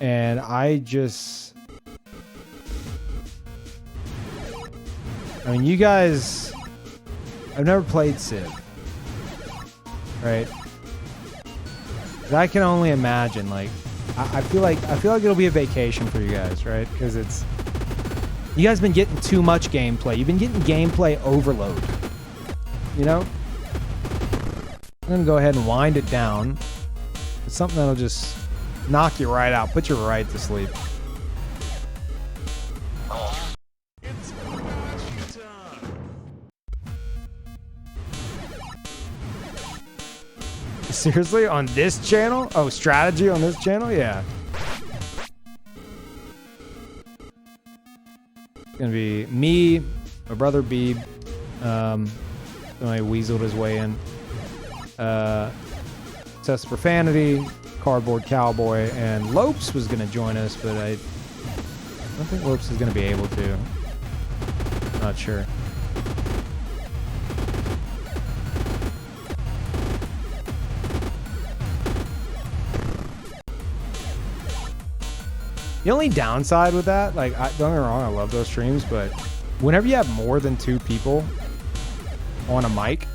And I mean, you guys, I've never played Civ. Right? But I can only imagine, like, I feel like it'll be a vacation for you guys, right? Because you guys been getting too much gameplay. You've been getting gameplay overload. You know? I'm gonna go ahead and wind it down. It's something that'll just knock you right out, put you right to sleep. It's Bashy time. Seriously? On this channel? Oh, strategy on this channel? Yeah. It's gonna be me, my brother Beeb, somebody weaseled his way in. Test Profanity, Cardboard Cowboy, and Lopes was gonna join us, but I don't think Lopes is gonna be able to. Not sure. The only downside with that, like, don't get me wrong, I love those streams, but whenever you have more than 2 people on a mic,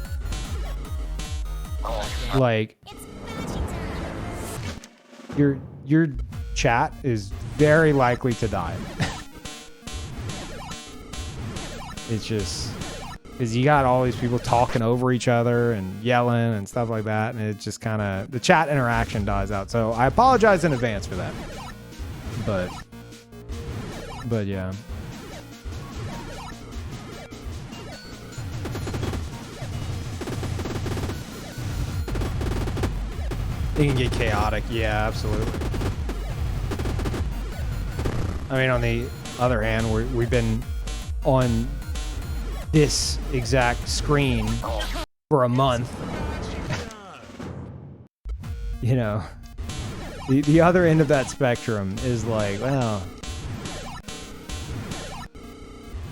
like your chat is very likely to die. It's just because you got all these people talking over each other and yelling and stuff like that, and it just kind of, the chat interaction dies out. So I apologize in advance for that. But yeah. It can get chaotic. Yeah, absolutely. I mean, on the other hand, we've been on this exact screen for a month. You know, the other end of that spectrum is like, well,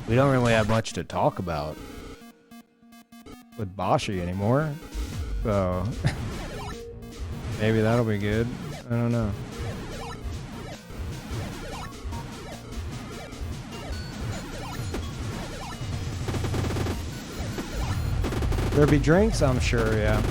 we don't really have much to talk about with Boshy anymore. So maybe that'll be good. I don't know. There'll be drinks, I'm sure, yeah.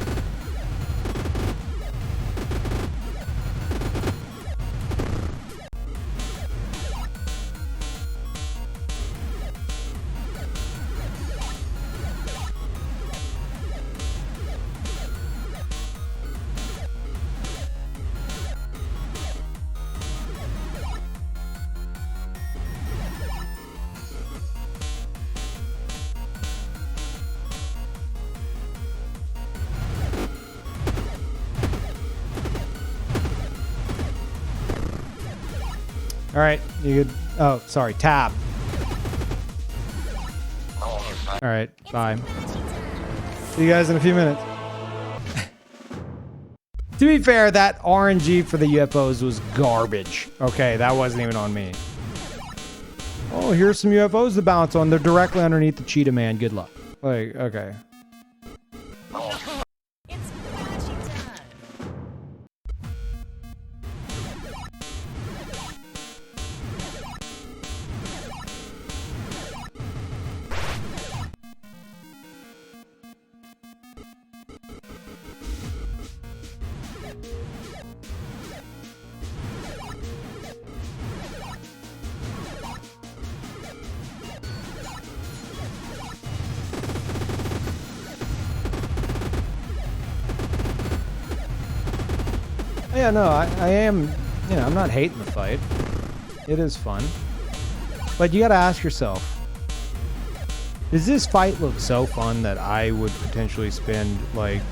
All right, you good? Oh, sorry, tab. All right, bye. See you guys in a few minutes. To be fair, that RNG for the UFOs was garbage. Okay, that wasn't even on me. Oh, here's some UFOs to bounce on. They're directly underneath the Cheetah Man. Good luck. Like, okay. It's Boshy time. Yeah, no, I am, you know, I'm not hating the fight. It is fun. But you gotta ask yourself, does this fight look so fun that I would potentially spend like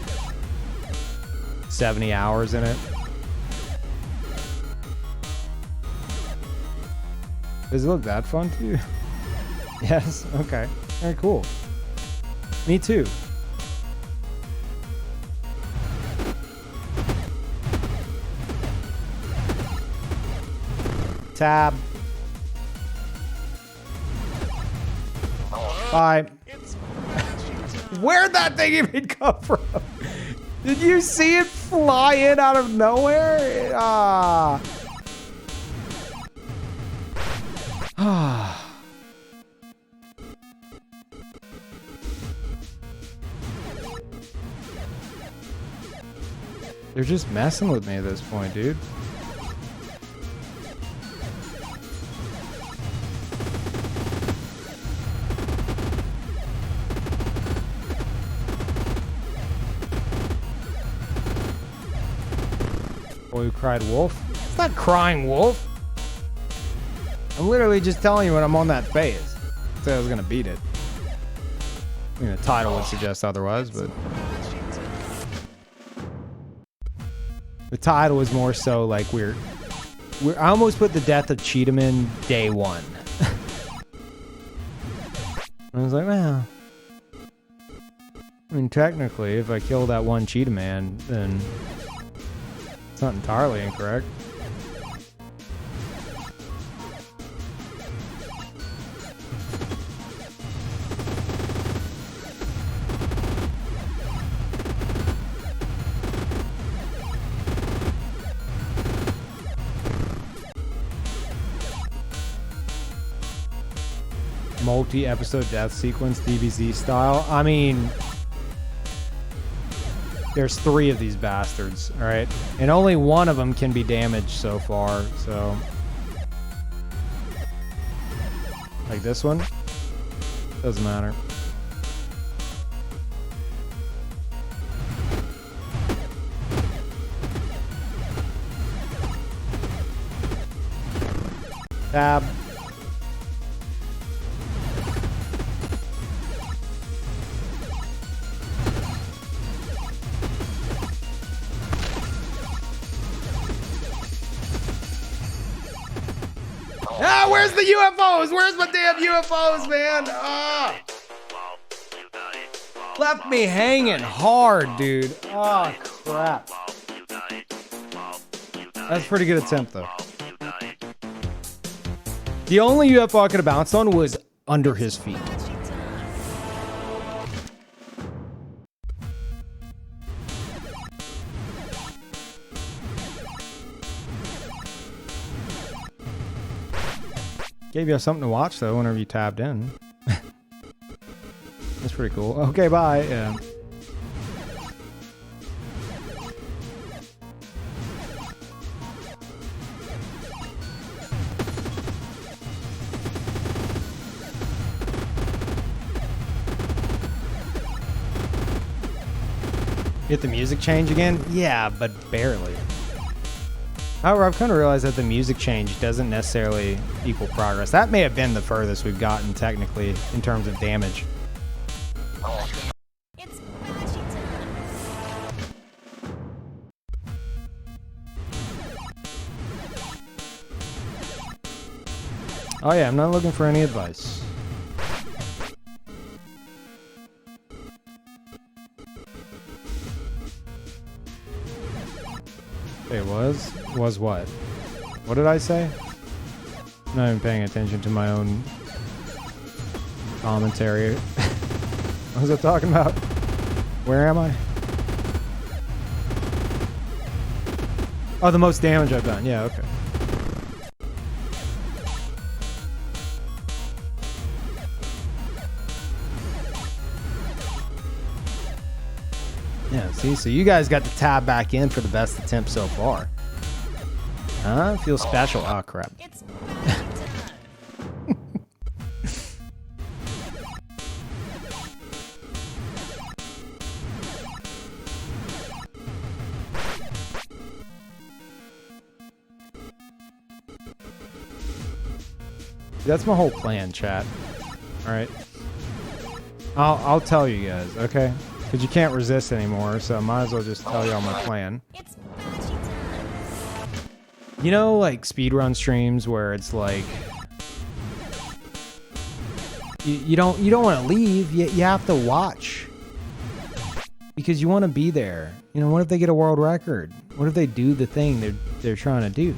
70 hours in it? Does it look that fun to you? Yes? Okay. Very cool. Me too. Tab. Bye. Where'd that thing even come from? Did you see it fly in out of nowhere? They're just messing with me at this point, dude. Boy who cried wolf? It's not crying wolf. I'm literally just telling you when I'm on that phase. I said I was gonna beat it. I mean, the title would suggest otherwise, but the title is more so like we're I almost put the death of Cheetahman day one. I was like, well, I mean, technically, if I kill that one Cheetahman, then it's not entirely incorrect. I'm multi-episode death sequence, DBZ style. I mean, there's 3 of these bastards, all right? And only one of them can be damaged so far, so. Like this one? Doesn't matter. Tab. Ah, where's the UFOs? Where's my damn UFOs, man? Ah. Left me hanging hard, dude. Oh, crap. That's a pretty good attempt, though. The only UFO I could have bounced on was under his feet. Gave you something to watch, though, whenever you tabbed in. That's pretty cool. Okay, bye. Yeah. Get the music change again? Yeah, but barely. However, I've kind of realized that the music change doesn't necessarily equal progress. That may have been the furthest we've gotten technically in terms of damage. It's Boshy time. Oh yeah, I'm not looking for any advice. It was what? What did I say? I'm not even paying attention to my own commentary. What was I talking about? Where am I? Oh, the most damage I've done. Yeah, okay. Yeah, see, so you guys got to tab back in for the best attempt so far. Huh? Feels special. Oh, crap. It's Boshy time. That's my whole plan, chat. All right. I'll tell you guys, okay? Because you can't resist anymore, so I might as well just tell y'all my plan. It's Boshy time. You know, like speedrun streams where it's like you don't want to leave. You have to watch because you want to be there. You know, what if they get a world record? What if they do the thing they're trying to do?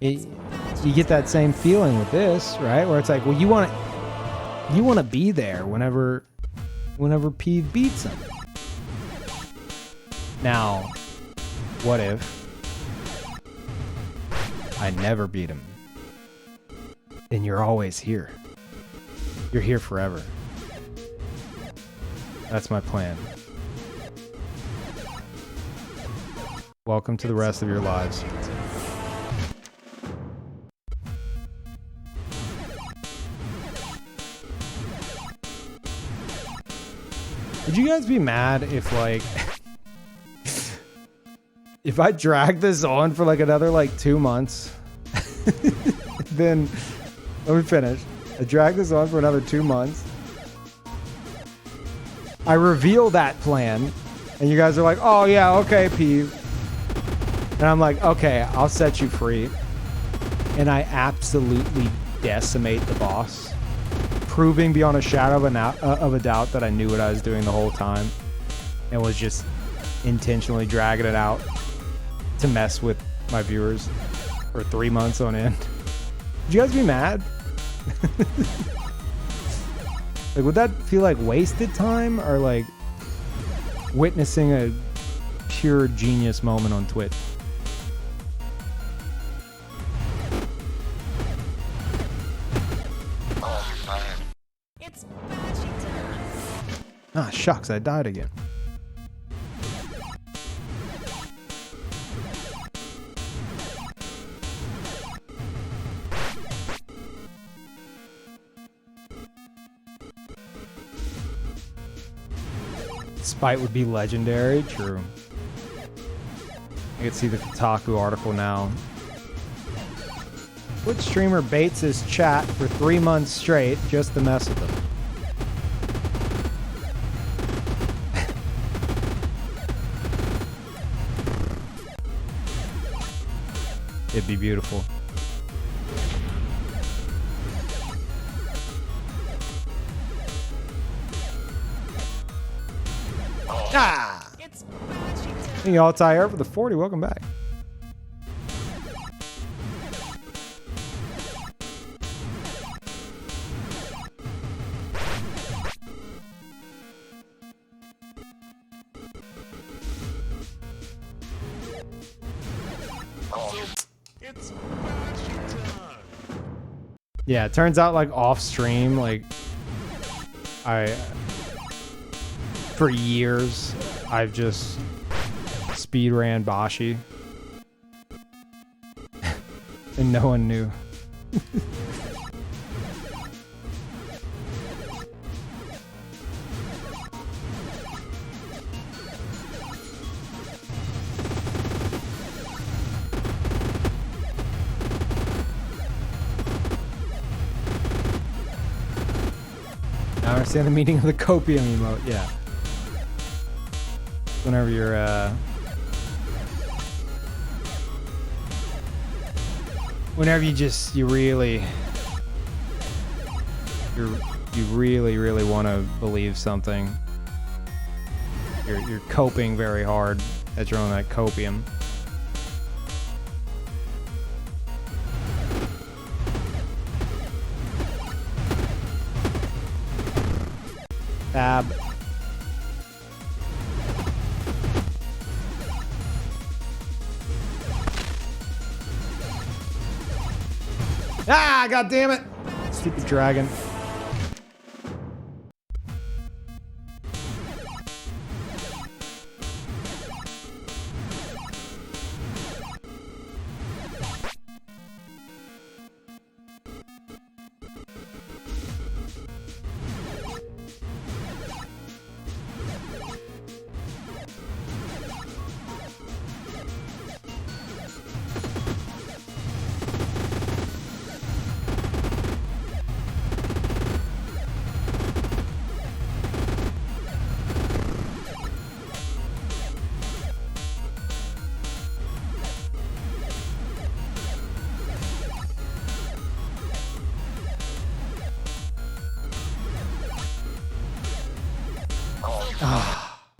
You get that same feeling with this, right? Where it's like, well, you want to be there whenever Peeve beats him. Now, what if I never beat him? Then you're always here. You're here forever. That's my plan. Welcome to the rest of your lives. Would you guys be mad if, like, if I drag this on for like another like 2 months? Then let me finish. I drag this on for another 2 months. I reveal that plan, and you guys are like, "Oh yeah, okay, Peeve." And I'm like, "Okay, I'll set you free." And I absolutely decimate the boss, proving beyond a shadow of a doubt that I knew what I was doing the whole time and was just intentionally dragging it out to mess with my viewers for 3 months on end. Would you guys be mad? Like, would that feel like wasted time or like witnessing a pure genius moment on Twitch? shucks, I died again. Spite would be legendary. True. I can see the Kotaku article now. Which streamer baits his chat for 3 months straight just to mess with them? It'd be beautiful. Ah! It's boshy time. Hey, y'all, Ty Air for the 40. Welcome back. It's boshy time. Yeah, it turns out like off stream, like for years I've just speed ran Boshy and no one knew. I understand the meaning of the copium emote, yeah. Whenever you're, whenever you really want to believe something. You're coping very hard that you're on that copium. Tab. Ah, god damn it! Stupid dragon.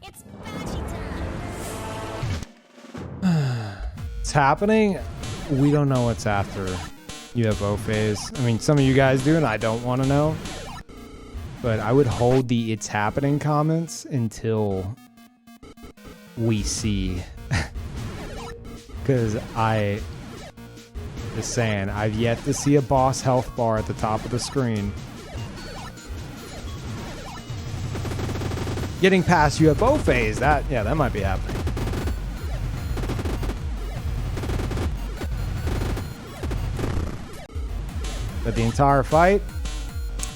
It's boshy time. It's happening. We don't know what's after UFO phase. I mean, some of you guys do, and I don't want to know. But I would hold the "it's happening" comments until we see. Because just saying, I've yet to see a boss health bar at the top of the screen. Getting past UFO phase, that might be happening. But the entire fight,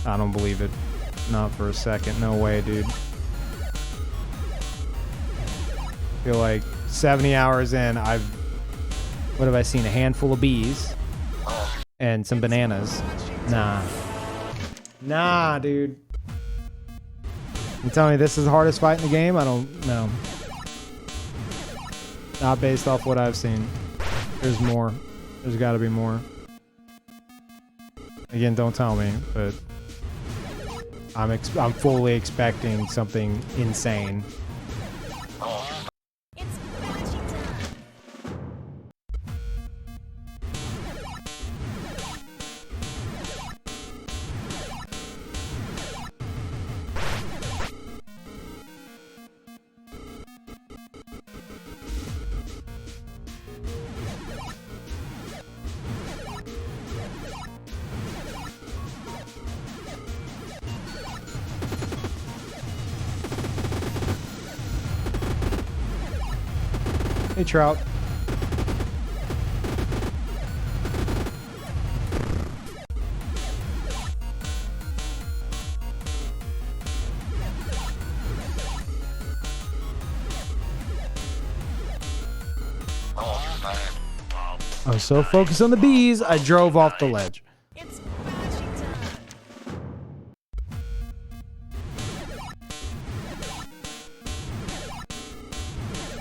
I don't believe it. Not for a second. No way, dude. Feel like 70 hours in, what have I seen? A handful of bees and some bananas. Nah, dude. You telling me this is the hardest fight in the game? I don't know. Not based off what I've seen. There's more. There's got to be more. Again, don't tell me, but I'm fully expecting something insane. It's boshy time. Hey, Trout. I was so focused on the bees, I drove off the ledge. It's Boshy time.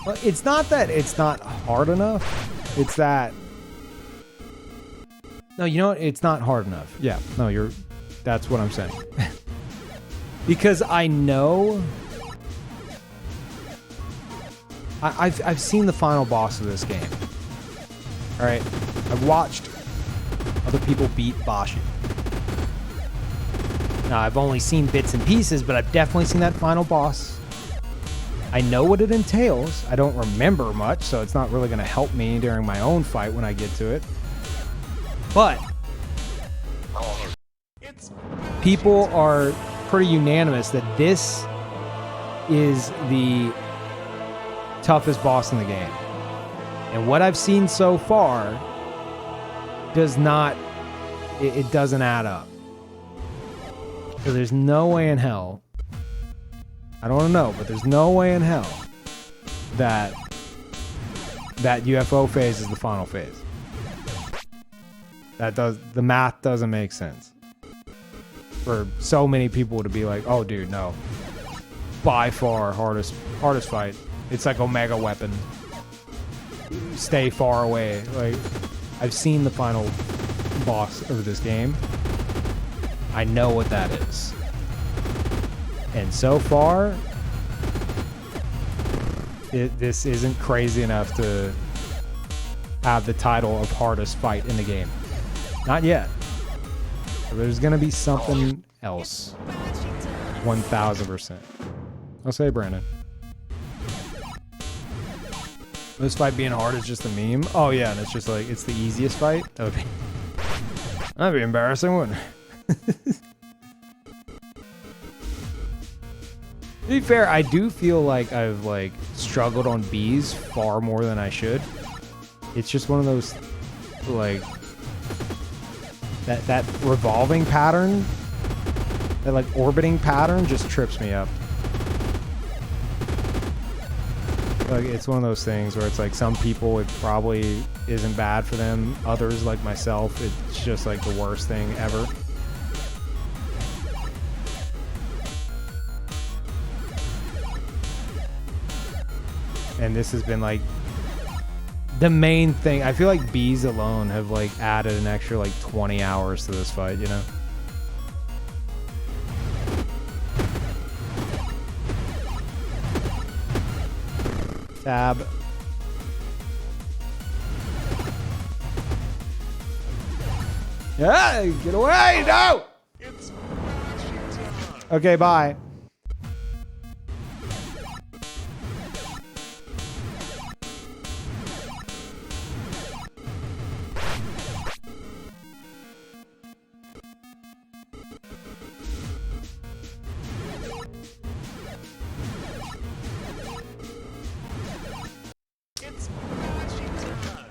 Well, it's not that it's not hard enough. It's that... No, you know what? It's not hard enough. Yeah, no, that's what I'm saying. Because I know... I've seen the final boss of this game. All right, I've watched other people beat Boshy. Now, I've only seen bits and pieces, but I've definitely seen that final boss. I know what it entails. I don't remember much, so it's not really going to help me during my own fight when I get to it. But people are pretty unanimous that this is the toughest boss in the game. And what I've seen so far does not, it doesn't add up. So there's no way in hell, I don't want to know, but there's no way in hell that UFO phase is the final phase. The math doesn't make sense. For so many people to be like, oh dude, no. By far hardest fight. It's like Omega Weapon. Stay far away. Like, I've seen the final boss of this game. I know what that is. And so far, this isn't crazy enough to have the title of hardest fight in the game. Not yet. There's gonna be something else. 1000%. I'll say Brandon. This fight being hard is just a meme. Oh yeah, and it's just like it's the easiest fight. That'd be embarrassing, wouldn't it? To be fair, I do feel like I've like struggled on bees far more than I should. It's just one of those like that revolving pattern, that like orbiting pattern just trips me up. Like, it's one of those things where it's like some people it probably isn't bad for them. Others, like myself, it's just like the worst thing ever. And this has been like the main thing. I feel like bees alone have like added an extra like 20 hours to this fight, you know? Tab. Yeah, get away! No! It's Boshy time. Okay, bye. It's Boshy time.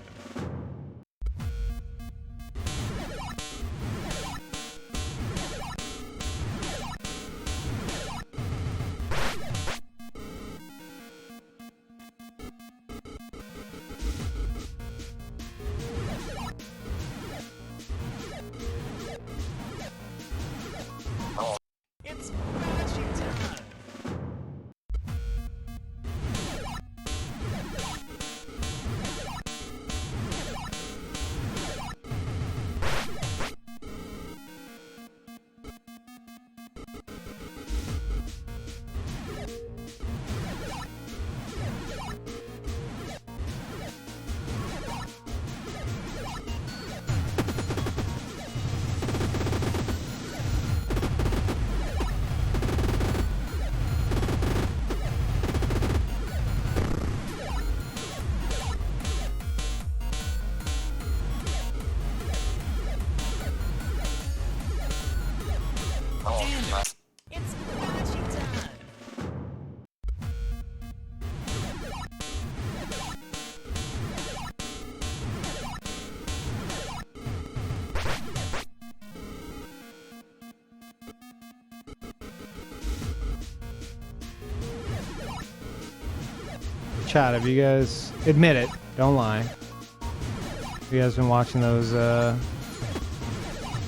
chat, have you guys admit it? Don't lie. Have you guys been watching those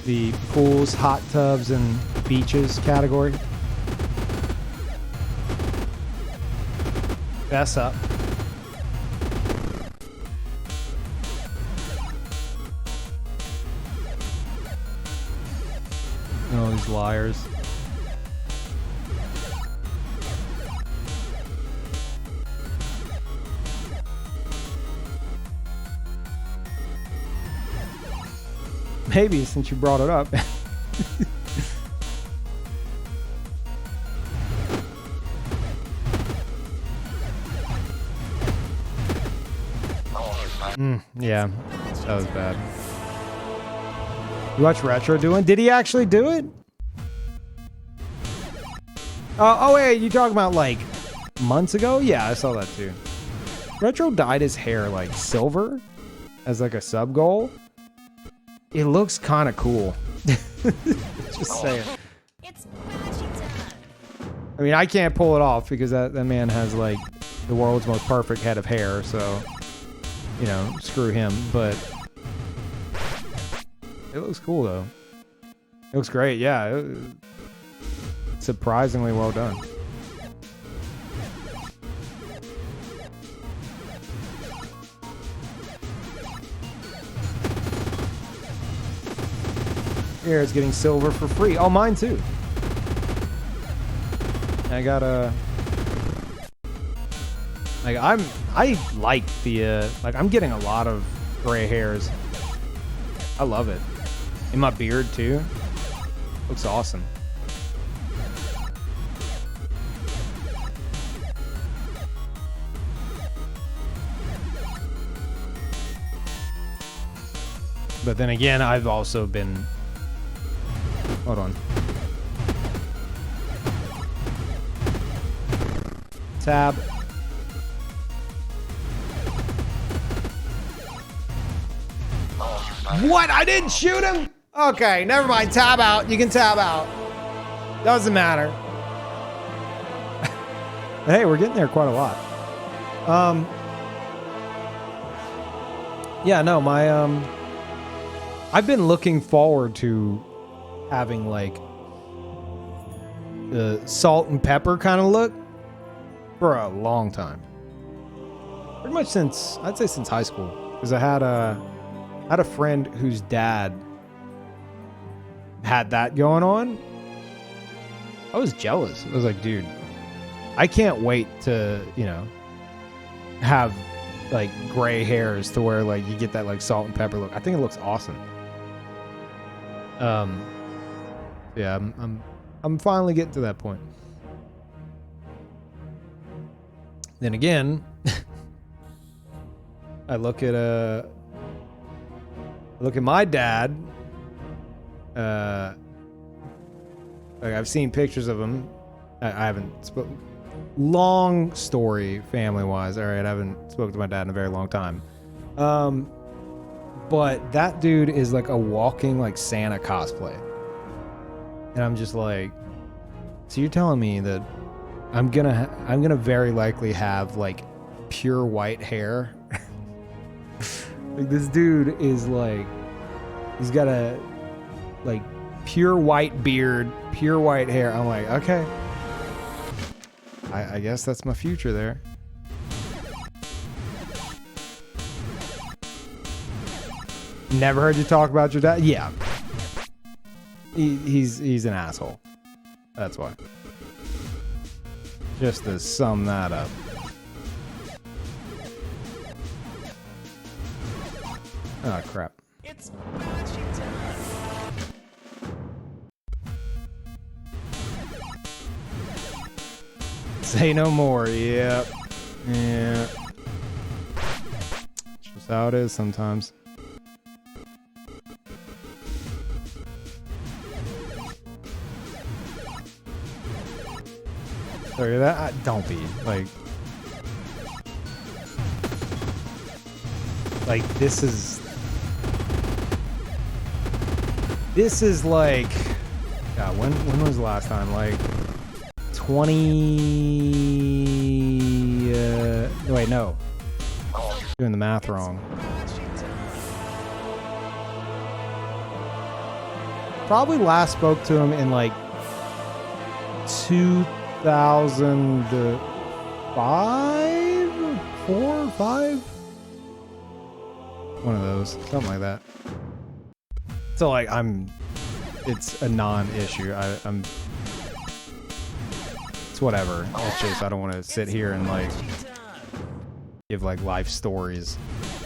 the pools, hot tubs, and beaches category? Fess up. All these liars. Maybe since you brought it up. Yeah, that was bad. You watch Retro doing? Did he actually do it? Oh wait, you talking about like months ago? Yeah, I saw that too. Retro dyed his hair like silver as like a sub goal. It looks kind of cool. Just saying. It's Boshy time. I mean, I can't pull it off because that man has like the world's most perfect head of hair, so you know, screw him. But it looks cool though. It looks great. Yeah, surprisingly well done. Here, it's getting silver for free. Oh, mine too. I got a. Like I like the like I'm getting a lot of gray hairs. I love it. In my beard too. Looks awesome. But then again, I've also been. Hold on. Tab. What? I didn't shoot him? Okay, never mind. Tab out. You can tab out. Doesn't matter. Hey, we're getting there quite a lot. Yeah, no, my I've been looking forward to having like the salt and pepper kind of look for a long time. Pretty much since, I'd say since high school, because I had a friend whose dad had that going on. I was jealous. I was like, dude, I can't wait to, you know, have like gray hairs to where like you get that like salt and pepper look. I think it looks awesome. Yeah, I'm finally getting to that point. Then again, I look at my dad. Like I've seen pictures of him. I haven't long story family wise. All right, I haven't spoken to my dad in a very long time. But that dude is like a walking like Santa cosplay. And I'm just like, so you're telling me that I'm gonna very likely have like pure white hair? Like this dude is like, he's got a like pure white beard, pure white hair. I'm like, okay, I guess that's my future there. Never heard you talk about your dad? Yeah. He's an asshole. That's why. Just to sum that up. Oh crap. It's Boshy time. Say no more. Yep. Yeah. It's just how it is sometimes. Sorry, that don't be like this is like God, when was the last time? Like 20 Wait, no. Doing the math wrong. Probably last spoke to him in like 2005, 4, 5. One of those, something like that. So like it's a non-issue. I'm. It's whatever. It's just I don't want to sit here and like give like life stories,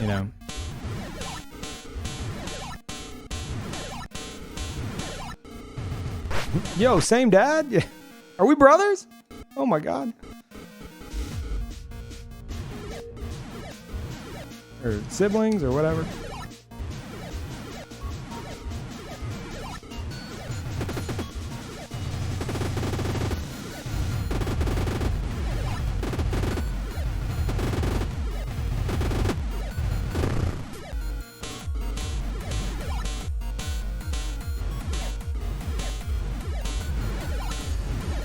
you know. Yo, same dad? Yeah. Are we brothers? Oh my god. Or siblings or whatever.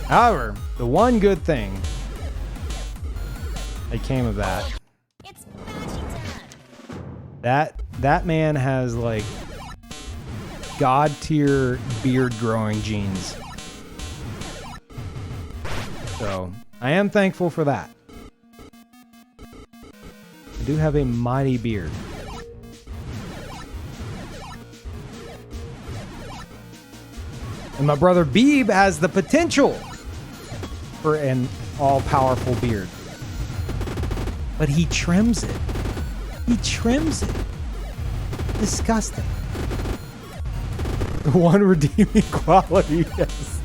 However, the one good thing that came of that, It's Bashy time. that man has like god tier beard growing genes. So I am thankful for that. I do have a mighty beard. And my brother Beeb has the potential for an all-powerful beard. But he trims it. He trims it. Disgusting. The one redeeming quality, yes.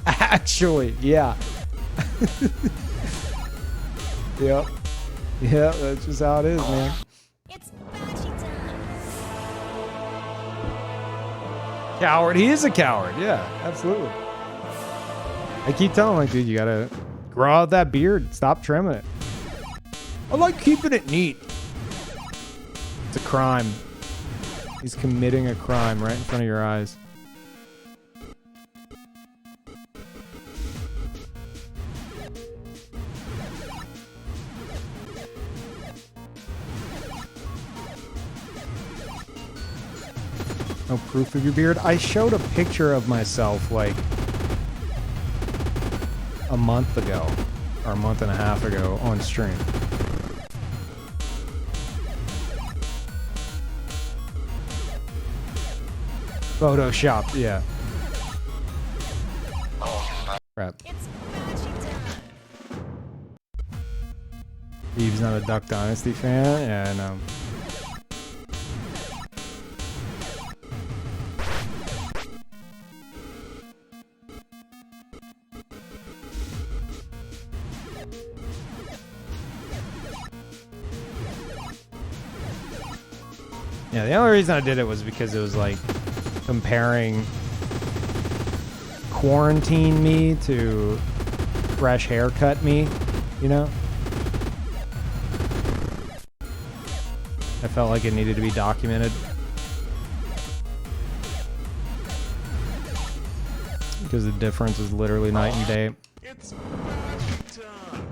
Actually, yeah. Yep. Yeah, that's just how it is, man. It's Bashy time. Coward. He is a coward. Yeah, absolutely. I keep telling him, like, dude, you gotta grow out that beard. Stop trimming it. I like keeping it neat. It's a crime. He's committing a crime right in front of your eyes. No proof of your beard? I showed a picture of myself like a month ago or a month and a half ago on stream. Photoshopped, yeah. Crap. It's Bashy time. Steve's not a Duck Dynasty fan? Yeah, I know. Yeah, the only reason I did it was because it was like comparing quarantine me to fresh haircut me, you know? I felt like it needed to be documented. Because the difference is literally night and day. It's Bashy time.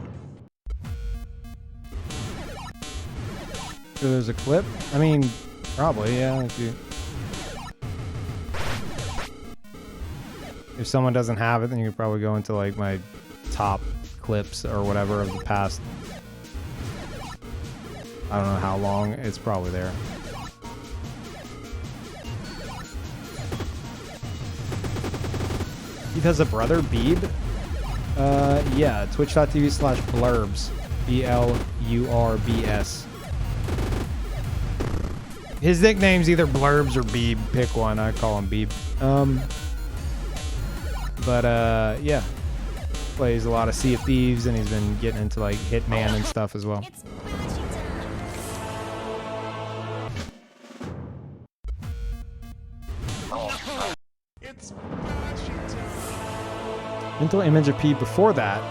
So there's a clip? I mean, probably, yeah. If someone doesn't have it, then you could probably go into like my top clips or whatever of the past. I don't know how long. It's probably there. He has a brother, Beeb? Yeah, twitch.tv/blurbs. BLURBS. His nickname's either Blurbs or Beeb. Pick one. I call him Beeb. Yeah. Plays a lot of Sea of Thieves, and he's been getting into like Hitman and stuff as well. It's Bashy time. It's Bashy time. Mental image of P before that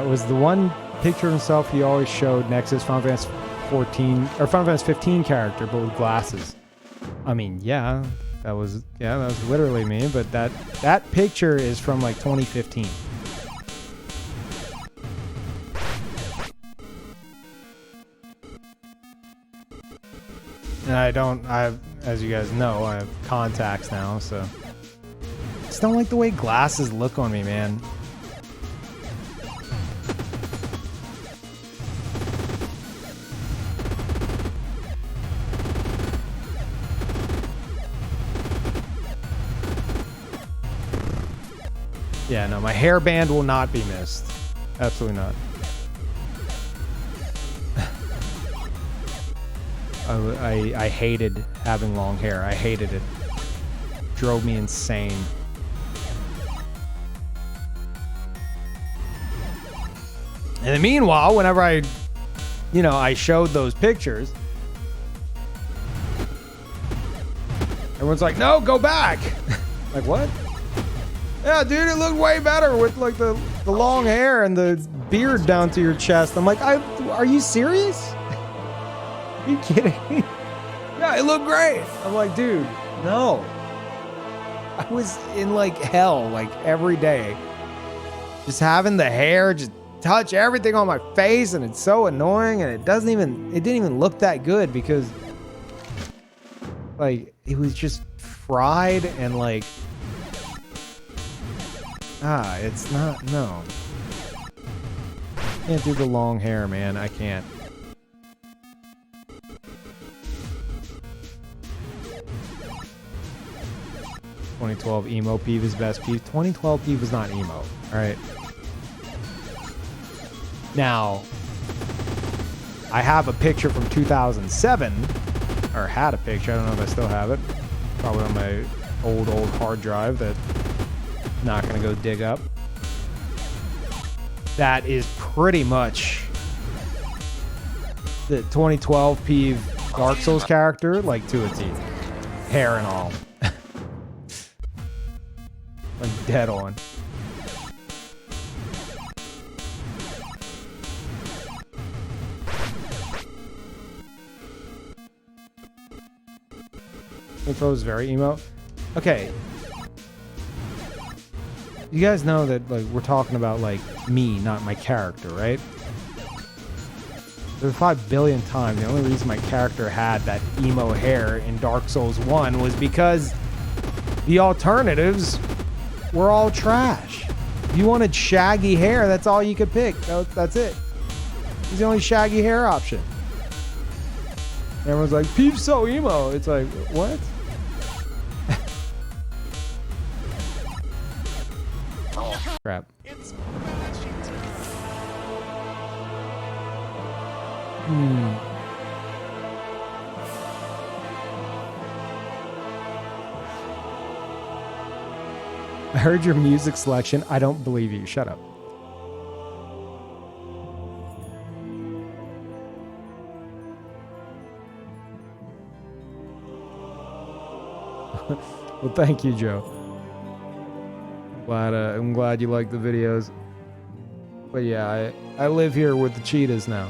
was the one picture of himself he always showed next to his Final Fantasy 14 or Final Fantasy 15 character, but with glasses. I mean, that was literally me, but that picture is from like 2015. And as you guys know, I have contacts now, so. I just don't like the way glasses look on me, man. Yeah, no, my hairband will not be missed. Absolutely not. I hated having long hair. I hated it. Drove me insane. And then meanwhile, whenever I showed those pictures, everyone's like, no, go back. Like, what? Yeah, dude, it looked way better with like the long hair and the beard down to your chest. I'm like, are you serious? Are you kidding? Yeah, it looked great. I'm like, dude, no. I was in like hell, like every day. Just having the hair just touch everything on my face, and it's so annoying, and it didn't even look that good because like it was just fried and like it's not, no. Can't do the long hair, man. I can't. "2012 emo peeve is best peeve." 2012 peeve was not emo. All right. Now, I have a picture from 2007, or had a picture. I don't know if I still have it. Probably on my old hard drive that I'm not gonna go dig up. That is pretty much the 2012 peeve Dark Souls character, like to a T. Hair and all. Like dead on. Info is very emo. Okay. You guys know that like we're talking about like me, not my character, right? There's 5 billion times. The only reason my character had that emo hair in Dark Souls 1 was because the alternatives were all trash. If you wanted shaggy hair, that's all you could pick. That's it. It's the only shaggy hair option. And everyone's like, "Peeve's so emo." It's like, what? Crap. It's Boshy time. I heard your music selection. I don't believe you. Shut up. Well, thank you, Joe. I'm glad you like the videos. But yeah, I live here with the cheetahs now.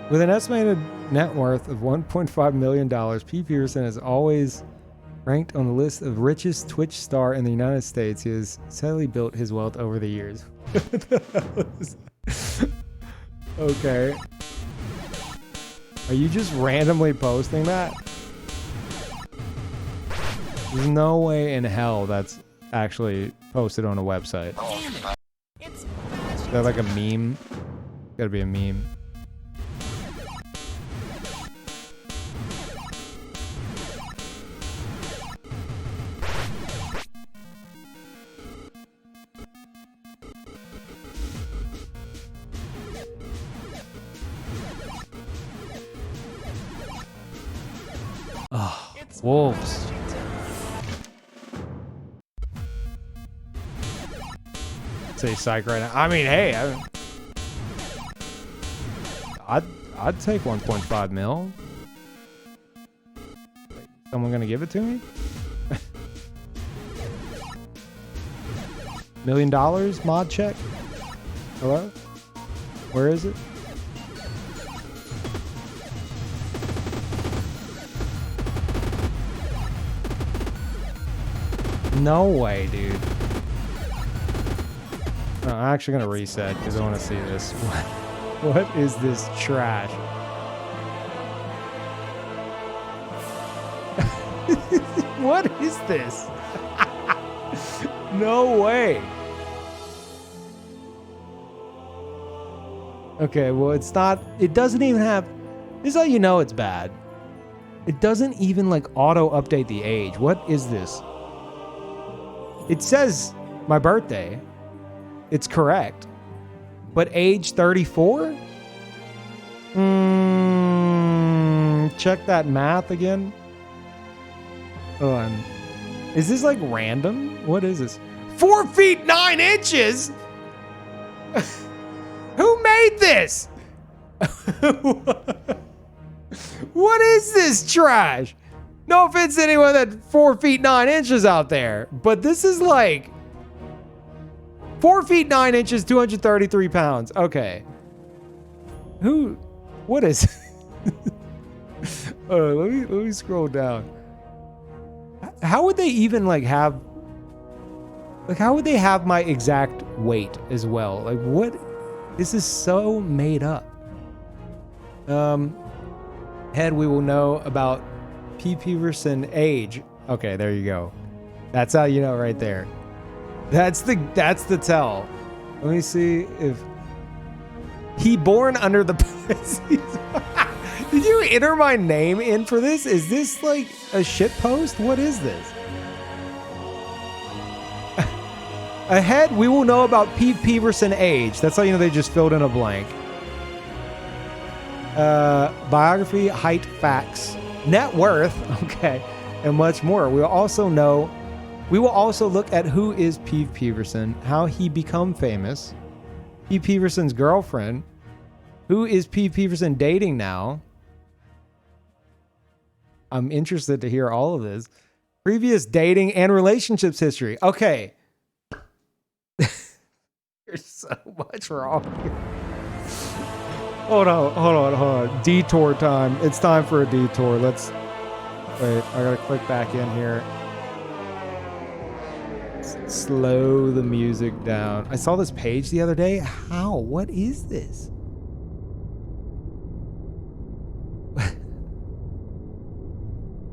With an estimated net worth of $1.5 million, P. Pearson is always ranked on the list of richest Twitch star in the United States. He has steadily built his wealth over the years. Okay. Are you just randomly posting that? There's no way in hell that's actually posted on a website. Damn it. It's Boshy Is that like a meme? Gotta be a meme. Oh, wolves. Say psych right now. I mean, hey, I'd take 1.5 mil. Someone gonna give it to me? $1 million mod check? Hello? Where is it? No way, dude. No, I'm actually gonna reset because I want to see this. What is this trash? What is this? No way. Okay, well, it's not. It doesn't even have. This is how you know it's bad. It doesn't even like auto update the age. What is this? It says my birthday. It's correct. But age 34? Check that math again. Hold on. Is this like random? What is this? 4 feet 9 inches? Who made this? What is this trash? No offense to anyone that 4 feet 9 inches out there, but this is like 4 feet 9 inches, 233 pounds. Okay. What is? Let me scroll down. How would they even like have? Like, how would they have my exact weight as well? Like, what? This is so made up. Head, we will know about P. Peterson age. Okay, there you go. That's how you know right there. That's the tell. Let me see if he born under the Pisces. Did you enter my name in for this? Is this like a shit post? What is this? Ahead, we will know about P. Peterson age. That's how you know they just filled in a blank. Biography, height, facts, net worth, okay, and much more. We will also look at who is P. Peterson, how he become famous, P. Peterson's girlfriend, who is P. Peterson dating now. I'm interested to hear all of this. Previous dating and relationships history. Okay. There's so much wrong here. Hold on. Detour time. It's time for a detour. Let's wait. I gotta click back in here. Slow the music down. I saw this page the other day. How? What is this?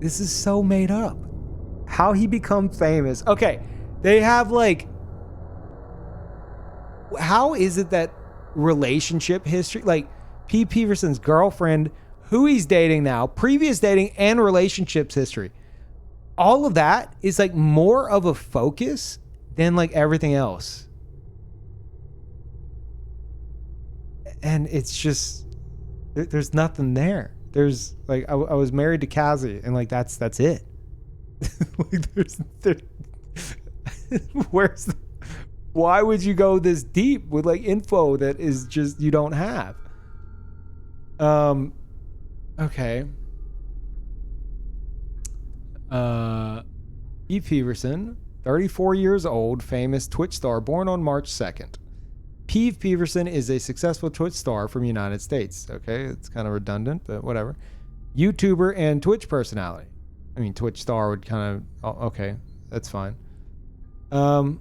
This is so made up. How he become famous. Okay. They have like, how is it that relationship history, like P. Peterson's girlfriend, who he's dating now, previous dating and relationships history, all of that is like more of a focus than like everything else. And it's just, there's nothing there. There's like, I was married to Kazi and like, that's it. Like where's the, why would you go this deep with like info that is just you don't have? Okay. E. Peterson, 34 years old, famous Twitch star, born on March 2nd. P. Peterson is a successful Twitch star from the United States. Okay, it's kind of redundant, but whatever. YouTuber and Twitch personality. I mean, Twitch star would kind of, okay, that's fine. The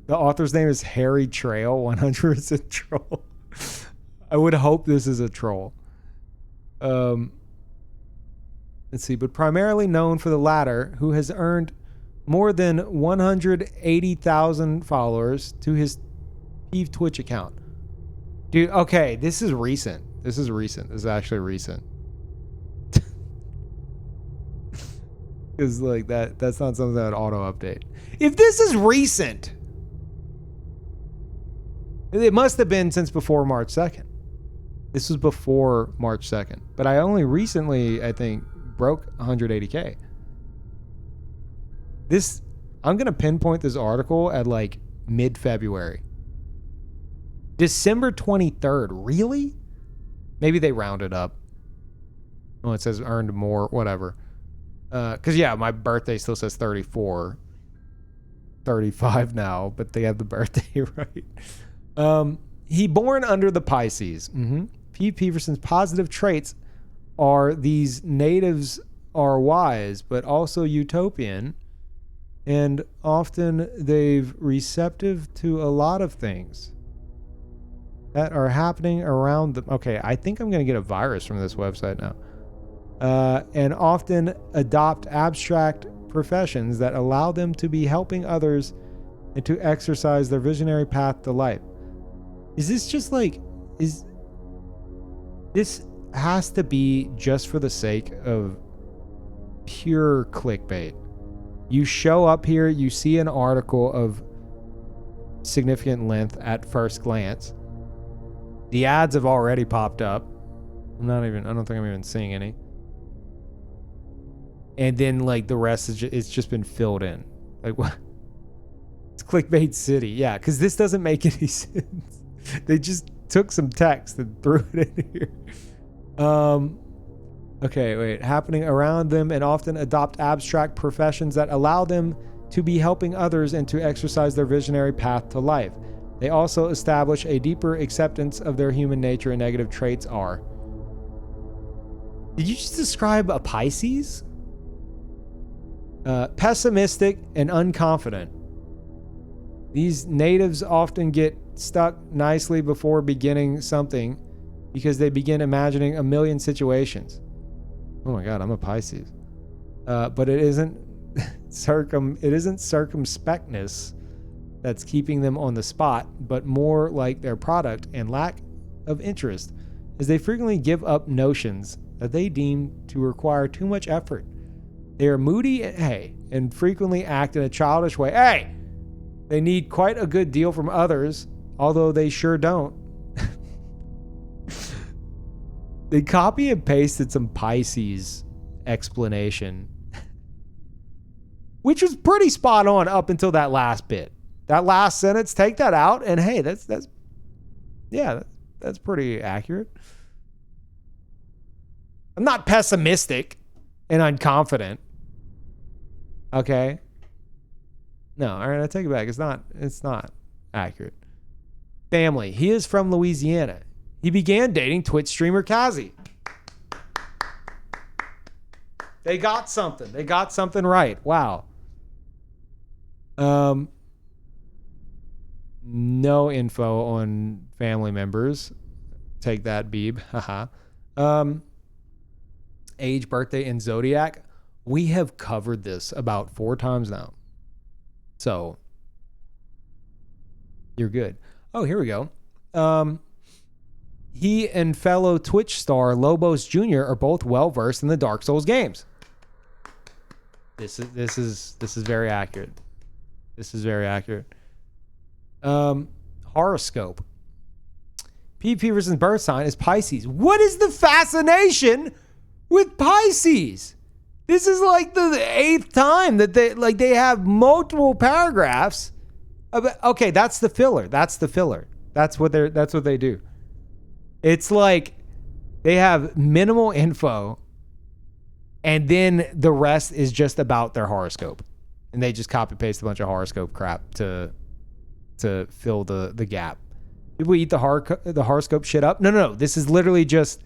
author's name is Harry Trail, 100% troll. I would hope this is a troll. Let's see, but primarily known for the latter, who has earned more than 180,000 followers to his Eve Twitch account. Dude, okay, this is recent. This is actually recent. Because like that's not something that would auto update. If this is recent, it must have been since before March 2nd. This was before March 2nd. But I only recently, I think, broke 180K. I'm going to pinpoint this article at like mid-February. December 23rd. Really? Maybe they rounded up. Oh, it says earned more, whatever. Because, yeah, my birthday still says 34. 35 now, but they have the birthday right. He born under the Pisces. P. Peterson's positive traits are these natives are wise, but also utopian, and often they've receptive to a lot of things that are happening around them. Okay, I think I'm going to get a virus from this website now. And often adopt abstract professions that allow them to be helping others and to exercise their visionary path to life. Is this just like, is this has to be just for the sake of pure clickbait? You show up here, you see an article of significant length at first glance. The ads have already popped up. I don't think I'm even seeing any. And then like the rest is it's just been filled in. Like what? It's clickbait city. Yeah, because this doesn't make any sense. They just took some text and threw it in here. Okay, wait. Happening around them and often adopt abstract professions that allow them to be helping others and to exercise their visionary path to life. They also establish a deeper acceptance of their human nature and negative traits are. Did you just describe a Pisces? Pessimistic and unconfident. These natives often get stuck nicely before beginning something because they begin imagining a million situations. Oh my God, I'm a Pisces. But it isn't circumspectness that's keeping them on the spot, but more like their product and lack of interest, as they frequently give up notions that they deem to require too much effort. They are moody and frequently act in a childish way. They need quite a good deal from others, although they sure don't. They copy and pasted some Pisces explanation, which was pretty spot on up until that last bit. That last sentence, take that out, and hey, that's pretty accurate. I'm not pessimistic and unconfident. Okay. No, all right, I take it back. It's not accurate. Family. He is from Louisiana. He began dating Twitch streamer Kazi. They got something. They got something right. Wow. No info on family members. Take that, Beeb. Haha. Age, birthday, and zodiac. We have covered this about 4 times now. So, you're good. Oh, here we go. He and fellow Twitch star Lobos Jr. are both well versed in the Dark Souls games. This is very accurate. This is very accurate. Horoscope. Pete Peterson's birth sign is Pisces. What is the fascination with Pisces? This is like the 8th time that they have multiple paragraphs. Okay, that's the filler. That's what they do. It's like they have minimal info, and then the rest is just about their horoscope, and they just copy paste a bunch of horoscope crap to fill the gap. People eat the horoscope shit up. No. This is literally just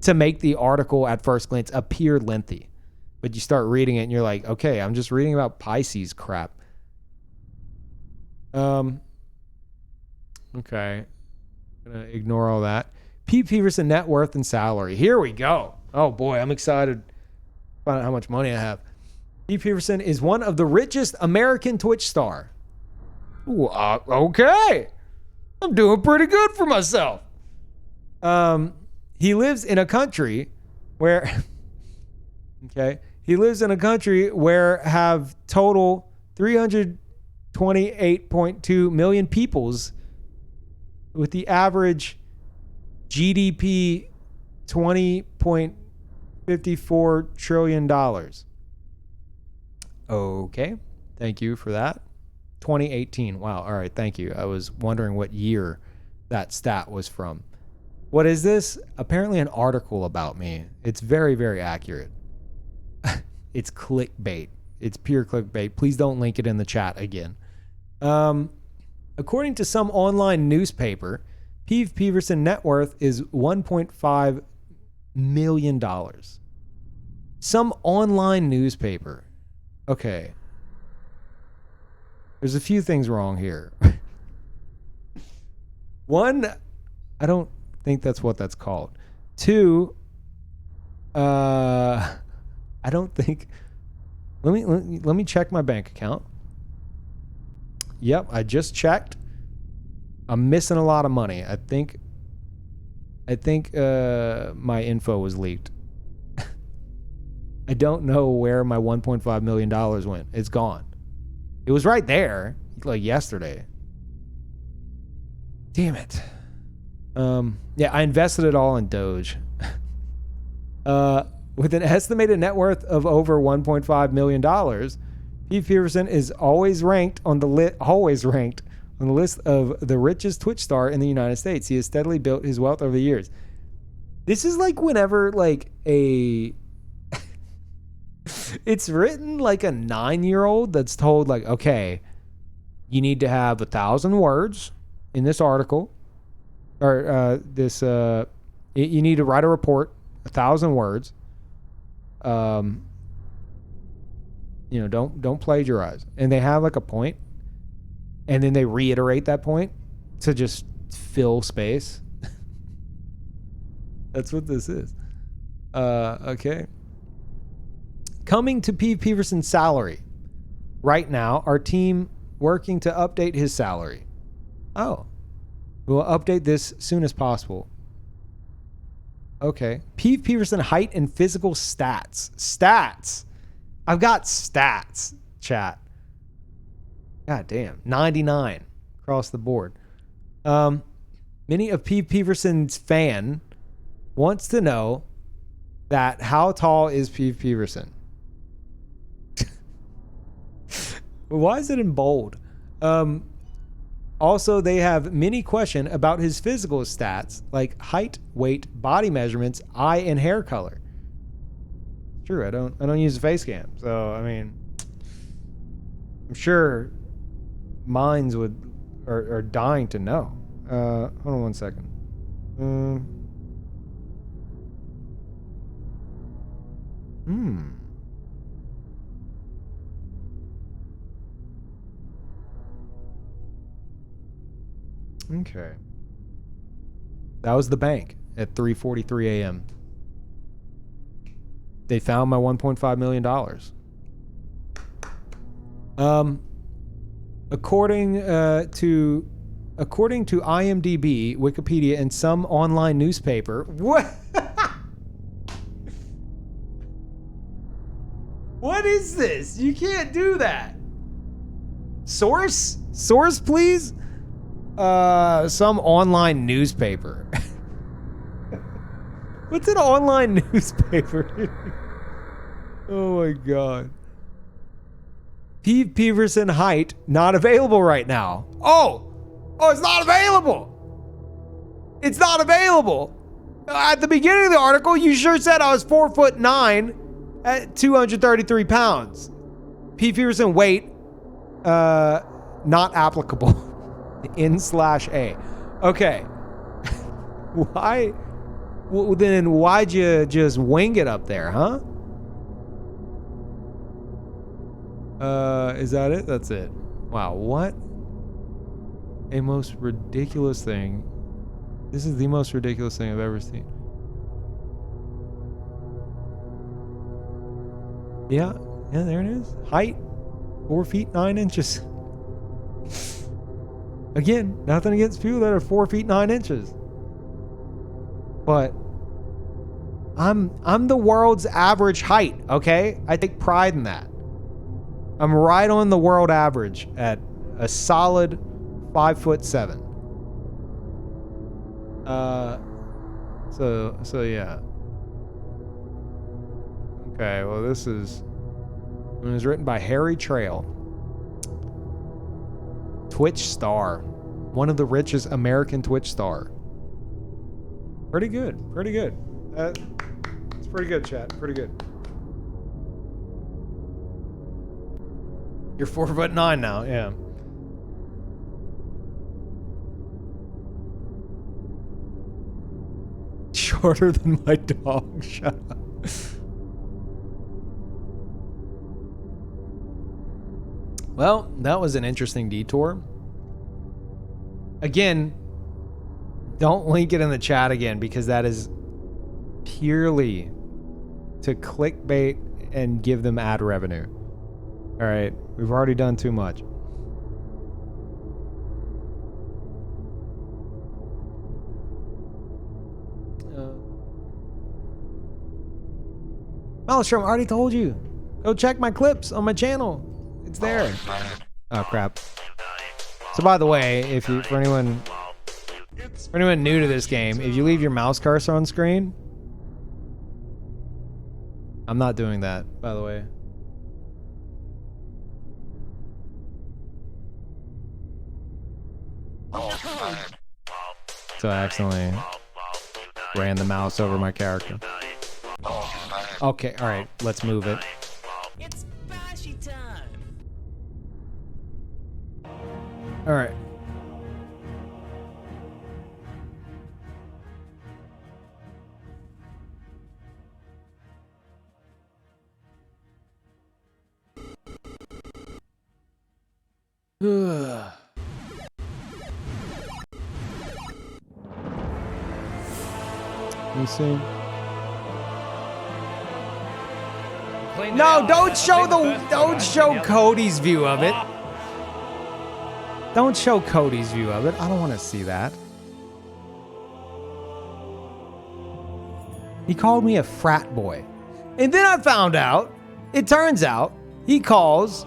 to make the article at first glance appear lengthy. But you start reading it and you're like, okay, I'm just reading about Pisces crap. Okay. Gonna ignore all that. Pete Peterson net worth and salary. Here we go. Oh boy, I'm excited to find out how much money I have. Pete Peterson is one of the richest American Twitch star. Ooh, okay. I'm doing pretty good for myself. He lives in a country where have total 328.2 million peoples with the average GDP $20.54 trillion. Okay. Thank you for that. 2018. Wow. All right. Thank you. I was wondering what year that stat was from. What is this? Apparently an article about me. It's very, very accurate. It's clickbait. It's pure clickbait. Please don't link it in the chat again. According to some online newspaper, Pete Peterson net worth is $1.5 million. Some online newspaper. Okay. There's a few things wrong here. One, I don't think that's what that's called. Two, I don't think. Let me check my bank account. Yep, I just checked. I'm missing a lot of money. I think my info was leaked. I don't know where my $1.5 million went. It's gone. It was right there, like yesterday. Damn it. Yeah, I invested it all in Doge. With an estimated net worth of over $1.5 million, Pete Peterson is always ranked on the list of the richest Twitch star in the United States. He has steadily built his wealth over the years. This is like whenever like a it's written like a 9-year-old that's told like, okay, you need to have 1,000 words in this article, or you need to write a report, 1,000 words. Don't plagiarize. And they have like a point, and then they reiterate that point to just fill space. That's what this is. Okay. Coming to Pete Peterson's salary. Right now, our team working to update his salary. Oh. We'll update this soon as possible. Okay. Pete Peterson height and physical stats. Stats. I've got stats, chat. God damn. 99 across the board. Many of Pete Peterson's fan wants to know that how tall is Pete Peterson? Why is it in bold? Also, they have many questions about his physical stats, like height, weight, body measurements, eye and hair color. True, I don't use a face cam, so I mean, I'm sure minds are dying to know. Hold on one second. Okay. That was the bank at 3:43 a.m. They found my $1.5 million. According to IMDb, Wikipedia, and some online newspaper. What? What is this? You can't do that. Source, please. Some online newspaper. What's an online newspaper? Oh my god. Pete Peterson height not available right now. Oh, it's not available. It's not available. At the beginning of the article, you sure said I was 4'9" at 233 pounds. Pete Peterson weight, not applicable. N/A. Okay. Why? Well, then why'd you just wing it up there, huh? Is that it? That's it. Wow, what a most ridiculous thing. This is the most ridiculous thing I've ever seen. Yeah, there it is. Height, 4 feet 9 inches. Again, nothing against people that are 4 feet 9 inches. But I'm the world's average height, okay? I take pride in that. I'm right on the world average at a solid 5'7". So yeah. Okay, well it was written by Harry Trail. Twitch star. One of the richest American Twitch star. Pretty good. It's pretty good, chat. Pretty good. You're 4'9" now, yeah. Shorter than my dog. Shut up. Well, that was an interesting detour. Again, don't link it in the chat again because that is purely to clickbait and give them ad revenue. All right, we've already done too much. Maelstrom, I already told you. Go check my clips on my channel. It's there. Oh crap. So by the way, if you for anyone new to this game, if you leave your mouse cursor on screen, I'm not doing that, by the way. So I accidentally ran the mouse over my character. Okay, alright, let's move it. It's Boshy time. Alright. Let me see. No, don't show Cody's view of it. Don't show Cody's view of it. I don't want to see that. He called me a frat boy. And then I found out, it turns out, he calls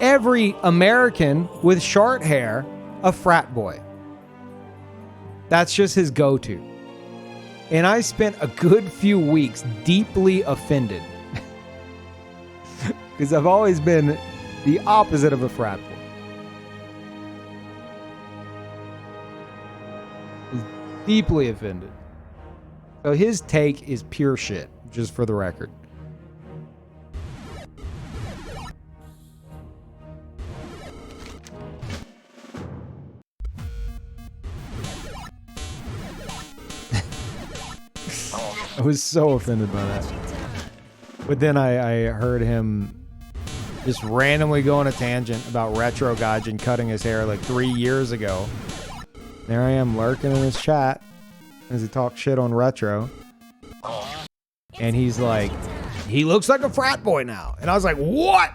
every American with short hair a frat boy. That's just his go-to. And I spent a good few weeks deeply offended. Because I've always been the opposite of a frat boy. He's deeply offended. So his take is pure shit, just for the record. I was so offended by that. But then I heard him just randomly go on a tangent about Retro Gaijin cutting his hair like 3 years ago. There I am lurking in his chat as he talks shit on Retro. And he's like, he looks like a frat boy now. And I was like, what?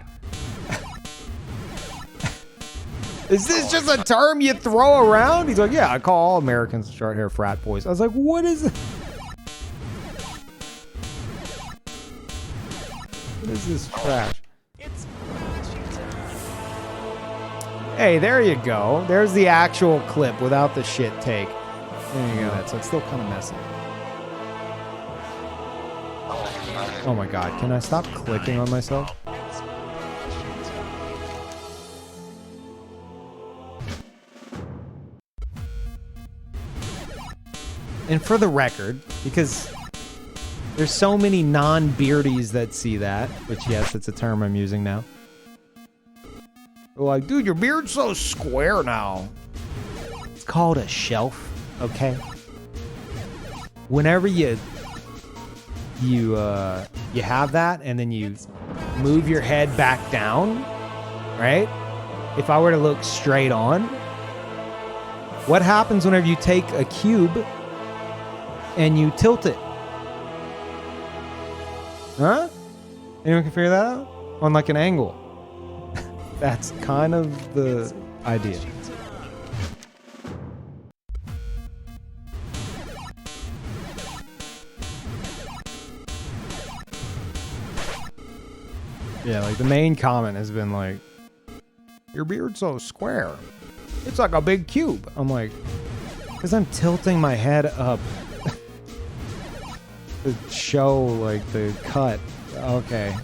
Is this just a term you throw around? He's like, yeah, I call all Americans short hair frat boys. I was like, what is it? What is this trash? It's Boshy time. Hey, there you go. There's the actual clip without the shit take. There you go. So it's still kind of messy. Oh my god, can I stop clicking on myself? And for the record, because there's so many non-beardies that see that, which yes, it's a term I'm using now. They're like, dude, your beard's so square now. It's called a shelf, okay? Whenever you have that and then you move your head back down, right? If I were to look straight on, what happens whenever you take a cube and you tilt it? Huh? Anyone can figure that out? On like an angle. That's kind of the idea. Yeah, like the main comment has been like, your beard's so square. It's like a big cube. I'm like, because I'm tilting my head up to show like the cut. Okay.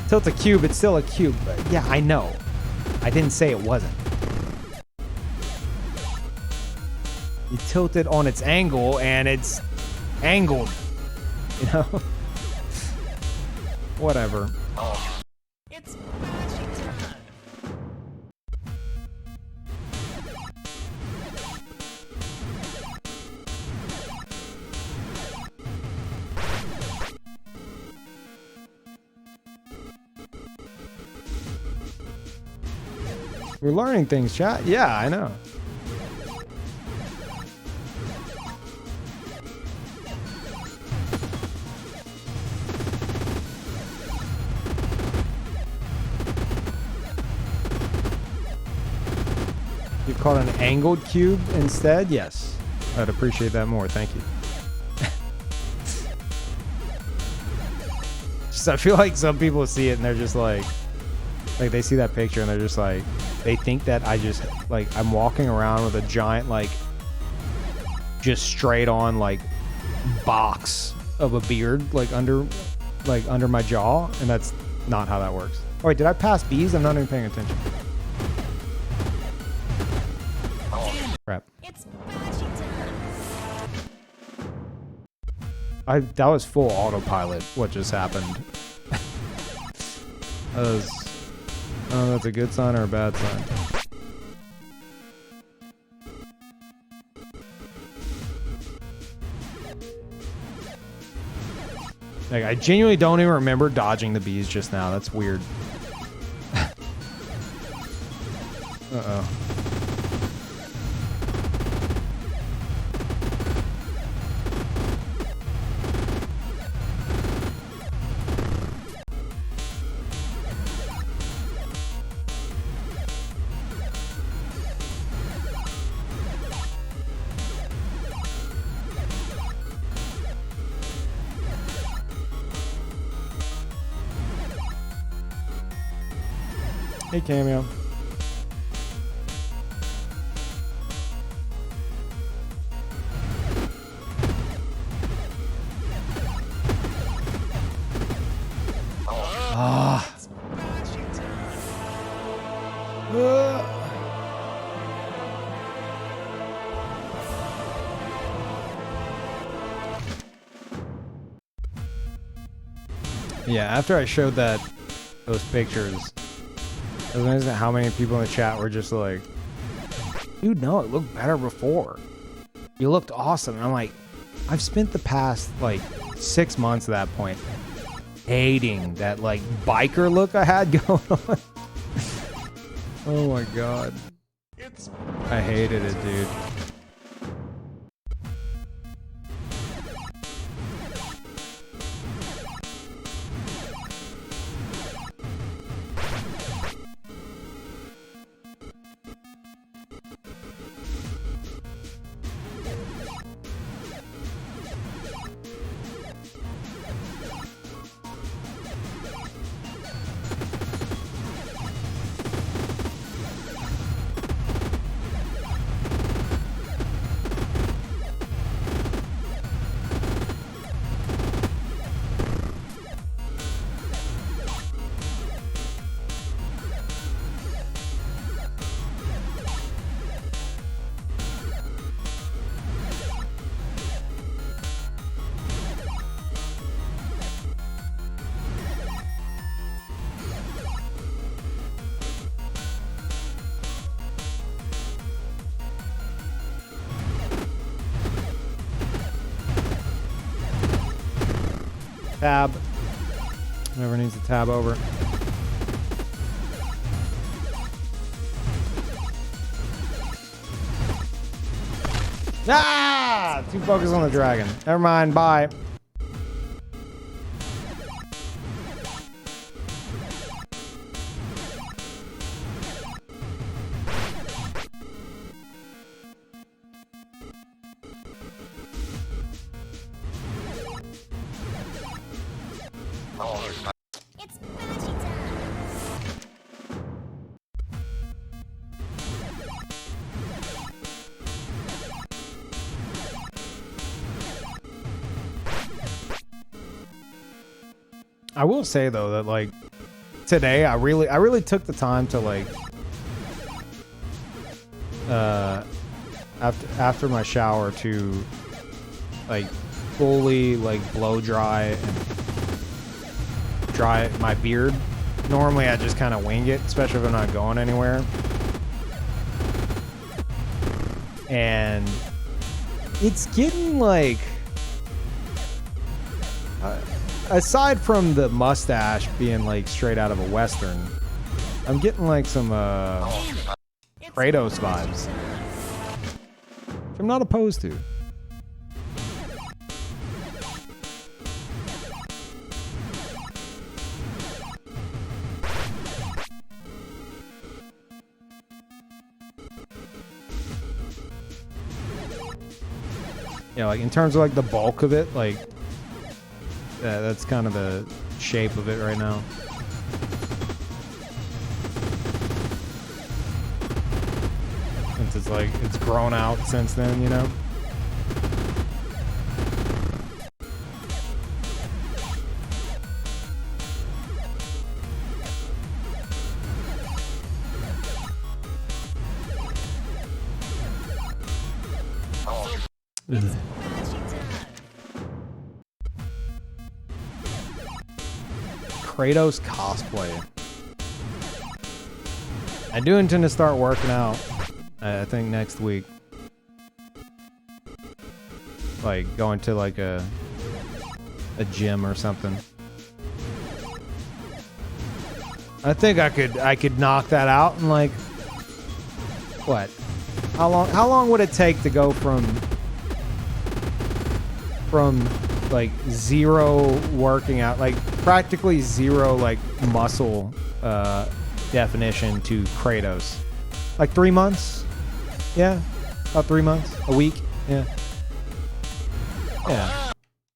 Tilt a cube, it's still a cube. Yeah, I know. I didn't say it wasn't. You tilt it on its angle and it's angled. You know? Whatever. It's Boshy time. We're learning things, chat. Yeah, I know. You called an angled cube instead? Yes. I'd appreciate that more. Thank you. Just, I feel like some people see it and they're just like they see that picture and they're just like, they think that I just, like, I'm walking around with a giant, like, just straight on, like, box of a beard, like, under my jaw. And that's not how that works. Oh, wait, did I pass bees? I'm not even paying attention. Crap. It's Bashy time. That was full autopilot, what just happened. That was, oh, that's a good sign or a bad sign? Like, I genuinely don't even remember dodging the bees just now. That's weird. Uh-oh. Hey, Cameo. Ah. It's Bashy time. Yeah, after I showed those pictures, I was amazed at how many people in the chat were just like, dude, no, it looked better before. You looked awesome. And I'm like, I've spent the past, like, 6 months at that point hating that, like, biker look I had going on. Oh my god. I hated it, dude. Tab. Whoever needs to tab over. Ah! Too focused on the dragon. Never mind. Bye. It's Bashy time. I will say though that, like, today I really took the time to, like, after my shower to, like, fully, like, blow dry and dry my beard. Normally I just kind of wing it, especially if I'm not going anywhere. And it's getting, like, aside from the mustache being, like, straight out of a Western, I'm getting, like, some Kratos vibes. Which I'm not opposed to. Yeah, like in terms of like the bulk of it, like that's kind of the shape of it right now. Since it's like it's grown out since then, you know. Ugh. Kratos cosplay. I do intend to start working out. I think next week. Like going to like a gym or something. I think I could knock that out in like what? How long would it take to go from like zero working out, like practically zero like muscle definition to Kratos? Like 3 months? Yeah, about 3 months, a week. Yeah, yeah.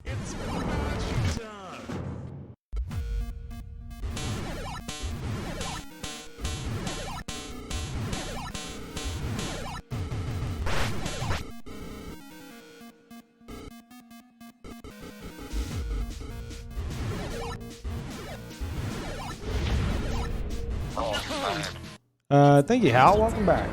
It's Boshy time. Thank you, Hal. Welcome back.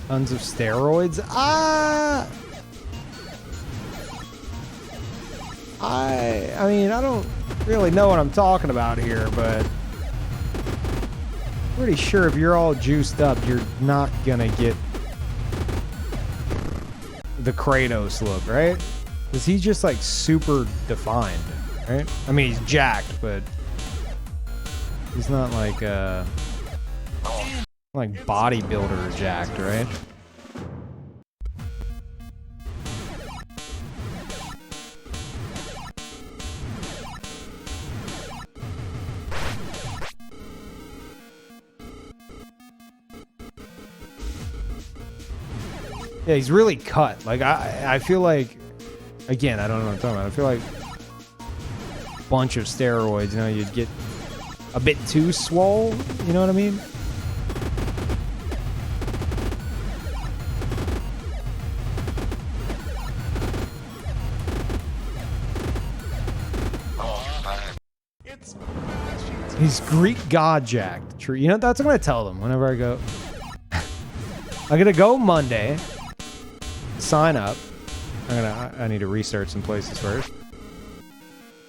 Tons of steroids. I mean, I don't really know what I'm talking about here, but pretty sure if you're all juiced up, you're not gonna get the Kratos look, right? Because he's just like super defined, right? I mean, he's jacked, but he's not like bodybuilder jacked, right? Yeah, he's really cut. Like I feel like, again, I don't know what I'm talking about. I feel like a bunch of steroids, you know, you'd get a bit too swole. You know what I mean? It's Boshy time. He's Greek god jacked. True. You know, that's what I'm gonna tell them whenever I go. I'm gonna go Monday. Sign up. I need to research some places first.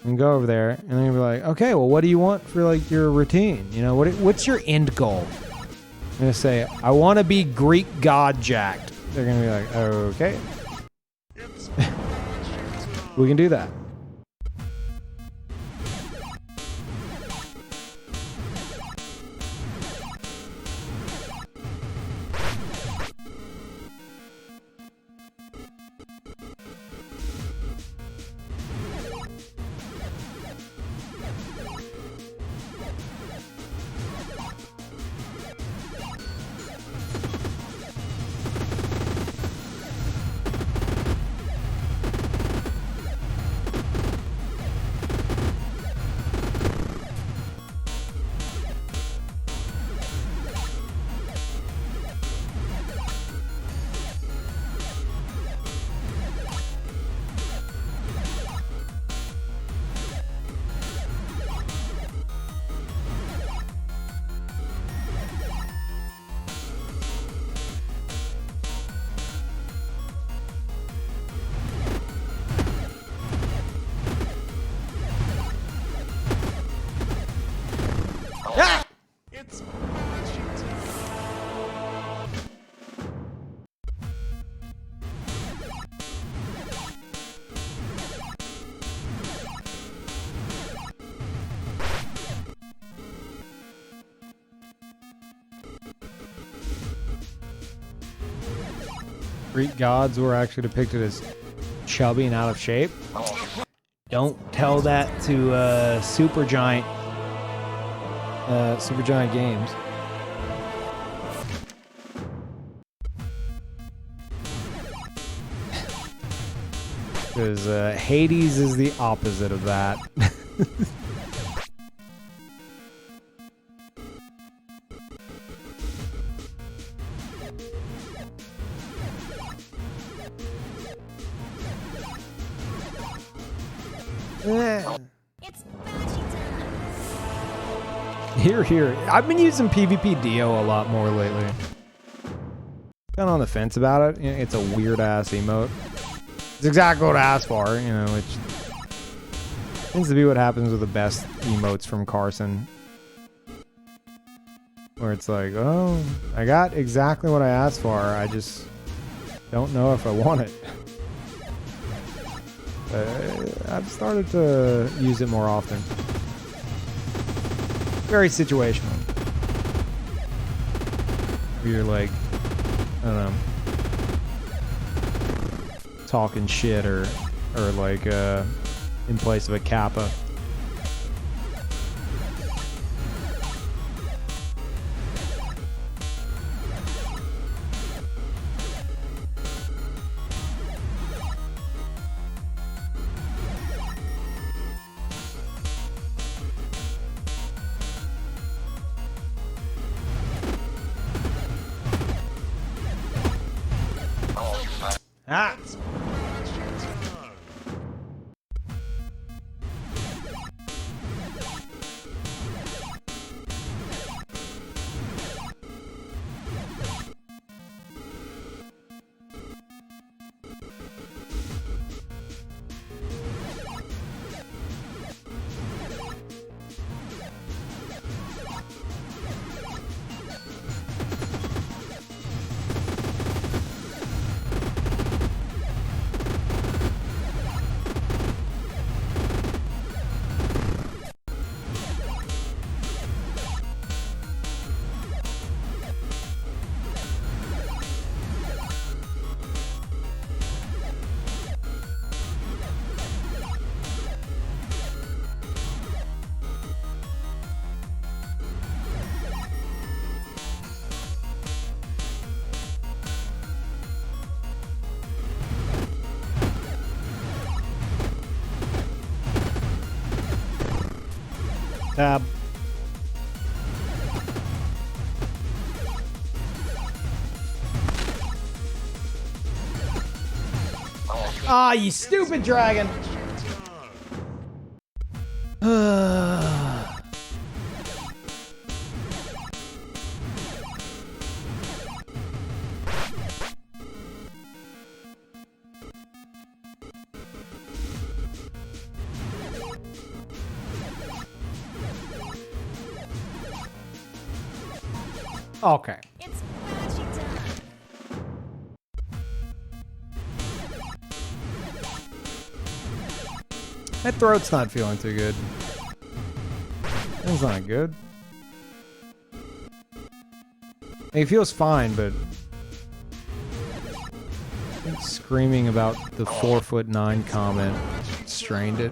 And go over there, and they're gonna be like, okay, well, what do you want for like your routine? You know, what's your end goal? I'm gonna say, I want to be Greek god jacked. They're gonna be like, okay, It's Boshy time. we can do that. Greek gods were actually depicted as chubby and out of shape. Don't tell that to Supergiant Games. Because Hades is the opposite of that. It's Boshy time. Here. I've been using PvP Dio a lot more lately. Kind of on the fence about it. You know, it's a weird ass emote. It's exactly what I asked for, you know, which tends to be what happens with the best emotes from Carson. Where it's like, oh, I got exactly what I asked for. I just don't know if I want it. I've started to use it more often. Very situational. You're like, I don't know, talking shit or like in place of a kappa. Ah! It's Boshy time. Tab. Ah, you stupid dragon! Okay. It's Boshy time. My throat's not feeling too good. That's not good. It feels fine, but I think screaming about the 4'9" comment strained it.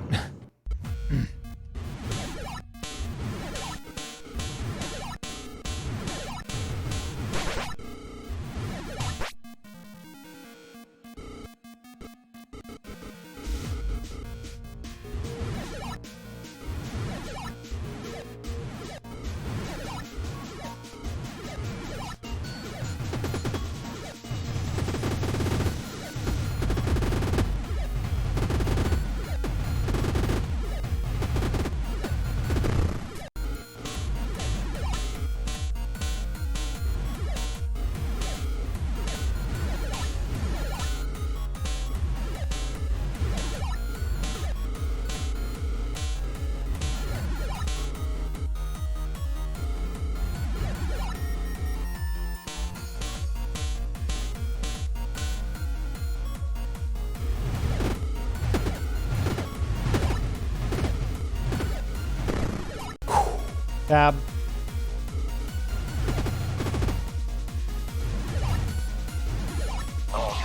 Tab.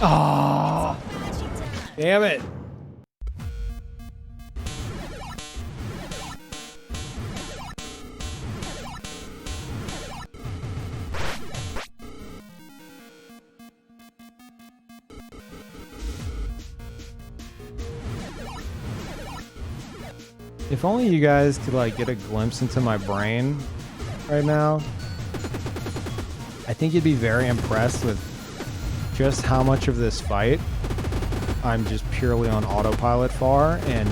Oh, damn it. If only you guys could like get a glimpse into my brain right now. I think you'd be very impressed with just how much of this fight I'm just purely on autopilot for and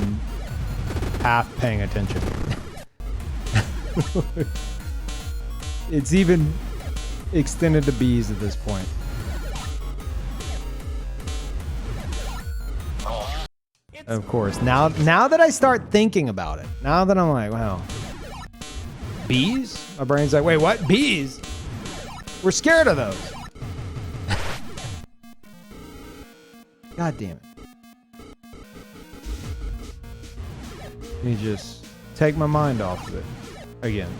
half paying attention. It's even extended to bees at this point. Of course. Now that I start thinking about it, now that I'm like, wow, bees? My brain's like, wait, what? Bees? We're scared of those. God damn it. Let me just take my mind off of it again.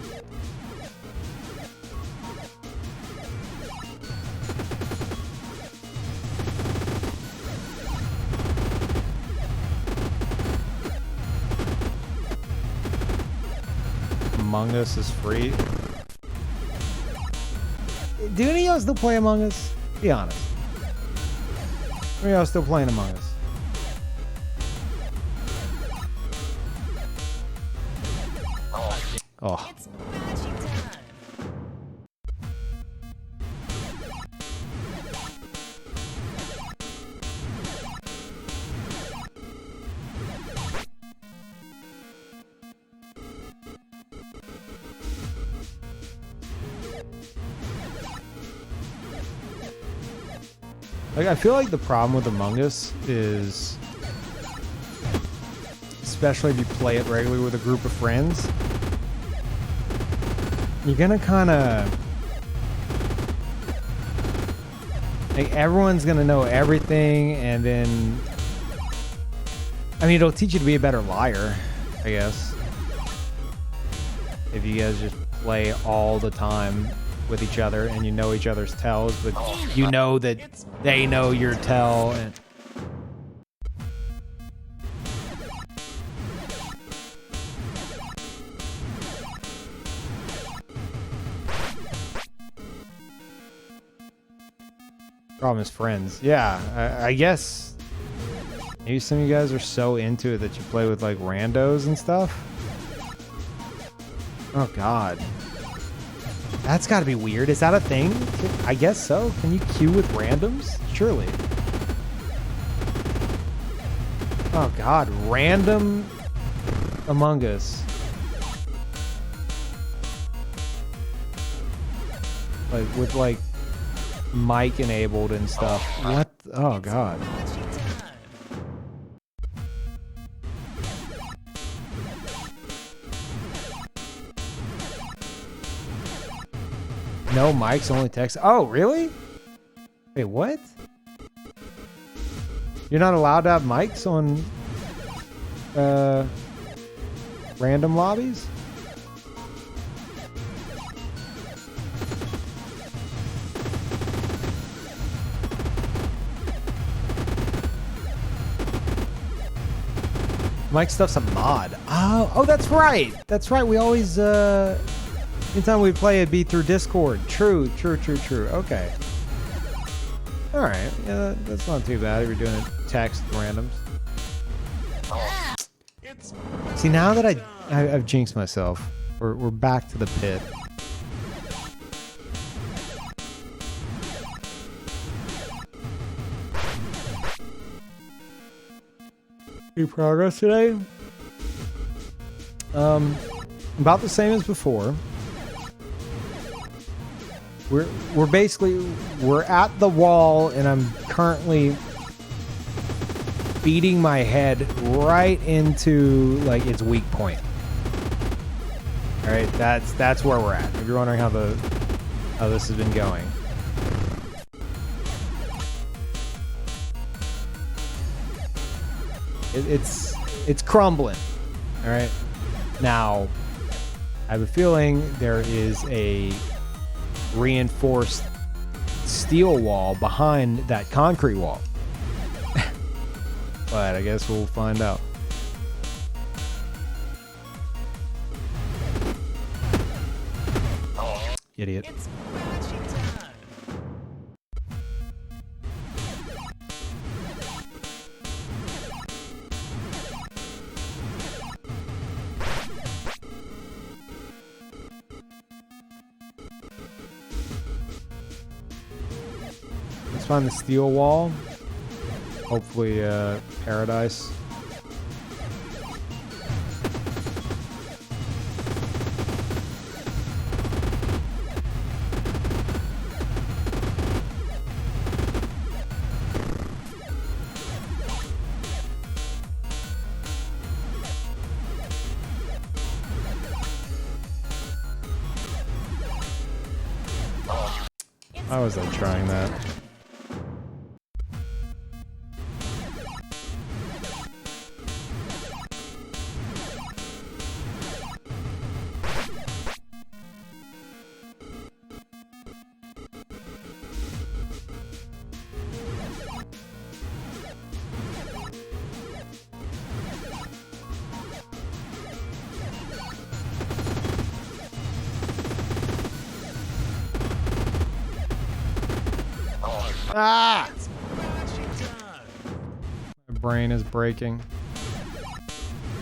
Among Us is free. Do any of y'all still play Among Us? Be honest. How many of y'all still playing Among Us? Oh. It's magic time. Like, I feel like the problem with Among Us is, especially if you play it regularly with a group of friends, you're gonna kind of, like, everyone's gonna know everything, and then, I mean, it'll teach you to be a better liar, I guess, if you guys just play all the time with each other and you know each other's tells, but you know that they know your tell. And problem is friends. Yeah, I guess maybe some of you guys are so into it that you play with like randos and stuff. Oh God. That's got to be weird. Is that a thing? I guess so. Can you queue with randoms? Surely. Oh God, random Among Us. Like with like mic enabled and stuff. What? Oh God. No mics, only text. Oh, really? Wait, what? You're not allowed to have mics on random lobbies? Mic stuff's a mod. Oh, that's right. That's right. We always anytime we play, it'd be through Discord. True. Okay. All right. Yeah, that's not too bad if you're doing it text randoms. See, now that I've jinxed myself, we're back to the pit. Any progress today? About the same as before. We're basically at the wall, and I'm currently beating my head right into like its weak point. All right, that's where we're at. If you're wondering how this has been going. It's crumbling. All right. Now, I have a feeling there is a reinforced steel wall behind that concrete wall. But I guess we'll find out. Idiot. It's Boshy time. Let's find the steel wall. Hopefully, paradise. How was I trying that? Ah! It's Boshy time. My brain is breaking.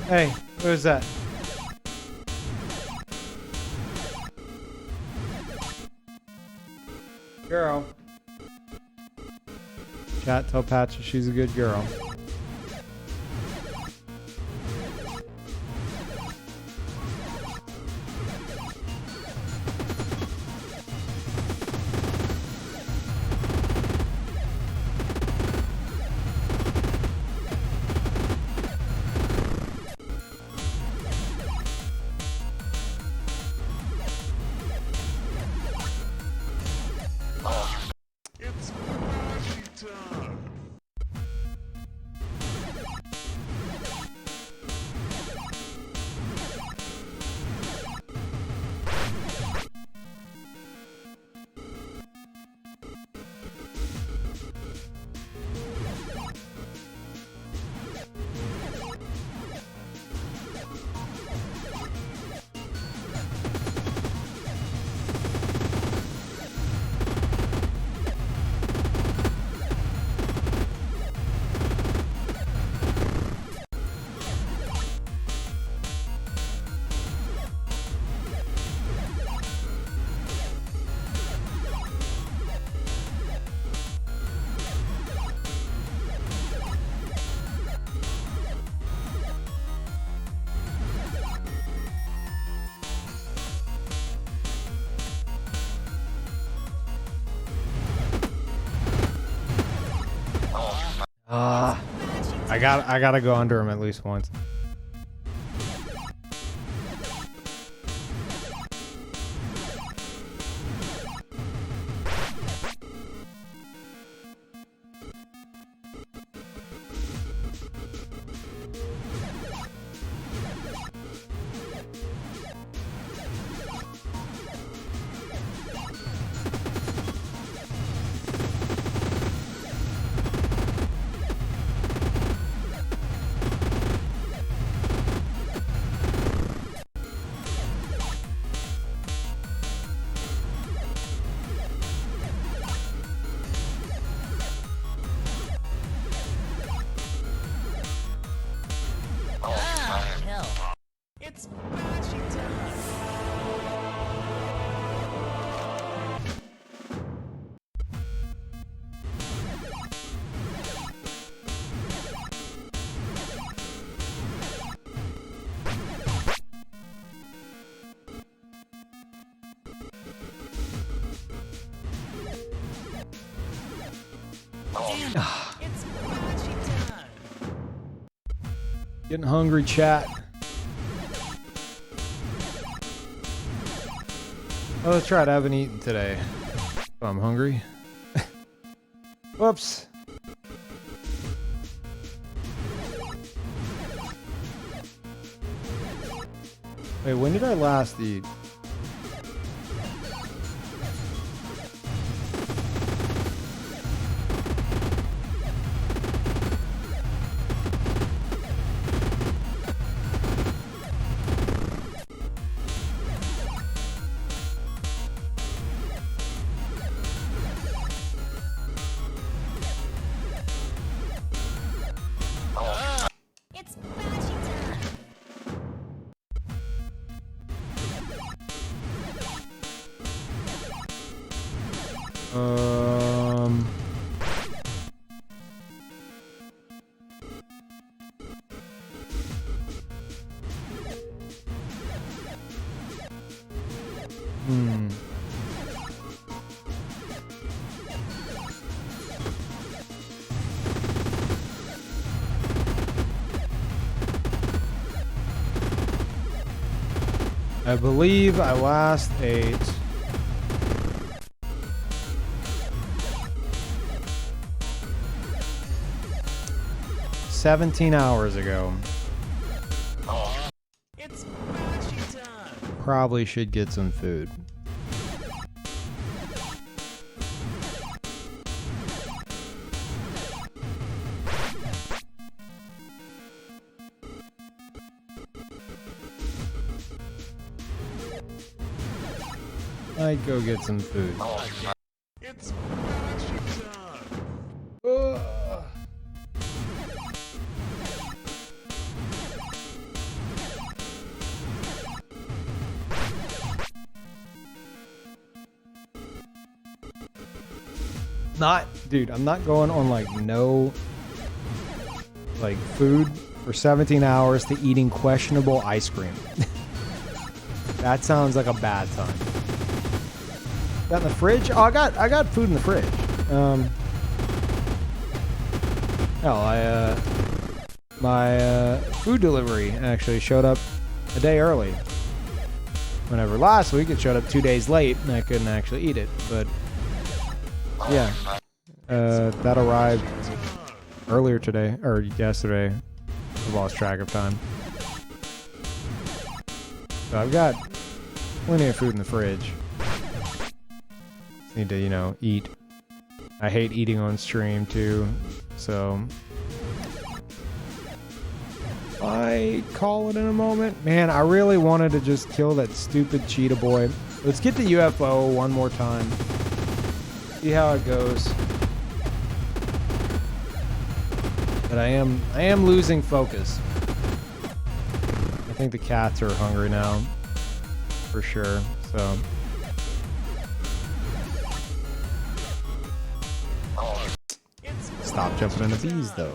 Hey, what is that? Girl. Chat, tell Patcha she's a good girl. It's Boshy time. I gotta go under him at least once. It's Boshy time. It's Boshy time. Getting hungry, chat. Oh, that's right. I haven't eaten today. So I'm hungry. Whoops. Wait, when did I last eat? Um. Hmm. I believe I last ate 17 hours ago. It's Boshy time. Probably should get some food. I'd go get some food. It's Boshy time. Ugh. Dude, I'm not going on like no like food for 17 hours to eating questionable ice cream. That sounds like a bad time. Got in the fridge? Oh, I got food in the fridge. My food delivery actually showed up a day early. Whenever last week it showed up 2 days late and I couldn't actually eat it. But yeah, that arrived earlier today or yesterday. I lost track of time. So I've got plenty of food in the fridge. Just need to, you know, eat. I hate eating on stream too, so I call it in a moment. Man, I really wanted to just kill that stupid cheetah boy. Let's get the UFO one more time. See how it goes. But I am losing focus. I think the cats are hungry now, for sure. So. Stop jumping into bees, though.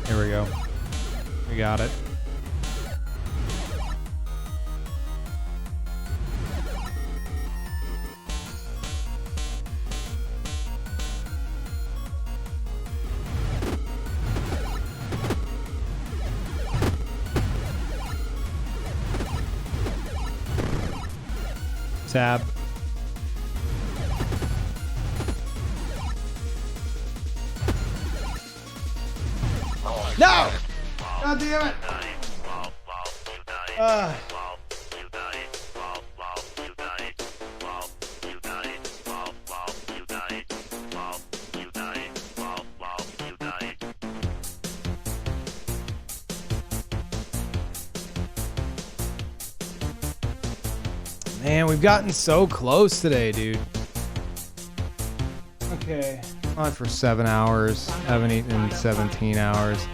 Here we go. We got it. Tab. No! God damn it! Man, we've gotten so close today, dude. Okay. On for 7 hours. Haven't eaten in 17 hours.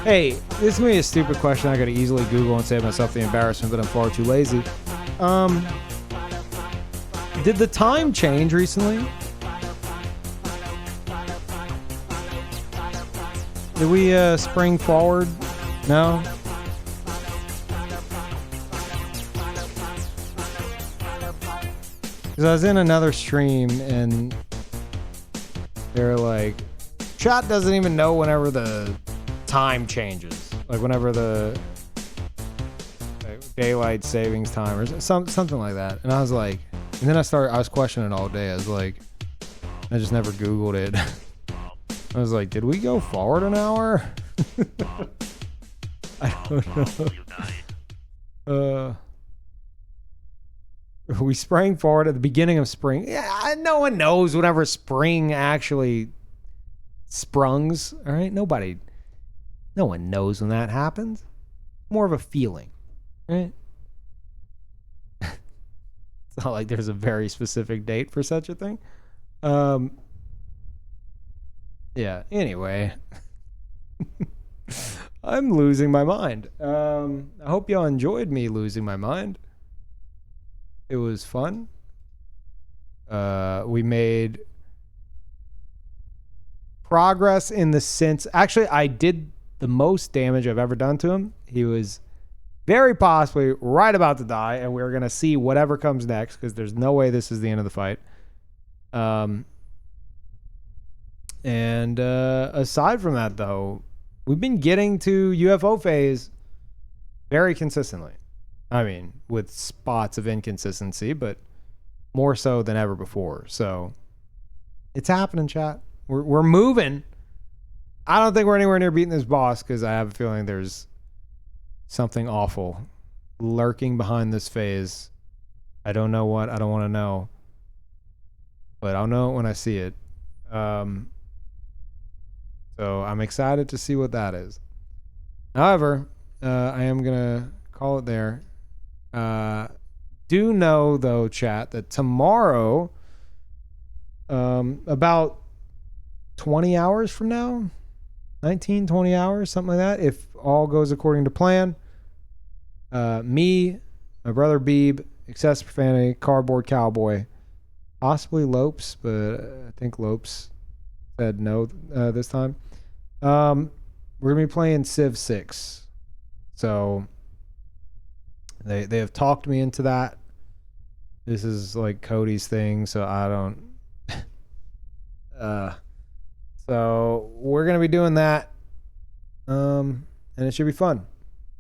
Hey, this is gonna be a stupid question I could easily Google and save myself the embarrassment, but I'm far too lazy. Did the time change recently? Did we spring forward? No? Because I was in another stream and they're like, chat doesn't even know whenever the time changes. Like whenever the daylight savings time or something like that. And I was like, And then I was questioning all day. I was like, I just never Googled it. I was like, did we go forward an hour? I don't know. We sprang forward at the beginning of spring. Yeah, no one knows whenever spring actually sprungs. All right, no one knows when that happens. More of a feeling, right? It's not like there's a very specific date for such a thing. Yeah, anyway. I'm losing my mind. I hope y'all enjoyed me losing my mind. It was fun. We made progress in the sense... Actually, I did the most damage I've ever done to him. He was very possibly right about to die, and we're going to see whatever comes next, because there's no way this is the end of the fight. And aside from that, though, we've been getting to UFO phase very consistently. I mean, with spots of inconsistency, but more so than ever before. So it's happening, chat. We're moving. I don't think we're anywhere near beating this boss, because I have a feeling there's something awful lurking behind this phase. I don't know what. I don't want to know. But I'll know it when I see it. So I'm excited to see what that is. However, I am going to call it there. Do know, though, chat, that tomorrow, about 20 hours from now, 19, 20 hours, something like that, if all goes according to plan, me, my brother Beeb, Excessive Profanity, Cardboard Cowboy, possibly Lopes, but I think Lopes said no this time. We're going to be playing Civ 6. So they have talked me into that. This is like Cody's thing, so I don't... So we're going to be doing that. And it should be fun.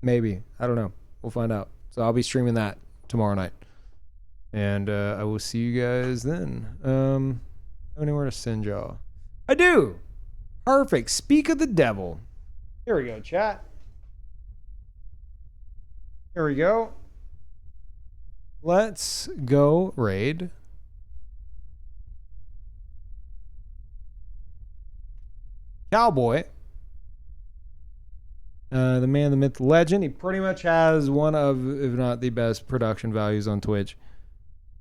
Maybe. I don't know. We'll find out. So I'll be streaming that tomorrow night. And I will see you guys then. I have anywhere to send y'all. I do. Perfect. Speak of the devil. Here we go, chat. Here we go. Let's go raid Cowboy. The man, the myth, the legend. He pretty much has one of, if not the best production values on Twitch.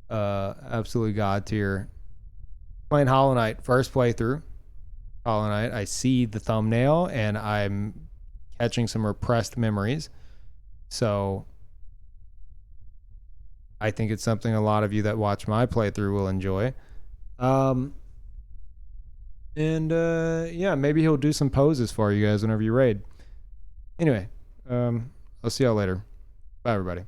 Absolutely god tier. Playing Hollow Knight, first playthrough. Hollow Knight. I see the thumbnail and I'm catching some repressed memories. So I think it's something a lot of you that watch my playthrough will enjoy. Yeah, maybe he'll do some poses for you guys whenever you raid. Anyway, I'll see y'all later. Bye, everybody.